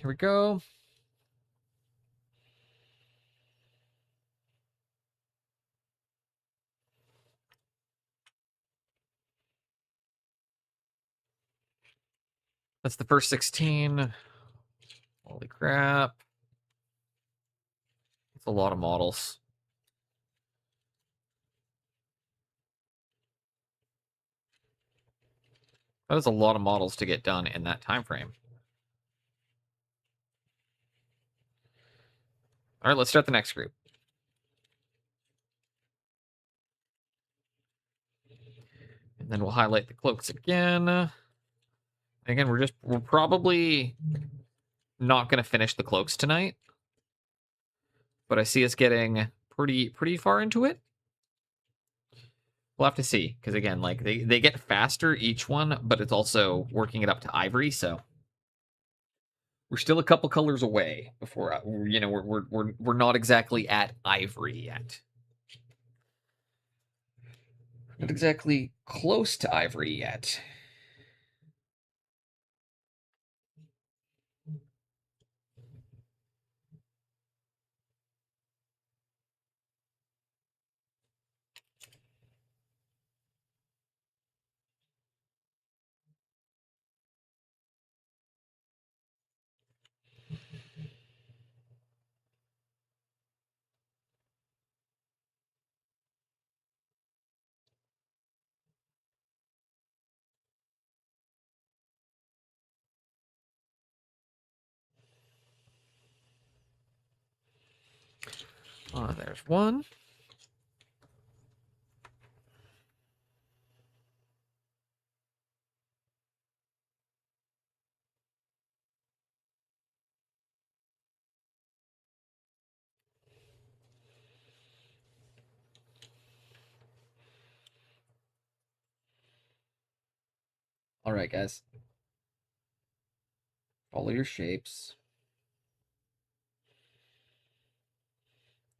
S2: Here we go. That's the first 16. Holy crap. It's a lot of models. That is a lot of models to get done in that time frame. All right, let's start the next group. And then we'll highlight the cloaks again. Again, we're probably not going to finish the cloaks tonight. But I see us getting pretty far into it. We'll have to see, because again, like they get faster each one, but it's also working it up to ivory, so we're still a couple colors away before we're not exactly at ivory yet. Not exactly close to ivory yet. There's one. All right, guys. Follow your shapes.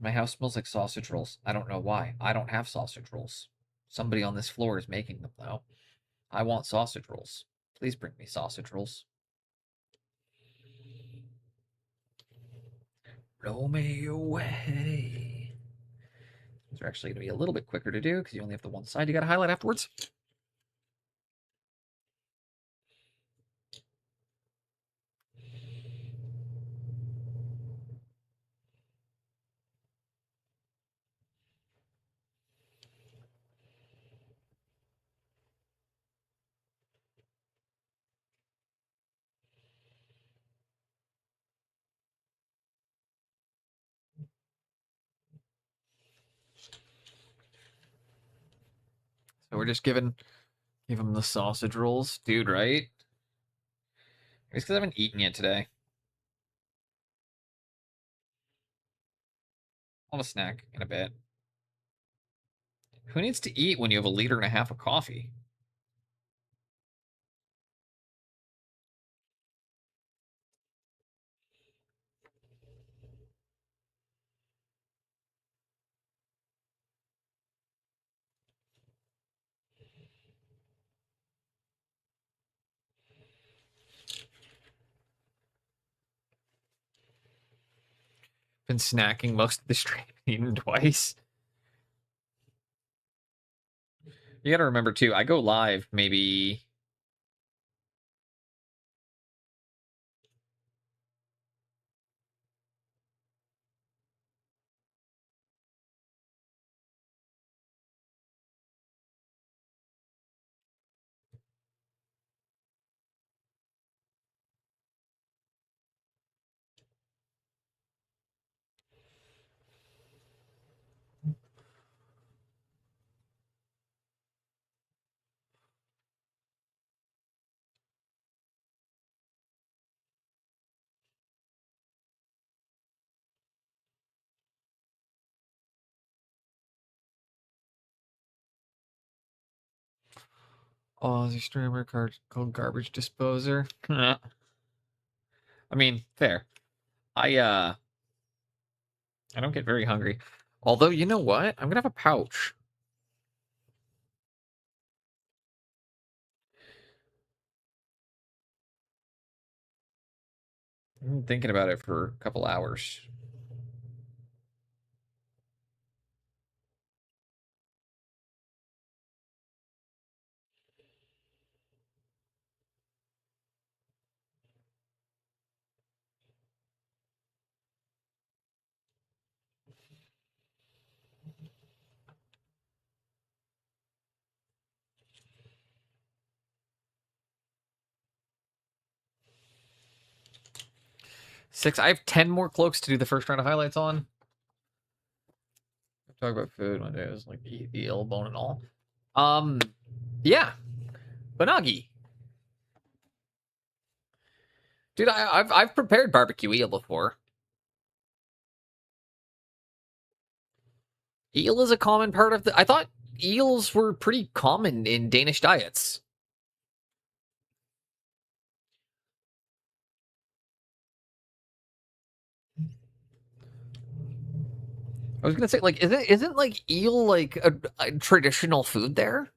S2: My house smells like sausage rolls. I don't know why. I don't have sausage rolls. Somebody on this floor is making them, though. I want sausage rolls. Please bring me sausage rolls. Roll me away. These are actually going to be a little bit quicker to do because you only have the one side you got to highlight afterwards. So we're just give him the sausage rolls, dude, right? It's because I haven't eaten yet today. I'll have a snack in a bit. Who needs to eat when you have 1.5 liters of coffee? Been snacking most of the stream, eaten twice. You got to remember too, I go live maybe Aussie streamer card called garbage disposer. I mean, fair. I don't get very hungry. Although, you know what? I'm gonna have a pouch. I've been thinking about it for a couple hours. Six. I have 10 more cloaks to do the first round of highlights on. Talk about food one day. It was like eat eel, bone and all. Yeah. Banagi. Dude, I've prepared barbecue eel before. Eel is a common part of the. I thought eels were pretty common in Danish diets. I was gonna say, like, isn't like eel like a traditional food there?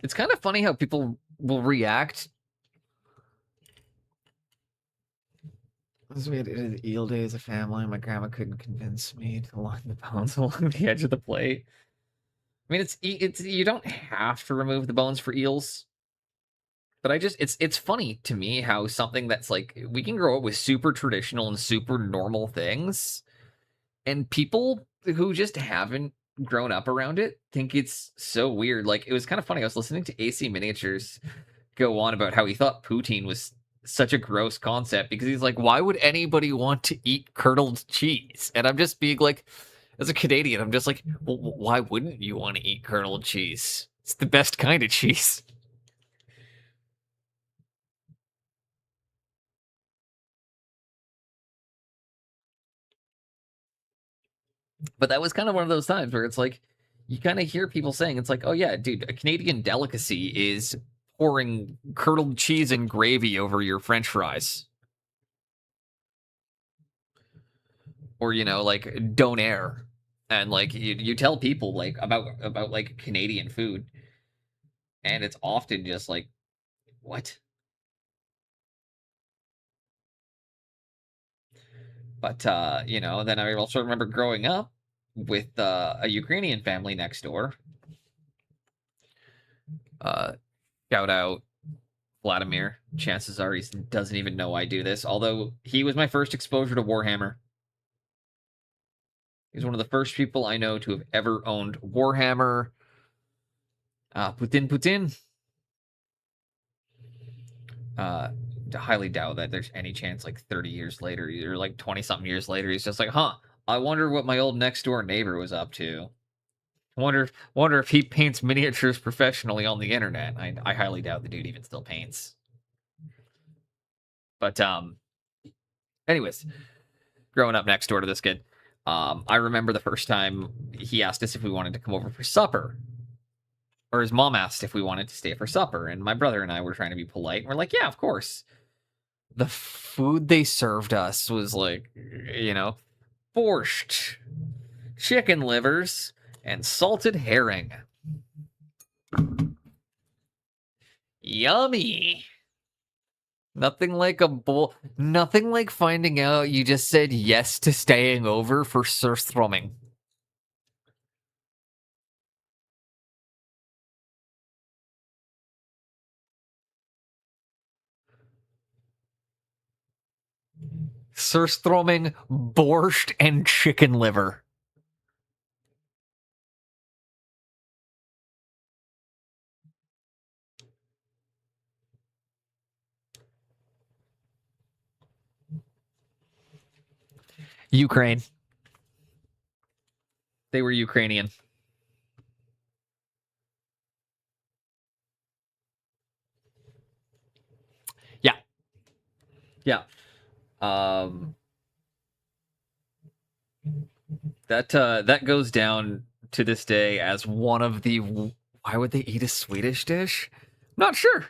S2: It's kind of funny how people will react. We had the eel day as a family. My grandma couldn't convince me to line the bones along the edge of the plate. I mean, it's you don't have to remove the bones for eels. But it's funny to me how something that's like we can grow up with super traditional and super normal things, and people who just haven't grown up around it think it's so weird. Like it was kind of funny. I was listening to AC Miniatures go on about how he thought poutine was such a gross concept because he's like, why would anybody want to eat curdled cheese? And I'm just being like, as a Canadian, I'm just like, well, why wouldn't you want to eat curdled cheese? It's the best kind of cheese. But that was kind of one of those times where it's like, you kind of hear people saying, it's like, oh yeah, dude, a Canadian delicacy is pouring curdled cheese and gravy over your French fries. Or, like donair. And like you tell people like about like Canadian food, and it's often just like, what? But then I also remember growing up with a Ukrainian family next door. Shout out Vladimir. Chances are he doesn't even know I do this, although he was my first exposure to Warhammer. He's one of the first people I know to have ever owned Warhammer. Putin. Highly doubt that there's any chance like 30 years later or like 20 something years later he's just like, I wonder what my old next door neighbor was up to. Wonder if he paints miniatures professionally on the internet. I highly doubt the dude even still paints. But anyways, growing up next door to this kid, I remember the first time he asked us if we wanted to come over for supper. Or his mom asked if we wanted to stay for supper, and my brother and I were trying to be polite, and we're like, yeah, of course. The food they served us was like, borscht, chicken livers, and salted herring. Yummy. Nothing like nothing like finding out you just said yes to staying over for surströmming. Surströmming, borscht, and chicken liver. Ukraine. They were Ukrainian. Yeah. Yeah. That goes down to this day as one of the why would they eat a Swedish dish? Not sure.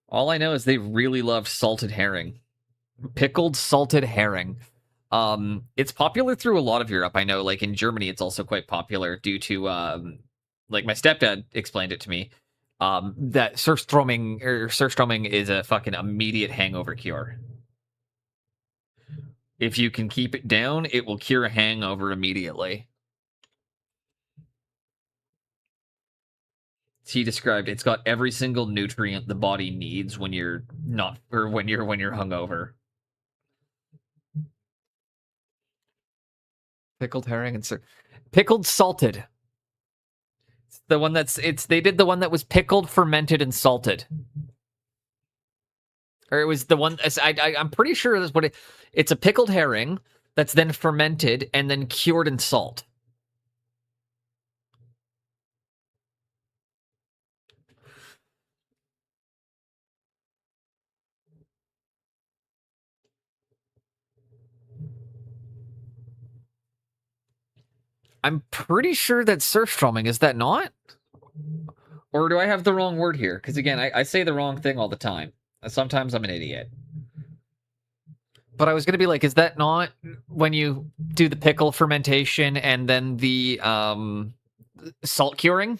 S2: All I know is they really loved salted herring. Pickled salted herring. It's popular through a lot of Europe. I know, like in Germany, it's also quite popular due to like my stepdad explained it to me. That surströmming is a fucking immediate hangover cure. If you can keep it down, it will cure a hangover immediately. He described it's got every single nutrient the body needs when you're not or when you're hungover. Pickled herring and pickled salted. It's the one they did the one that was pickled, fermented, and salted. Or it was the one I'm pretty sure that's what it's a pickled herring that's then fermented and then cured in salt. I'm pretty sure that's surströmming, is that not? Or do I have the wrong word here? Because again, I say the wrong thing all the time. Sometimes I'm an idiot. But I was going to be like, is that not when you do the pickle fermentation and then the salt curing?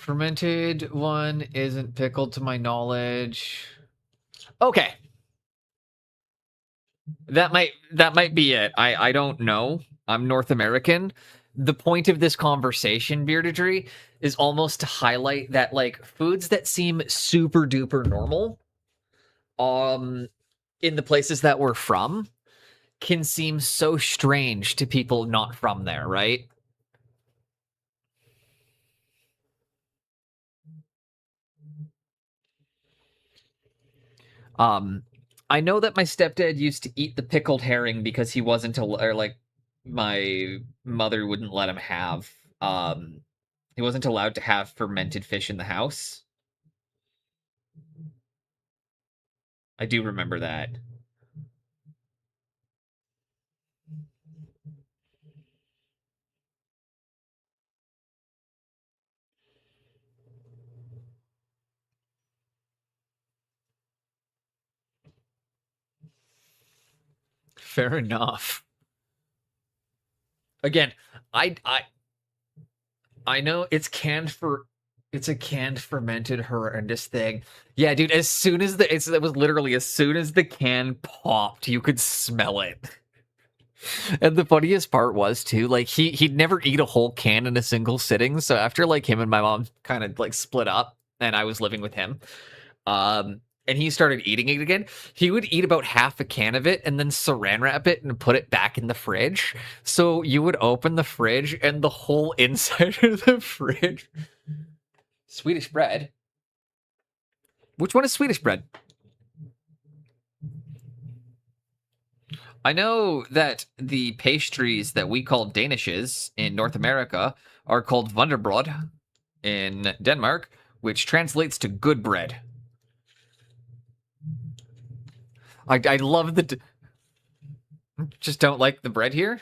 S2: Fermented one isn't pickled to my knowledge. Okay. That might be it. I don't know. I'm North American. The point of this conversation, Beardedry, is almost to highlight that like foods that seem super duper normal in the places that we're from can seem so strange to people not from there, right? I know that my stepdad used to eat the pickled herring because he wasn't or like my mother wouldn't let him have he wasn't allowed to have fermented fish in the house. I do remember that. Fair enough. Again, I I know it's a canned fermented horrendous thing. Yeah, dude, as soon as it was literally as soon as the can popped, you could smell it. And the funniest part was too, like he'd never eat a whole can in a single sitting. So after like him and my mom kind of like split up and I was living with him, and he started eating it again, he would eat about half a can of it and then saran wrap it and put it back in the fridge. So you would open the fridge and the whole inside of the fridge. Swedish bread? Which one is Swedish bread? I know that the pastries that we call Danishes in North America are called Wunderbrod in Denmark, which translates to good bread. I love the... Just don't like the bread here?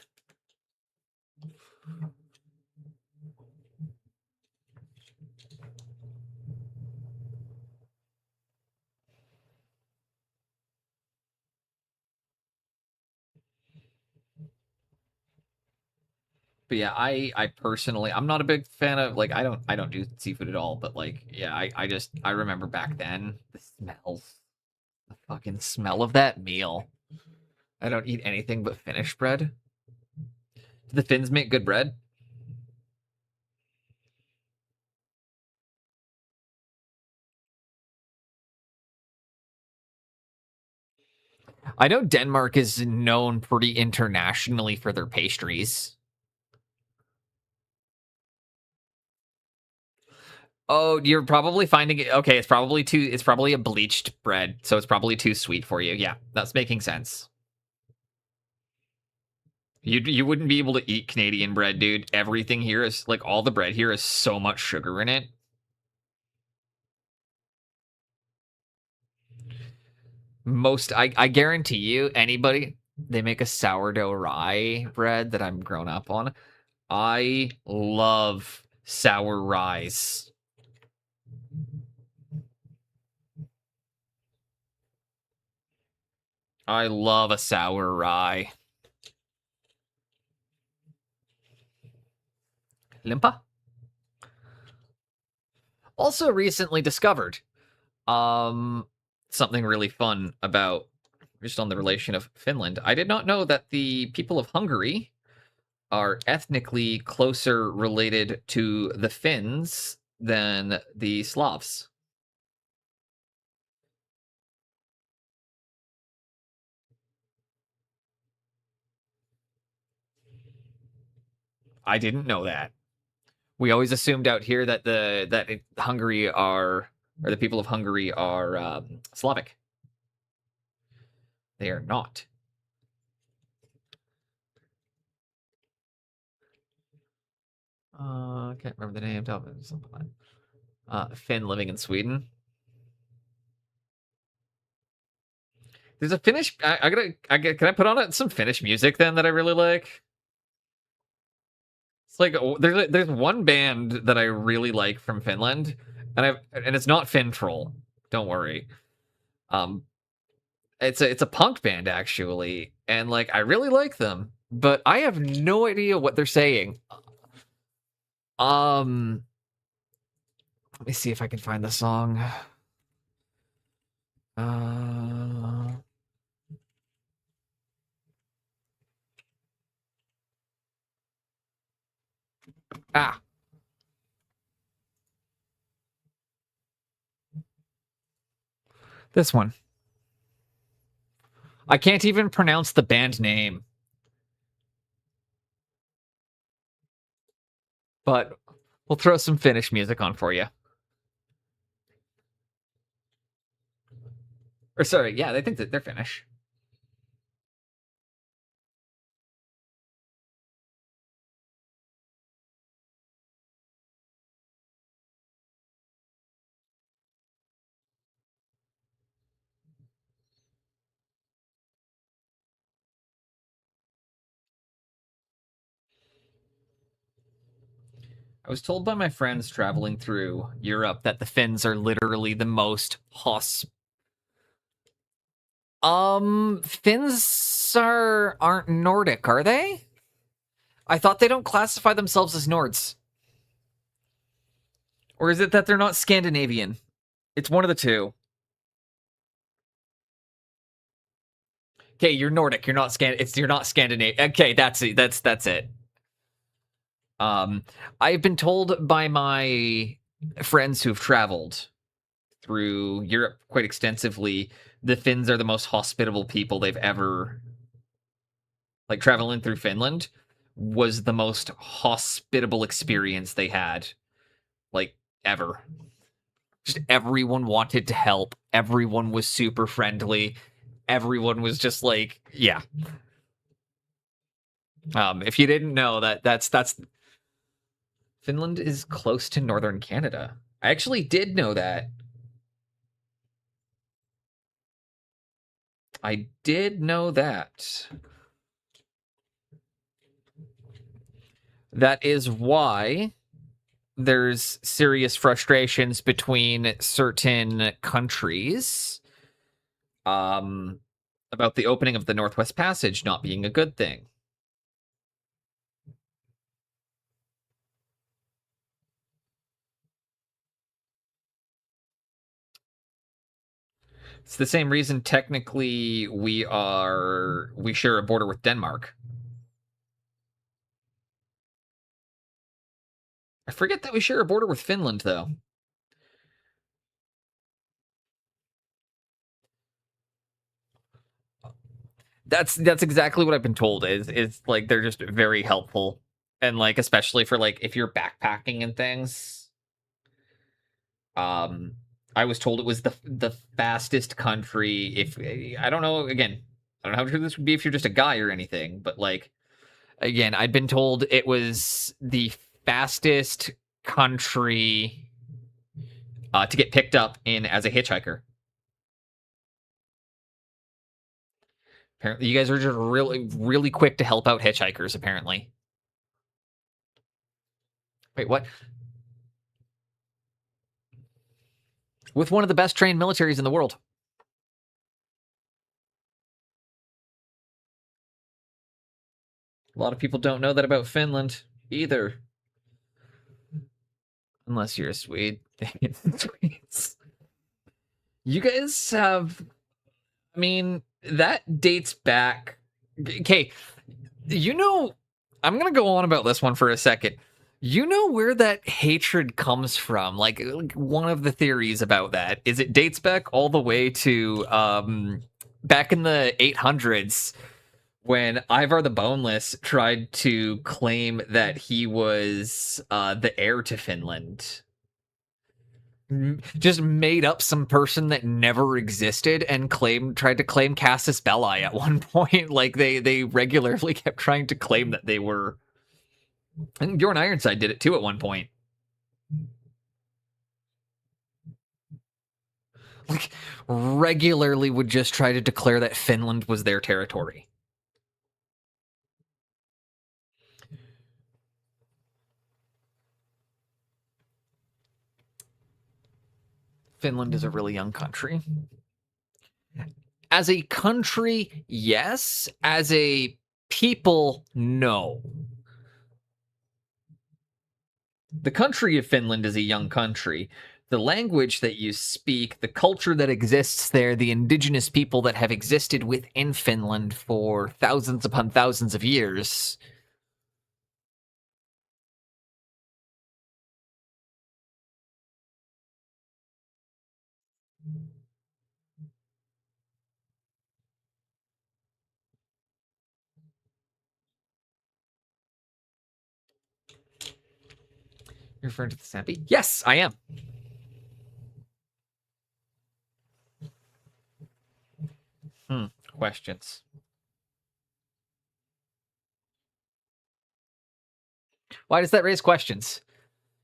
S2: But yeah, I personally, I'm not a big fan of like I don't do seafood at all. But like yeah, I remember back then the fucking smell of that meal. I don't eat anything but Finnish bread. Do the Finns make good bread? I know Denmark is known pretty internationally for their pastries. Oh, you're probably finding it. Okay, it's probably a bleached bread, so it's probably too sweet for you. Yeah, that's making sense. You wouldn't be able to eat Canadian bread, dude. Everything here is like all the bread here has so much sugar in it. I guarantee you, anybody they make a sourdough rye bread that I'm grown up on. I love sour ryes. I love a sour rye. Limpa? Also recently discovered something really fun about just on the relation of Finland. I did not know that the people of Hungary are ethnically closer related to the Finns than the Slavs. I didn't know that. We always assumed out here that Hungary or the people of Hungary are Slavic. They are not. I can't remember the name. Finn living in Sweden. There's a Finnish. Can I put on some Finnish music then that I really like? It's like there's one band that I really like from Finland, and it's not Finn Troll. Don't worry. Um, it's a punk band actually, and like I really like them, but I have no idea what they're saying. Um,
S3: Let me see if I can find the song. Ah. This one. I can't even pronounce the band name. But we'll throw some Finnish music on for you. Or sorry, yeah, they think that they're Finnish. I was told by my friends traveling through Europe that the Finns are literally the most Finns aren't Nordic, are they? I thought they don't classify themselves as Nords. Or is it that they're not Scandinavian? It's one of the two. Okay, you're Nordic. You're not you're not Scandinavian. Okay, that's it. That's it. I've been told by my friends who've traveled through Europe quite extensively, the Finns are the most hospitable people they've ever, like, traveling through Finland was the most hospitable experience they had, like, ever. Just everyone wanted to help. Everyone was super friendly. Everyone was just like, yeah. If you didn't know that's Finland is close to northern Canada. I actually did know that. I did know that. That is why there's serious frustrations between certain countries about the opening of the Northwest Passage not being a good thing. It's the same reason technically we share a border with Denmark. I forget that we share a border with Finland, though. That's exactly what I've been told. Is like they're just very helpful, and like especially for like if you're backpacking and things. I was told it was the fastest country. If I don't know, again, I don't know how true this would be if you're just a guy or anything, but like again, I'd been told it was the fastest country to get picked up in as a hitchhiker. Apparently, you guys are just really quick to help out hitchhikers, apparently. Wait, what? With one of the best trained militaries in the world. A lot of people don't know that about Finland either. Unless you're a Swede. Swedes. You guys have... I mean, that dates back... Okay, you know... I'm going to go on about this one for a second. You know where that hatred comes from? Like one of the theories about that is it dates back all the way to back in the 800s when Ivar the Boneless tried to claim that he was the heir to Finland. Just made up some person that never existed and tried to claim Casus Belli at one point. Like they regularly kept trying to claim that they were. I think Bjorn Ironside did it too at one point. Like, regularly would just try to declare that Finland was their territory. Finland is a really young country. As a country, yes. As a people, no. The country of Finland is a young country. the language that you speak, the culture that exists there, the indigenous people that have existed within Finland for thousands upon thousands of years.
S2: You're referring to the Sampi?
S3: Yes, I am.
S2: Questions.
S3: Why does that raise questions?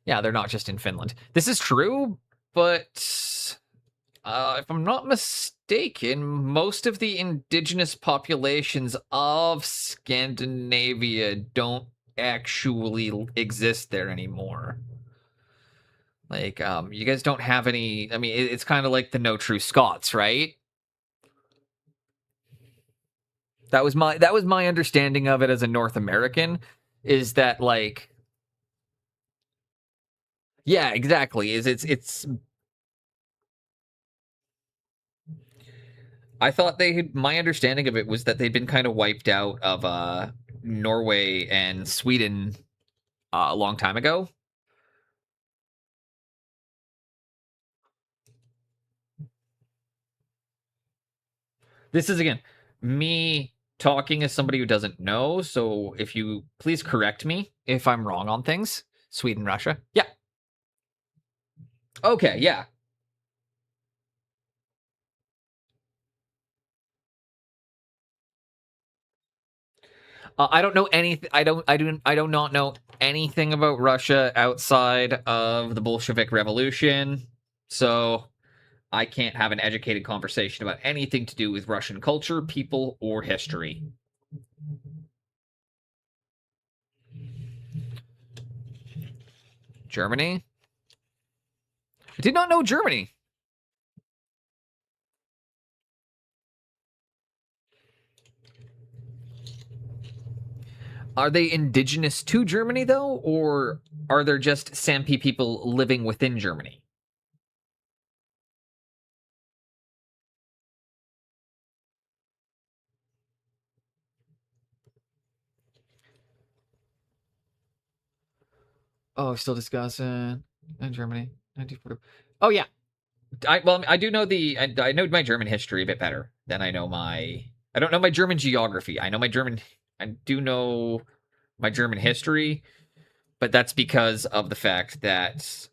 S3: Yeah, they're not just in Finland. This is true, but if I'm not mistaken, most of the indigenous populations of Scandinavia don't actually exist there anymore. Like, you guys don't have any. I mean, it's kind of like the no true Scots, right? That was my understanding of it as a North American. Is that like? Yeah, exactly. It's. I thought they had. My understanding of it was that they'd been kind of wiped out of Norway and Sweden a long time ago. This is again me talking as somebody who doesn't know. So if you please correct me if I'm wrong on things. Sweden, Russia. Yeah. Okay, yeah. I don't know anything. I do not know anything about Russia outside of the Bolshevik Revolution. So I can't have an educated conversation about anything to do with Russian culture, people, or history. Germany? I did not know Germany. Are they indigenous to Germany, though? Or are there just Sampi people living within Germany? Oh, still discussing in Germany. 1940. Oh, yeah. I do know I know my German history a bit better than I know my. I don't know my German geography. I know my German. I do know my German history, but that's because of the fact that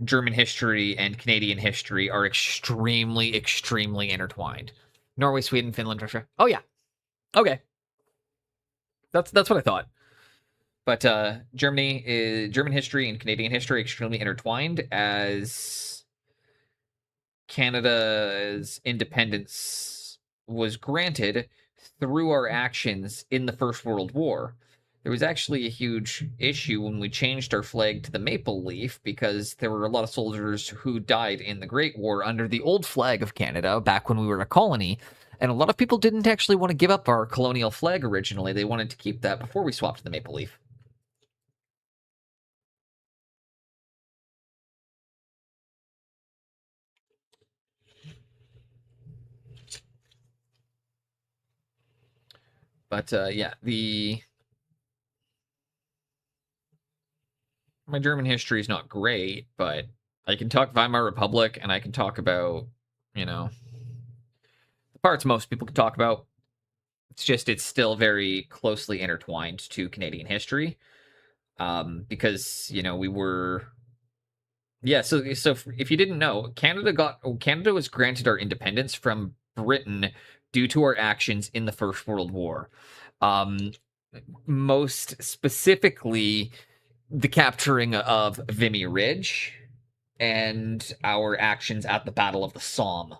S3: German history and Canadian history are extremely, extremely intertwined. Norway, Sweden, Finland, Russia. Oh yeah, okay, that's what I thought. But German history and Canadian history are extremely intertwined as Canada's independence was granted through our actions in the First World War. There was actually a huge issue when we changed our flag to the maple leaf because there were a lot of soldiers who died in the Great War under the old flag of Canada back when we were a colony. And a lot of people didn't actually want to give up our colonial flag originally. They wanted to keep that before we swapped to the maple leaf. But yeah, my German history is not great, but I can talk Weimar Republic and I can talk about, the parts most people can talk about. It's still very closely intertwined to Canadian history. Because, we were. Yeah, so if you didn't know, Canada was granted our independence from Britain due to our actions in the First World War. Most specifically, the capturing of Vimy Ridge and our actions at the Battle of the Somme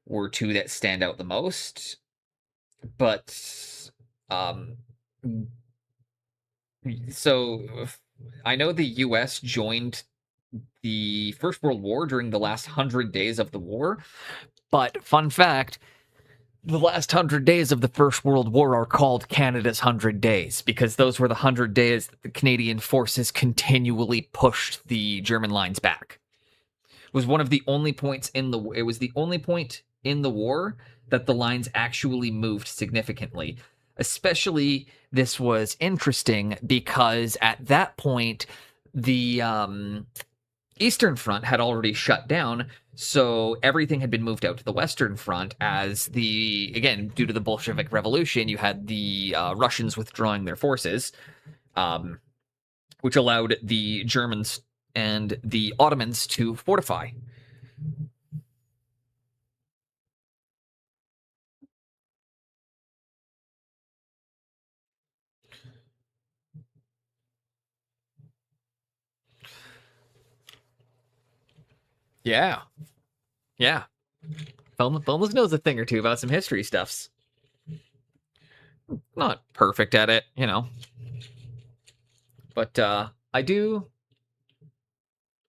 S3: were two that stand out the most. But so I know the US joined the First World War during the last 100 days of the war. But fun fact, the last 100 days of the First World War are called Canada's 100 Days because those were the 100 days that the Canadian forces continually pushed the German lines back.
S1: was one of the only points in the it was the only point in the war that the lines actually moved significantly. Especially this was interesting because at that point the Eastern Front had already shut down, so everything had been moved out to the Western Front as again, due to the Bolshevik Revolution, you had the Russians withdrawing their forces, which allowed the Germans and the Ottomans to fortify. Yeah. Yeah. Boneless knows a thing or two about some history stuffs. Not perfect at it, you know. But I do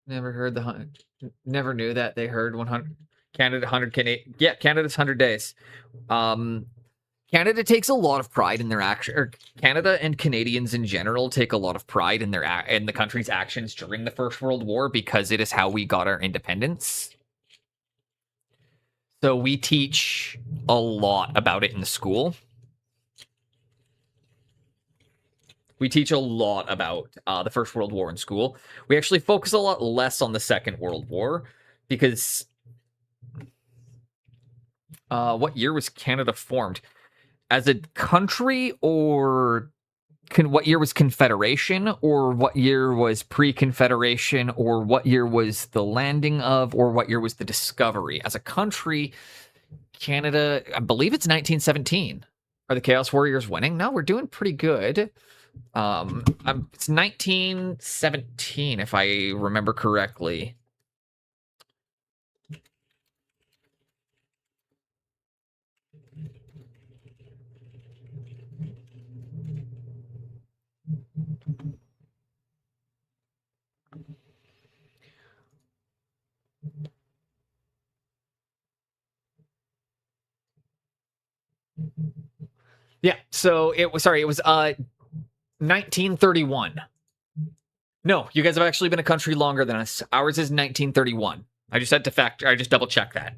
S1: never knew that they heard 100 Canada 100 Canadian. Yeah, Canada's 100 days. Canada takes a lot of pride in their action, or Canada and Canadians in general take a lot of pride in in the country's actions during the First World War because it is how we got our independence. So we teach a lot about it in school. We teach a lot about the First World War in school. We actually focus a lot less on the Second World War because what year was Canada formed? As a country, or what year was Confederation, or what year was pre-Confederation, or what year was the landing of, or what year was the discovery? As a country, Canada, I believe it's 1917. Are the Chaos Warriors winning? No, we're doing pretty good. It's 1917, if I remember correctly. Yeah, so it was 1931. No, you guys have actually been a country longer than us. Ours is 1931. I just double check that.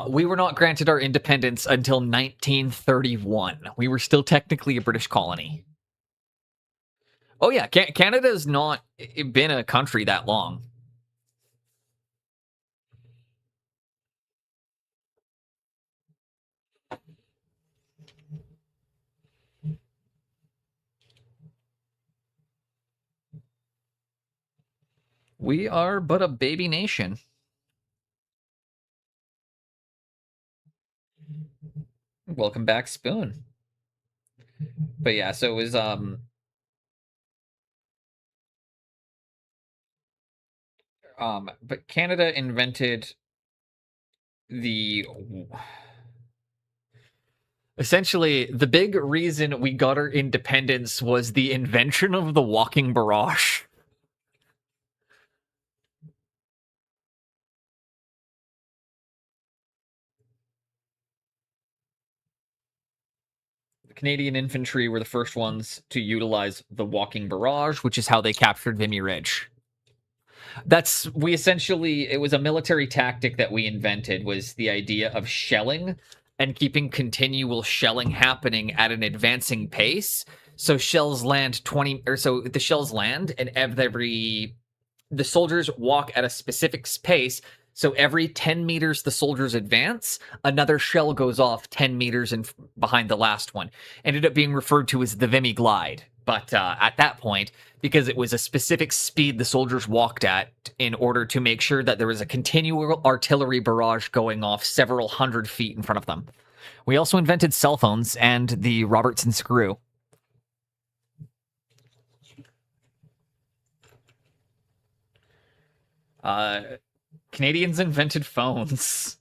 S1: We were not granted our independence until 1931. We were still technically a British colony. Oh yeah, Canada's not been a country that long. We are but a baby nation. Welcome back, Spoon. But yeah, so it was but Canada invented essentially the big reason we got our independence was the invention of the walking barrage. The Canadian infantry were the first ones to utilize the walking barrage, which is how they captured Vimy Ridge. It was a military tactic that we invented, was the idea of shelling and keeping continual shelling happening at an advancing pace. So shells land the shells land and the soldiers walk at a specific pace. So every 10 meters the soldiers advance, another shell goes off 10 meters behind the last one. Ended up being referred to as the Vimy Glide. But at that point, because it was a specific speed the soldiers walked at in order to make sure that there was a continual artillery barrage going off several hundred feet in front of them. We also invented cell phones and the Robertson screw. Canadians invented phones.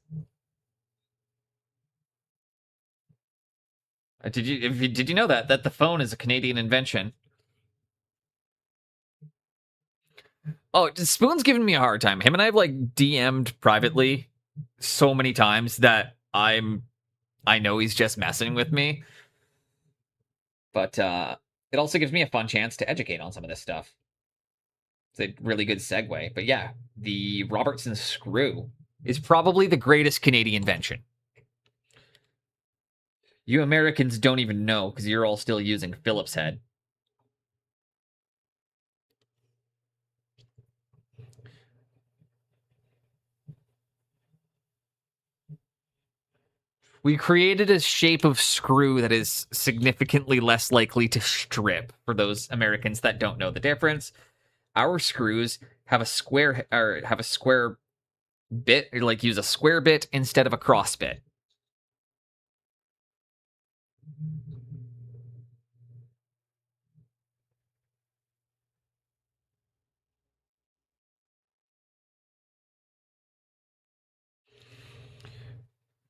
S1: Did you know that the phone is a Canadian invention? Oh, Spoon's giving me a hard time. Him and I have like DM'd privately so many times that I know he's just messing with me. But it also gives me a fun chance to educate on some of this stuff.
S2: It's a really good segue. But yeah, the Robertson screw.
S1: Is probably the greatest Canadian invention.
S2: You Americans don't even know because you're all still using Phillips head.
S1: We created a shape of screw that is significantly less likely to strip.
S2: For those Americans that don't know the difference, our screws have a square bit, or like use a square bit instead of a cross bit.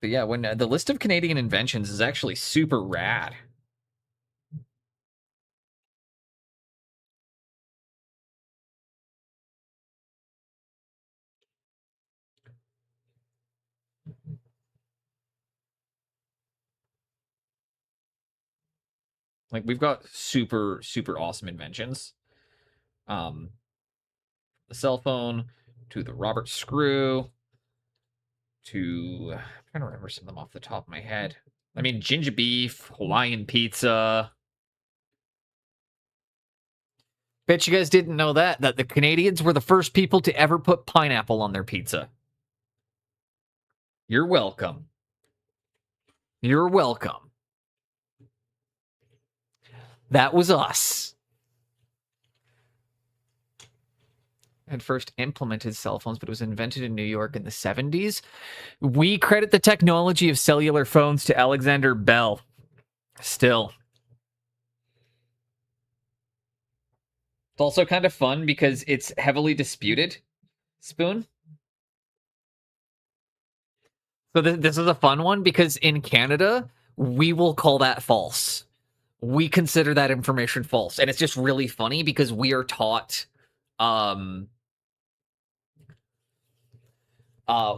S2: But yeah, when the list of Canadian inventions is actually super rad. Like we've got super awesome inventions. The cell phone to the Robert screw to I'm trying to remember some of them off the top of my head. I mean, ginger beef, Hawaiian pizza.
S1: Bet you guys didn't know that the Canadians were the first people to ever put pineapple on their pizza.
S2: You're welcome.
S1: You're welcome. That was us. Had first implemented cell phones, but it was invented in New York in the 70s. We credit the technology of cellular phones to Alexander Bell. Still.
S2: It's also kind of fun because it's heavily disputed. Spoon.
S1: So this is a fun one because in Canada, we will call that false. We consider that information false. And it's just really funny because we are taught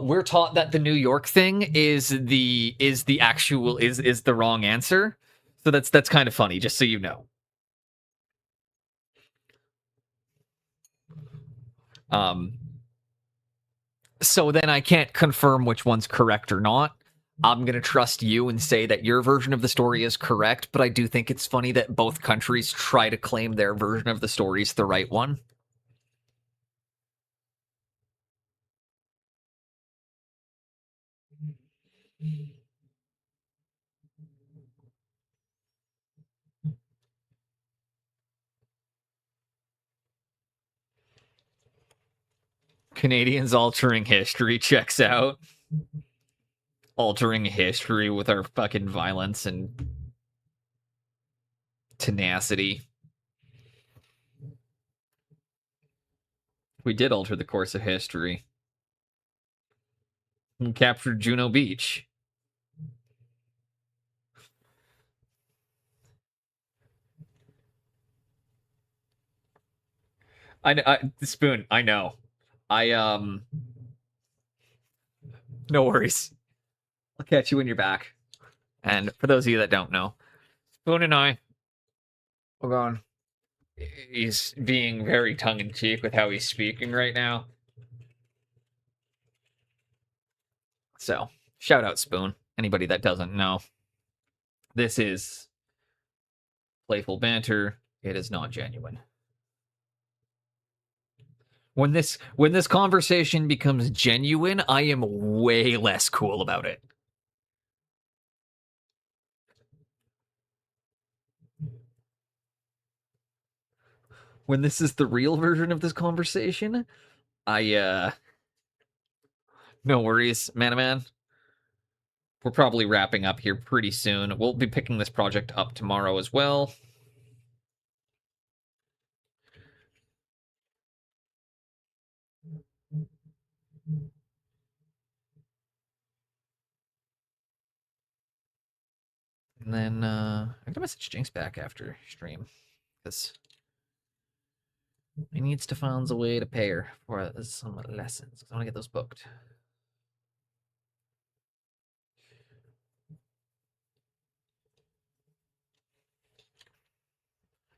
S1: we're taught that the New York thing is the wrong answer. So that's kind of funny, just so you know. So then I can't confirm which one's correct or not. I'm going to trust you and say that your version of the story is correct, but I do think it's funny that both countries try to claim their version of the story is the right one. Canadians altering history checks out. Altering history with our fucking violence and tenacity. We did alter the course of history. We captured Juno Beach. Spoon, I know. No worries. I'll catch you when you're back. And for those of you that don't know, Spoon and I, we're going. He's being very tongue-in-cheek with how he's speaking right now. So, shout out Spoon. Anybody that doesn't know. This is playful banter. It is not genuine. When this conversation becomes genuine, I am way less cool about it. When this is the real version of this conversation, no worries, man. We're probably wrapping up here pretty soon. We'll be picking this project up tomorrow as well. And then I'm gonna message Jinx back after stream because he needs to find a way to pay her for some lessons. I want to get those booked.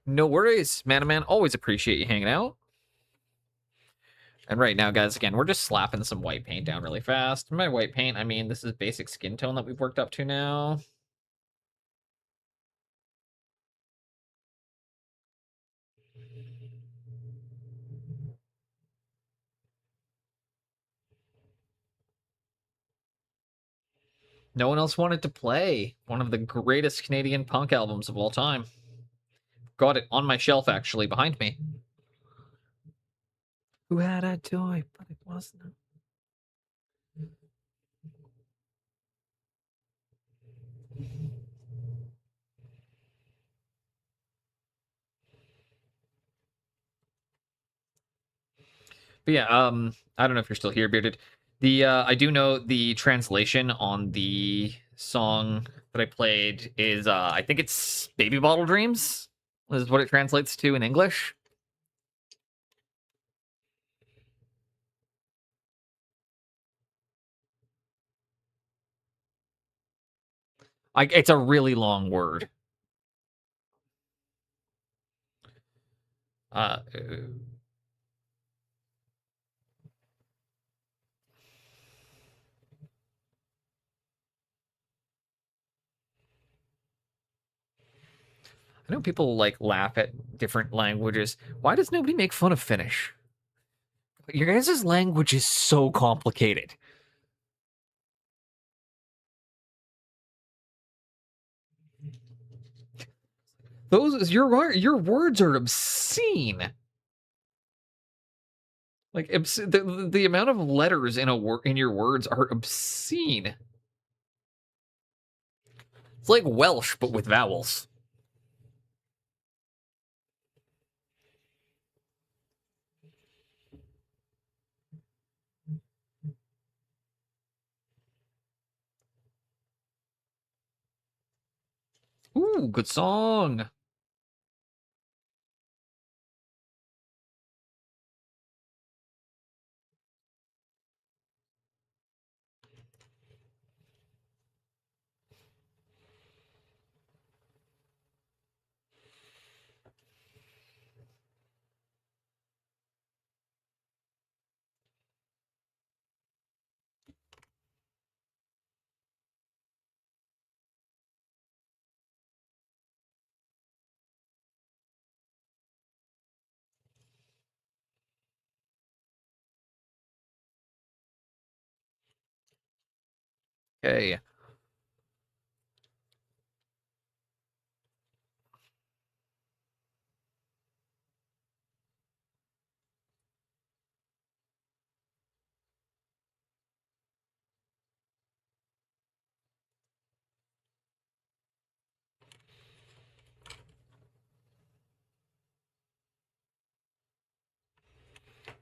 S1: No worries, man. Always appreciate you hanging out.
S2: And right now, guys, again, we're just slapping some white paint down really fast. By white paint, I mean this is basic skin tone that we've worked up to now. No one else wanted to play one of the greatest Canadian punk albums of all time. Got it on my shelf, actually, behind me.
S6: Who had a toy, but it wasn't.
S2: But yeah, I don't know if you're still here, Bearded. I do know the translation on the song that I played is I think it's Baby Bottle Dreams is what it translates to in English. It's a really long word. Uh, I know people like laugh at different languages. Why does nobody make fun of Finnish? Your guys' language is so complicated. Your words are obscene. Like the amount of letters in in your words are obscene. It's like Welsh but with vowels. Ooh, good song. Okay.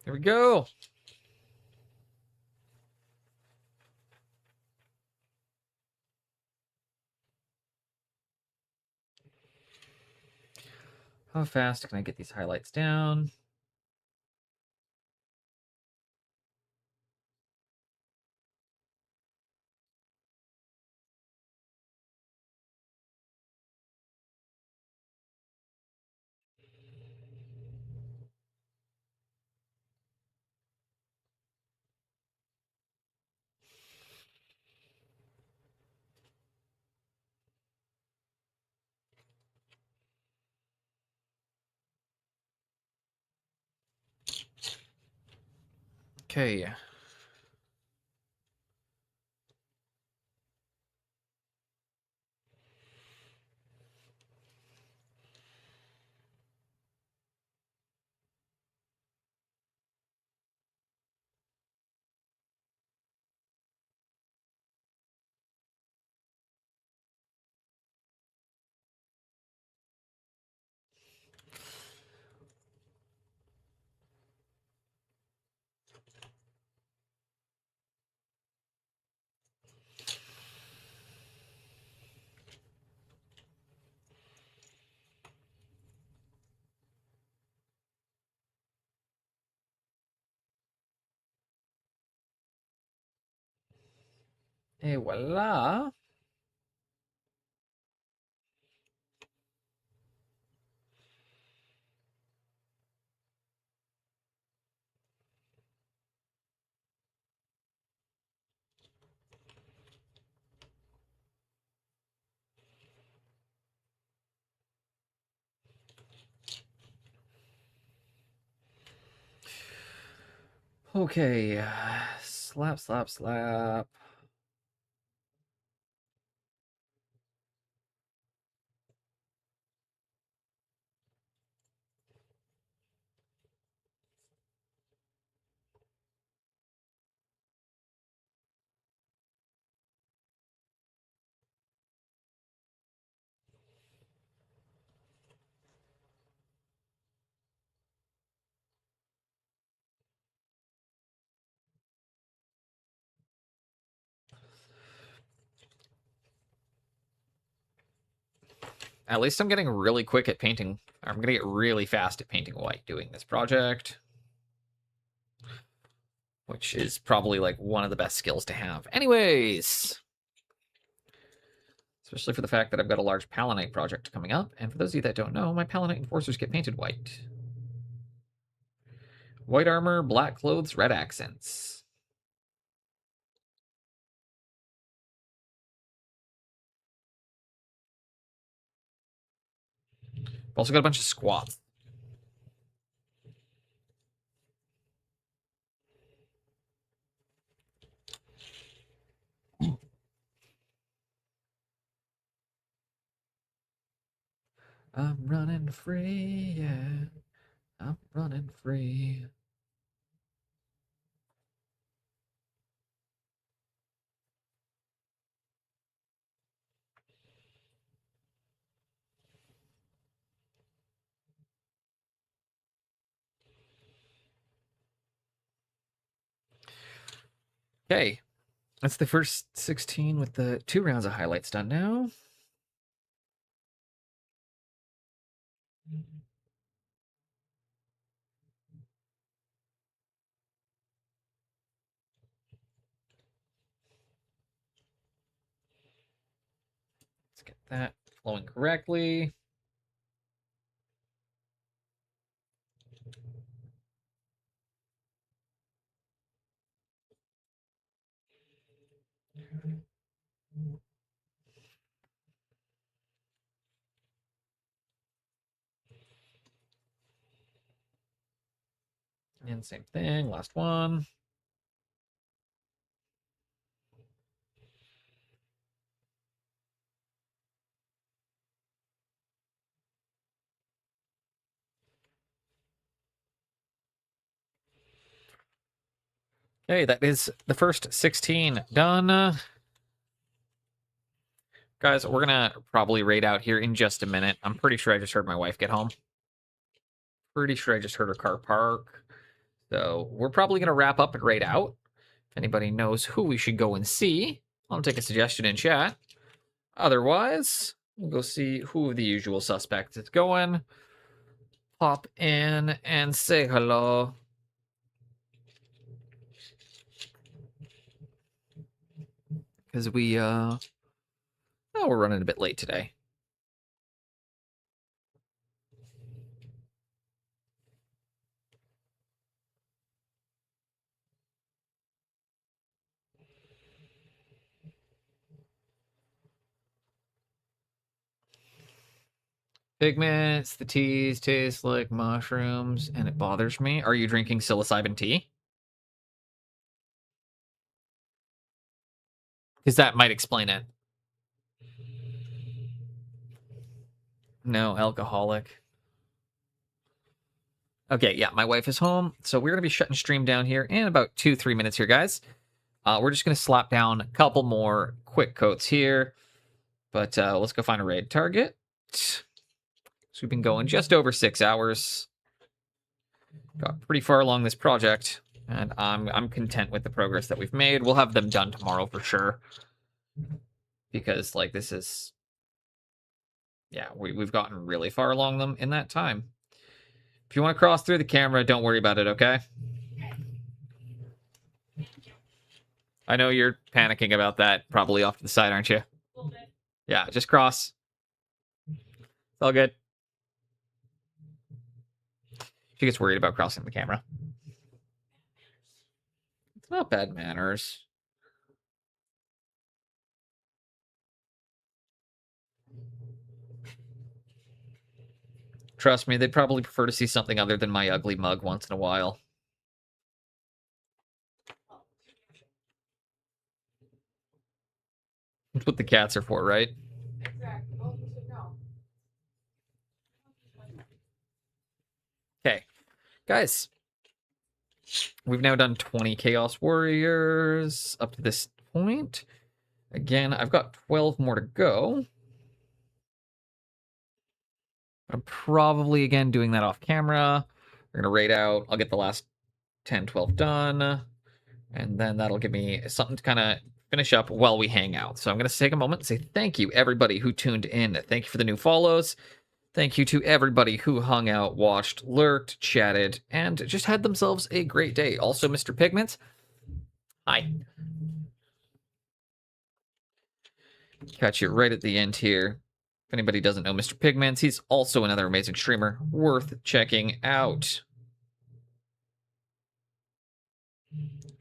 S2: Here we go. How fast can I get these highlights down? Okay. Et voila. Okay. Slap, slap, slap. At least I'm getting really quick at painting. I'm going to get really fast at painting white doing this project. Which is probably like one of the best skills to have. Anyways. Especially for the fact that I've got a large Palanite project coming up. And for those of you that don't know, my Palanite Enforcers get painted white. White armor, black clothes, red accents. I've also got a bunch of squats. I'm running free, yeah. I'm running free. Okay. That's the first 16 with the 2 rounds of highlights done now. Let's get that flowing correctly. And same thing, last one. Okay, that is the first 16 done. Guys, we're gonna probably raid out here in just a minute. I'm pretty sure I just heard my wife get home. Pretty sure I just heard her car park. So we're probably gonna wrap up and raid out. If anybody knows who we should go and see, I'll take a suggestion in chat. Otherwise, we'll go see who of the usual suspects is going. Pop in and say hello. Because we're running a bit late today. Pigments, the teas taste like mushrooms, and it bothers me. Are you drinking psilocybin tea? Because that might explain it. No, alcoholic. Okay, yeah, my wife is home, so we're going to be shutting stream down here in about 2-3 minutes here, guys. We're just going to slap down a couple more quick coats here, but let's go find a raid target. So we've been going just over 6 hours. Got pretty far along this project, and I'm content with the progress that we've made. We'll have them done tomorrow for sure, because like this is, yeah, we've gotten really far along them in that time. If you want to cross through the camera, don't worry about it, okay? I know you're panicking about that, probably off to the side, aren't you? Yeah, just cross. It's all good. She gets worried about crossing the camera. It's not bad manners. Trust me, they'd probably prefer to see something other than my ugly mug once in a while. That's what the cats are for, right? Okay, guys. We've now done 20 Chaos Warriors up to this point. Again, I've got 12 more to go. I'm probably, again, doing that off camera. We're going to raid out. I'll get the last 10, 12 done. And then that'll give me something to kind of finish up while we hang out. So I'm going to take a moment and say thank you, everybody who tuned in. Thank you for the new follows. Thank you to everybody who hung out, watched, lurked, chatted, and just had themselves a great day. Also, Mr. Pigment, hi. Catch you right at the end here. If anybody doesn't know Mr. Pigments, he's also another amazing streamer worth checking out.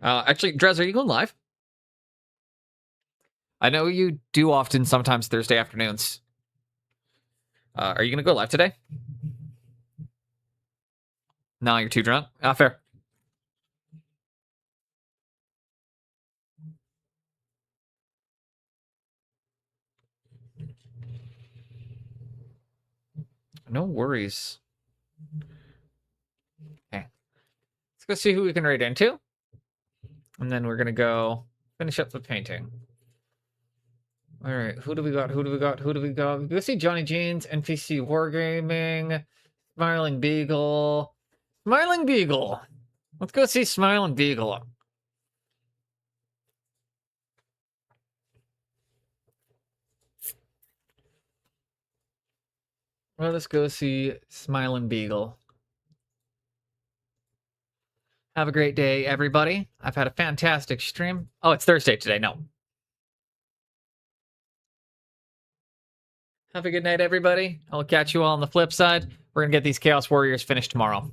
S2: Actually, Drez, are you going live? I know you do often, sometimes Thursday afternoons. Are you going to go live today? No, you're too drunk? Fair. No worries. Okay. Let's go see who we can raid into. And then we're going to go finish up the painting. All right, who do we got? Who do we got? Who do we got? Go see Johnny Jeans, NPC Wargaming, Smiling Beagle. Smiling Beagle. Let's go see Smiling Beagle. Well, let's go see Smiling Beagle. Have a great day, everybody. I've had a fantastic stream. Oh, it's Thursday today. No. Have a good night, everybody. I'll catch you all on the flip side. We're going to get these Chaos Warriors finished tomorrow.